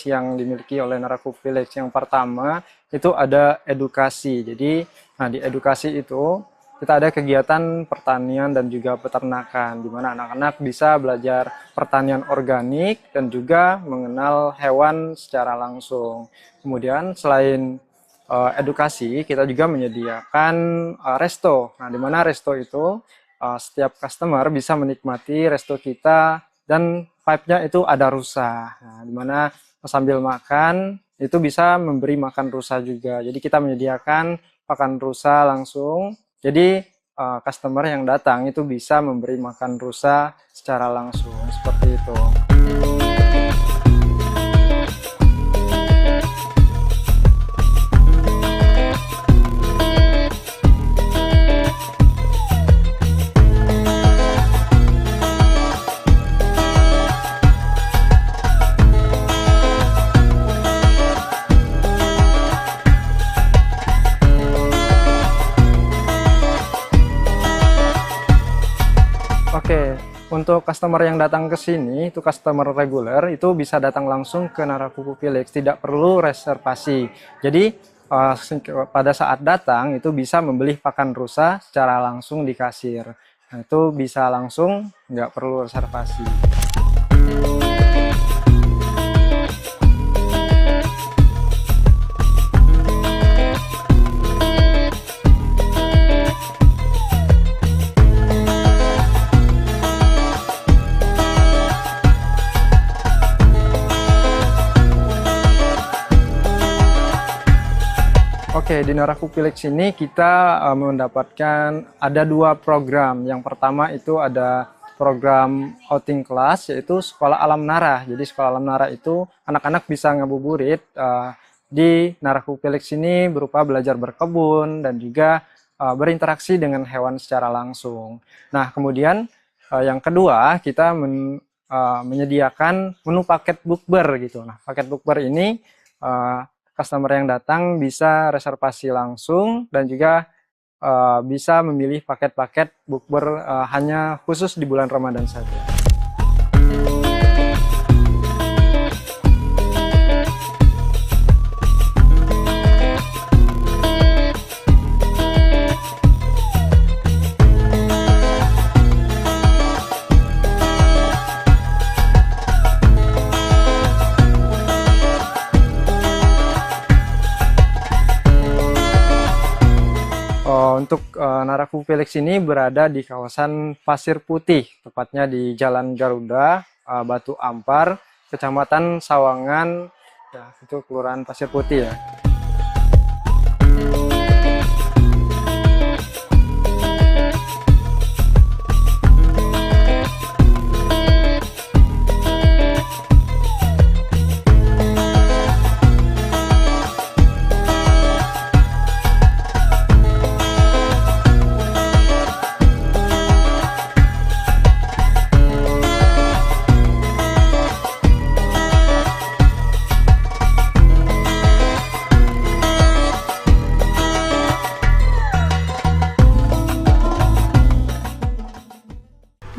yang dimiliki oleh Narakupu-Felix. Yang pertama itu ada edukasi. Jadi, di edukasi itu kita ada kegiatan pertanian dan juga peternakan, di mana anak-anak bisa belajar pertanian organik dan juga mengenal hewan secara langsung. Kemudian selain edukasi, kita juga menyediakan resto. Nah, di mana resto itu setiap customer bisa menikmati resto kita dan vibe-nya itu ada rusa. Nah, di mana sambil makan itu bisa memberi makan rusa juga. Jadi kita menyediakan pakan rusa langsung. Jadi customer yang datang itu bisa memberi makan rusa secara langsung seperti itu. Oke, untuk customer yang datang ke sini, itu customer reguler, itu bisa datang langsung ke Narakupu-Felix, tidak perlu reservasi. Jadi, pada saat datang, itu bisa membeli pakan rusa secara langsung di kasir. Nah, itu bisa langsung, nggak perlu reservasi. Oke, di Narakupu-Felix ini kita mendapatkan ada 2 program. Yang pertama itu ada program outing class, yaitu Sekolah Alam Nara. Jadi Sekolah Alam Nara itu anak-anak bisa ngabuburit di Narakupu-Felix ini berupa belajar berkebun dan juga berinteraksi dengan hewan secara langsung. Nah, kemudian yang kedua kita menyediakan menu paket bukber gitu. Nah, paket bukber ini customer yang datang bisa reservasi langsung dan juga bisa memilih paket-paket bukber hanya khusus di bulan Ramadan saja. Untuk Narakupu-Felix ini berada di kawasan Pasir Putih, tepatnya di Jalan Garuda, Batu Ampar, Kecamatan Sawangan, ya, itu Kelurahan Pasir Putih ya.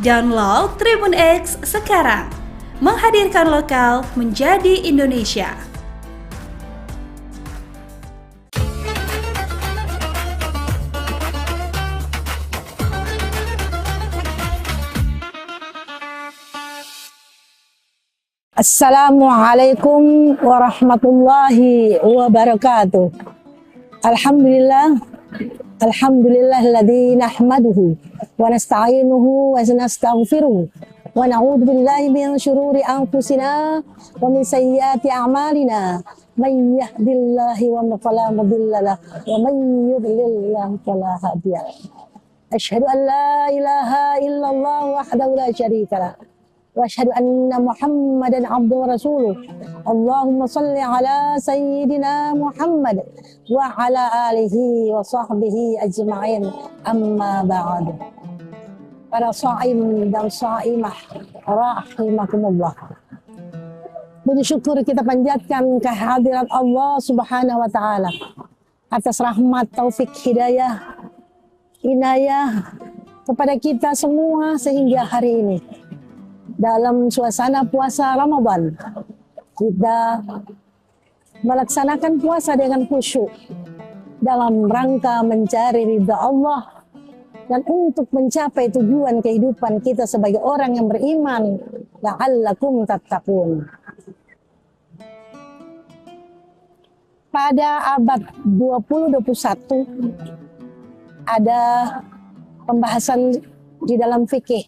Download Tribun X sekarang, menghadirkan lokal menjadi Indonesia. Assalamualaikum warahmatullahi wabarakatuh. Alhamdulillah. Alhamdulillahilladzi nahmaduhu wa nasta'inuhu wa nastaghfiruh wa na'udzu billahi min syururi anfusina wa min sayyiati a'malina من يهد الله فلا مضل له ومن يضلل فلا هادي له أشهد أن لا إله إلا الله وحده لا شريك له وأشهد أن محمدا عبده ورسوله اللهم صل على سيدنا محمد وعلى آله وصحبه أجمعين أما بعد. Para shaim dan shaimah rahimakumullah, puji syukur kita panjatkan kehadirat Allah Subhanahu wa taala atas rahmat, taufik, hidayah, inayah kepada kita semua sehingga hari ini dalam suasana puasa Ramadan kita melaksanakan puasa dengan khusyuk dalam rangka mencari ridha Allah dan untuk mencapai tujuan kehidupan kita sebagai orang yang beriman, la'allakum tattaqun. Pada abad 20-21 ada pembahasan di dalam fikih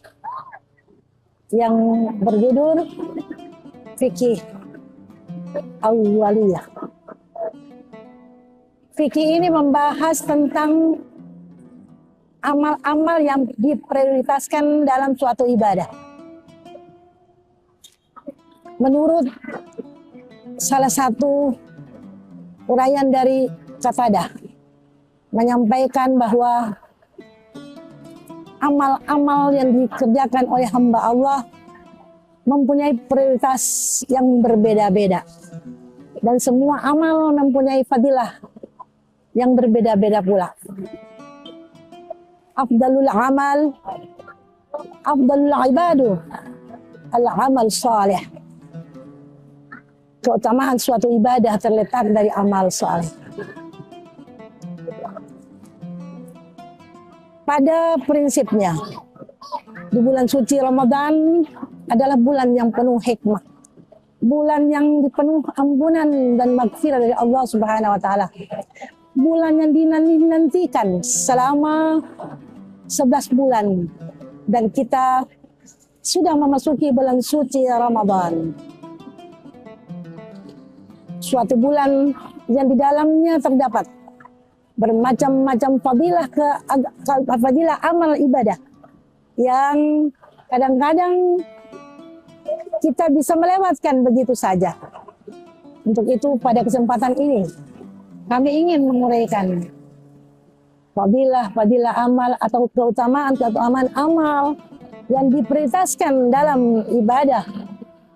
yang berjudul fikih awaliyah. Fikih ini membahas tentang amal-amal yang diprioritaskan dalam suatu ibadah. Menurut salah satu uraian dari Qatadah menyampaikan bahwa amal-amal yang dikerjakan oleh hamba Allah mempunyai prioritas yang berbeda-beda dan semua amal mempunyai fadilah yang berbeda-beda pula. Afdalul amal, afdalul ibadu, al-amal salih. Keutamaan suatu ibadah terletak dari amal salih. Pada prinsipnya, di bulan suci Ramadan adalah bulan yang penuh hikmah. Bulan yang penuh ampunan dan maghfirah dari Allah Subhanahu wa taala. Bulan yang dinantikan selama 11 bulan dan kita sudah memasuki bulan suci Ramadan. Suatu bulan yang di dalamnya terdapat bermacam-macam fadilah amal ibadah yang kadang-kadang kita bisa melewatkan begitu saja. Untuk itu pada kesempatan ini kami ingin menguraikan fadilah amal atau keutamaan amal yang diprioritaskan dalam ibadah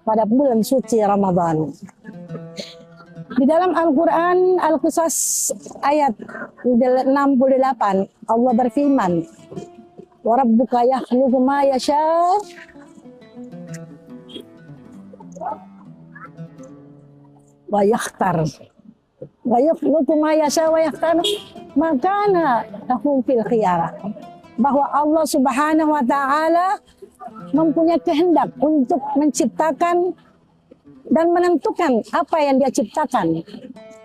pada bulan suci Ramadan. Di dalam Al-Quran Al-Qasas ayat 68 Allah berfirman, wa rabbuka yakhluqu ma yasha wa yakhtar wa yakhluqu ma yasha wa yakhtar makana lahum fil khiyarah, bahwa Allah Subhanahu wa taala mempunyai kehendak untuk menciptakan dan menentukan apa yang Dia ciptakan,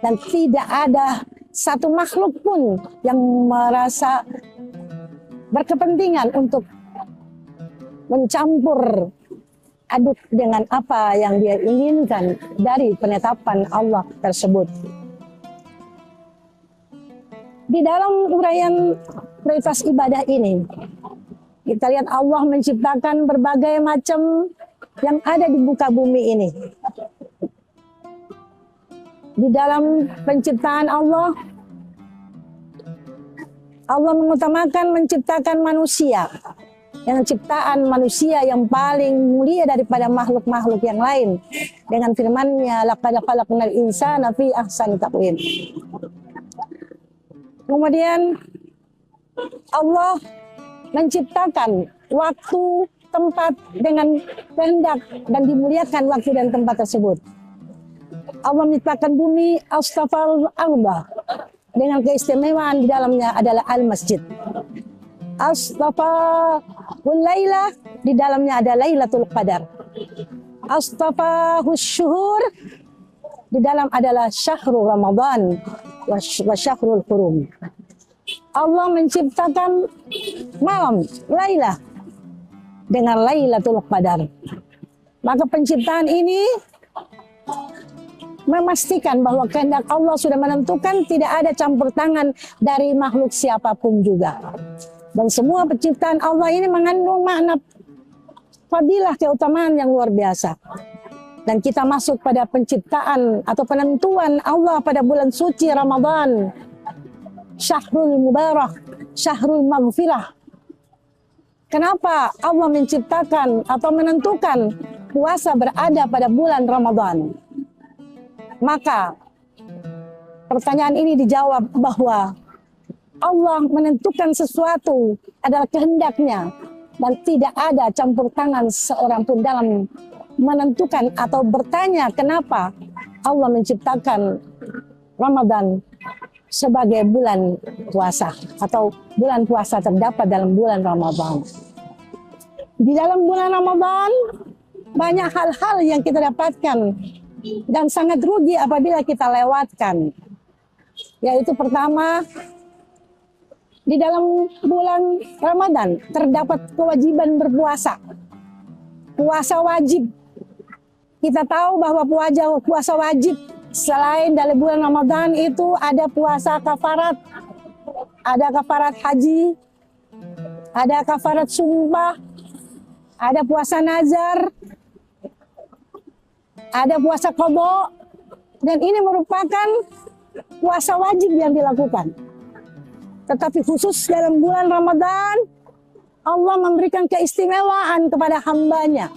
dan tidak ada satu makhluk pun yang merasa berkepentingan untuk mencampur aduk dengan apa yang Dia inginkan dari penetapan Allah tersebut. Di dalam uraian prioritas ibadah ini, kita lihat Allah menciptakan berbagai macam yang ada di muka bumi ini. Di dalam penciptaan Allah mengutamakan menciptakan manusia. Dengan ciptaan manusia yang paling mulia daripada makhluk-makhluk yang lain. Dengan firman-Nya, laqad khalaqnal insana fi ahsani taqwim. Kemudian Allah menciptakan waktu, tempat dengan kehendak dan dimuliakan waktu dan tempat tersebut. Allah menciptakan bumi astafal arba dengan keistimewaan di dalamnya adalah al-masjid. Astafal laila di dalamnya ada Lailatul Qadar. Astafahus syuhur di dalam adalah syahrul Ramadan wa syahrul hurum. Allah menciptakan malam, Laila, dengan Lailatul Qadar. Maka penciptaan ini memastikan bahwa kehendak Allah sudah menentukan, tidak ada campur tangan dari makhluk siapapun juga. Dan semua penciptaan Allah ini mengandung makna fadilah, keutamaan yang luar biasa. Dan kita masuk pada penciptaan atau penentuan Allah pada bulan suci Ramadan, Syahrul Mubarak, Syahrul Maghfirah. Kenapa Allah menciptakan atau menentukan puasa berada pada bulan Ramadan? Maka pertanyaan ini dijawab bahwa Allah menentukan sesuatu adalah kehendaknya dan tidak ada campur tangan seorang pun dalam menentukan atau bertanya kenapa Allah menciptakan Ramadan sebagai bulan puasa atau bulan puasa terdapat dalam bulan Ramadan. Di dalam bulan Ramadan banyak hal-hal yang kita dapatkan dan sangat rugi apabila kita lewatkan. Yaitu pertama, di dalam bulan Ramadan terdapat kewajiban berpuasa. Puasa wajib. Kita tahu bahwa puasa wajib selain dari bulan Ramadan itu ada puasa kafarat. Ada kafarat haji, ada kafarat sumpah, ada puasa nazar, ada puasa qadha, dan ini merupakan puasa wajib yang dilakukan. Tetapi khusus dalam bulan Ramadan, Allah memberikan keistimewaan kepada hambanya,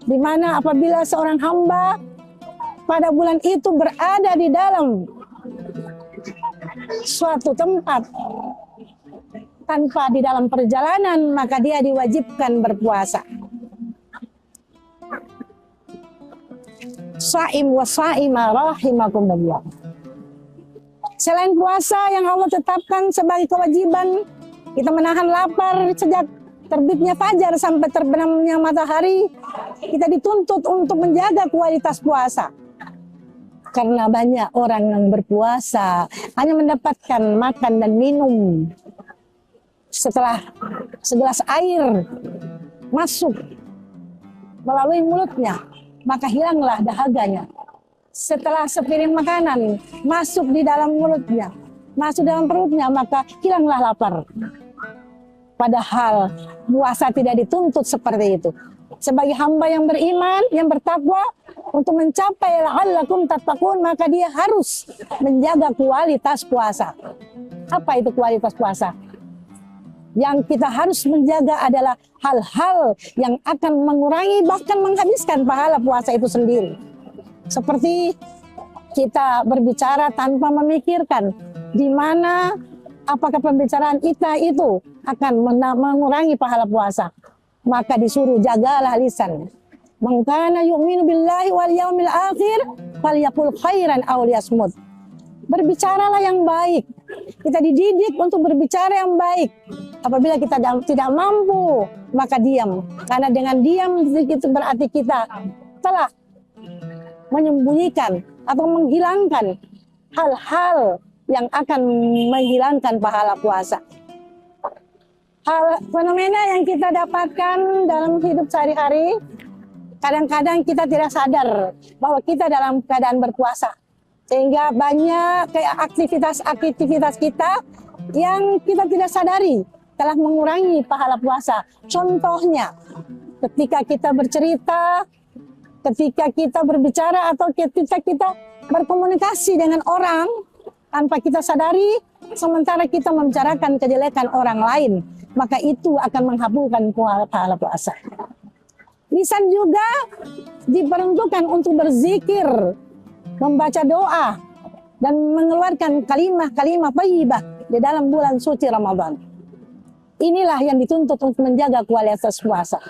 di mana apabila seorang hamba pada bulan itu berada di dalam suatu tempat tanpa di dalam perjalanan, maka dia diwajibkan berpuasa. Saim wa saima rahimakumullah. Selain puasa yang Allah tetapkan sebagai kewajiban, kita menahan lapar sejak terbitnya fajar sampai terbenamnya matahari, kita dituntut untuk menjaga kualitas puasa. Karena banyak orang yang berpuasa hanya mendapatkan makan dan minum setelah segelas air masuk melalui mulutnya, maka hilanglah dahaganya. Setelah sepiring makanan masuk di dalam mulutnya, masuk dalam perutnya, maka hilanglah lapar. Padahal puasa tidak dituntut seperti itu. Sebagai hamba yang beriman, yang bertakwa, untuk mencapai la'allakum tattaqun, maka dia harus menjaga kualitas puasa. Apa itu kualitas puasa? Yang kita harus menjaga adalah hal-hal yang akan mengurangi bahkan menghabiskan pahala puasa itu sendiri. Seperti kita berbicara tanpa memikirkan di mana apakah pembicaraan kita itu akan mengurangi pahala puasa. Maka disuruh jagalah lisan. Man kana yu'minu billahi wal yaumil akhir falyaqul khairan aw liyasmut. Berbicaralah yang baik. Kita dididik untuk berbicara yang baik. Apabila kita tidak mampu, maka diam. Karena dengan diam itu berarti kita telah menyembunyikan atau menghilangkan hal-hal yang akan menghilangkan pahala puasa. Fenomena yang kita dapatkan dalam hidup sehari-hari, kadang-kadang kita tidak sadar bahwa kita dalam keadaan berpuasa. Sehingga banyak kayak aktivitas-aktivitas kita yang kita tidak sadari telah mengurangi pahala puasa. Contohnya, ketika kita bercerita, ketika kita berbicara, atau ketika kita berkomunikasi dengan orang tanpa kita sadari, sementara kita membicarakan kejelekan orang lain, maka itu akan menghapuskan pahala puasa. Lisan juga diperuntukkan untuk berzikir, membaca doa, dan mengeluarkan kalimah-kalimah thayyibah di dalam bulan suci Ramadan. Inilah yang dituntut untuk menjaga kualitas puasa.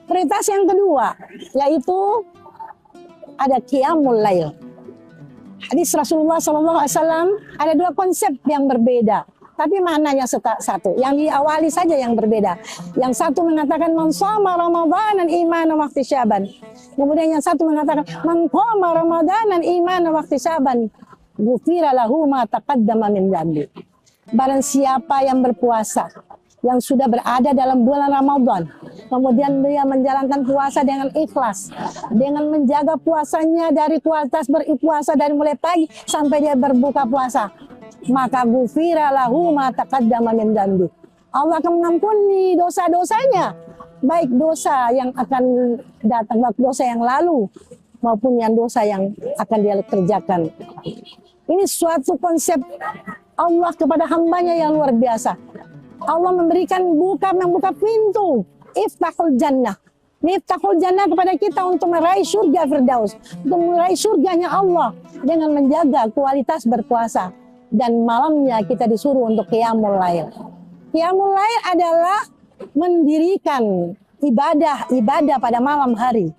Prioritas yang kedua, yaitu ada qiyamul lail. Hadis Rasulullah SAW ada dua konsep yang berbeda, tapi maknanya satu. Yang diawali saja yang berbeda. Yang satu mengatakan man shoma ramadanan imanan wa ihtisaban. Kemudian yang satu mengatakan man qama ramadanan imanan wa ihtisaban ghufira lahu ma taqaddama min dhanbi. Barang siapa yang berpuasa yang sudah berada dalam bulan Ramadan, kemudian dia menjalankan puasa dengan ikhlas, dengan menjaga puasanya dari kualitas berpuasa dari mulai pagi sampai dia berbuka puasa, maka ghufira lahu ma taqaddama min dzambi. Allah akan mengampuni dosa-dosanya, baik dosa yang akan datang, baik dosa yang lalu maupun yang dosa yang akan dia kerjakan. Ini suatu konsep Allah kepada hambanya yang luar biasa. Allah membuka pintu iftahul jannah. Iftahul jannah kepada kita untuk meraih surga Firdaus, untuk meraih surganya Allah dengan menjaga kualitas berpuasa. Dan malamnya kita disuruh untuk qiyamul lail. Qiyamul lail adalah mendirikan ibadah pada malam hari,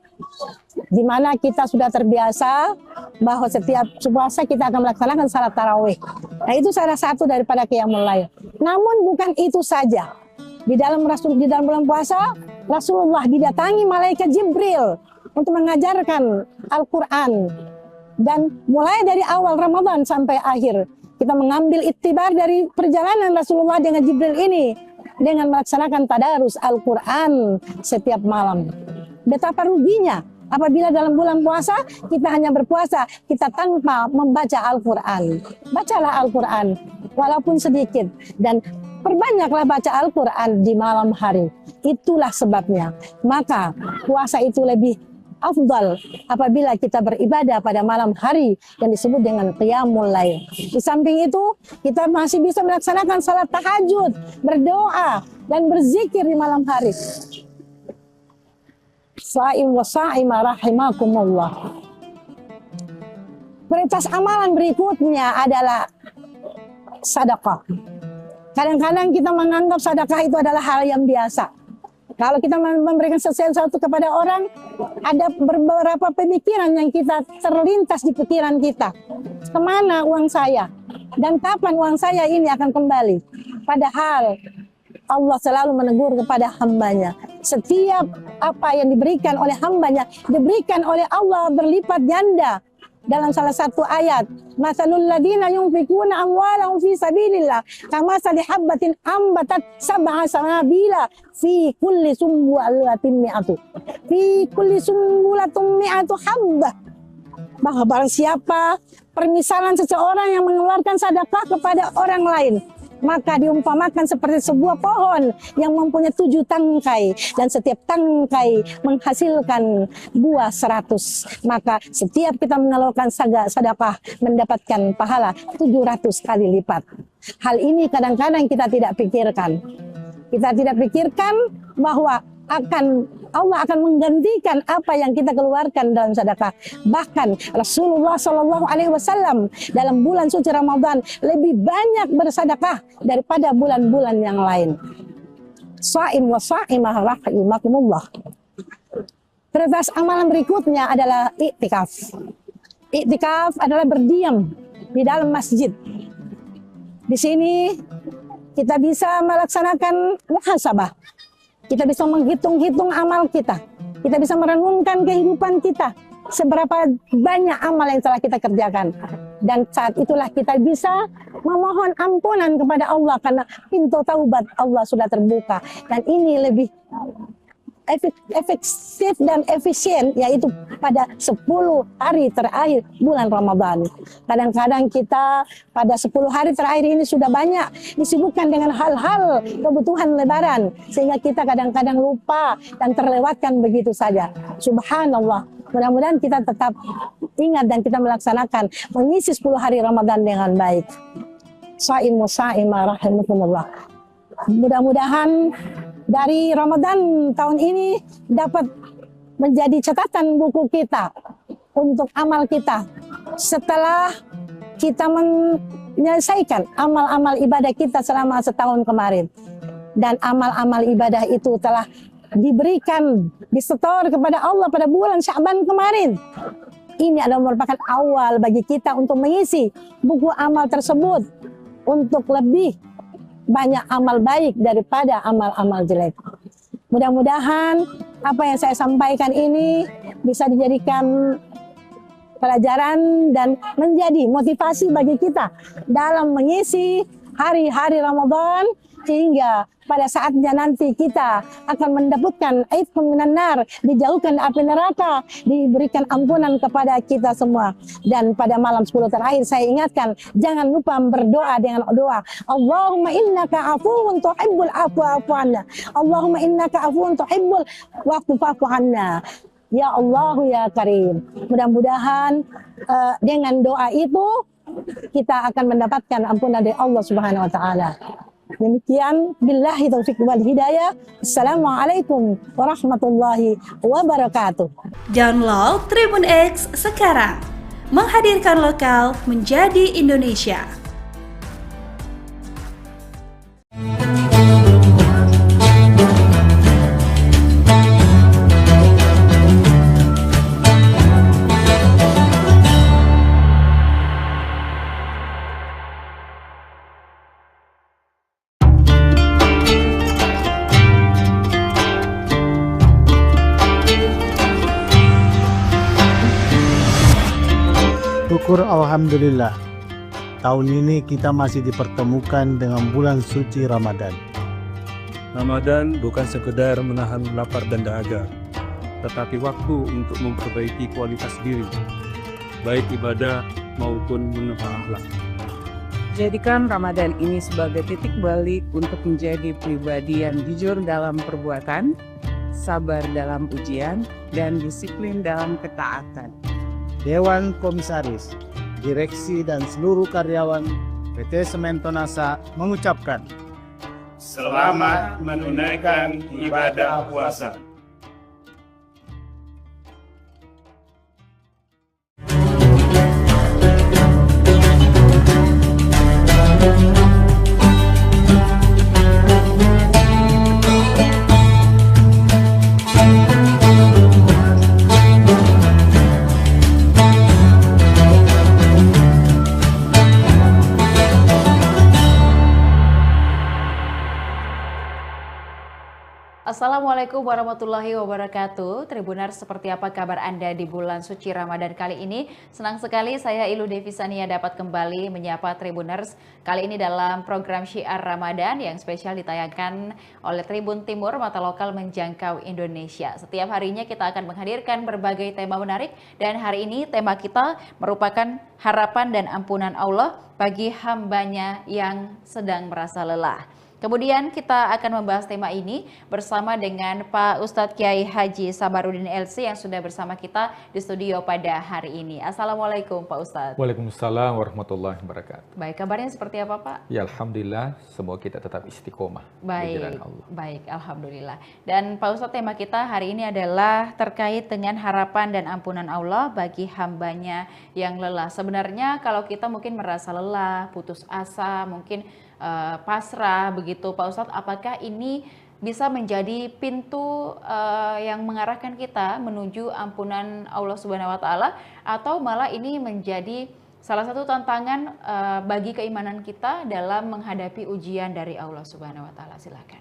di mana kita sudah terbiasa bahwa setiap puasa kita akan melaksanakan salat tarawih. Nah, itu salah satu daripada qiyamul lail. Namun bukan itu saja. Di dalam bulan puasa, Rasulullah didatangi malaikat Jibril untuk mengajarkan Al-Quran. Dan mulai dari awal Ramadan sampai akhir, kita mengambil iktibar dari perjalanan Rasulullah dengan Jibril ini dengan melaksanakan tadarus Al-Quran setiap malam. Betapa ruginya apabila dalam bulan puasa kita hanya berpuasa, kita tanpa membaca Al-Quran. Bacalah Al-Quran walaupun sedikit dan perbanyaklah baca Al-Quran di malam hari. Itulah sebabnya. Maka puasa itu lebih afdal apabila kita beribadah pada malam hari yang disebut dengan qiyamul lail. Di samping itu, kita masih bisa melaksanakan salat tahajud, berdoa dan berzikir di malam hari. Sha'im wa sha'ima rahimakumullah. Prioritas amalan berikutnya adalah sedekah. Kadang-kadang kita menganggap sedekah itu adalah hal yang biasa. Kalau kita memberikan sesuatu kepada orang, ada beberapa pemikiran yang kita terlintas di pikiran kita. Kemana uang saya? Dan kapan uang saya ini akan kembali? Padahal Allah selalu menegur kepada hambanya. Setiap apa yang diberikan oleh hambanya, diberikan oleh Allah berlipat ganda. Dalam salah satu ayat, masalul ladina yunfikuna amwalahum fi sabilillah kamasali habbatin ambatat sab'a sanabila fi kulli sumbulatin mi'atu. Fi kulli sumbulatin mi'atu habbah. Bahwa barang siapa permisalan seseorang yang mengeluarkan sedekah kepada orang lain, maka diumpamakan seperti sebuah pohon yang mempunyai 7 tangkai dan setiap tangkai menghasilkan buah 100. Maka setiap kita mengeluarkan sedekah mendapatkan pahala 700 kali lipat. Hal ini kadang-kadang kita tidak pikirkan. Kita tidak pikirkan bahwa Allah akan menggantikan apa yang kita keluarkan dalam sedekah. Bahkan Rasulullah SAW dalam bulan suci Ramadan lebih banyak bersedekah daripada bulan-bulan yang lain. Sha'im wa sha'imah rahimakumullah. Prioritas amalan berikutnya adalah iktikaf. Iktikaf adalah berdiam di dalam masjid. Di sini kita bisa melaksanakan muhasabah. Kita bisa menghitung-hitung amal kita. Kita bisa merenungkan kehidupan kita. Seberapa banyak amal yang telah kita kerjakan. Dan saat itulah kita bisa memohon ampunan kepada Allah karena pintu taubat Allah sudah terbuka. Dan ini lebih efektif dan efisien, yaitu pada 10 hari terakhir bulan Ramadan. Kadang-kadang kita pada 10 hari terakhir ini sudah banyak disibukkan dengan hal-hal kebutuhan lebaran, sehingga kita kadang-kadang lupa dan terlewatkan begitu saja. Subhanallah. Mudah-mudahan kita tetap ingat dan kita melaksanakan mengisi 10 hari Ramadan dengan baik. Sha'imu sha'imah rahimakumullah. Mudah-mudahan dari Ramadan tahun ini dapat menjadi catatan buku kita untuk amal kita setelah kita menyelesaikan amal-amal ibadah kita selama setahun kemarin. Dan amal-amal ibadah itu telah diberikan, disetor kepada Allah pada bulan Sya'ban kemarin. Ini adalah merupakan awal bagi kita untuk mengisi buku amal tersebut untuk lebih banyak amal baik daripada amal-amal jelek. Mudah-mudahan apa yang saya sampaikan ini bisa dijadikan pelajaran dan menjadi motivasi bagi kita dalam mengisi hari-hari Ramadan, hingga pada saatnya nanti kita akan mendapatkan aitqun minan nar, dijauhkan api neraka, diberikan ampunan kepada kita semua. Dan pada malam 10 terakhir saya ingatkan, jangan lupa berdoa dengan doa Allahumma innaka afuwun tuhibbul afwa fa'fu anna. Allahumma innaka afuwun tuhibbul fa'fu anna. Ya Allah ya Karim. Mudah-mudahan dengan doa itu kita akan mendapatkan ampunan dari Allah Subhanahu wa taala. Demikian, billahi taufiq wal hidayah. Assalamualaikum warahmatullahi wabarakatuh. Download Tribun X sekarang. Menghadirkan lokal menjadi Indonesia. Syukur alhamdulillah, tahun ini kita masih dipertemukan dengan bulan suci Ramadan. Ramadan bukan sekedar menahan lapar dan dahaga, tetapi waktu untuk memperbaiki kualitas diri, baik ibadah maupun menata akhlak. Jadikan Ramadan ini sebagai titik balik untuk menjadi pribadi yang jujur dalam perbuatan, sabar dalam ujian, dan disiplin dalam ketaatan. Dewan Komisaris, Direksi dan seluruh karyawan PT Semen Tonasa mengucapkan Selamat menunaikan ibadah puasa. Assalamualaikum warahmatullahi wabarakatuh. Tribuners, seperti apa kabar Anda di bulan suci Ramadan kali ini? Senang sekali saya Ilu Devisania dapat kembali menyapa Tribuners kali ini dalam program Syiar Ramadan yang spesial ditayangkan oleh Tribun Timur, mata lokal menjangkau Indonesia. Setiap harinya kita akan menghadirkan berbagai tema menarik dan hari ini tema kita merupakan harapan dan ampunan Allah bagi hambanya yang sedang merasa lelah. Kemudian kita akan membahas tema ini bersama dengan Pak Ustadz Kiai Haji Sabarudin LC yang sudah bersama kita di studio pada hari ini. Assalamualaikum Pak Ustadz. Waalaikumsalam warahmatullahi wabarakatuh. Baik, kabarnya seperti apa Pak? Ya Alhamdulillah, semoga kita tetap istiqomah di jalan Allah. Baik, Alhamdulillah. Dan Pak Ustadz, tema kita hari ini adalah terkait dengan harapan dan ampunan Allah bagi hambanya yang lelah. Sebenarnya kalau kita mungkin merasa lelah, putus asa, mungkin pasrah begitu Pak Ustadz, apakah ini bisa menjadi pintu yang mengarahkan kita menuju ampunan Allah Subhanahu wa taala, atau malah ini menjadi salah satu tantangan bagi keimanan kita dalam menghadapi ujian dari Allah Subhanahu wa taala? Silakan.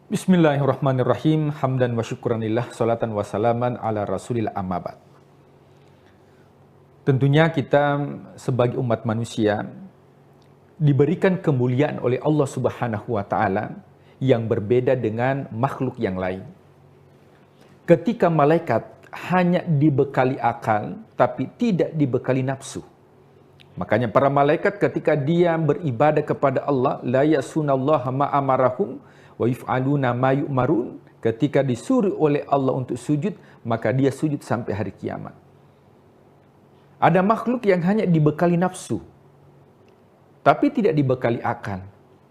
Bismillahirrahmanirrahim. Hamdan wa syukranillah, salatan wa salaman ala rasulillah, amma ba'd. Tentunya kita sebagai umat manusia diberikan kemuliaan oleh Allah Subhanahu wa taala yang berbeda dengan makhluk yang lain. Ketika malaikat hanya dibekali akal tapi tidak dibekali nafsu. Makanya para malaikat ketika dia beribadah kepada Allah, la ya'sunallaha ma amarahum wa yaf'aluna ma yu'marun, ketika disuruh oleh Allah untuk sujud, maka dia sujud sampai hari kiamat. Ada makhluk yang hanya dibekali nafsu tapi tidak dibekali akal.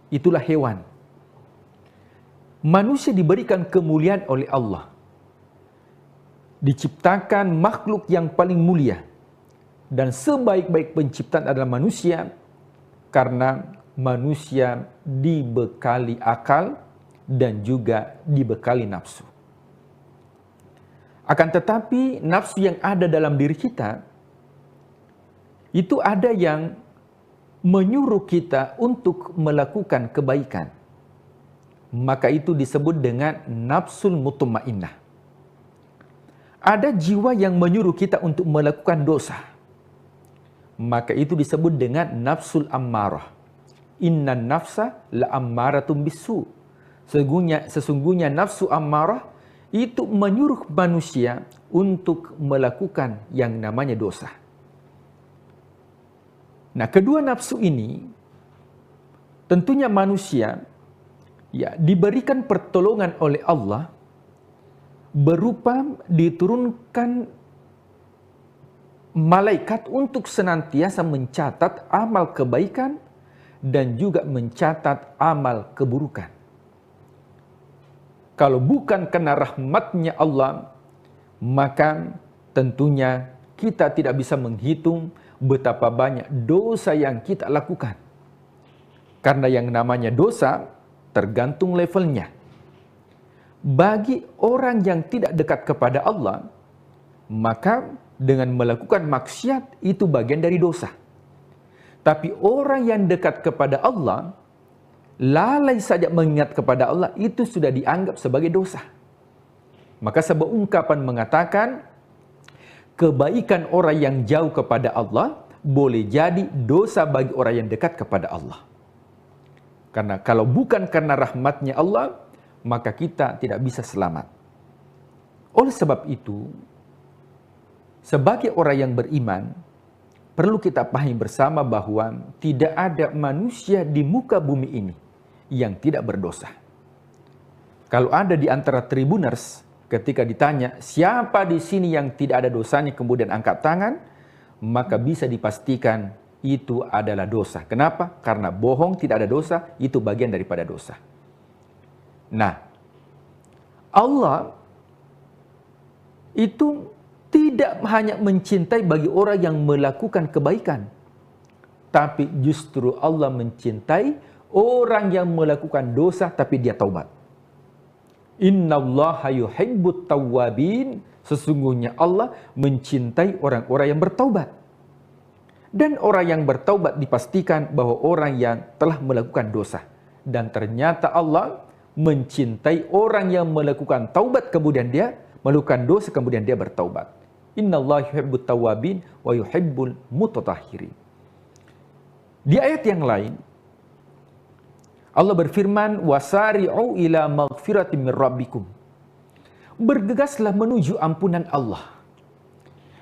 Itulah hewan. Manusia diberikan kemuliaan oleh Allah. Diciptakan makhluk yang paling mulia. Dan sebaik-baik penciptaan adalah manusia, karena manusia dibekali akal dan juga dibekali nafsu. Akan tetapi nafsu yang ada dalam diri kita, itu ada yang menyuruh kita untuk melakukan kebaikan. Maka itu disebut dengan nafsul mutmainnah. Ada jiwa yang menyuruh kita untuk melakukan dosa. Maka itu disebut dengan nafsul ammarah. innan nafsa la'ammaratun bisu. Sesungguhnya nafsu ammarah itu menyuruh manusia untuk melakukan yang namanya dosa. Nah, kedua nafsu ini tentunya manusia ya diberikan pertolongan oleh Allah berupa diturunkan malaikat untuk senantiasa mencatat amal kebaikan dan juga mencatat amal keburukan. Kalau bukan karena rahmatnya Allah, maka tentunya kita tidak bisa menghitung betapa banyak dosa yang kita lakukan. Karena yang namanya dosa tergantung levelnya. Bagi orang yang tidak dekat kepada Allah, maka dengan melakukan maksiat itu bagian dari dosa. Tapi orang yang dekat kepada Allah, lalai saja mengingat kepada Allah, itu sudah dianggap sebagai dosa. Maka sebuah ungkapan mengatakan, kebaikan orang yang jauh kepada Allah boleh jadi dosa bagi orang yang dekat kepada Allah. Karena kalau bukan karena rahmatnya Allah, maka kita tidak bisa selamat. Oleh sebab itu, sebagai orang yang beriman, perlu kita pahami bersama bahwa tidak ada manusia di muka bumi ini yang tidak berdosa. Kalau ada di antara tribuners, ketika ditanya siapa di sini yang tidak ada dosanya kemudian angkat tangan, maka bisa dipastikan itu adalah dosa. Kenapa? Karena bohong tidak ada dosa, itu bagian daripada dosa. Nah, Allah itu tidak hanya mencintai bagi orang yang melakukan kebaikan, tapi justru Allah mencintai orang yang melakukan dosa tapi dia taubat. Innallaha yuhibbut tawwabin. Sesungguhnya Allah mencintai orang-orang yang bertaubat. Dan orang yang bertaubat dipastikan bahwa orang yang telah melakukan dosa. Dan ternyata Allah mencintai orang yang melakukan taubat kemudian dia melakukan dosa kemudian dia bertaubat. Innallaha yuhibbut tawwabin wa yuhibbul mutatahhirin. Di ayat yang lain Allah berfirman, wasari'u ila maghfiratin min rabbikum. Bergegaslah menuju ampunan Allah.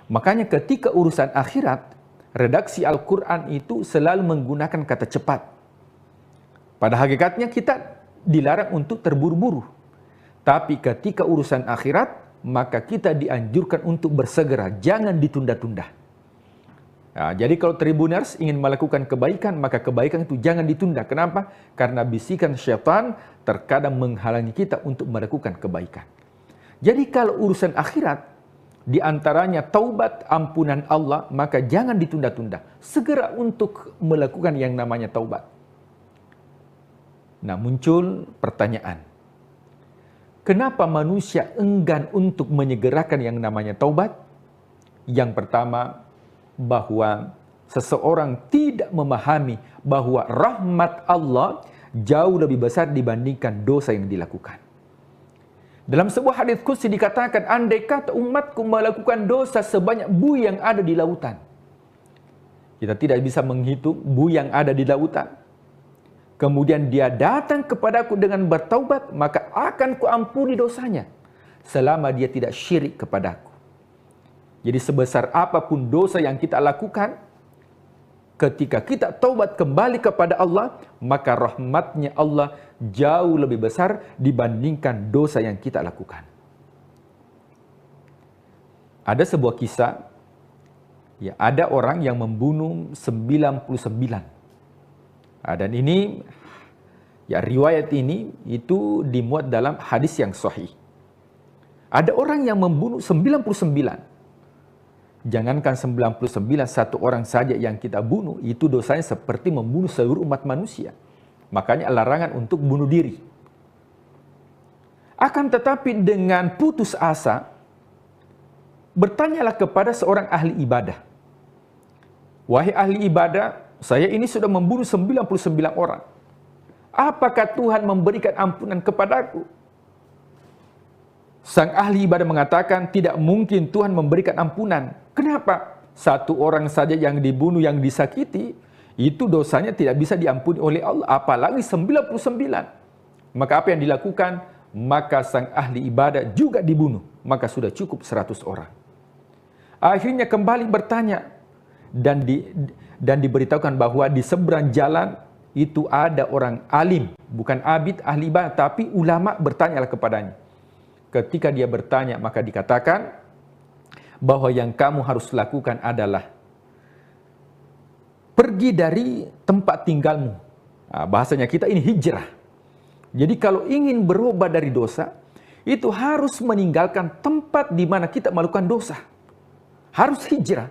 Makanya ketika urusan akhirat, redaksi Al-Quran itu selalu menggunakan kata cepat. Pada hakikatnya kita dilarang untuk terburu-buru. Tapi ketika urusan akhirat, maka kita dianjurkan untuk bersegera, jangan ditunda-tunda. Nah, jadi kalau tribuners ingin melakukan kebaikan, maka kebaikan itu jangan ditunda. Kenapa? Karena bisikan syaitan terkadang menghalangi kita untuk melakukan kebaikan. Jadi kalau urusan akhirat, di antaranya taubat ampunan Allah, maka jangan ditunda-tunda. Segera untuk melakukan yang namanya taubat. Nah, muncul pertanyaan. Kenapa manusia enggan untuk menyegerakan yang namanya taubat? Yang pertama, bahwa seseorang tidak memahami bahwa rahmat Allah jauh lebih besar dibandingkan dosa yang dilakukan. Dalam sebuah hadits qudsi dikatakan, andai kata umatku melakukan dosa sebanyak buih yang ada di lautan. Kita tidak bisa menghitung buih yang ada di lautan. Kemudian dia datang kepadaku dengan bertaubat, maka akan kuampuni dosanya selama dia tidak syirik kepadaku. Jadi sebesar apapun dosa yang kita lakukan, ketika kita taubat kembali kepada Allah, maka rahmatnya Allah jauh lebih besar dibandingkan dosa yang kita lakukan. Ada sebuah kisah, ya, ada orang yang membunuh 99. Dan ini, ya, riwayat ini itu dimuat dalam hadis yang sahih. Ada orang yang membunuh 99. Jangankan 99, satu orang saja yang kita bunuh, itu dosanya seperti membunuh seluruh umat manusia. Makanya larangan untuk bunuh diri. Akan tetapi dengan putus asa, bertanyalah kepada seorang ahli ibadah. Wahai ahli ibadah, saya ini sudah membunuh 99 orang. Apakah Tuhan memberikan ampunan kepadaku? Sang ahli ibadah mengatakan, tidak mungkin Tuhan memberikan ampunan. Kenapa? Satu orang saja yang dibunuh, yang disakiti, itu dosanya tidak bisa diampuni oleh Allah, apalagi 99. Maka apa yang dilakukan? Maka sang ahli ibadah juga dibunuh, maka sudah cukup 100 orang. Akhirnya kembali bertanya, dan diberitahukan bahwa di seberang jalan itu ada orang alim, bukan abid ahli ibadah, tapi ulama. Bertanyalah kepadanya. Ketika dia bertanya, maka dikatakan bahwa yang kamu harus lakukan adalah pergi dari tempat tinggalmu. Nah, bahasanya kita ini hijrah. Jadi kalau ingin berubah dari dosa, itu harus meninggalkan tempat di mana kita melakukan dosa. Harus hijrah.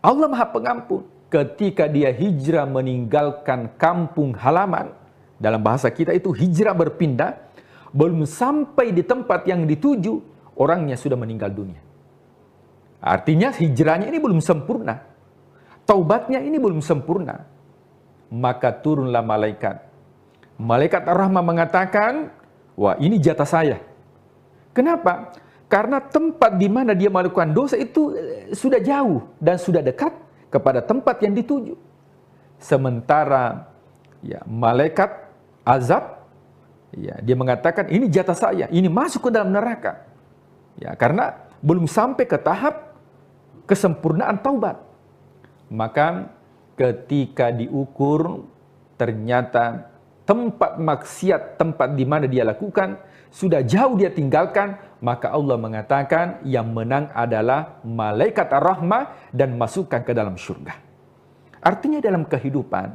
Allah Maha Pengampun. Ketika dia hijrah meninggalkan kampung halaman, dalam bahasa kita itu hijrah berpindah, belum sampai di tempat yang dituju, orangnya sudah meninggal dunia. Artinya hijrahnya ini belum sempurna. Taubatnya ini belum sempurna. Maka turunlah malaikat. Malaikat Ar-Rahmah mengatakan, wah ini jatah saya. Kenapa? Karena tempat di mana dia melakukan dosa itu sudah jauh dan sudah dekat kepada tempat yang dituju. Sementara ya, malaikat azab, ya, dia mengatakan ini jatah saya, ini masuk ke dalam neraka. Ya, karena belum sampai ke tahap kesempurnaan taubat. Maka ketika diukur, ternyata tempat maksiat, tempat di mana dia lakukan, sudah jauh dia tinggalkan, maka Allah mengatakan yang menang adalah malaikat ar-rahmah dan masukkan ke dalam surga. Artinya dalam kehidupan,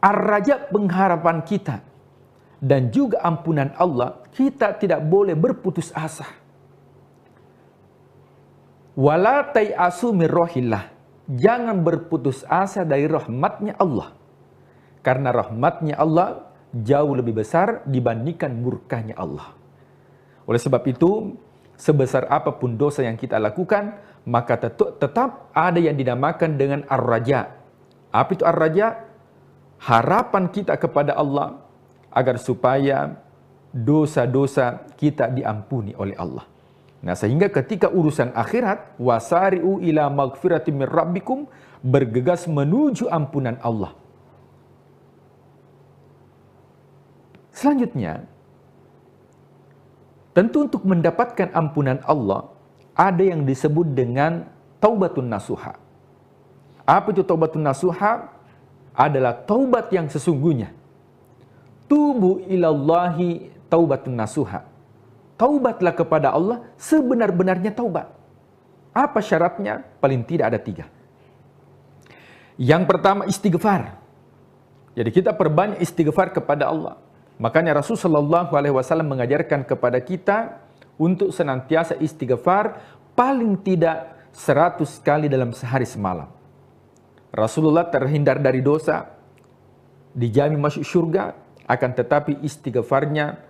ar-raja pengharapan kita dan juga ampunan Allah, kita tidak boleh berputus asa. Wala tai'asu min rohillah. Jangan berputus asa dari rahmatnya Allah. Karena rahmatnya Allah jauh lebih besar dibandingkan murkanya Allah. Oleh sebab itu, sebesar apapun dosa yang kita lakukan, maka tetap ada yang dinamakan dengan ar-raja. Apa itu ar-raja? Harapan kita kepada Allah agar supaya dosa-dosa kita diampuni oleh Allah. Nah, sehingga ketika urusan akhirat, wasari'u ila maghfiratin min rabbikum, bergegas menuju ampunan Allah. Selanjutnya, tentu untuk mendapatkan ampunan Allah, ada yang disebut dengan taubatun nasuha. Apa itu taubatun nasuha? Adalah taubat yang sesungguhnya. Tubu ilallahi taubatun nasuha. Taubatlah kepada Allah sebenar-benarnya taubat. Apa syaratnya? Paling tidak ada 3. Yang pertama istighfar. Jadi kita perbanyak istighfar kepada Allah. Makanya Rasulullah SAW mengajarkan kepada kita untuk senantiasa istighfar paling tidak 100 kali dalam sehari semalam. Rasulullah terhindar dari dosa, dijamin masuk surga, akan tetapi istighfarnya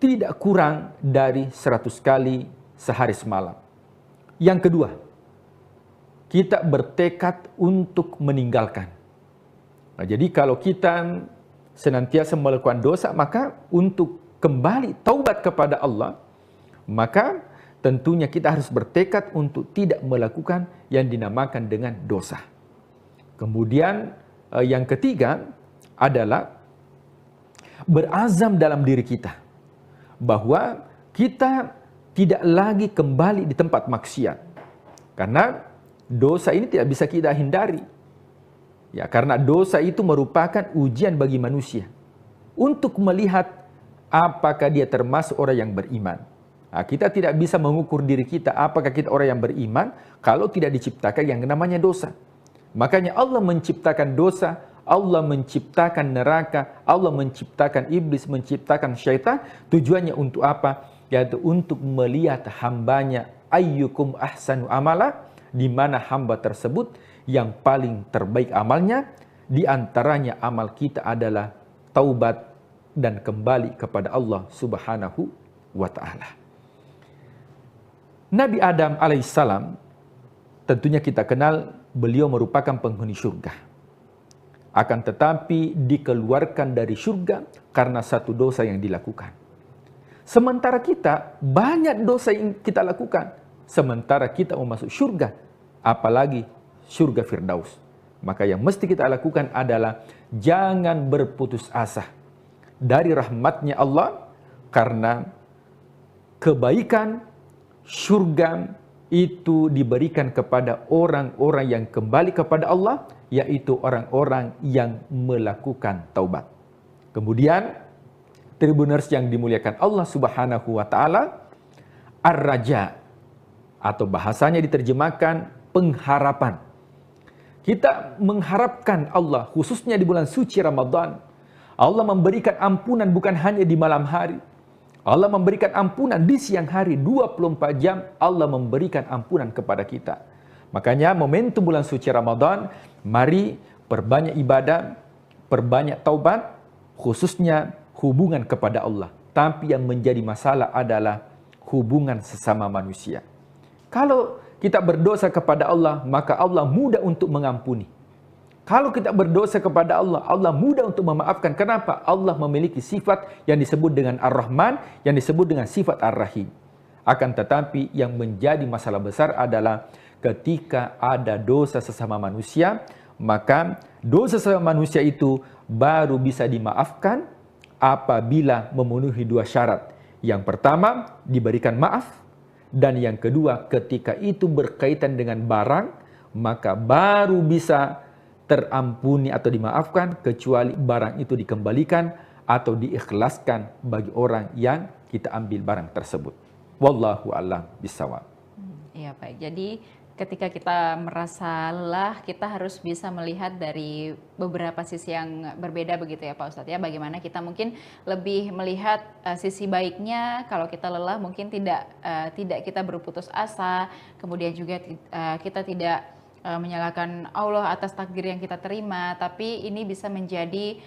tidak kurang dari 100 kali sehari semalam. Yang kedua, kita bertekad untuk meninggalkan. Nah, jadi kalau kita senantiasa melakukan dosa, maka untuk kembali taubat kepada Allah, maka tentunya kita harus bertekad untuk tidak melakukan yang dinamakan dengan dosa. Kemudian yang ketiga adalah berazam dalam diri kita bahwa kita tidak lagi kembali di tempat maksiat. Karena dosa ini tidak bisa kita hindari. Ya, karena dosa itu merupakan ujian bagi manusia untuk melihat apakah dia termasuk orang yang beriman. Nah, kita tidak bisa mengukur diri kita apakah kita orang yang beriman kalau tidak diciptakan yang namanya dosa. Makanya Allah menciptakan dosa, Allah menciptakan neraka, Allah menciptakan iblis, menciptakan syaitan. Tujuannya untuk apa? Yaitu untuk melihat hambanya ayyukum ahsanu amala, di mana hamba tersebut yang paling terbaik amalnya. Di antaranya amal kita adalah taubat dan kembali kepada Allah Subhanahu wa ta'ala. Nabi Adam alaihissalam, tentunya kita kenal beliau merupakan penghuni surga. Akan tetapi dikeluarkan dari surga karena satu dosa yang dilakukan. Sementara kita banyak dosa yang kita lakukan. Sementara kita mau masuk surga, apalagi surga Firdaus. Maka yang mesti kita lakukan adalah jangan berputus asa dari rahmatnya Allah, karena kebaikan surga itu diberikan kepada orang-orang yang kembali kepada Allah, yaitu orang-orang yang melakukan taubat. Kemudian, Tribuners yang dimuliakan Allah Subhanahu wa Ta'ala, ar-raja atau bahasanya diterjemahkan pengharapan. Kita mengharapkan Allah, khususnya di bulan suci Ramadan. Allah memberikan ampunan bukan hanya di malam hari. Allah memberikan ampunan di siang hari, 24 jam Allah memberikan ampunan kepada kita. Makanya momentum bulan suci Ramadan, mari perbanyak ibadah, perbanyak taubat, khususnya hubungan kepada Allah. Tapi yang menjadi masalah adalah hubungan sesama manusia. Kalau kita berdosa kepada Allah, maka Allah mudah untuk mengampuni. Kalau kita berdosa kepada Allah, Allah mudah untuk memaafkan. Kenapa? Allah memiliki sifat yang disebut dengan Ar-Rahman, yang disebut dengan sifat Ar-Rahim. Akan tetapi yang menjadi masalah besar adalah ketika ada dosa sesama manusia, maka dosa sesama manusia itu baru bisa dimaafkan apabila memenuhi 2 syarat. Yang pertama, diberikan maaf. Dan yang kedua, ketika itu berkaitan dengan barang, maka baru bisa terampuni atau dimaafkan, kecuali barang itu dikembalikan atau diikhlaskan bagi orang yang kita ambil barang tersebut. Wallahu a'lam bishawab. Iya, baik. Jadi ketika kita merasa lelah, kita harus bisa melihat dari beberapa sisi yang berbeda begitu ya Pak Ustadz ya. Bagaimana kita mungkin lebih melihat sisi baiknya. Kalau kita lelah mungkin tidak kita berputus asa, kemudian juga kita tidak menyalahkan Allah atas takdir yang kita terima, tapi ini bisa menjadi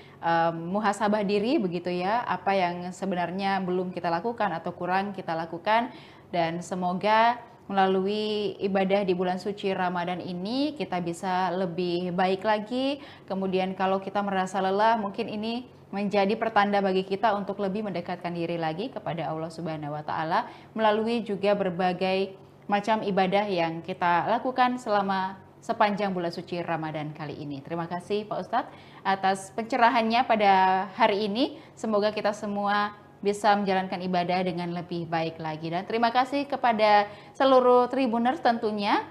muhasabah diri begitu ya, apa yang sebenarnya belum kita lakukan atau kurang kita lakukan. Dan semoga melalui ibadah di bulan suci Ramadan ini kita bisa lebih baik lagi. Kemudian kalau kita merasa lelah, mungkin ini menjadi pertanda bagi kita untuk lebih mendekatkan diri lagi kepada Allah Subhanahu wa Ta'ala melalui juga berbagai macam ibadah yang kita lakukan selama sepanjang bulan suci Ramadan kali ini. Terima kasih Pak Ustadz atas pencerahannya pada hari ini. Semoga kita semua bisa menjalankan ibadah dengan lebih baik lagi. Dan terima kasih kepada seluruh Tribuners tentunya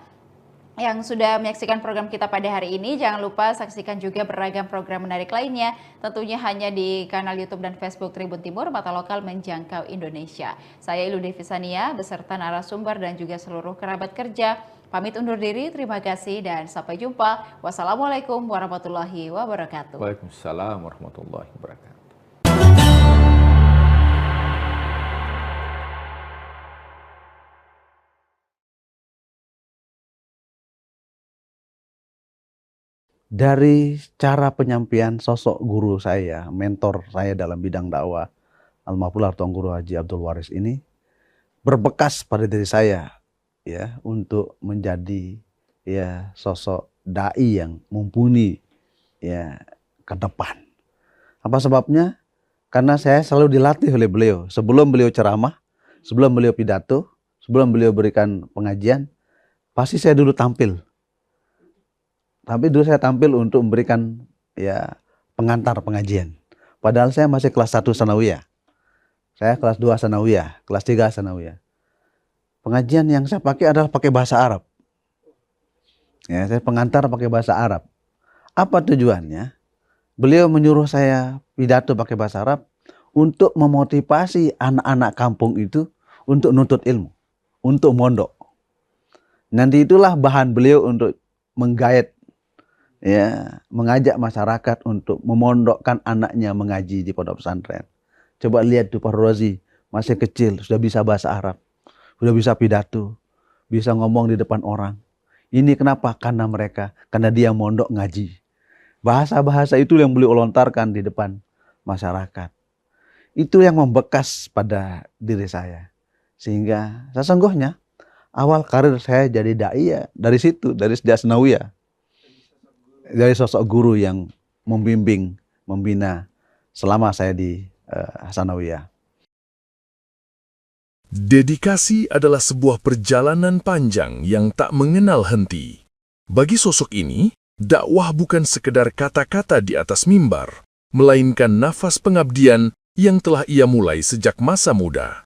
yang sudah menyaksikan program kita pada hari ini. Jangan lupa saksikan juga beragam program menarik lainnya, tentunya hanya di kanal YouTube dan Facebook Tribun Timur, Mata Lokal Menjangkau Indonesia. Saya Ilu Devisania beserta narasumber dan juga seluruh kerabat kerja pamit undur diri. Terima kasih dan sampai jumpa. Wassalamualaikum warahmatullahi wabarakatuh. Waalaikumsalam warahmatullahi wabarakatuh. Dari cara penyampaian sosok guru saya, mentor saya dalam bidang dakwah, Almarhum Tuan Guru Haji Abdul Waris ini berbekas pada diri saya ya untuk menjadi ya sosok dai yang mumpuni ya ke depan. Apa sebabnya? Karena saya selalu dilatih oleh beliau. Sebelum beliau ceramah, sebelum beliau pidato, sebelum beliau berikan pengajian, pasti saya dulu tampil. Tapi dulu saya tampil untuk memberikan ya pengantar pengajian. Padahal saya masih kelas 1 sanawiyah. Saya kelas 2 sanawiyah, kelas 3 sanawiyah. Pengajian yang saya pakai adalah pakai bahasa Arab. Ya, saya pengantar pakai bahasa Arab. Apa tujuannya? Beliau menyuruh saya pidato pakai bahasa Arab untuk memotivasi anak-anak kampung itu untuk nuntut ilmu, untuk mondok. Nanti itulah bahan beliau untuk menggait ya, mengajak masyarakat untuk memondokkan anaknya mengaji di pondok pesantren. Coba lihat tuh Pak Rozi, masih kecil sudah bisa bahasa Arab, sudah bisa pidato, bisa ngomong di depan orang. Ini kenapa? Karena dia mondok ngaji. Bahasa-bahasa itu yang beliau lontarkan di depan masyarakat. Itu yang membekas pada diri saya. Sehingga sesungguhnya awal karir saya jadi dai ya dari situ, dari sejak sanawiyah. Dari sosok guru yang membimbing, membina selama saya di sanawiyah. Dedikasi adalah sebuah perjalanan panjang yang tak mengenal henti. Bagi sosok ini, dakwah bukan sekedar kata-kata di atas mimbar, melainkan nafas pengabdian yang telah ia mulai sejak masa muda.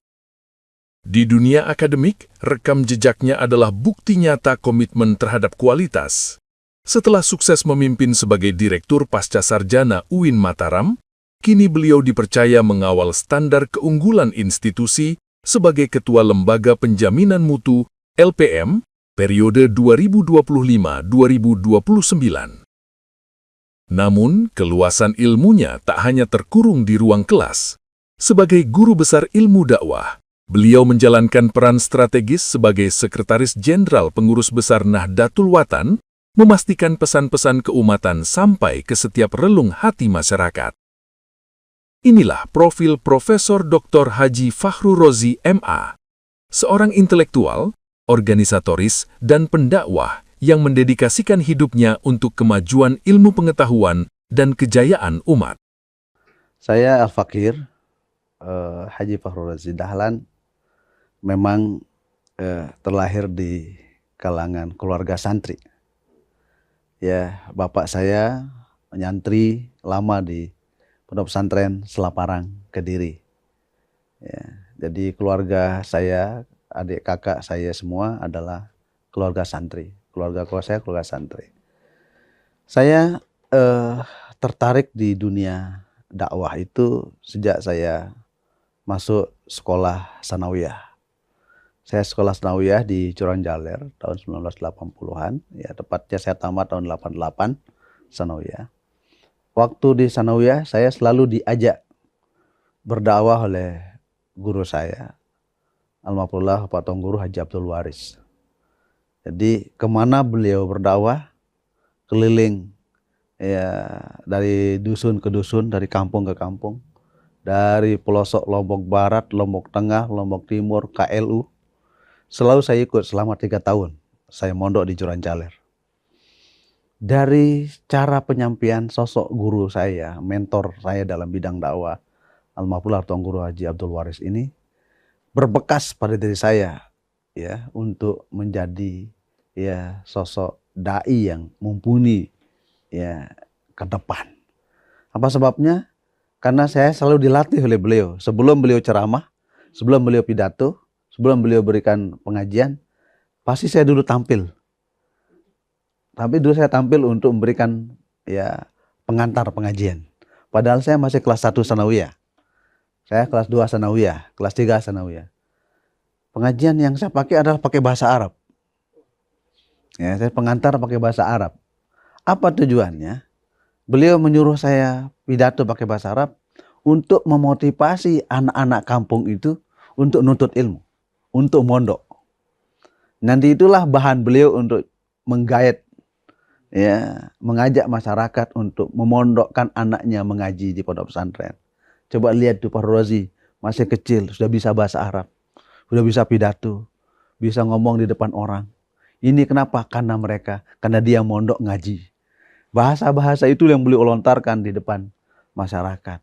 Di dunia akademik, rekam jejaknya adalah bukti nyata komitmen terhadap kualitas. Setelah sukses memimpin sebagai Direktur Pasca Sarjana UIN Mataram, kini beliau dipercaya mengawal standar keunggulan institusi sebagai Ketua Lembaga Penjaminan Mutu LPM periode 2025-2029. Namun, keluasan ilmunya tak hanya terkurung di ruang kelas. Sebagai guru besar ilmu dakwah, beliau menjalankan peran strategis sebagai Sekretaris Jenderal Pengurus Besar Nahdlatul Watan, memastikan pesan-pesan keumatan sampai ke setiap relung hati masyarakat. Inilah profil Profesor Dr. Haji Fahru Rozi MA, seorang intelektual, organisatoris, dan pendakwah yang mendedikasikan hidupnya untuk kemajuan ilmu pengetahuan dan kejayaan umat. Saya Al-Fakir, Haji Fahru Rozi Dahlan, memang terlahir di kalangan keluarga santri. Ya, bapak saya menyantri lama di Pondok Pesantren Selaparang, Kediri. Ya, jadi keluarga saya, adik kakak saya semua adalah keluarga santri. Keluarga saya keluarga santri. Saya tertarik di dunia dakwah itu sejak saya masuk sekolah sanawiyah. Saya sekolah sanawiyah di Curanjaler tahun 1980-an, ya tepatnya saya tamat tahun 88 sanawiyah. Waktu di sanawiyah saya selalu diajak berdakwah oleh guru saya, almarhum Pak Tuan Guru Haji Abdul Waris. Jadi kemana beliau berdakwah, keliling ya dari dusun ke dusun, dari kampung ke kampung, dari pelosok Lombok Barat, Lombok Tengah, Lombok Timur, KLU. Selalu saya ikut selama 3 tahun. Saya mondok di Curanjaler. Dari cara penyampaian sosok guru saya, mentor saya dalam bidang dakwah, almarhum Tuan Guru Haji Abdul Waris ini berbekas pada diri saya, ya, untuk menjadi ya sosok dai yang mumpuni ya ke depan. Apa sebabnya? Karena saya selalu dilatih oleh beliau. Sebelum beliau ceramah, sebelum beliau pidato, sebelum beliau berikan pengajian, pasti saya dulu tampil. Tapi dulu saya tampil untuk memberikan ya pengantar pengajian. Padahal saya masih kelas 1 sanawiyah. Saya kelas 2 sanawiyah, kelas 3 sanawiyah. Pengajian yang saya pakai adalah pakai bahasa Arab. Ya, saya pengantar pakai bahasa Arab. Apa tujuannya? Beliau menyuruh saya pidato pakai bahasa Arab untuk memotivasi anak-anak kampung itu untuk nuntut ilmu, untuk mondok. Nanti itulah bahan beliau untuk menggait, ya, mengajak masyarakat untuk memondokkan anaknya mengaji di pondok pesantren. Coba lihat tuh Pak Rozi, masih kecil sudah bisa bahasa Arab, sudah bisa pidato, bisa ngomong di depan orang. Ini kenapa? Karena dia mondok ngaji. Bahasa-bahasa itu yang beliau lontarkan di depan masyarakat.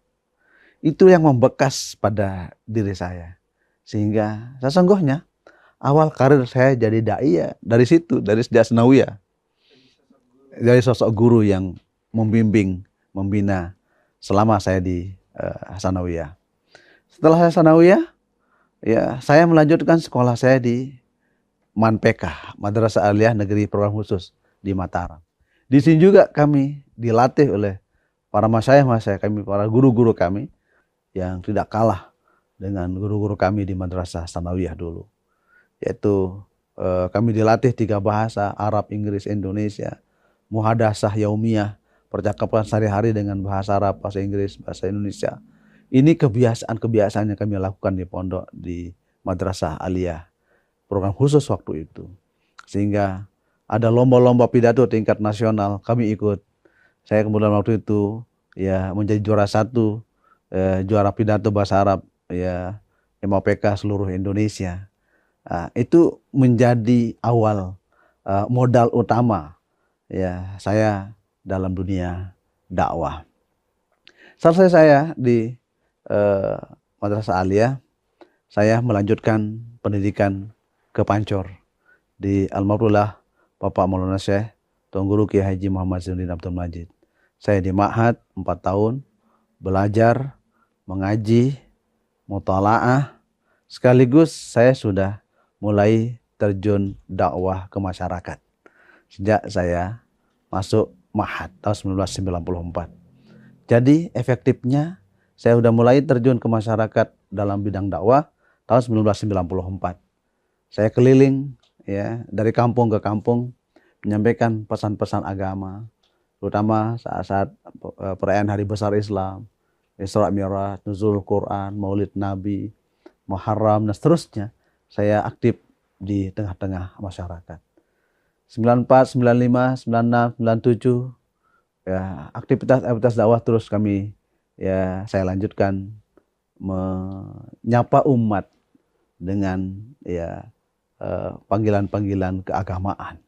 Itu yang membekas pada diri saya. Sehingga sesungguhnya awal karir saya jadi dai ya dari situ, dari sejak sanawiyah. Dari sosok guru yang membimbing, membina selama saya di sanawiyah. Setelah saya sanawiyah, ya saya melanjutkan sekolah saya di MANPK, Madrasah Aliyah Negeri Program Khusus di Mataram. Di sini juga kami dilatih oleh para masyayikh kami, para guru-guru kami yang tidak kalah dengan guru-guru kami di Madrasah Sanawiyah dulu. Yaitu kami dilatih 3 bahasa, Arab, Inggris, Indonesia, muhadasah yaumiyah, percakapan sehari-hari dengan bahasa Arab, bahasa Inggris, bahasa Indonesia. Ini kebiasaan-kebiasaan yang kami lakukan di pondok di Madrasah Aliyah, program khusus waktu itu. Sehingga ada lomba-lomba pidato tingkat nasional, kami ikut. Saya kemudian waktu itu ya menjadi juara 1, juara pidato bahasa Arab ya MOPK seluruh Indonesia. Itu menjadi awal modal utama ya saya dalam dunia dakwah. Selesai saya di Madrasah Aliyah, saya melanjutkan pendidikan ke Pancor di almarhum Bapak Maulana Syekh Tuan Guru Kiai Haji Muhammad Zainuddin Abdul Majid. Saya di Ma'had 4 tahun, belajar, mengaji, mutalaah, sekaligus saya sudah mulai terjun dakwah ke masyarakat. Sejak saya masuk Ma'had tahun 1994. Jadi efektifnya saya sudah mulai terjun ke masyarakat dalam bidang dakwah tahun 1994. Saya keliling ya dari kampung ke kampung menyampaikan pesan-pesan agama, terutama saat-saat perayaan Hari Besar Islam, Isra Mi'raj, Nuzul Quran, Maulid Nabi, Muharram, dan seterusnya. Saya aktif di tengah-tengah masyarakat. 94, 95, 96, 97, ya aktivitas dakwah terus kami saya lanjutkan menyapa umat dengan panggilan-panggilan keagamaan.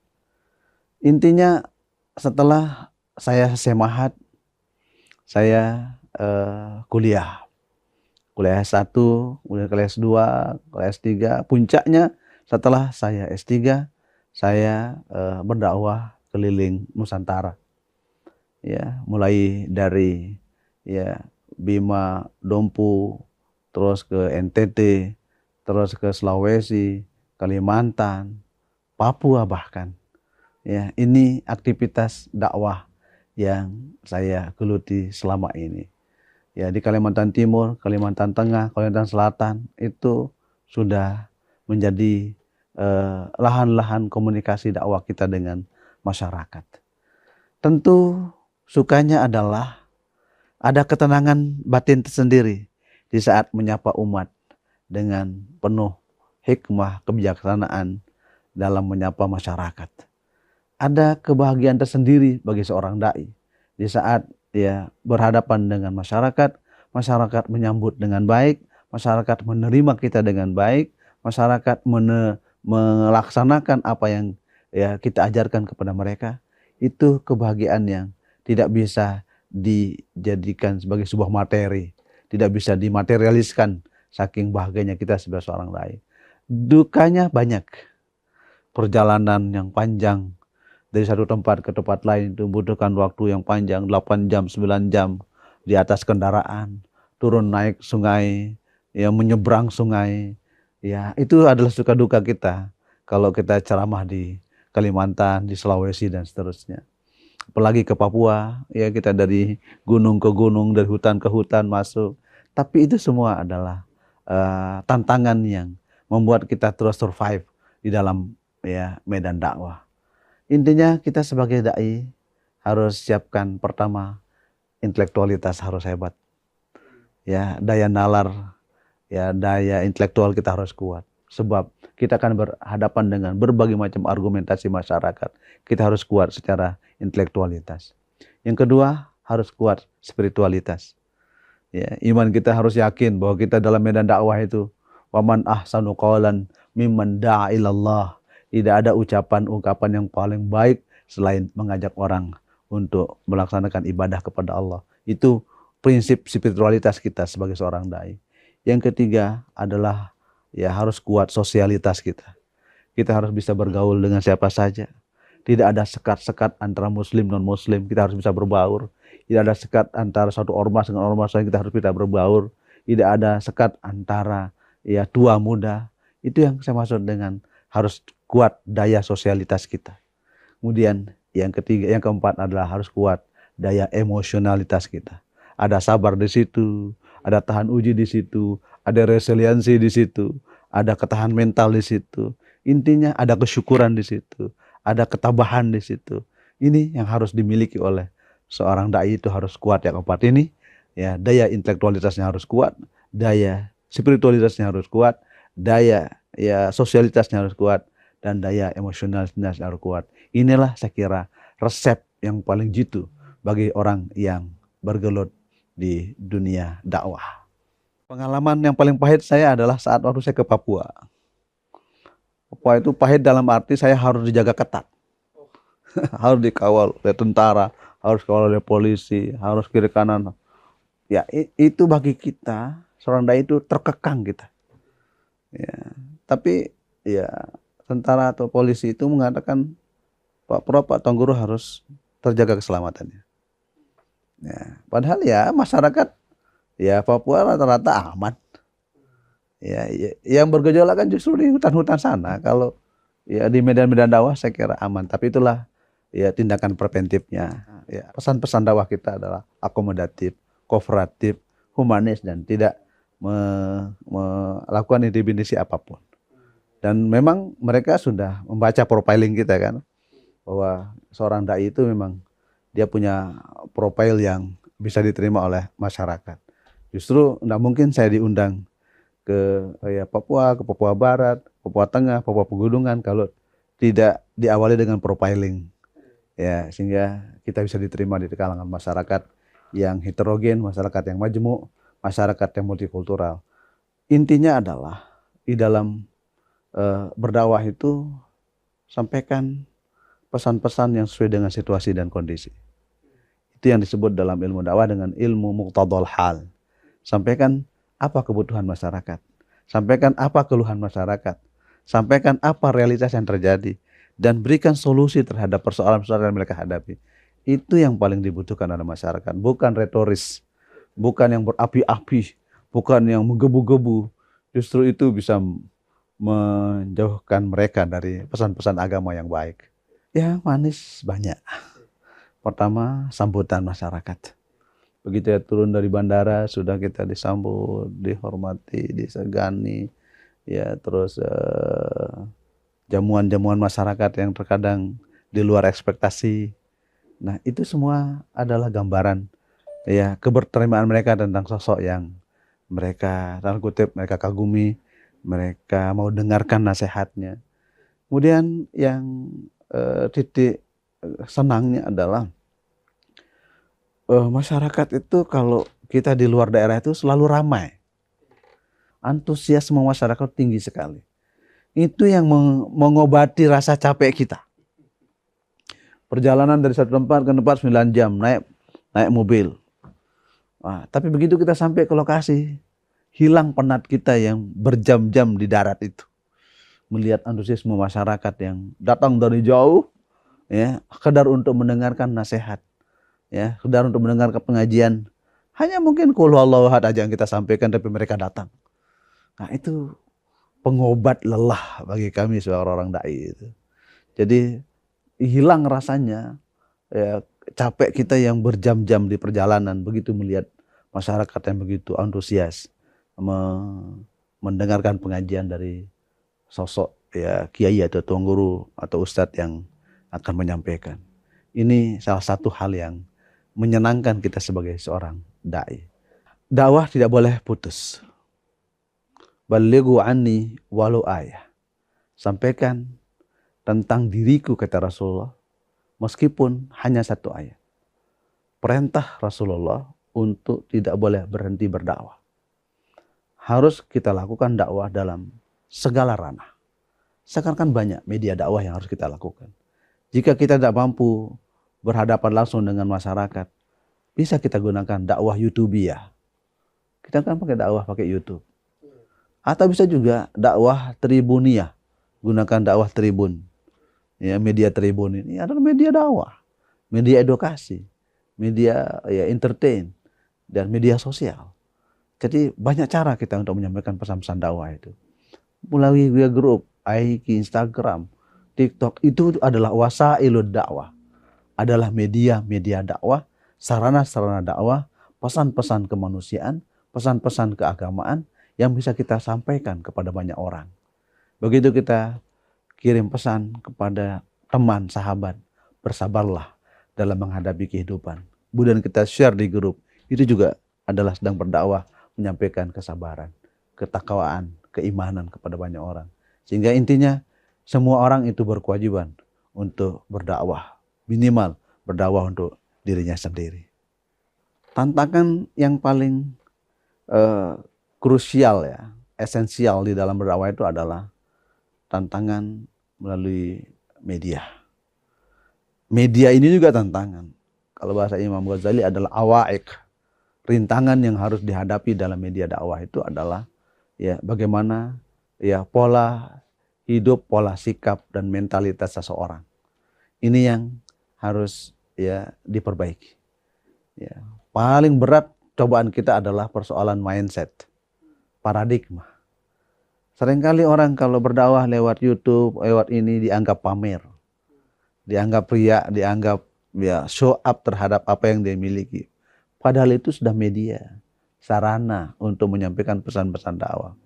Intinya setelah saya selesai Ma'had, saya kuliah S1, kemudian kelas 2, kelas 3. Puncaknya setelah saya S3, saya berdakwah keliling Nusantara. Ya, mulai dari Bima, Dompu, terus ke NTT, terus ke Sulawesi, Kalimantan, Papua bahkan. Ya, ini aktivitas dakwah yang saya geluti selama ini. Ya, di Kalimantan Timur, Kalimantan Tengah, Kalimantan Selatan itu sudah menjadi lahan-lahan komunikasi dakwah kita dengan masyarakat. Tentu sukanya adalah ada ketenangan batin tersendiri di saat menyapa umat dengan penuh hikmah, kebijaksanaan dalam menyapa masyarakat. Ada kebahagiaan tersendiri bagi seorang dai di saat dia berhadapan dengan masyarakat, masyarakat menyambut dengan baik, masyarakat menerima kita dengan baik, masyarakat melaksanakan apa yang kita ajarkan kepada mereka. Itu kebahagiaan yang tidak bisa dijadikan sebagai sebuah materi, tidak bisa dimaterialiskan saking bahagianya kita sebagai seorang dai. Dukanya banyak, perjalanan yang panjang dari satu tempat ke tempat lain itu membutuhkan waktu yang panjang, 8 jam, 9 jam di atas kendaraan, turun naik sungai, menyeberang sungai. Ya, itu adalah suka duka kita kalau kita ceramah di Kalimantan, di Sulawesi dan seterusnya. Apalagi ke Papua, ya kita dari gunung ke gunung, dari hutan ke hutan masuk. Tapi itu semua adalah tantangan yang membuat kita terus survive di dalam medan dakwah. Intinya kita sebagai dai harus siapkan pertama intelektualitas harus hebat. Ya, daya nalar, daya intelektual kita harus kuat. Sebab kita akan berhadapan dengan berbagai macam argumentasi masyarakat. Kita harus kuat secara intelektualitas. Yang kedua, harus kuat spiritualitas. Ya, iman kita harus yakin bahwa kita dalam medan dakwah itu waman ahsanu qawlan mimman da'a ilallah. Tidak ada ungkapan yang paling baik selain mengajak orang untuk melaksanakan ibadah kepada Allah. Itu prinsip spiritualitas kita sebagai seorang dai. Yang ketiga adalah harus kuat sosialitas kita. Kita harus bisa bergaul dengan siapa saja. Tidak ada sekat-sekat antara muslim non muslim, kita harus bisa berbaur. Tidak ada sekat antara satu ormas dengan ormas lain, kita harus bisa berbaur. Tidak ada sekat antara tua muda. Itu yang saya maksud dengan harus kuat daya sosialitas kita. Kemudian yang keempat adalah harus kuat daya emosionalitas kita. Ada sabar di situ, ada tahan uji di situ, ada resiliensi di situ, ada ketahanan mental di situ. Intinya ada kesyukuran di situ, ada ketabahan di situ. Ini yang harus dimiliki oleh seorang dai, itu harus kuat yang keempat ini. Ya, daya intelektualitasnya harus kuat, daya spiritualitasnya harus kuat, daya sosialitasnya harus kuat, dan daya emosionalnya harus kuat. Inilah saya kira resep yang paling jitu bagi orang yang bergelut di dunia dakwah. Pengalaman yang paling pahit saya adalah saat waktu saya ke Papua. Papua itu pahit dalam arti saya harus dijaga ketat. Harus dikawal oleh tentara, harus dikawal oleh polisi, harus kiri kanan. Ya, itu bagi kita, seorang dai itu terkekang kita. Ya, tapi tentara atau polisi itu mengatakan Pak Tuan Guru harus terjaga keselamatannya. Ya, padahal ya masyarakat ya Papua rata-rata aman. Ya, yang bergejolak kan justru di hutan-hutan sana. Kalau ya di medan-medan dakwah saya kira aman. Tapi itulah ya tindakan preventifnya. Ya, pesan-pesan dakwah kita adalah akomodatif, kooperatif, humanis, dan tidak melakukan intimidasi apapun. Dan memang mereka sudah membaca profiling kita kan, bahwa seorang dai itu memang dia punya profil yang bisa diterima oleh masyarakat. Justru tidak mungkin saya diundang ke Papua, ke Papua Barat, Papua Tengah, Papua Pegunungan kalau tidak diawali dengan profiling. Ya, sehingga kita bisa diterima di kalangan masyarakat yang heterogen, masyarakat yang majemuk, masyarakat yang multikultural. Intinya adalah di dalam berdakwah itu sampaikan pesan-pesan yang sesuai dengan situasi dan kondisi. Itu yang disebut dalam ilmu dakwah dengan ilmu muqtadal hal. Sampaikan apa kebutuhan masyarakat, sampaikan apa keluhan masyarakat, sampaikan apa realitas yang terjadi, dan berikan solusi terhadap persoalan-persoalan yang mereka hadapi. Itu yang paling dibutuhkan oleh masyarakat, bukan retoris, bukan yang berapi-api, bukan yang menggebu-gebu. Justru itu bisa menjauhkan mereka dari pesan-pesan agama yang baik. Ya, manis banyak. Pertama, sambutan masyarakat. Begitu ya turun dari bandara, sudah kita disambut, dihormati, disegani. Ya, terus jamuan-jamuan masyarakat yang terkadang di luar ekspektasi. Nah, itu semua adalah gambaran ya keberterimaan mereka tentang sosok yang mereka tanda kutip mereka kagumi, mereka mau dengarkan nasihatnya. Kemudian yang titik senangnya adalah masyarakat itu kalau kita di luar daerah itu selalu ramai. Antusiasme masyarakat tinggi sekali. Itu yang mengobati rasa capek kita. Perjalanan dari satu tempat ke tempat 9 jam naik mobil. Nah, tapi begitu kita sampai ke lokasi, hilang penat kita yang berjam-jam di darat itu. Melihat antusiasme masyarakat yang datang dari jauh, ya, sekedar untuk mendengarkan nasihat, ya, sekedar untuk mendengarkan pengajian. Hanya mungkin qul huwallahu ahad aja yang kita sampaikan, tapi mereka datang. Nah, itu pengobat lelah bagi kami sebagai orang dai itu. Jadi hilang rasanya ya, capek kita yang berjam-jam di perjalanan begitu melihat masyarakat yang begitu antusias mendengarkan pengajian dari sosok ya kiai atau tuan guru atau ustadz yang akan menyampaikan. Ini salah satu hal yang menyenangkan kita sebagai seorang dai. Dakwah tidak boleh putus. Balighu anni walau ayah. Sampaikan tentang diriku kata Rasulullah meskipun hanya satu ayat. Perintah Rasulullah untuk tidak boleh berhenti berdakwah. Harus kita lakukan dakwah dalam segala ranah. Sekarang kan banyak media dakwah yang harus kita lakukan. Jika kita tidak mampu berhadapan langsung dengan masyarakat, bisa kita gunakan dakwah YouTubiah. Kita kan pakai dakwah pakai YouTube. Atau bisa juga dakwah Tribuniyah, gunakan dakwah Tribun. Ya, media Tribun ini adalah media dakwah, media edukasi, media ya entertain, dan media sosial. Jadi banyak cara kita untuk menyampaikan pesan-pesan dakwah itu. Melalui grup, IG, Instagram, TikTok, itu adalah wasailud dakwah. Adalah media-media dakwah, sarana-sarana dakwah, pesan-pesan kemanusiaan, pesan-pesan keagamaan yang bisa kita sampaikan kepada banyak orang. Begitu kita kirim pesan kepada teman, sahabat, bersabarlah dalam menghadapi kehidupan. Kemudian kita share di grup, itu juga adalah sedang berdakwah, menyampaikan kesabaran, ketakwaan, keimanan kepada banyak orang. Sehingga intinya semua orang itu berkewajiban untuk berdakwah, minimal berdakwah untuk dirinya sendiri. Tantangan yang paling krusial ya, esensial di dalam berdakwah itu adalah tantangan melalui media. Media ini juga tantangan. Kalau bahasa Imam Ghazali adalah awaik. Rintangan yang harus dihadapi dalam media dakwah itu adalah ya bagaimana ya pola hidup, pola sikap dan mentalitas seseorang. Ini yang harus ya diperbaiki. Ya, paling berat cobaan kita adalah persoalan mindset, paradigma. Seringkali orang kalau berdakwah lewat YouTube, lewat ini dianggap pamer, dianggap riya, dianggap ya show up terhadap apa yang dia miliki. Padahal itu sudah media, sarana untuk menyampaikan pesan-pesan dakwah.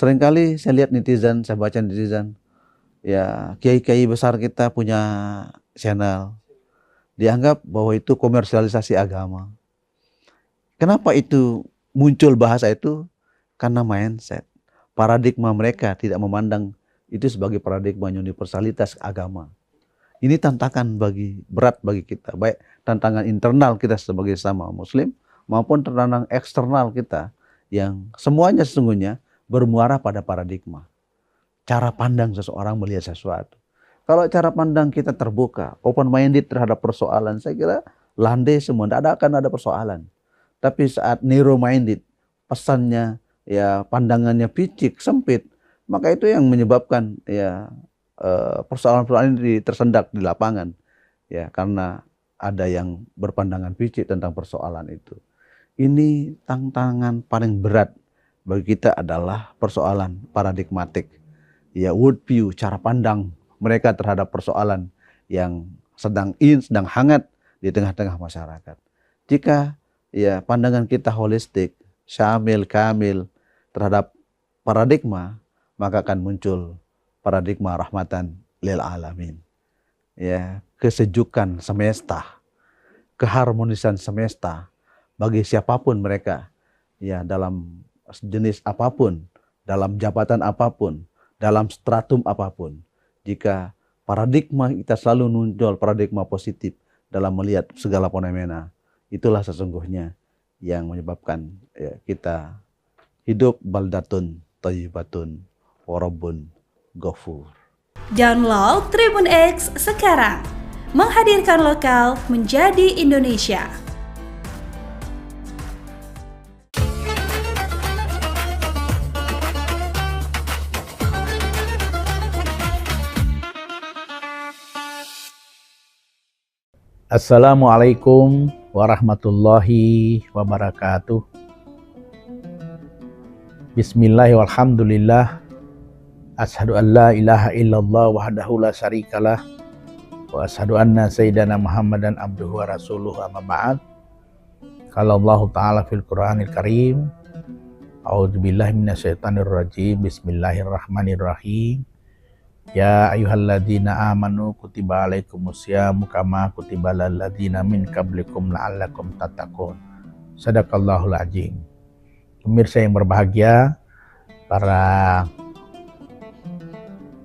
Seringkali saya lihat netizen, saya baca netizen, ya kiai-kiai besar kita punya channel, dianggap bahwa itu komersialisasi agama. Kenapa itu muncul bahasa itu? Karena mindset, paradigma mereka tidak memandang itu sebagai paradigma universalitas agama. Ini tantangan berat bagi kita, baik tantangan internal kita sebagai sama muslim maupun tantangan eksternal kita yang semuanya sesungguhnya bermuara pada paradigma. Cara pandang seseorang melihat sesuatu. Kalau cara pandang kita terbuka, open minded terhadap persoalan, saya kira landai semua, tidak akan ada persoalan. Tapi saat narrow minded, pesannya ya pandangannya picik, sempit, maka itu yang menyebabkan ya persoalan-persoalan ini tersendak di lapangan, ya karena ada yang berpandangan picik tentang persoalan itu. Ini tantangan paling berat bagi kita adalah persoalan paradigmatik, ya worldview, cara pandang mereka terhadap persoalan yang sedang hangat di tengah-tengah masyarakat. Jika ya pandangan kita holistik, syamil, kamil terhadap paradigma, maka akan muncul paradigma rahmatan lil alamin. Ya, kesejukan semesta, keharmonisan semesta bagi siapapun mereka, ya dalam jenis apapun, dalam jabatan apapun, dalam stratum apapun. Jika paradigma kita selalu muncul paradigma positif dalam melihat segala fenomena, itulah sesungguhnya yang menyebabkan ya, kita hidup baldatun thayyibatun wa rabbun ghafur. Download Tribun X sekarang, menghadirkan lokal menjadi Indonesia. Assalamualaikum warahmatullahi wabarakatuh. Bismillahirrahmanirrahim. Walhamdulillah. Ashhadu an la ilaha illallah wahdahu la syarikalah wa ashhadu anna sayyidana Muhammadan abduhu wa rasuluhu amma ba'd. Qala Allah Ta'ala fil Qur'anil Karim. A'udzubillahi minasyaitonir rajim. Bismillahirrahmanirrahim. Ya ayyuhalladzina amanu kutiba alaikumusyamu kama kutiba alal ladzina min qablikum la'allakum tattaqun. Shadaqallahul azim. Pemirsa yang berbahagia, para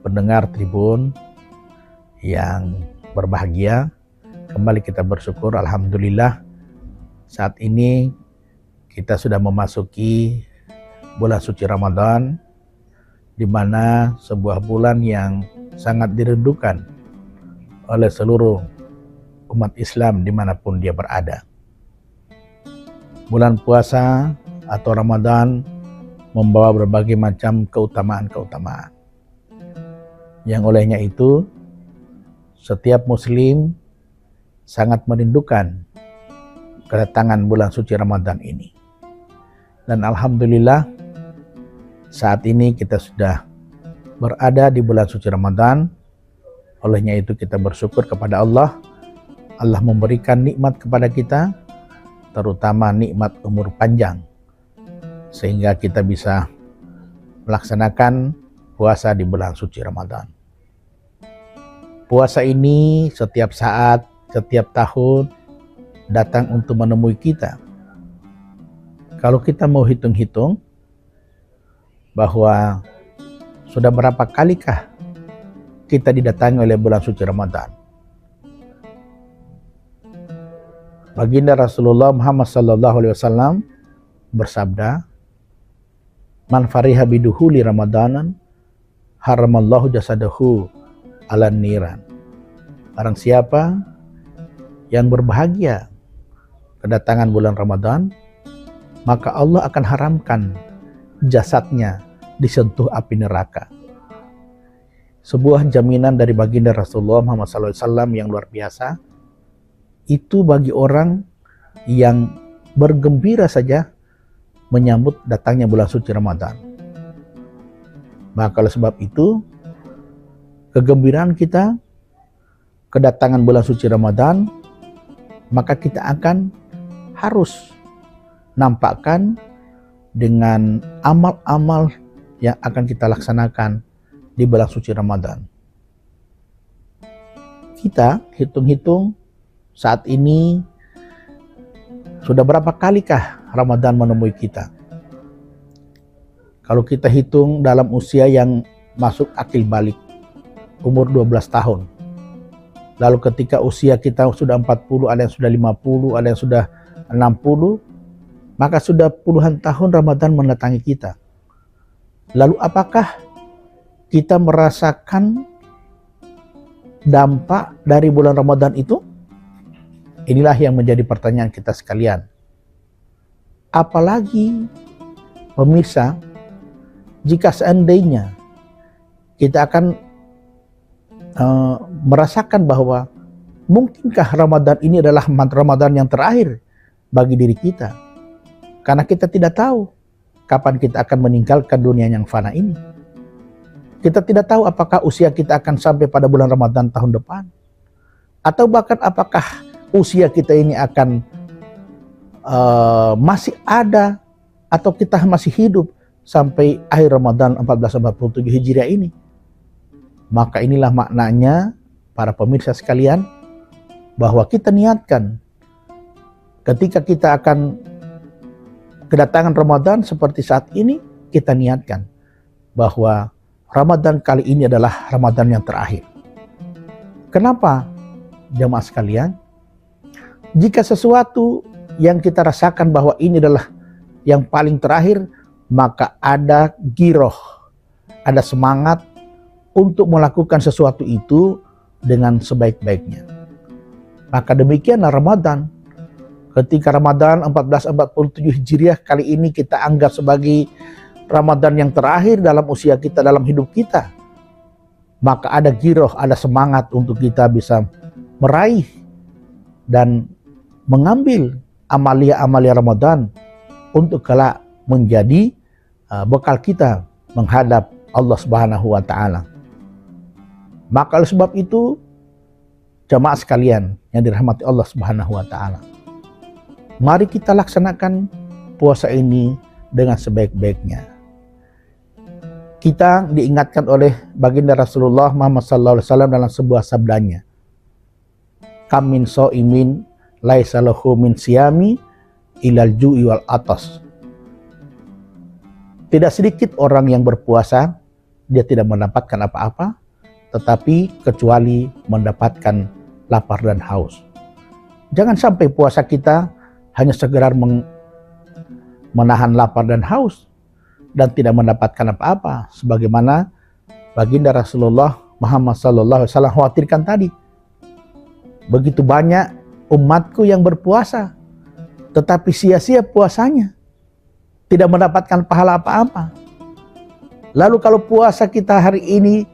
pendengar Tribun yang berbahagia, kembali kita bersyukur alhamdulillah saat ini kita sudah memasuki bulan suci Ramadan, di mana sebuah bulan yang sangat dirindukan oleh seluruh umat Islam dimanapun dia berada. Bulan puasa atau Ramadan membawa berbagai macam keutamaan-keutamaan, yang olehnya itu setiap muslim sangat merindukan kedatangan bulan suci Ramadan ini. Dan alhamdulillah saat ini kita sudah berada di bulan suci Ramadan. Olehnya itu kita bersyukur kepada Allah. Allah memberikan nikmat kepada kita, terutama nikmat umur panjang, sehingga kita bisa melaksanakan puasa di bulan suci Ramadan. Puasa ini setiap saat, setiap tahun datang untuk menemui kita. Kalau kita mau hitung-hitung, bahwa sudah berapa kalikah kita didatangi oleh bulan suci Ramadan. Baginda Rasulullah Muhammad SAW bersabda, "Man fariha biduhuli Ramadanan, haramallahu jasadahu ala niran." Barang siapa yang berbahagia kedatangan bulan Ramadan, maka Allah akan haramkan jasadnya disentuh api neraka. sebuah jaminan dari baginda Rasulullah Muhammad SAW yang luar biasa. Itu bagi orang yang bergembira saja menyambut datangnya bulan suci Ramadan. Maka oleh sebab itu, kegembiraan kita kedatangan bulan suci Ramadan, maka kita akan harus nampakkan dengan amal-amal yang akan kita laksanakan di bulan suci Ramadan. Kita hitung-hitung saat ini sudah berapa kalikah Ramadan menemui kita? Kalau kita hitung dalam usia yang masuk akil balik, umur 12 tahun. Lalu ketika usia kita sudah 40, ada yang sudah 50, ada yang sudah 60, maka sudah puluhan tahun Ramadan mendatangi kita. Lalu apakah kita merasakan dampak dari bulan Ramadan itu? Inilah yang menjadi pertanyaan kita sekalian. Apalagi pemirsa, jika seandainya kita akan merasakan bahwa mungkinkah Ramadan ini adalah Ramadan yang terakhir bagi diri kita, karena kita tidak tahu kapan kita akan meninggalkan dunia yang fana ini. Kita tidak tahu apakah usia kita akan sampai pada bulan Ramadan tahun depan, atau bahkan apakah usia kita ini akan masih ada, atau kita masih hidup sampai akhir Ramadan 1447 Hijriah ini. Maka inilah maknanya para pemirsa sekalian, bahwa kita niatkan ketika kita akan kedatangan Ramadan seperti saat ini, kita niatkan bahwa Ramadan kali ini adalah Ramadan yang terakhir. Kenapa, jemaah sekalian? Jika sesuatu yang kita rasakan bahwa ini adalah yang paling terakhir, maka ada giroh, ada semangat untuk melakukan sesuatu itu dengan sebaik-baiknya. Maka demikianlah Ramadan. Ketika Ramadan 1447 Hijriah kali ini kita anggap sebagai Ramadan yang terakhir dalam usia kita, dalam hidup kita, maka ada giroh, ada semangat untuk kita bisa meraih dan mengambil amalia-amalia Ramadan untuk kelak menjadi bekal kita menghadap Allah Subhanahu wa Ta'ala. Maka oleh sebab itu, jamaah sekalian yang dirahmati Allah Subhanahu wa Ta'ala, mari kita laksanakan puasa ini dengan sebaik-baiknya. Kita diingatkan oleh baginda Rasulullah Muhammad SAW dalam sebuah sabdanya, "Kam min sha'imin laisa lahu min siyami ilal ju'i wal atas." Tidak sedikit orang yang berpuasa, dia tidak mendapatkan apa-apa, tetapi kecuali mendapatkan lapar dan haus. Jangan sampai puasa kita hanya sekedar menahan lapar dan haus dan tidak mendapatkan apa-apa, sebagaimana baginda Rasulullah Muhammad SAW khawatirkan tadi. Begitu banyak umatku yang berpuasa, tetapi sia-sia puasanya, tidak mendapatkan pahala apa-apa. Lalu kalau puasa kita hari ini,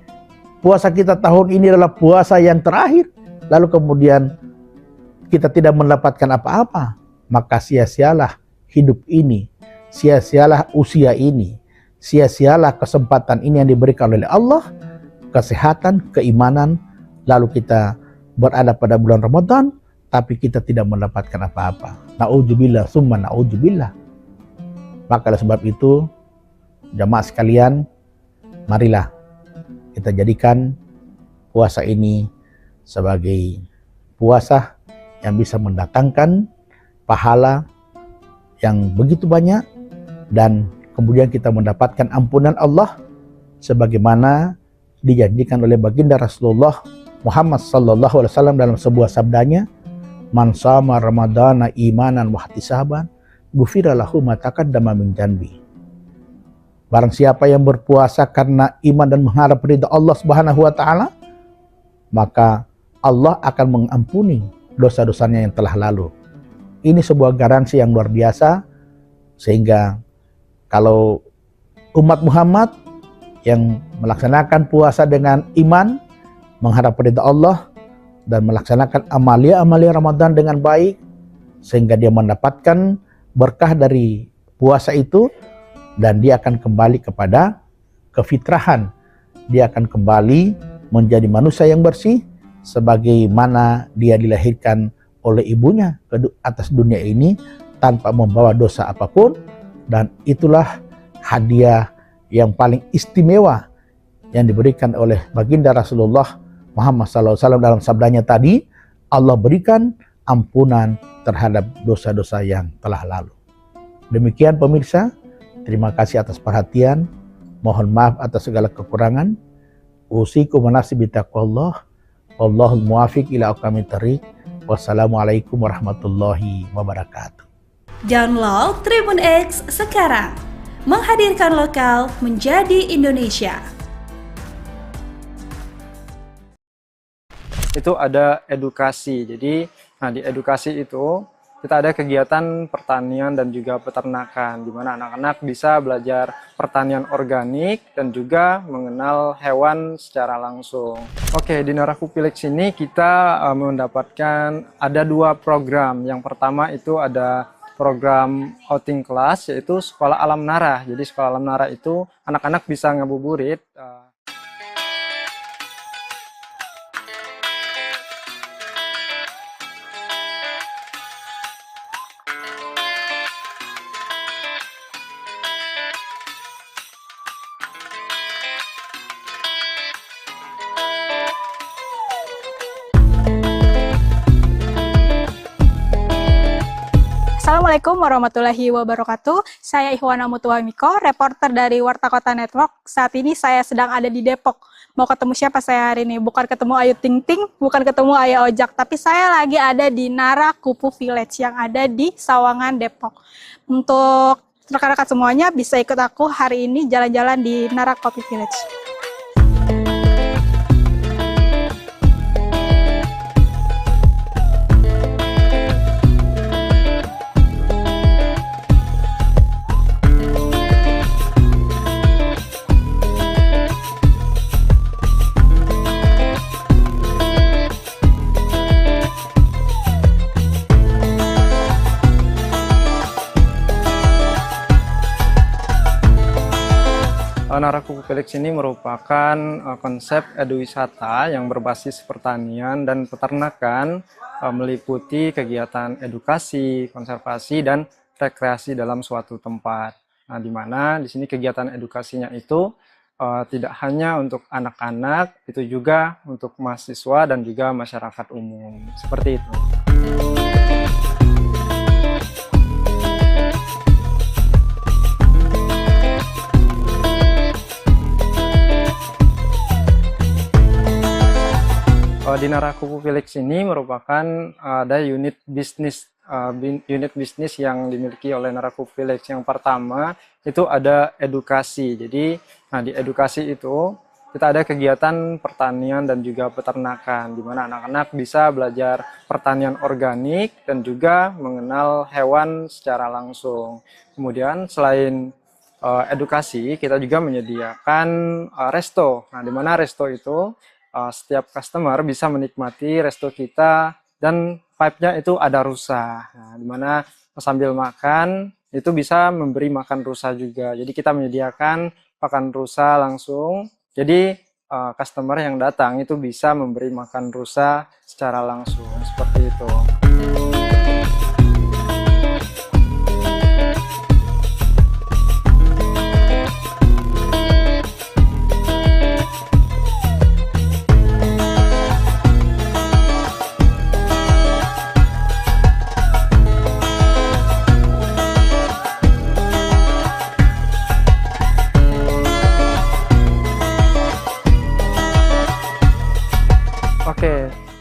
puasa kita tahun ini adalah puasa yang terakhir, lalu kemudian kita tidak mendapatkan apa-apa, maka sia-sialah hidup ini, sia-sialah usia ini, sia-sialah kesempatan ini yang diberikan oleh Allah, kesehatan, keimanan, lalu kita berada pada bulan Ramadan, tapi kita tidak mendapatkan apa-apa. Na'udzubillah, summa na'udzubillah. Maka oleh sebab itu, jamaah sekalian, marilah kita jadikan puasa ini sebagai puasa yang bisa mendatangkan pahala yang begitu banyak, dan kemudian kita mendapatkan ampunan Allah sebagaimana dijanjikan oleh baginda Rasulullah Muhammad SAW dalam sebuah sabdanya, "Man shama ramadana imanan wa ihtisaban, ghufira lahu ma taqaddama min dzanbi." Barang siapa yang berpuasa karena iman dan mengharap ridha Allah Subhanahu wa Ta'ala, maka Allah akan mengampuni dosa-dosanya yang telah lalu. Ini sebuah garansi yang luar biasa, sehingga kalau umat Muhammad yang melaksanakan puasa dengan iman, mengharap ridha Allah, dan melaksanakan amalia-amalia Ramadan dengan baik, sehingga dia mendapatkan berkah dari puasa itu, dan dia akan kembali kepada kefitrahan. Dia akan kembali menjadi manusia yang bersih, sebagaimana dia dilahirkan oleh ibunya ke atas dunia ini tanpa membawa dosa apapun. Dan itulah hadiah yang paling istimewa yang diberikan oleh baginda Rasulullah Muhammad SAW dalam sabdanya tadi, Allah berikan ampunan terhadap dosa-dosa yang telah lalu. Demikian pemirsa, terima kasih atas perhatian, mohon maaf atas segala kekurangan. Usikum wa nafsi bitaqwallah, wallahul muwafiq ila aqwamit thariq. Wassalamualaikum warahmatullahi wabarakatuh. Download Tribun X sekarang, menghadirkan lokal menjadi Indonesia. Itu ada edukasi. Jadi, di edukasi itu kita ada kegiatan pertanian dan juga peternakan, di mana anak-anak bisa belajar pertanian organik dan juga mengenal hewan secara langsung. Oke, di Narakupilex ini kita mendapatkan ada 2 program. Yang pertama itu ada program outing class, yaitu Sekolah Alam Nara. Jadi Sekolah Alam Nara itu anak-anak bisa ngabuburit. Assalamualaikum warahmatullahi wabarakatuh. Saya Ihwana Mutuwamiko, reporter dari Warta Kota Network. Saat ini saya sedang ada di Depok. Mau ketemu siapa saya hari ini? Bukan ketemu Ayu Ting Ting, bukan ketemu Ayah Ojak, tapi saya lagi ada di Narakupu Village yang ada di Sawangan, Depok. Untuk rekan-rekan semuanya bisa ikut aku hari ini jalan-jalan di Narakupu Village. Narakupu Village ini merupakan konsep eduwisata yang berbasis pertanian dan peternakan, meliputi kegiatan edukasi, konservasi, dan rekreasi dalam suatu tempat. Nah, di mana di sini kegiatan edukasinya itu tidak hanya untuk anak-anak, itu juga untuk mahasiswa dan juga masyarakat umum. Seperti itu. Di Narakupu Village ini merupakan ada unit bisnis yang dimiliki oleh Narakupu Village. Yang pertama itu ada edukasi. Jadi, di edukasi itu kita ada kegiatan pertanian dan juga peternakan, di mana anak-anak bisa belajar pertanian organik dan juga mengenal hewan secara langsung. Kemudian selain edukasi, kita juga menyediakan resto. Nah, di mana resto itu setiap customer bisa menikmati resto kita dan pipe-nya itu ada rusa. Nah, di mana sambil makan itu bisa memberi makan rusa juga. Jadi kita menyediakan pakan rusa langsung. Jadi customer yang datang itu bisa memberi makan rusa secara langsung, seperti itu.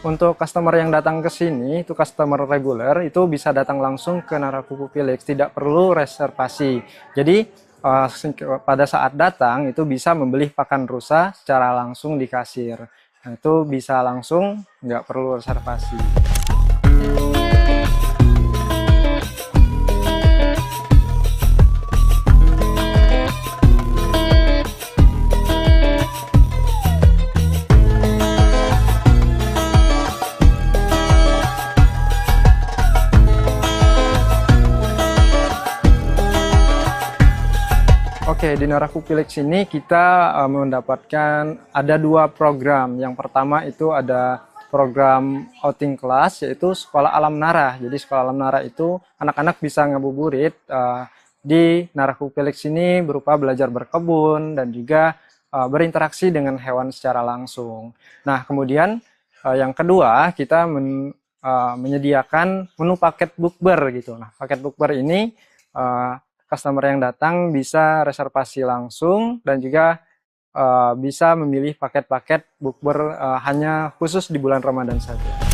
Untuk customer yang datang ke sini, itu customer reguler, itu bisa datang langsung ke Narakupu Village, tidak perlu reservasi. Jadi pada saat datang itu bisa membeli pakan rusa secara langsung di kasir. Nah, itu bisa langsung, nggak perlu reservasi. Oke, di Narakupilix ini kita mendapatkan ada 2 program. Yang pertama itu ada program outing class, yaitu Sekolah Alam Nara. Jadi Sekolah Alam Nara itu anak-anak bisa ngabuburit di Narakupilix ini berupa belajar berkebun dan juga berinteraksi dengan hewan secara langsung. Nah, kemudian yang kedua kita menyediakan menu paket bukber gitu. Nah, paket bukber ini customer yang datang bisa reservasi langsung dan juga bisa memilih paket-paket bukber hanya khusus di bulan Ramadan saja.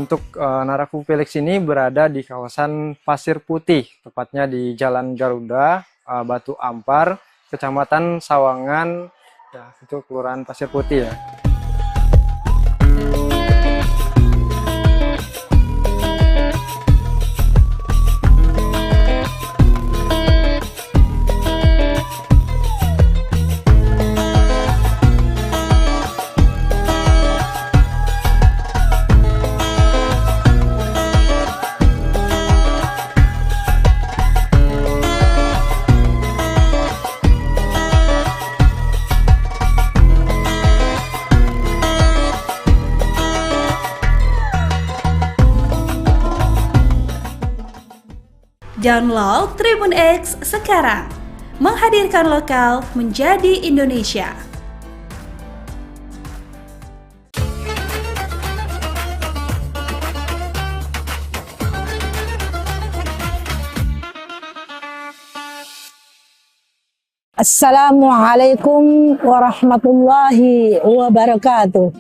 Untuk Narakupilix ini berada di kawasan Pasir Putih, tepatnya di Jalan Garuda, Batu Ampar, Kecamatan Sawangan, ya, itu Kelurahan Pasir Putih ya. Download Tribun X sekarang, menghadirkan lokal menjadi Indonesia. Assalamualaikum warahmatullahi wabarakatuh.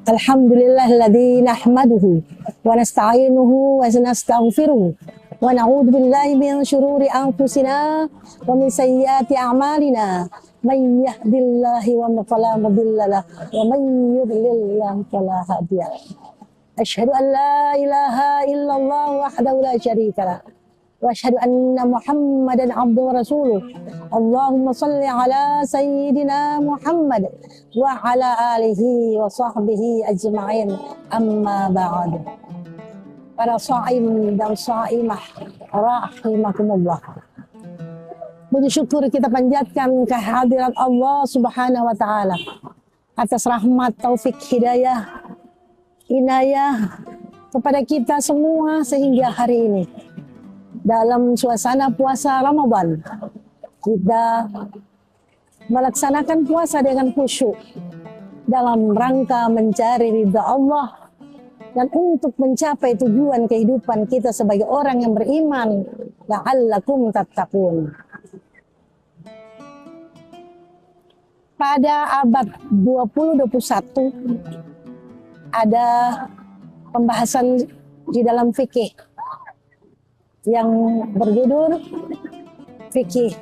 Alhamdulillahilladzi nahmaduhu wa nasta'inuhu wa nastaghfiruh wa na'udzu billahi min syururi anfusina wa min sayyiati a'malina. May yahdihillahu fala mudilla lahu wa may yudlil fala hadiya lahu. Asyhadu an la ilaha illallah wahdahu la syarika lahu wa asyhadu anna Muhammadan abduhu wa rasuluh. Allahumma salli ala sayyidina Muhammad wa ala alihi wa sahbihi ajma'in, amma ba'd. Para sha'im dan sha'imah rahimakumullah, puji syukur kita panjatkan kehadirat Allah Subhanahu wa taala atas rahmat, taufik, hidayah, inayah kepada kita semua sehingga hari ini dalam suasana puasa Ramadan kita melaksanakan puasa dengan khusyuk dalam rangka mencari ridha Allah dan untuk mencapai tujuan kehidupan kita sebagai orang yang beriman, la'allakum tattaqun. Pada abad 20-21 ada pembahasan di dalam fikih yang berjudul fikih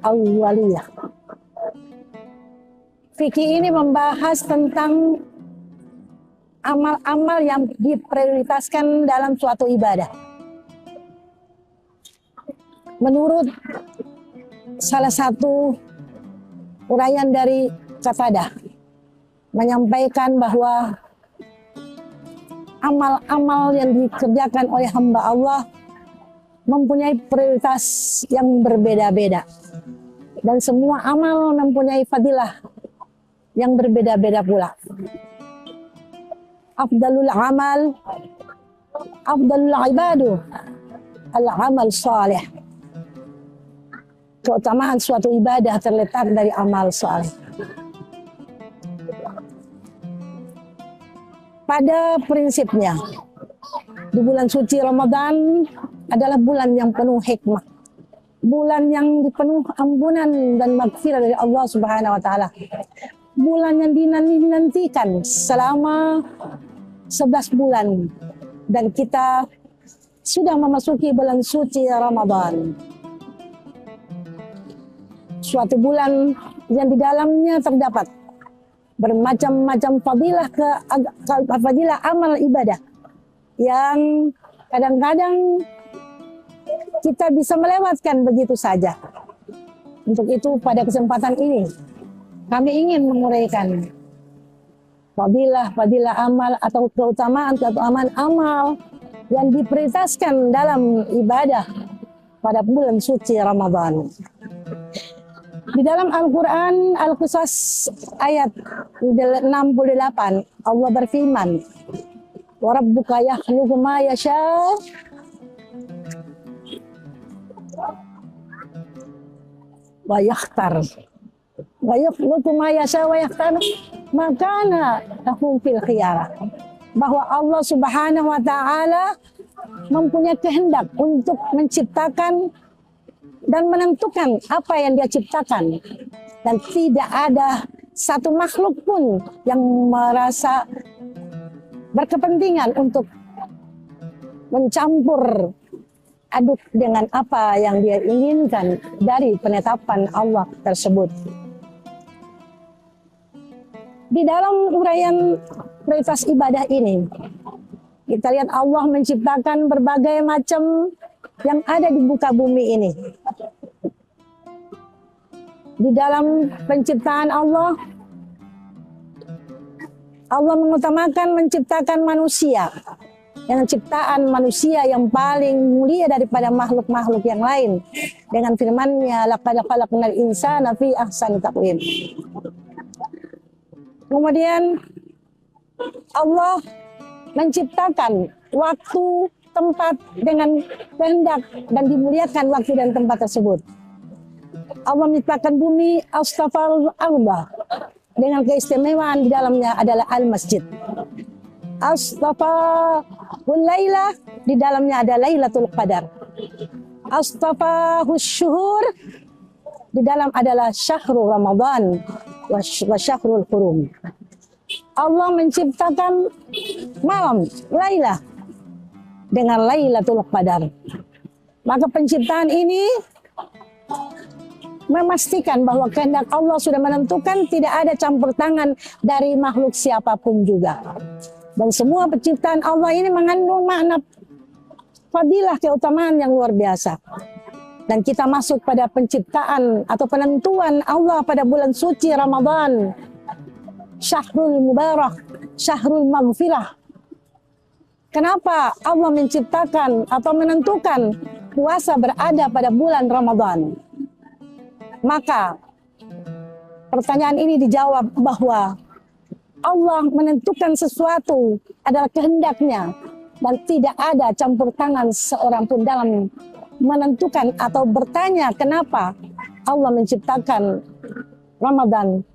awaliyah. Fikih ini membahas tentang amal-amal yang diprioritaskan dalam suatu ibadah. Menurut salah satu uraian dari Qatadah menyampaikan bahwa amal-amal yang dikerjakan oleh hamba Allah mempunyai prioritas yang berbeda-beda. Dan semua amal mempunyai fadilah yang berbeda-beda pula. Afdalul amal, afdalul ibadu, al-amal salih. Keutamaan suatu ibadah terletak dari amal salih. Pada prinsipnya, di bulan suci Ramadan adalah bulan yang penuh hikmah, bulan yang penuh ampunan dan maghfirah dari Allah Subhanahu wa taala. Bulan yang dinantikan selama 11 bulan dan kita sudah memasuki bulan suci Ramadan. Suatu bulan yang di dalamnya terdapat bermacam-macam fadilah amal ibadah yang kadang-kadang kita bisa melewatkan begitu saja. Untuk itu pada kesempatan ini kami ingin menguraikan fadilah amal atau keutamaan amal yang diprioritaskan dalam ibadah pada bulan suci Ramadan. Di dalam Al-Quran Al-Qasas ayat 68 Allah berfirman, "Wa rabbuka yakhluqu ma yasha' wa yakhtar wa yakhluqu ma yasha' wa yakhtar ma kana lahum fil khiyarah." Bahwa Allah Subhanahu wa taala mempunyai kehendak untuk menciptakan dan menentukan apa yang Dia ciptakan, dan tidak ada satu makhluk pun yang merasa berkepentingan untuk mencampur aduk dengan apa yang Dia inginkan dari penetapan Allah tersebut. Di dalam uraian prioritas ibadah ini, kita lihat Allah menciptakan berbagai macam yang ada di muka bumi ini. Di dalam penciptaan Allah mengutamakan menciptakan manusia. Yang ciptaan manusia yang paling mulia daripada makhluk-makhluk yang lain. Dengan firman-Nya, "Laqad khalaqnal insana fi ahsani taqwim." Kemudian Allah menciptakan waktu, tempat dengan kehendak, dan dimuliakan waktu dan tempat tersebut. Allah menciptakan bumi, astafal arba, dengan keistimewaan di dalamnya adalah al-masjid. Astafal laila, di dalamnya ada Lailatul Qadar. Astafahus syuhur, di dalam adalah syahrul Ramadan wa syahrul Hurum. Allah menciptakan malam, Laila, dengan Lailatul Qadar. Maka penciptaan ini memastikan bahwa kehendak Allah sudah menentukan, tidak ada campur tangan dari makhluk siapapun juga. Dan semua penciptaan Allah ini mengandung makna fadilah, keutamaan yang luar biasa. Dan kita masuk pada penciptaan atau penentuan Allah pada bulan suci Ramadan. Syahrul Mubarak, Syahrul Maghfirah. Kenapa Allah menciptakan atau menentukan puasa berada pada bulan Ramadan? Maka pertanyaan ini dijawab bahwa Allah menentukan sesuatu adalah kehendaknya, dan tidak ada campur tangan seorang pun dalam menentukan atau bertanya kenapa Allah menciptakan Ramadan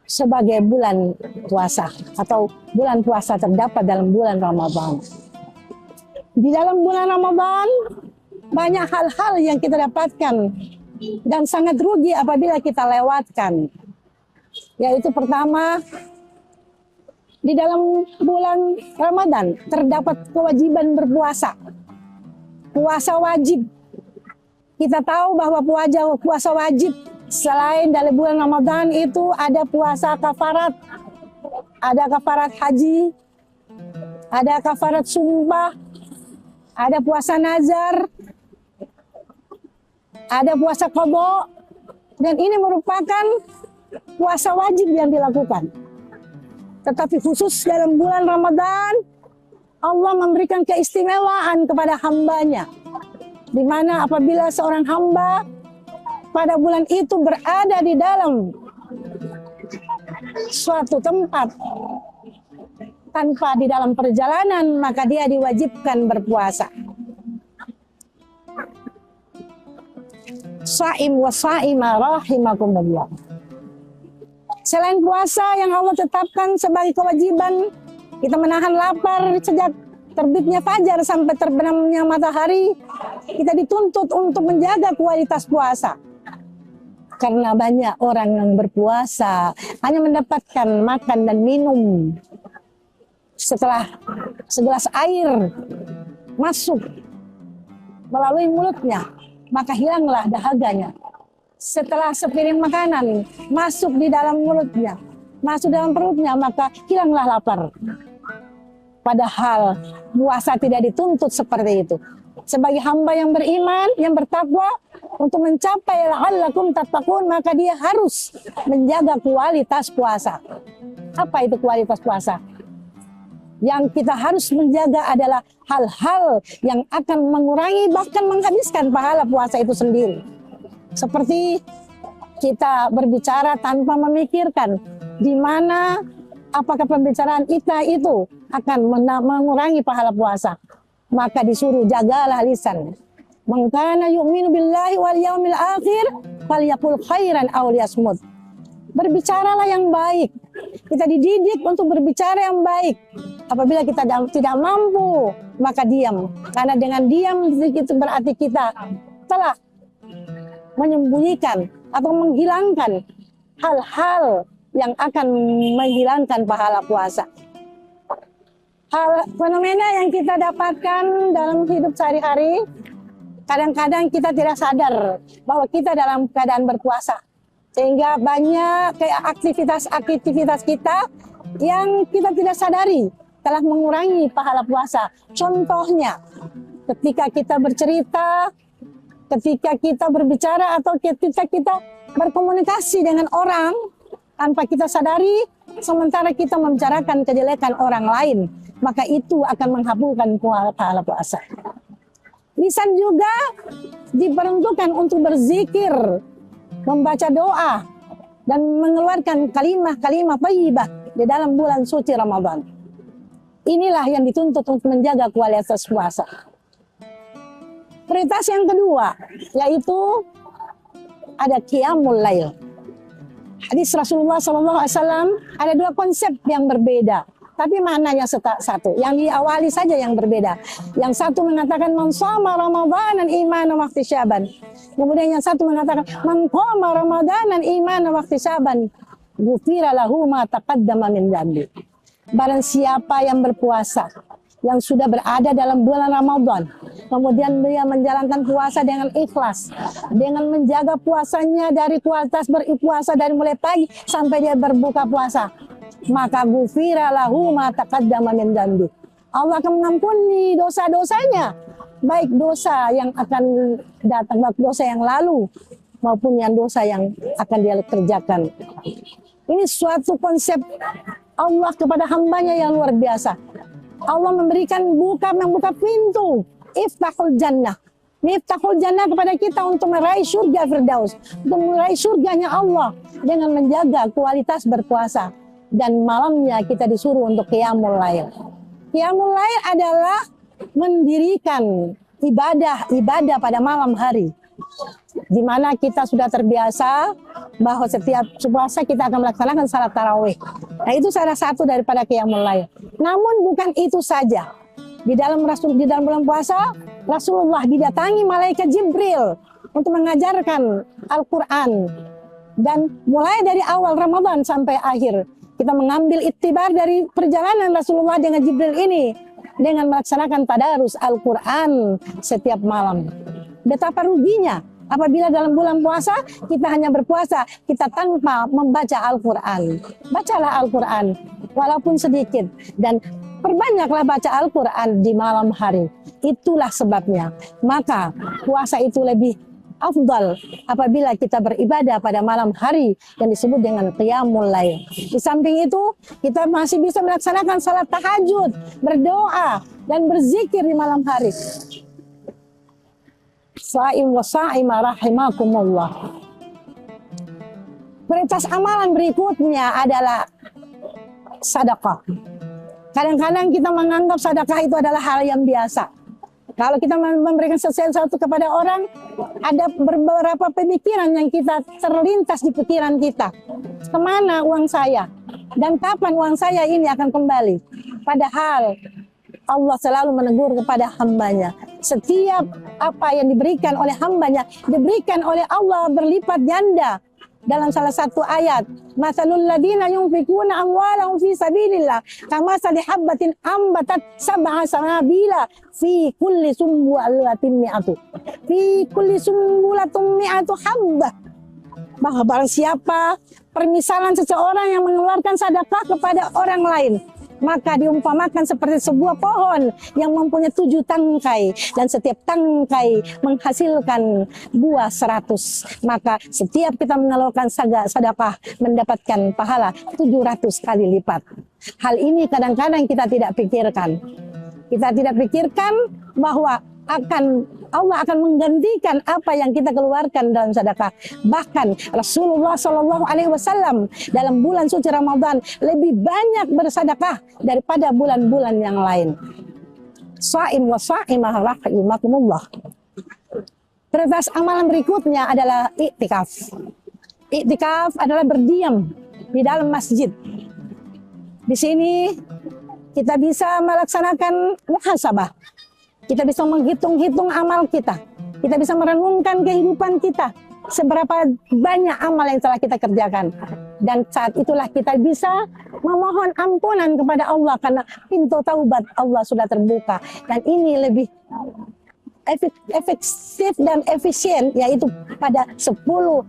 sebagai bulan puasa atau bulan puasa terdapat dalam bulan Ramadan. Di dalam bulan Ramadan banyak hal-hal yang kita dapatkan dan sangat rugi apabila kita lewatkan. Yaitu pertama, di dalam bulan Ramadan terdapat kewajiban berpuasa. Puasa wajib. Kita tahu bahwa puasa wajib selain dari bulan Ramadan itu ada puasa kafarat, ada kafarat haji, ada kafarat sumpah, ada puasa nazar, ada puasa qadha, dan ini merupakan puasa wajib yang dilakukan. Tetapi khusus dalam bulan Ramadan, Allah memberikan keistimewaan kepada hambanya, di mana apabila seorang hamba pada bulan itu berada di dalam suatu tempat tanpa di dalam perjalanan, maka dia diwajibkan berpuasa. Shaim wa shaima rahimakumullah. Selain puasa yang Allah tetapkan sebagai kewajiban, kita menahan lapar sejak terbitnya fajar sampai terbenamnya matahari. Kita dituntut untuk menjaga kualitas puasa. Karena banyak orang yang berpuasa hanya mendapatkan makan dan minum. Setelah segelas air masuk melalui mulutnya, maka hilanglah dahaganya. Setelah sepiring makanan masuk di dalam mulutnya, masuk dalam perutnya, maka hilanglah lapar. Padahal puasa tidak dituntut seperti itu. Sebagai hamba yang beriman, yang bertakwa, untuk mencapai la'allakum tattaqun, maka dia harus menjaga kualitas puasa. Apa itu kualitas puasa? Yang kita harus menjaga adalah hal-hal yang akan mengurangi bahkan menghabiskan pahala puasa itu sendiri. Seperti kita berbicara tanpa memikirkan di mana apakah pembicaraan kita itu akan mengurangi pahala puasa. Maka disuruh jagalah lisan. Man kana yu'minu billahi wal yaumil akhir falyaqul khairan aw liyasmut. Berbicaralah yang baik. Kita dididik untuk berbicara yang baik. Apabila kita tidak mampu, maka diam. Karena dengan diam itu berarti kita telah menyembunyikan atau menghilangkan hal-hal yang akan menghilangkan pahala puasa. Fenomena yang kita dapatkan dalam hidup sehari-hari, kadang-kadang kita tidak sadar bahwa kita dalam keadaan berpuasa. Sehingga banyak aktivitas-aktivitas kita yang kita tidak sadari telah mengurangi pahala puasa. Contohnya, ketika kita bercerita, ketika kita berbicara, atau ketika kita berkomunikasi dengan orang tanpa kita sadari, sementara kita membicarakan kejelekan orang lain, maka itu akan menghapuskan pahala puasa. Lisan juga diperuntukkan untuk berzikir, membaca doa, dan mengeluarkan kalimah-kalimah thayyibah di dalam bulan suci Ramadan. Inilah yang dituntut untuk menjaga kualitas puasa. Prioritas yang kedua, yaitu ada qiyamul lail. Hadis Rasulullah SAW ada dua konsep yang berbeda, tapi maknanya satu. Yang diawali saja yang berbeda. Yang satu mengatakan man shoma ramadanan imanan wa ihtisaban. Kemudian yang satu mengatakan man qama ramadanan imanan wa ihtisaban ghufira lahu ma taqaddama min dzambi. Barang siapa yang berpuasa, yang sudah berada dalam bulan Ramadan, kemudian dia menjalankan puasa dengan ikhlas, dengan menjaga puasanya dari kualitas berpuasa dari mulai pagi sampai dia berbuka puasa, maka ghufira lahu ma taqaddama min dzambi. Allah akan mengampuni dosa-dosanya, baik dosa yang akan datang, baik dosa yang lalu maupun yang dosa yang akan dia kerjakan. Ini suatu konsep Allah kepada hambanya yang luar biasa. Allah memberikan membuka pintu iftahul jannah. Miftahul jannah kepada kita untuk meraih surga Firdaus, untuk meraih surganya Allah dengan menjaga kualitas berpuasa. Dan malamnya kita disuruh untuk qiyamul lail. Qiyamul lail adalah mendirikan ibadah pada malam hari, di mana kita sudah terbiasa bahwa setiap puasa kita akan melaksanakan salat tarawih. Nah, itu salah satu daripada qiyamul lail. Namun bukan itu saja. Di dalam bulan puasa, Rasulullah didatangi malaikat Jibril untuk mengajarkan Al-Quran. Dan mulai dari awal Ramadan sampai akhir, kita mengambil iktibar dari perjalanan Rasulullah dengan Jibril ini, dengan melaksanakan tadarus Al-Quran setiap malam. Betapa ruginya apabila dalam bulan puasa kita hanya berpuasa, kita tanpa membaca Al-Quran. Bacalah Al-Quran, walaupun sedikit, dan perbanyaklah baca Al-Quran di malam hari. Itulah sebabnya. Maka puasa itu lebih afdal apabila kita beribadah pada malam hari yang disebut dengan qiyamul lail. Di samping itu, kita masih bisa melaksanakan salat tahajud, berdoa, dan berzikir di malam hari. Sha'im wa sha'ima rahimakumullah. Prioritas amalan berikutnya adalah sedekah. Kadang-kadang kita menganggap sedekah itu adalah hal yang biasa. Kalau kita memberikan sesuatu kepada orang, ada beberapa pemikiran yang kita terlintas di pikiran kita. Kemana uang saya? Dan kapan uang saya ini akan kembali? Padahal Allah selalu menegur kepada hambanya. Setiap apa yang diberikan oleh hambanya, diberikan oleh Allah berlipat ganda. Dalam salah satu ayat, masalul ladina yunfikuna amwalahum fi sabilillah kamathali habbatin ambatat sab'a sanabila fi kulli sumbulatin mi'atu. Fi kulli sumbulatin mi'atu habbah. bahwa barang siapa permisalan seseorang yang mengeluarkan sedekah kepada orang lain, maka diumpamakan seperti sebuah pohon yang mempunyai 7 tangkai dan setiap tangkai menghasilkan buah 100. Maka setiap kita mengeluarkan sedekah mendapatkan pahala 700 kali lipat. Hal ini kadang-kadang kita tidak pikirkan. Kita tidak pikirkan bahwa Allah akan menggantikan apa yang kita keluarkan dalam sedekah. Bahkan Rasulullah SAW dalam bulan suci Ramadan lebih banyak bersedekah daripada bulan-bulan yang lain. Sha'im wa sha'imah rahimakumullah. Prioritas amalan berikutnya adalah iktikaf. Iktikaf adalah berdiam di dalam masjid. Di sini kita bisa melaksanakan muhasabah. Kita bisa menghitung-hitung amal kita. Kita bisa merenungkan kehidupan kita. Seberapa banyak amal yang telah kita kerjakan. Dan saat itulah kita bisa memohon ampunan kepada Allah. Karena pintu taubat Allah sudah terbuka. Dan ini lebih efektif dan efisien, yaitu pada 10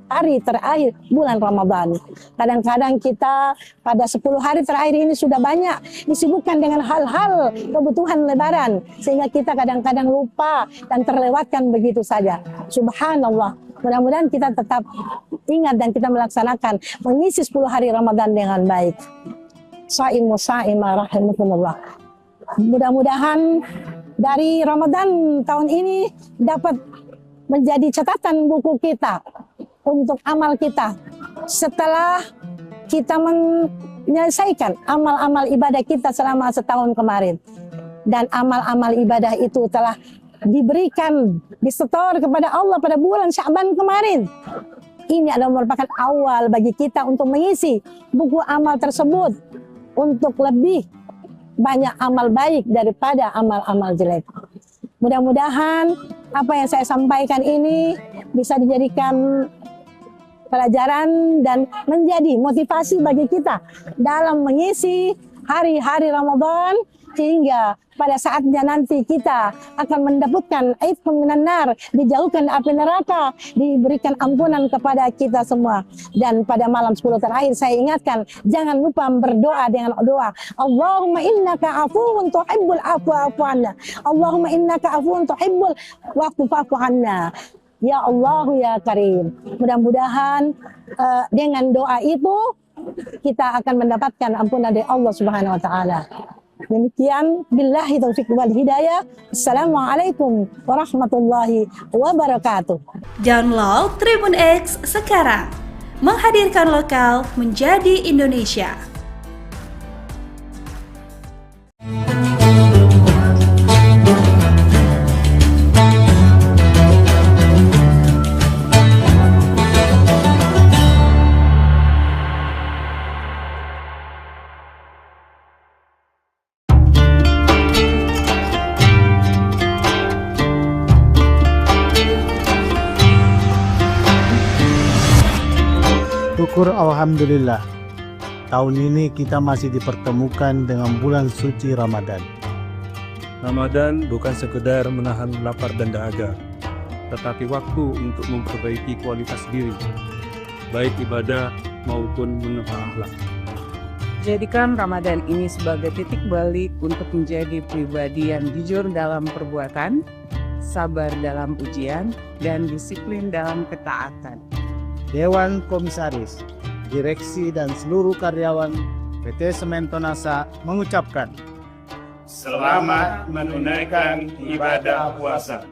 hari terakhir bulan Ramadan. Kadang-kadang kita pada 10 hari terakhir ini sudah banyak disibukkan dengan hal-hal kebutuhan lebaran, sehingga kita kadang-kadang lupa dan terlewatkan begitu saja. Subhanallah. Mudah-mudahan kita tetap ingat dan kita melaksanakan mengisi 10 hari Ramadan dengan baik. Sha'imu sha'imah rahimakumullah. Mudah-mudahan dari Ramadan tahun ini dapat menjadi catatan buku kita untuk amal kita setelah kita menyelesaikan amal-amal ibadah kita selama setahun kemarin. Dan amal-amal ibadah itu telah diberikan, disetor kepada Allah pada bulan Sya'ban kemarin. Ini adalah merupakan awal bagi kita untuk mengisi buku amal tersebut untuk lebih banyak amal baik daripada amal-amal jelek. Mudah-mudahan apa yang saya sampaikan ini bisa dijadikan pelajaran dan menjadi motivasi bagi kita dalam mengisi hari-hari Ramadan, sehingga pada saatnya nanti kita akan mendapatkan aifun minan nar, dijauhkan api neraka, diberikan ampunan kepada kita semua. Dan pada malam 10 terakhir saya ingatkan, jangan lupa berdoa dengan doa Allahumma innaka afuwun tuhibbul afwa afu anna. Allahumma innaka afuwun tuhibbul wa'fu anna. Ya Allah ya Karim. Mudah-mudahan dengan doa itu kita akan mendapatkan ampunan dari Allah Subhanahu wa taala. Demikian, billahi taufiq wal hidayah. Assalamualaikum warahmatullahi wabarakatuh. Download Tribun X sekarang. Menghadirkan lokal menjadi Indonesia. Syukur alhamdulillah, tahun ini kita masih dipertemukan dengan bulan suci Ramadan. Ramadan bukan sekedar menahan lapar dan dahaga, tetapi waktu untuk memperbaiki kualitas diri, baik ibadah maupun menata akhlak. Jadikan Ramadan ini sebagai titik balik untuk menjadi pribadi yang jujur dalam perbuatan, sabar dalam ujian, dan disiplin dalam ketaatan. Dewan Komisaris, Direksi dan seluruh karyawan PT Semen Tonasa mengucapkan Selamat menunaikan ibadah puasa.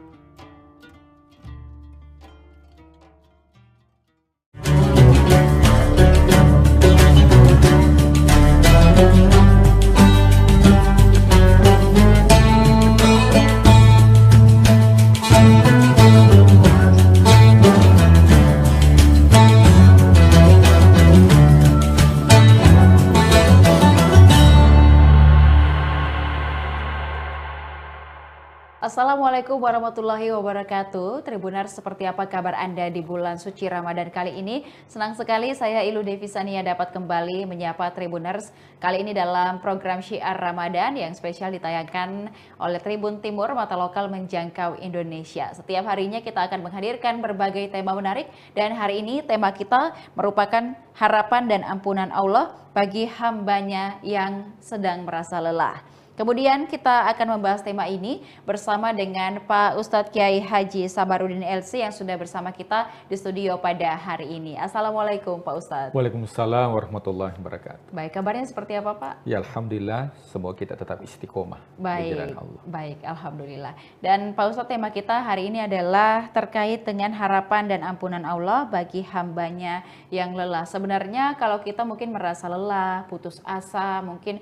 Assalamualaikum warahmatullahi wabarakatuh. Tribuners, seperti apa kabar Anda di bulan suci Ramadan kali ini? Senang sekali saya Ilu Devisania dapat kembali menyapa Tribuners. Kali ini dalam program Syiar Ramadan yang spesial ditayangkan oleh Tribun Timur, mata lokal menjangkau Indonesia. Setiap harinya kita akan menghadirkan berbagai tema menarik, dan hari ini tema kita merupakan harapan dan ampunan Allah bagi hambanya yang sedang merasa lelah. Kemudian kita akan membahas tema ini bersama dengan Pak Ustadz Kiai Haji Sabarudin LC yang sudah bersama kita di studio pada hari ini. Assalamualaikum Pak Ustadz. Waalaikumsalam warahmatullahi wabarakatuh. Baik, kabarnya seperti apa Pak? Ya Alhamdulillah, semoga kita tetap istiqomah di jalan Allah. Baik, Alhamdulillah. Dan Pak Ustadz, tema kita hari ini adalah terkait dengan harapan dan ampunan Allah bagi hambanya yang lelah. Sebenarnya kalau kita mungkin merasa lelah, putus asa, mungkin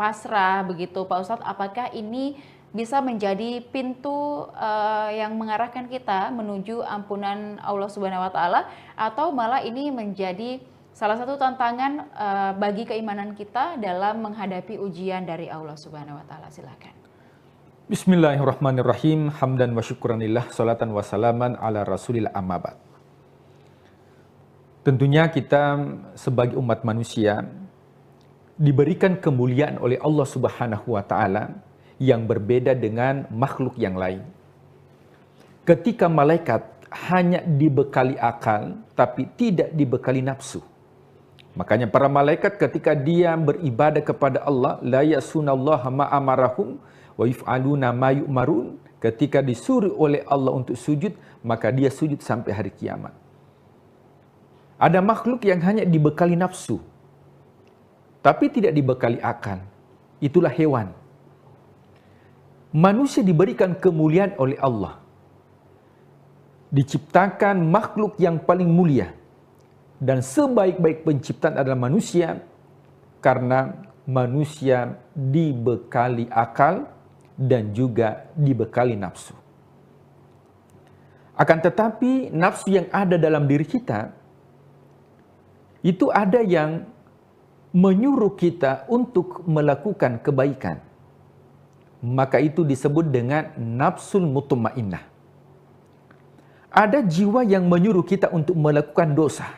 pasrah begitu Pak Ustadz, apakah ini bisa menjadi pintu yang mengarahkan kita menuju ampunan Allah Subhanahu wa Ta'ala, atau malah ini menjadi salah satu tantangan bagi keimanan kita dalam menghadapi ujian dari Allah Subhanahu wa Ta'ala? Silakan. Bismillahirrahmanirrahim. Hamdan wa syukranillah, salatan wa salaman ala rasulillah, amma ba'd. Tentunya kita sebagai umat manusia diberikan kemuliaan oleh Allah Subhanahu wa Ta'ala yang berbeda dengan makhluk yang lain. Ketika malaikat hanya dibekali akal tapi tidak dibekali nafsu. Makanya para malaikat ketika dia beribadah kepada Allah, la ya'sunallaha ma amarahum wa yaf'aluna ma yu'marun, ketika disuruh oleh Allah untuk sujud, maka dia sujud sampai hari kiamat. Ada makhluk yang hanya dibekali nafsu tapi tidak dibekali akal. Itulah hewan. Manusia diberikan kemuliaan oleh Allah. Diciptakan makhluk yang paling mulia. Dan sebaik-baik penciptaan adalah manusia, karena manusia dibekali akal dan juga dibekali nafsu. Akan tetapi nafsu yang ada dalam diri kita, itu ada yang menyuruh kita untuk melakukan kebaikan. Maka itu disebut dengan nafsul mutmainnah. Ada jiwa yang menyuruh kita untuk melakukan dosa.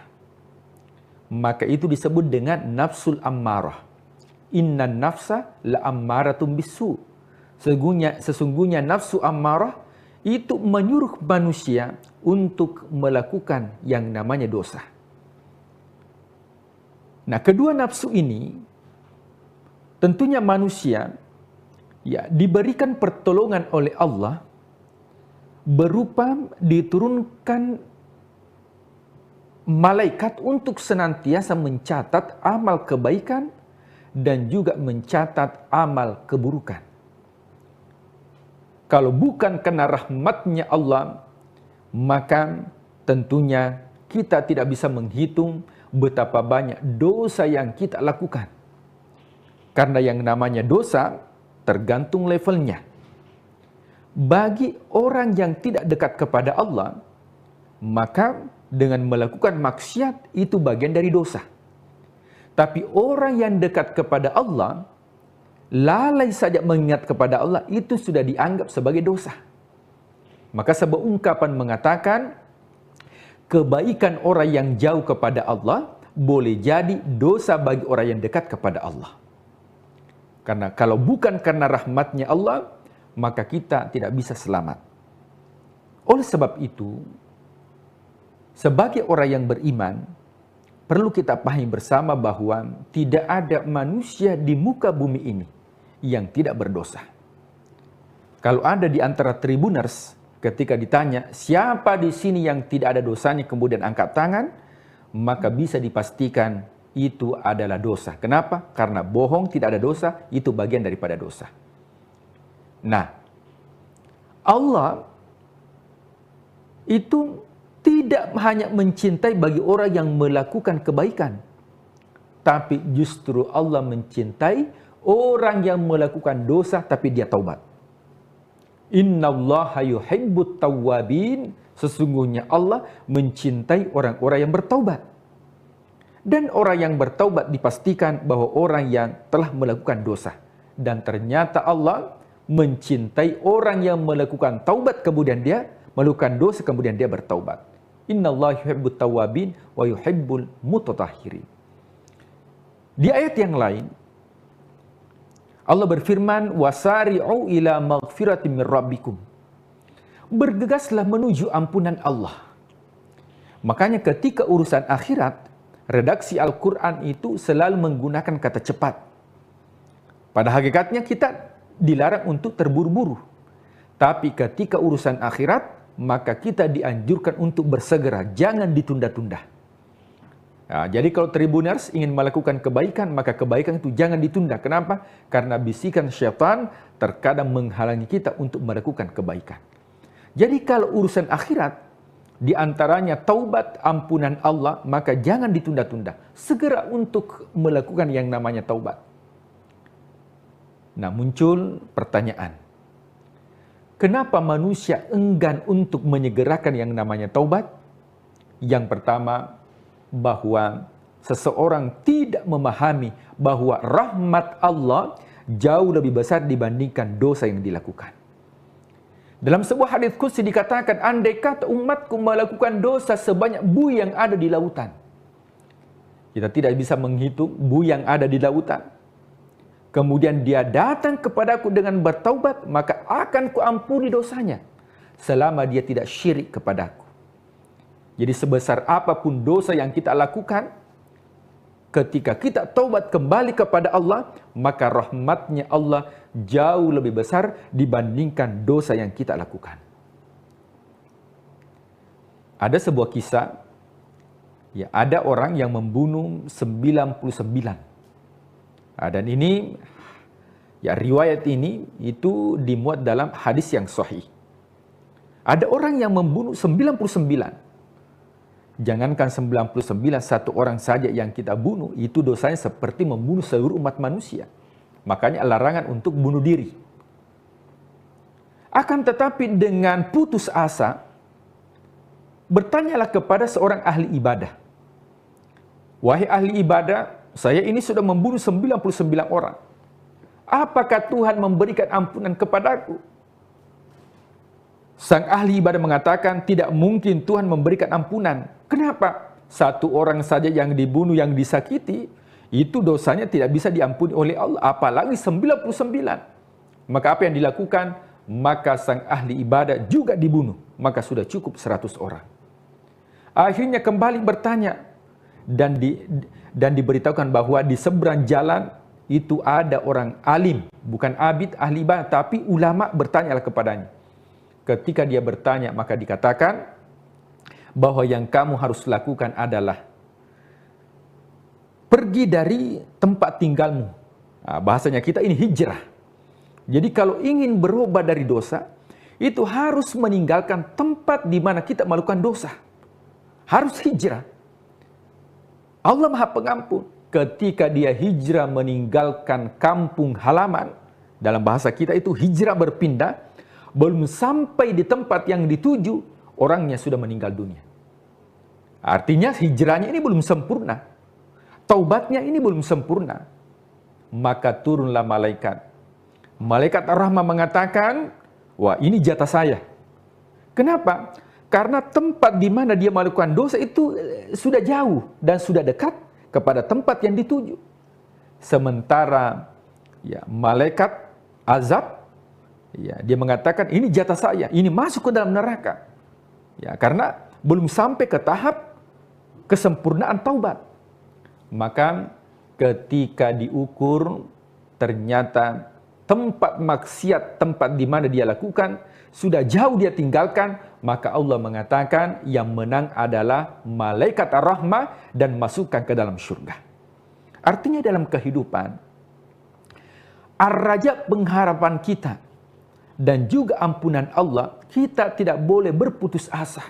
Maka itu disebut dengan nafsul ammarah. Innan nafsa la ammaratum bisu. Sesungguhnya nafsu ammarah itu menyuruh manusia untuk melakukan yang namanya dosa. Nah, kedua nafsu ini tentunya manusia ya diberikan pertolongan oleh Allah berupa diturunkan malaikat untuk senantiasa mencatat amal kebaikan dan juga mencatat amal keburukan. Kalau bukan karena rahmatnya Allah, maka tentunya kita tidak bisa menghitung betapa banyak dosa yang kita lakukan. Karena yang namanya dosa tergantung levelnya. Bagi orang yang tidak dekat kepada Allah, maka dengan melakukan maksiat itu bagian dari dosa. Tapi orang yang dekat kepada Allah, lalai saja mengingat kepada Allah, itu sudah dianggap sebagai dosa. Maka sebuah ungkapan mengatakan, kebaikan orang yang jauh kepada Allah boleh jadi dosa bagi orang yang dekat kepada Allah. Karena kalau bukan karena rahmatnya Allah, maka kita tidak bisa selamat. Oleh sebab itu, sebagai orang yang beriman, perlu kita pahami bersama bahwa tidak ada manusia di muka bumi ini yang tidak berdosa. Kalau ada di antara tribuners, ketika ditanya, siapa di sini yang tidak ada dosanya, kemudian angkat tangan, maka bisa dipastikan itu adalah dosa. Kenapa? Karena bohong tidak ada dosa, itu bagian daripada dosa. Nah, Allah itu tidak hanya mencintai bagi orang yang melakukan kebaikan, tapi justru Allah mencintai orang yang melakukan dosa tapi dia taubat. Innallaha yuhibbut tawwabin. Sesungguhnya Allah mencintai orang-orang yang bertaubat. Dan orang yang bertaubat dipastikan bahwa orang yang telah melakukan dosa. Dan ternyata Allah mencintai orang yang melakukan taubat kemudian dia melakukan dosa kemudian dia bertaubat. Innallaha yuhibbut tawwabin wa yuhibbul mutatahhirin. Di ayat yang lain Allah berfirman, wasari'u ila maghfiratin min rabbikum. Bergegaslah menuju ampunan Allah. Makanya ketika urusan akhirat, redaksi Al-Quran itu selalu menggunakan kata cepat. Pada hakikatnya kita dilarang untuk terburu-buru. Tapi ketika urusan akhirat, maka kita dianjurkan untuk bersegera, jangan ditunda-tunda. Nah, jadi kalau Tribuners ingin melakukan kebaikan, maka kebaikan itu jangan ditunda. Kenapa? Karena bisikan syaitan terkadang menghalangi kita untuk melakukan kebaikan. Jadi kalau urusan akhirat, di antaranya taubat ampunan Allah, maka jangan ditunda-tunda. Segera untuk melakukan yang namanya taubat. Nah, muncul pertanyaan. Kenapa manusia enggan untuk menyegerakan yang namanya taubat? Yang pertama, bahwa seseorang tidak memahami bahwa rahmat Allah jauh lebih besar dibandingkan dosa yang dilakukan. Dalam sebuah hadis qudsi dikatakan, andai kata umatku melakukan dosa sebanyak buih yang ada di lautan. Kita tidak bisa menghitung buih yang ada di lautan. Kemudian dia datang kepadaku dengan bertaubat, maka akan kuampuni dosanya selama dia tidak syirik kepadaku. Jadi sebesar apapun dosa yang kita lakukan, ketika kita taubat kembali kepada Allah, maka rahmatnya Allah jauh lebih besar dibandingkan dosa yang kita lakukan. Ada sebuah kisah, ya, ada orang yang membunuh 99. Dan ini, ya, riwayat ini itu dimuat dalam hadis yang sahih. Ada orang yang membunuh 99. Jangankan 99, satu orang saja yang kita bunuh, itu dosanya seperti membunuh seluruh umat manusia. Makanya larangan untuk bunuh diri. Akan tetapi dengan putus asa, bertanyalah kepada seorang ahli ibadah. Wahai ahli ibadah, saya ini sudah membunuh 99 orang. Apakah Tuhan memberikan ampunan kepadaku? Sang ahli ibadah mengatakan, tidak mungkin Tuhan memberikan ampunan. Kenapa? Satu orang saja yang dibunuh, yang disakiti, itu dosanya tidak bisa diampuni oleh Allah. Apalagi 99. Maka apa yang dilakukan? Maka sang ahli ibadah juga dibunuh. Maka sudah cukup 100 orang. Akhirnya kembali bertanya. Dan diberitahukan bahwa di seberang jalan itu ada orang alim. Bukan abid, ahli ibadah, tapi ulama. Bertanyalah kepadanya. Ketika dia bertanya, maka dikatakan bahwa yang kamu harus lakukan adalah pergi dari tempat tinggalmu. Nah, bahasanya kita ini hijrah. Jadi kalau ingin berubah dari dosa, itu harus meninggalkan tempat di mana kita melakukan dosa. Harus hijrah. Allah Maha Pengampun. Ketika dia hijrah meninggalkan kampung halaman, dalam bahasa kita itu hijrah berpindah, belum sampai di tempat yang dituju, orangnya sudah meninggal dunia. Artinya hijrahnya ini belum sempurna. Taubatnya ini belum sempurna. Maka turunlah malaikat. Malaikat Ar-Rahmah mengatakan, wah, ini jatah saya. Kenapa? Karena tempat di mana dia melakukan dosa itu sudah jauh dan sudah dekat kepada tempat yang dituju. Sementara ya, malaikat azab, ya, dia mengatakan ini jatah saya, ini masuk ke dalam neraka. Ya, karena belum sampai ke tahap kesempurnaan taubat. Maka ketika diukur ternyata tempat maksiat, tempat di mana dia lakukan sudah jauh dia tinggalkan, maka Allah mengatakan yang menang adalah malaikat ar-rahmah dan masukkan ke dalam surga. Artinya dalam kehidupan ar-raja pengharapan kita dan juga ampunan Allah, kita tidak boleh berputus asa.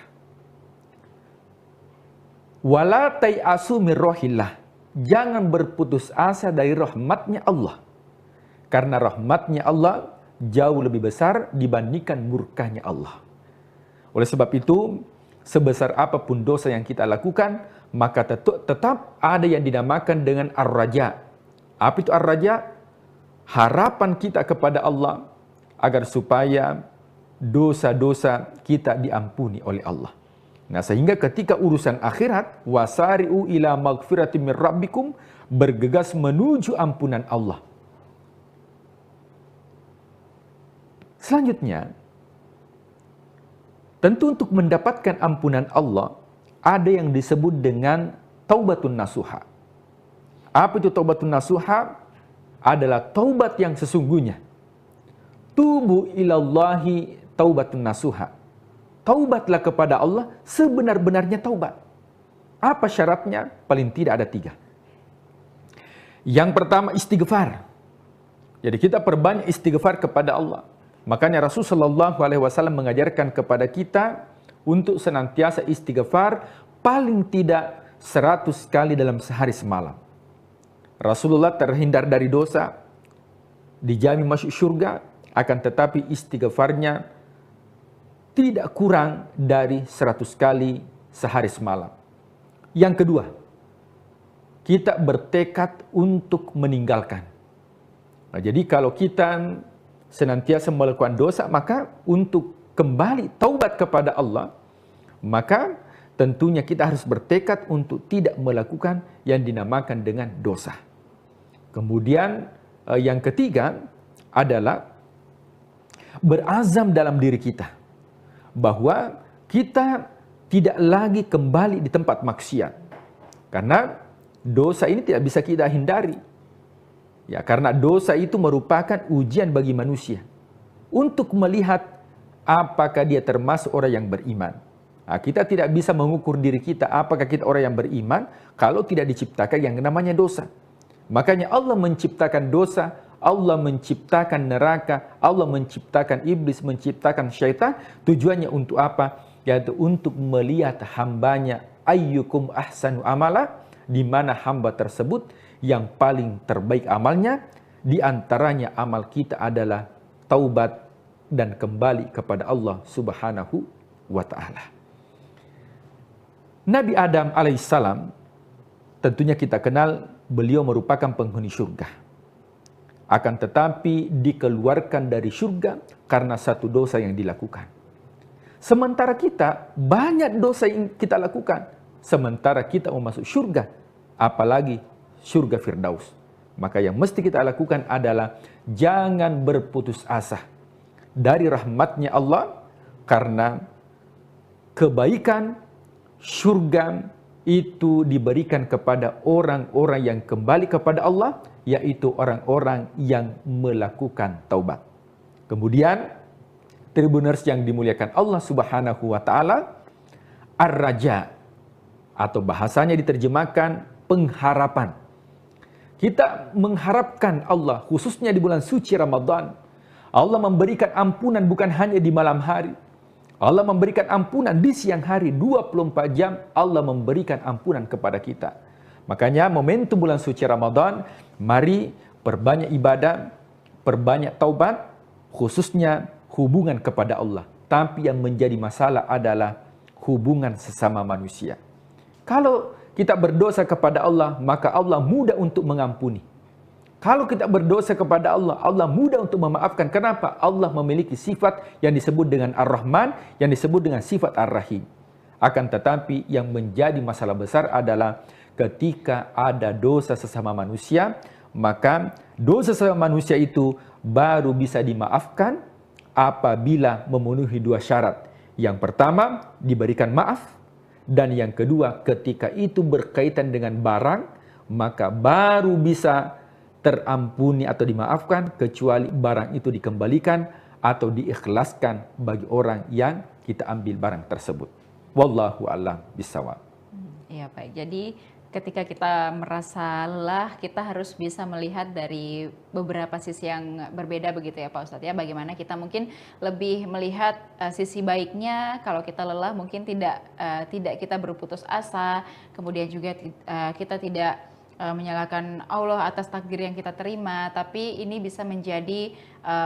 Wala tai'asu min rohillah. Jangan berputus asa dari rahmatnya Allah. Karena rahmatnya Allah jauh lebih besar dibandingkan murkanya Allah. Oleh sebab itu, sebesar apapun dosa yang kita lakukan, maka tetap ada yang dinamakan dengan ar-raja. Apa itu ar-raja? Harapan kita kepada Allah agar supaya dosa-dosa kita diampuni oleh Allah. Nah, sehingga ketika urusan akhirat, wasari'u ila maghfiratin min rabbikum, bergegas menuju ampunan Allah. Selanjutnya, tentu untuk mendapatkan ampunan Allah, ada yang disebut dengan taubatun nasuha. Apa itu taubatun nasuha? Adalah taubat yang sesungguhnya. Tubu ilallahi taubatun nasuha. Taubatlah kepada Allah sebenar-benarnya taubat. Apa syaratnya? Paling tidak ada 3. Yang pertama istighfar. Jadi kita perbanyak istighfar kepada Allah. Makanya Rasulullah SAW mengajarkan kepada kita untuk senantiasa istighfar paling tidak 100 kali dalam sehari semalam. Rasulullah terhindar dari dosa, dijamin masuk surga, akan tetapi istighfarnya tidak kurang dari 100 kali sehari semalam. Yang kedua, kita bertekad untuk meninggalkan. Nah, jadi kalau kita senantiasa melakukan dosa, maka untuk kembali taubat kepada Allah, maka tentunya kita harus bertekad untuk tidak melakukan yang dinamakan dengan dosa. Kemudian yang ketiga adalah berazam dalam diri kita bahwa kita tidak lagi kembali di tempat maksiat. Karena dosa ini tidak bisa kita hindari. Ya, karena dosa itu merupakan ujian bagi manusia untuk melihat apakah dia termasuk orang yang beriman. Nah, kita tidak bisa mengukur diri kita apakah kita orang yang beriman kalau tidak diciptakan yang namanya dosa. Makanya Allah menciptakan dosa, Allah menciptakan neraka, Allah menciptakan iblis, menciptakan syaitan. Tujuannya untuk apa? Yaitu untuk melihat hambanya ayyukum ahsanu amala, di mana hamba tersebut yang paling terbaik amalnya. Di antaranya amal kita adalah taubat dan kembali kepada Allah Subhanahu wa ta'ala. Nabi Adam alaihissalam, tentunya kita kenal beliau merupakan penghuni surga. Akan tetapi dikeluarkan dari surga karena satu dosa yang dilakukan. Sementara kita banyak dosa yang kita lakukan. Sementara kita mau masuk surga, apalagi surga Firdaus. Maka yang mesti kita lakukan adalah jangan berputus asa dari rahmatnya Allah, karena kebaikan surga itu diberikan kepada orang-orang yang kembali kepada Allah, yaitu orang-orang yang melakukan taubat. Kemudian, Tribuners yang dimuliakan Allah Subhanahu wa ta'ala, ar-raja, atau bahasanya diterjemahkan pengharapan. Kita mengharapkan Allah, khususnya di bulan suci Ramadan. Allah memberikan ampunan bukan hanya di malam hari. Allah memberikan ampunan di siang hari, 24 jam Allah memberikan ampunan kepada kita. Makanya momentum bulan suci Ramadan, mari perbanyak ibadah, perbanyak taubat, khususnya hubungan kepada Allah. Tapi yang menjadi masalah adalah hubungan sesama manusia. Kalau kita berdosa kepada Allah, maka Allah mudah untuk mengampuni. Kalau kita berdosa kepada Allah, Allah mudah untuk memaafkan. Kenapa? Allah memiliki sifat yang disebut dengan Ar-Rahman, yang disebut dengan sifat Ar-Rahim. Akan tetapi yang menjadi masalah besar adalah ketika ada dosa sesama manusia, maka dosa sesama manusia itu baru bisa dimaafkan apabila memenuhi 2 syarat. Yang pertama, diberikan maaf. Dan yang kedua, ketika itu berkaitan dengan barang, maka baru bisa terampuni atau dimaafkan, kecuali barang itu dikembalikan atau diikhlaskan bagi orang yang kita ambil barang tersebut. Wallahu a'lam bishawab. Iya, baik. Jadi ketika kita merasa lelah, kita harus bisa melihat dari beberapa sisi yang berbeda begitu ya Pak Ustadz ya. Bagaimana kita mungkin lebih melihat sisi baiknya. Kalau kita lelah mungkin tidak kita berputus asa. Kemudian juga kita tidak menyalahkan Allah atas takdir yang kita terima, tapi ini bisa menjadi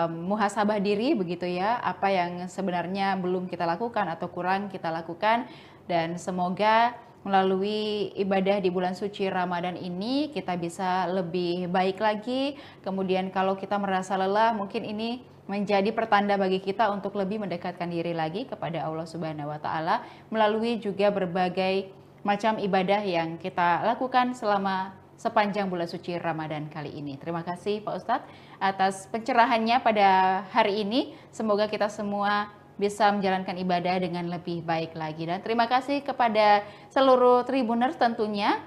muhasabah diri begitu ya, apa yang sebenarnya belum kita lakukan atau kurang kita lakukan. Dan semoga melalui ibadah di bulan suci Ramadan ini kita bisa lebih baik lagi. Kemudian kalau kita merasa lelah, mungkin ini menjadi pertanda bagi kita untuk lebih mendekatkan diri lagi kepada Allah Subhanahu wa taala melalui juga berbagai macam ibadah yang kita lakukan selama sepanjang bulan suci Ramadan kali ini. Terima kasih Pak Ustadz atas pencerahannya pada hari ini. Semoga kita semua bisa menjalankan ibadah dengan lebih baik lagi. Dan terima kasih kepada seluruh Tribuners tentunya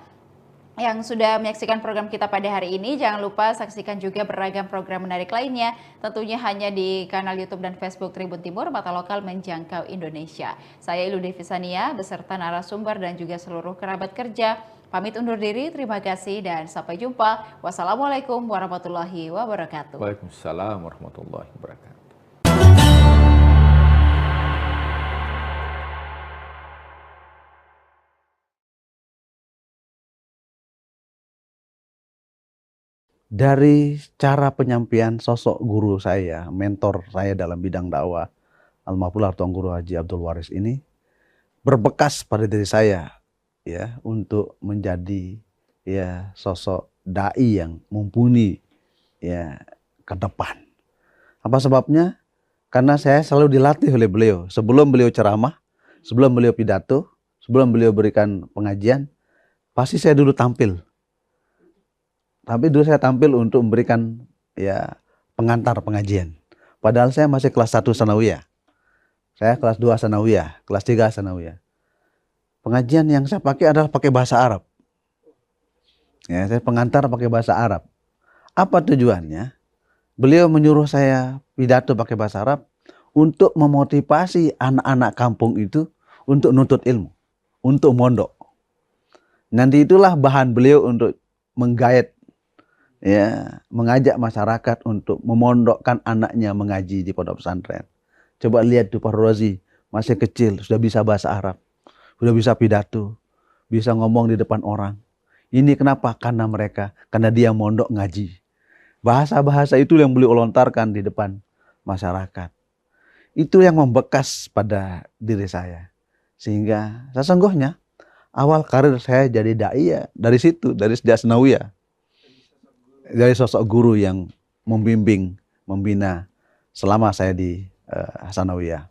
yang sudah menyaksikan program kita pada hari ini. Jangan lupa saksikan juga beragam program menarik lainnya, tentunya hanya di kanal YouTube dan Facebook Tribun Timur, Mata Lokal Menjangkau Indonesia. Saya Ilu Devisania beserta narasumber dan juga seluruh kerabat kerja pamit undur diri. Terima kasih dan sampai jumpa. Wassalamualaikum warahmatullahi wabarakatuh. Waalaikumsalam warahmatullahi wabarakatuh. Dari cara penyampaian sosok guru saya, mentor saya dalam bidang dakwah, Almarhum Tuan Guru Haji Abdul Waris ini berbekas pada diri saya, ya, untuk menjadi ya sosok dai yang mumpuni ya ke depan. Apa sebabnya? Karena saya selalu dilatih oleh beliau. Sebelum beliau ceramah, sebelum beliau pidato, sebelum beliau berikan pengajian, pasti saya dulu tampil. Tapi dulu saya tampil untuk memberikan ya pengantar pengajian. Padahal saya masih kelas 1 sanawiyah. Saya kelas 2 sanawiyah, kelas 3 sanawiyah. Pengajian yang saya pakai adalah pakai bahasa Arab. Ya, saya pengantar pakai bahasa Arab. Apa tujuannya? Beliau menyuruh saya pidato pakai bahasa Arab untuk memotivasi anak-anak kampung itu untuk nuntut ilmu, untuk mondok. Nanti itulah bahan beliau untuk menggait, ya, mengajak masyarakat untuk memondokkan anaknya mengaji di pondok pesantren. Coba lihat tuh Pak Rozi, masih kecil sudah bisa bahasa Arab, sudah bisa pidato, bisa ngomong di depan orang. Ini kenapa? Karena dia mondok ngaji. Bahasa-bahasa itu yang beliau lontarkan di depan masyarakat. Itu yang membekas pada diri saya. Sehingga sesungguhnya awal karir saya jadi dai ya dari situ, dari sejak sanawiyah. Dari sosok guru yang membimbing, membina selama saya di sanawiyah.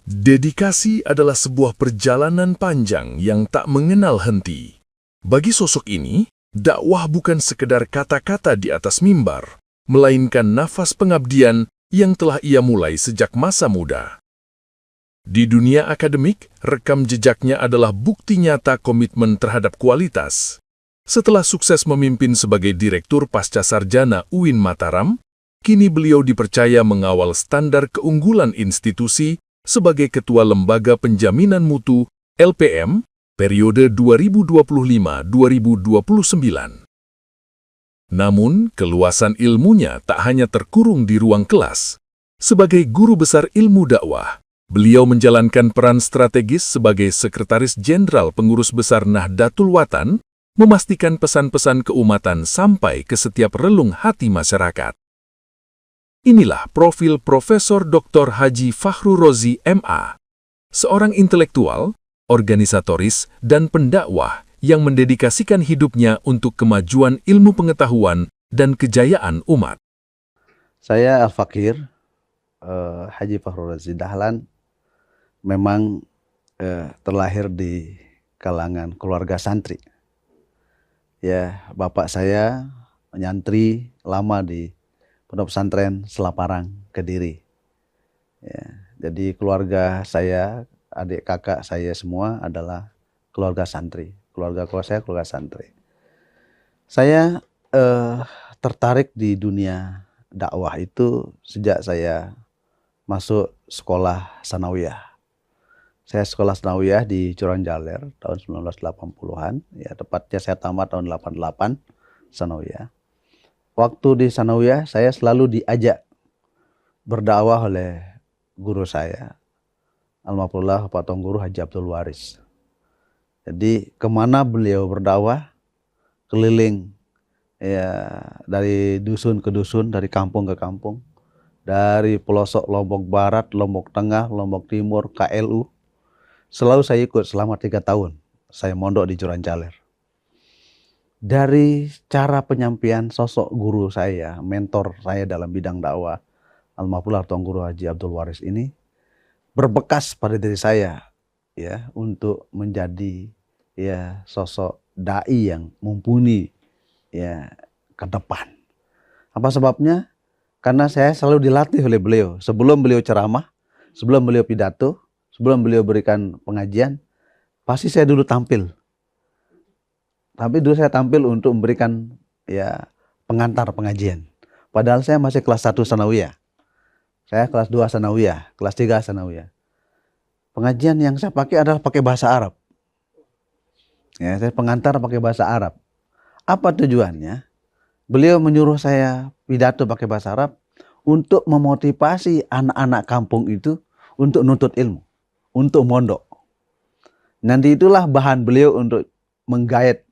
Dedikasi adalah sebuah perjalanan panjang yang tak mengenal henti. Bagi sosok ini, dakwah bukan sekedar kata-kata di atas mimbar, melainkan nafas pengabdian yang telah ia mulai sejak masa muda. Di dunia akademik, rekam jejaknya adalah bukti nyata komitmen terhadap kualitas. Setelah sukses memimpin sebagai Direktur Pasca Sarjana UIN Mataram, kini beliau dipercaya mengawal standar keunggulan institusi sebagai Ketua Lembaga Penjaminan Mutu LPM periode 2025-2029. Namun, keluasan ilmunya tak hanya terkurung di ruang kelas. Sebagai guru besar ilmu dakwah, beliau menjalankan peran strategis sebagai Sekretaris Jenderal Pengurus Besar Nahdlatul Watan, memastikan pesan-pesan keumatan sampai ke setiap relung hati masyarakat. Inilah profil Profesor Dr. Haji Fahru Rozi MA, seorang intelektual, organisatoris, dan pendakwah yang mendedikasikan hidupnya untuk kemajuan ilmu pengetahuan dan kejayaan umat. Saya Al-Fakir, Haji Fahru Rozi Dahlan, memang terlahir di kalangan keluarga santri. Ya, bapak saya menyantri lama di Pondok Pesantren Selaparang, Kediri. Ya, jadi keluarga saya, adik kakak saya semua adalah keluarga santri. Keluarga saya keluarga santri. Saya tertarik di dunia dakwah itu sejak saya masuk sekolah sanawiyah. Saya sekolah sanawiyah di Curanjaler tahun 1980-an. Ya, tepatnya saya tamat tahun 88 sanawiyah. Waktu di sanawiyah saya selalu diajak berdakwah oleh guru saya, Almarhum Pak Tuan Guru Haji Abdul Waris. Jadi kemana beliau berdakwah, keliling ya, dari dusun ke dusun, dari kampung ke kampung, dari pelosok Lombok Barat, Lombok Tengah, Lombok Timur, KLU, selalu saya ikut selama 3 tahun. Saya mondok di Curanjaler. dari cara penyampaian sosok guru saya, mentor saya dalam bidang dakwah, Almarhum Tuan Guru Haji Abdul Waris ini berbekas pada diri saya, ya, untuk menjadi ya sosok dai yang mumpuni ya ke depan. Apa sebabnya? Karena saya selalu dilatih oleh beliau. Sebelum beliau ceramah, sebelum beliau pidato, sebelum beliau berikan pengajian, pasti saya dulu tampil. Tapi dulu saya tampil untuk memberikan ya pengantar pengajian. Padahal saya masih kelas 1 sanawiyah. Saya kelas 2 sanawiyah, kelas 3 sanawiyah. Pengajian yang saya pakai adalah pakai bahasa Arab. Ya, saya pengantar pakai bahasa Arab. Apa tujuannya? Beliau menyuruh saya pidato pakai bahasa Arab untuk memotivasi anak-anak kampung itu untuk nuntut ilmu, untuk mondok. Nanti itulah bahan beliau untuk menggait,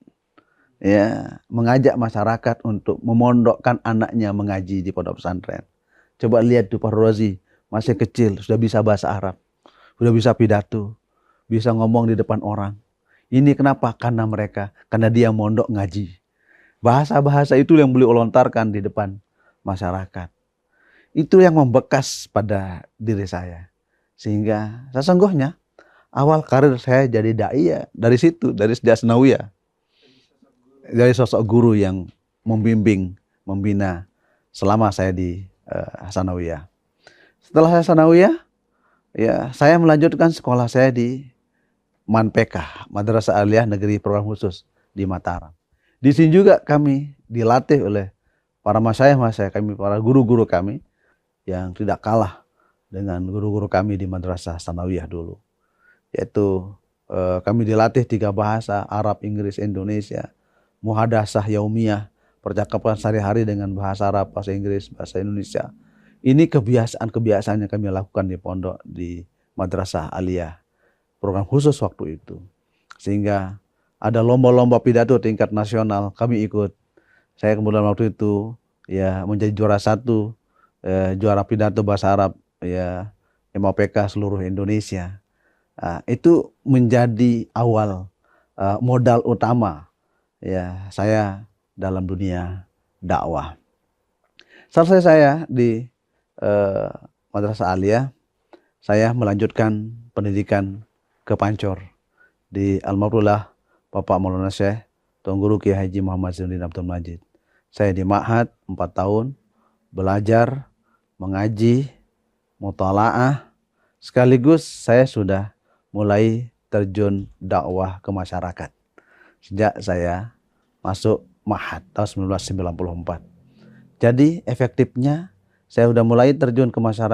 ya, mengajak masyarakat untuk memondokkan anaknya mengaji di pondok pesantren. Coba lihat tuh Pak Rozi, masih kecil sudah bisa bahasa Arab, sudah bisa pidato, bisa ngomong di depan orang. Ini kenapa? Karena dia mondok ngaji. Bahasa-bahasa itu yang beliau lontarkan di depan masyarakat. Itu yang membekas pada diri saya. Sehingga sesungguhnya awal karir saya jadi dai ya dari situ, dari sejak sanawiyah. Dari sosok guru yang membimbing, membina selama saya di sanawiyah. Setelah saya sanawiyah, ya saya melanjutkan sekolah saya di MANPK, Madrasah Aliyah Negeri Program Khusus di Mataram. Di sini juga kami dilatih oleh para masyayikh kami, para guru-guru kami yang tidak kalah dengan guru-guru kami di Madrasah Sanawiyah dulu. Yaitu kami dilatih 3 bahasa, Arab, Inggris, Indonesia, muhadasah yaumiyah, percakapan sehari-hari dengan bahasa Arab, bahasa Inggris, bahasa Indonesia. Ini kebiasaan yang kami lakukan di pondok di Madrasah Aliyah, program khusus waktu itu. Sehingga ada lomba-lomba pidato tingkat nasional, kami ikut. Saya kemudian waktu itu ya menjadi juara 1, juara pidato bahasa Arab ya MAPK seluruh Indonesia. Itu menjadi awal modal utama ya saya dalam dunia dakwah. Selesai saya di Madrasah Aliyah, saya melanjutkan pendidikan ke Pancor di Almarhum Bapak Maulana Syekh Tuan Guru Kiai Haji Muhammad Zainuddin Abdul Majid. Saya di Ma'had 4 tahun belajar, mengaji, mutalaah, sekaligus saya sudah mulai terjun dakwah ke masyarakat sejak saya masuk Ma'had tahun 1994. Jadi efektifnya saya sudah mulai terjun ke masyarakat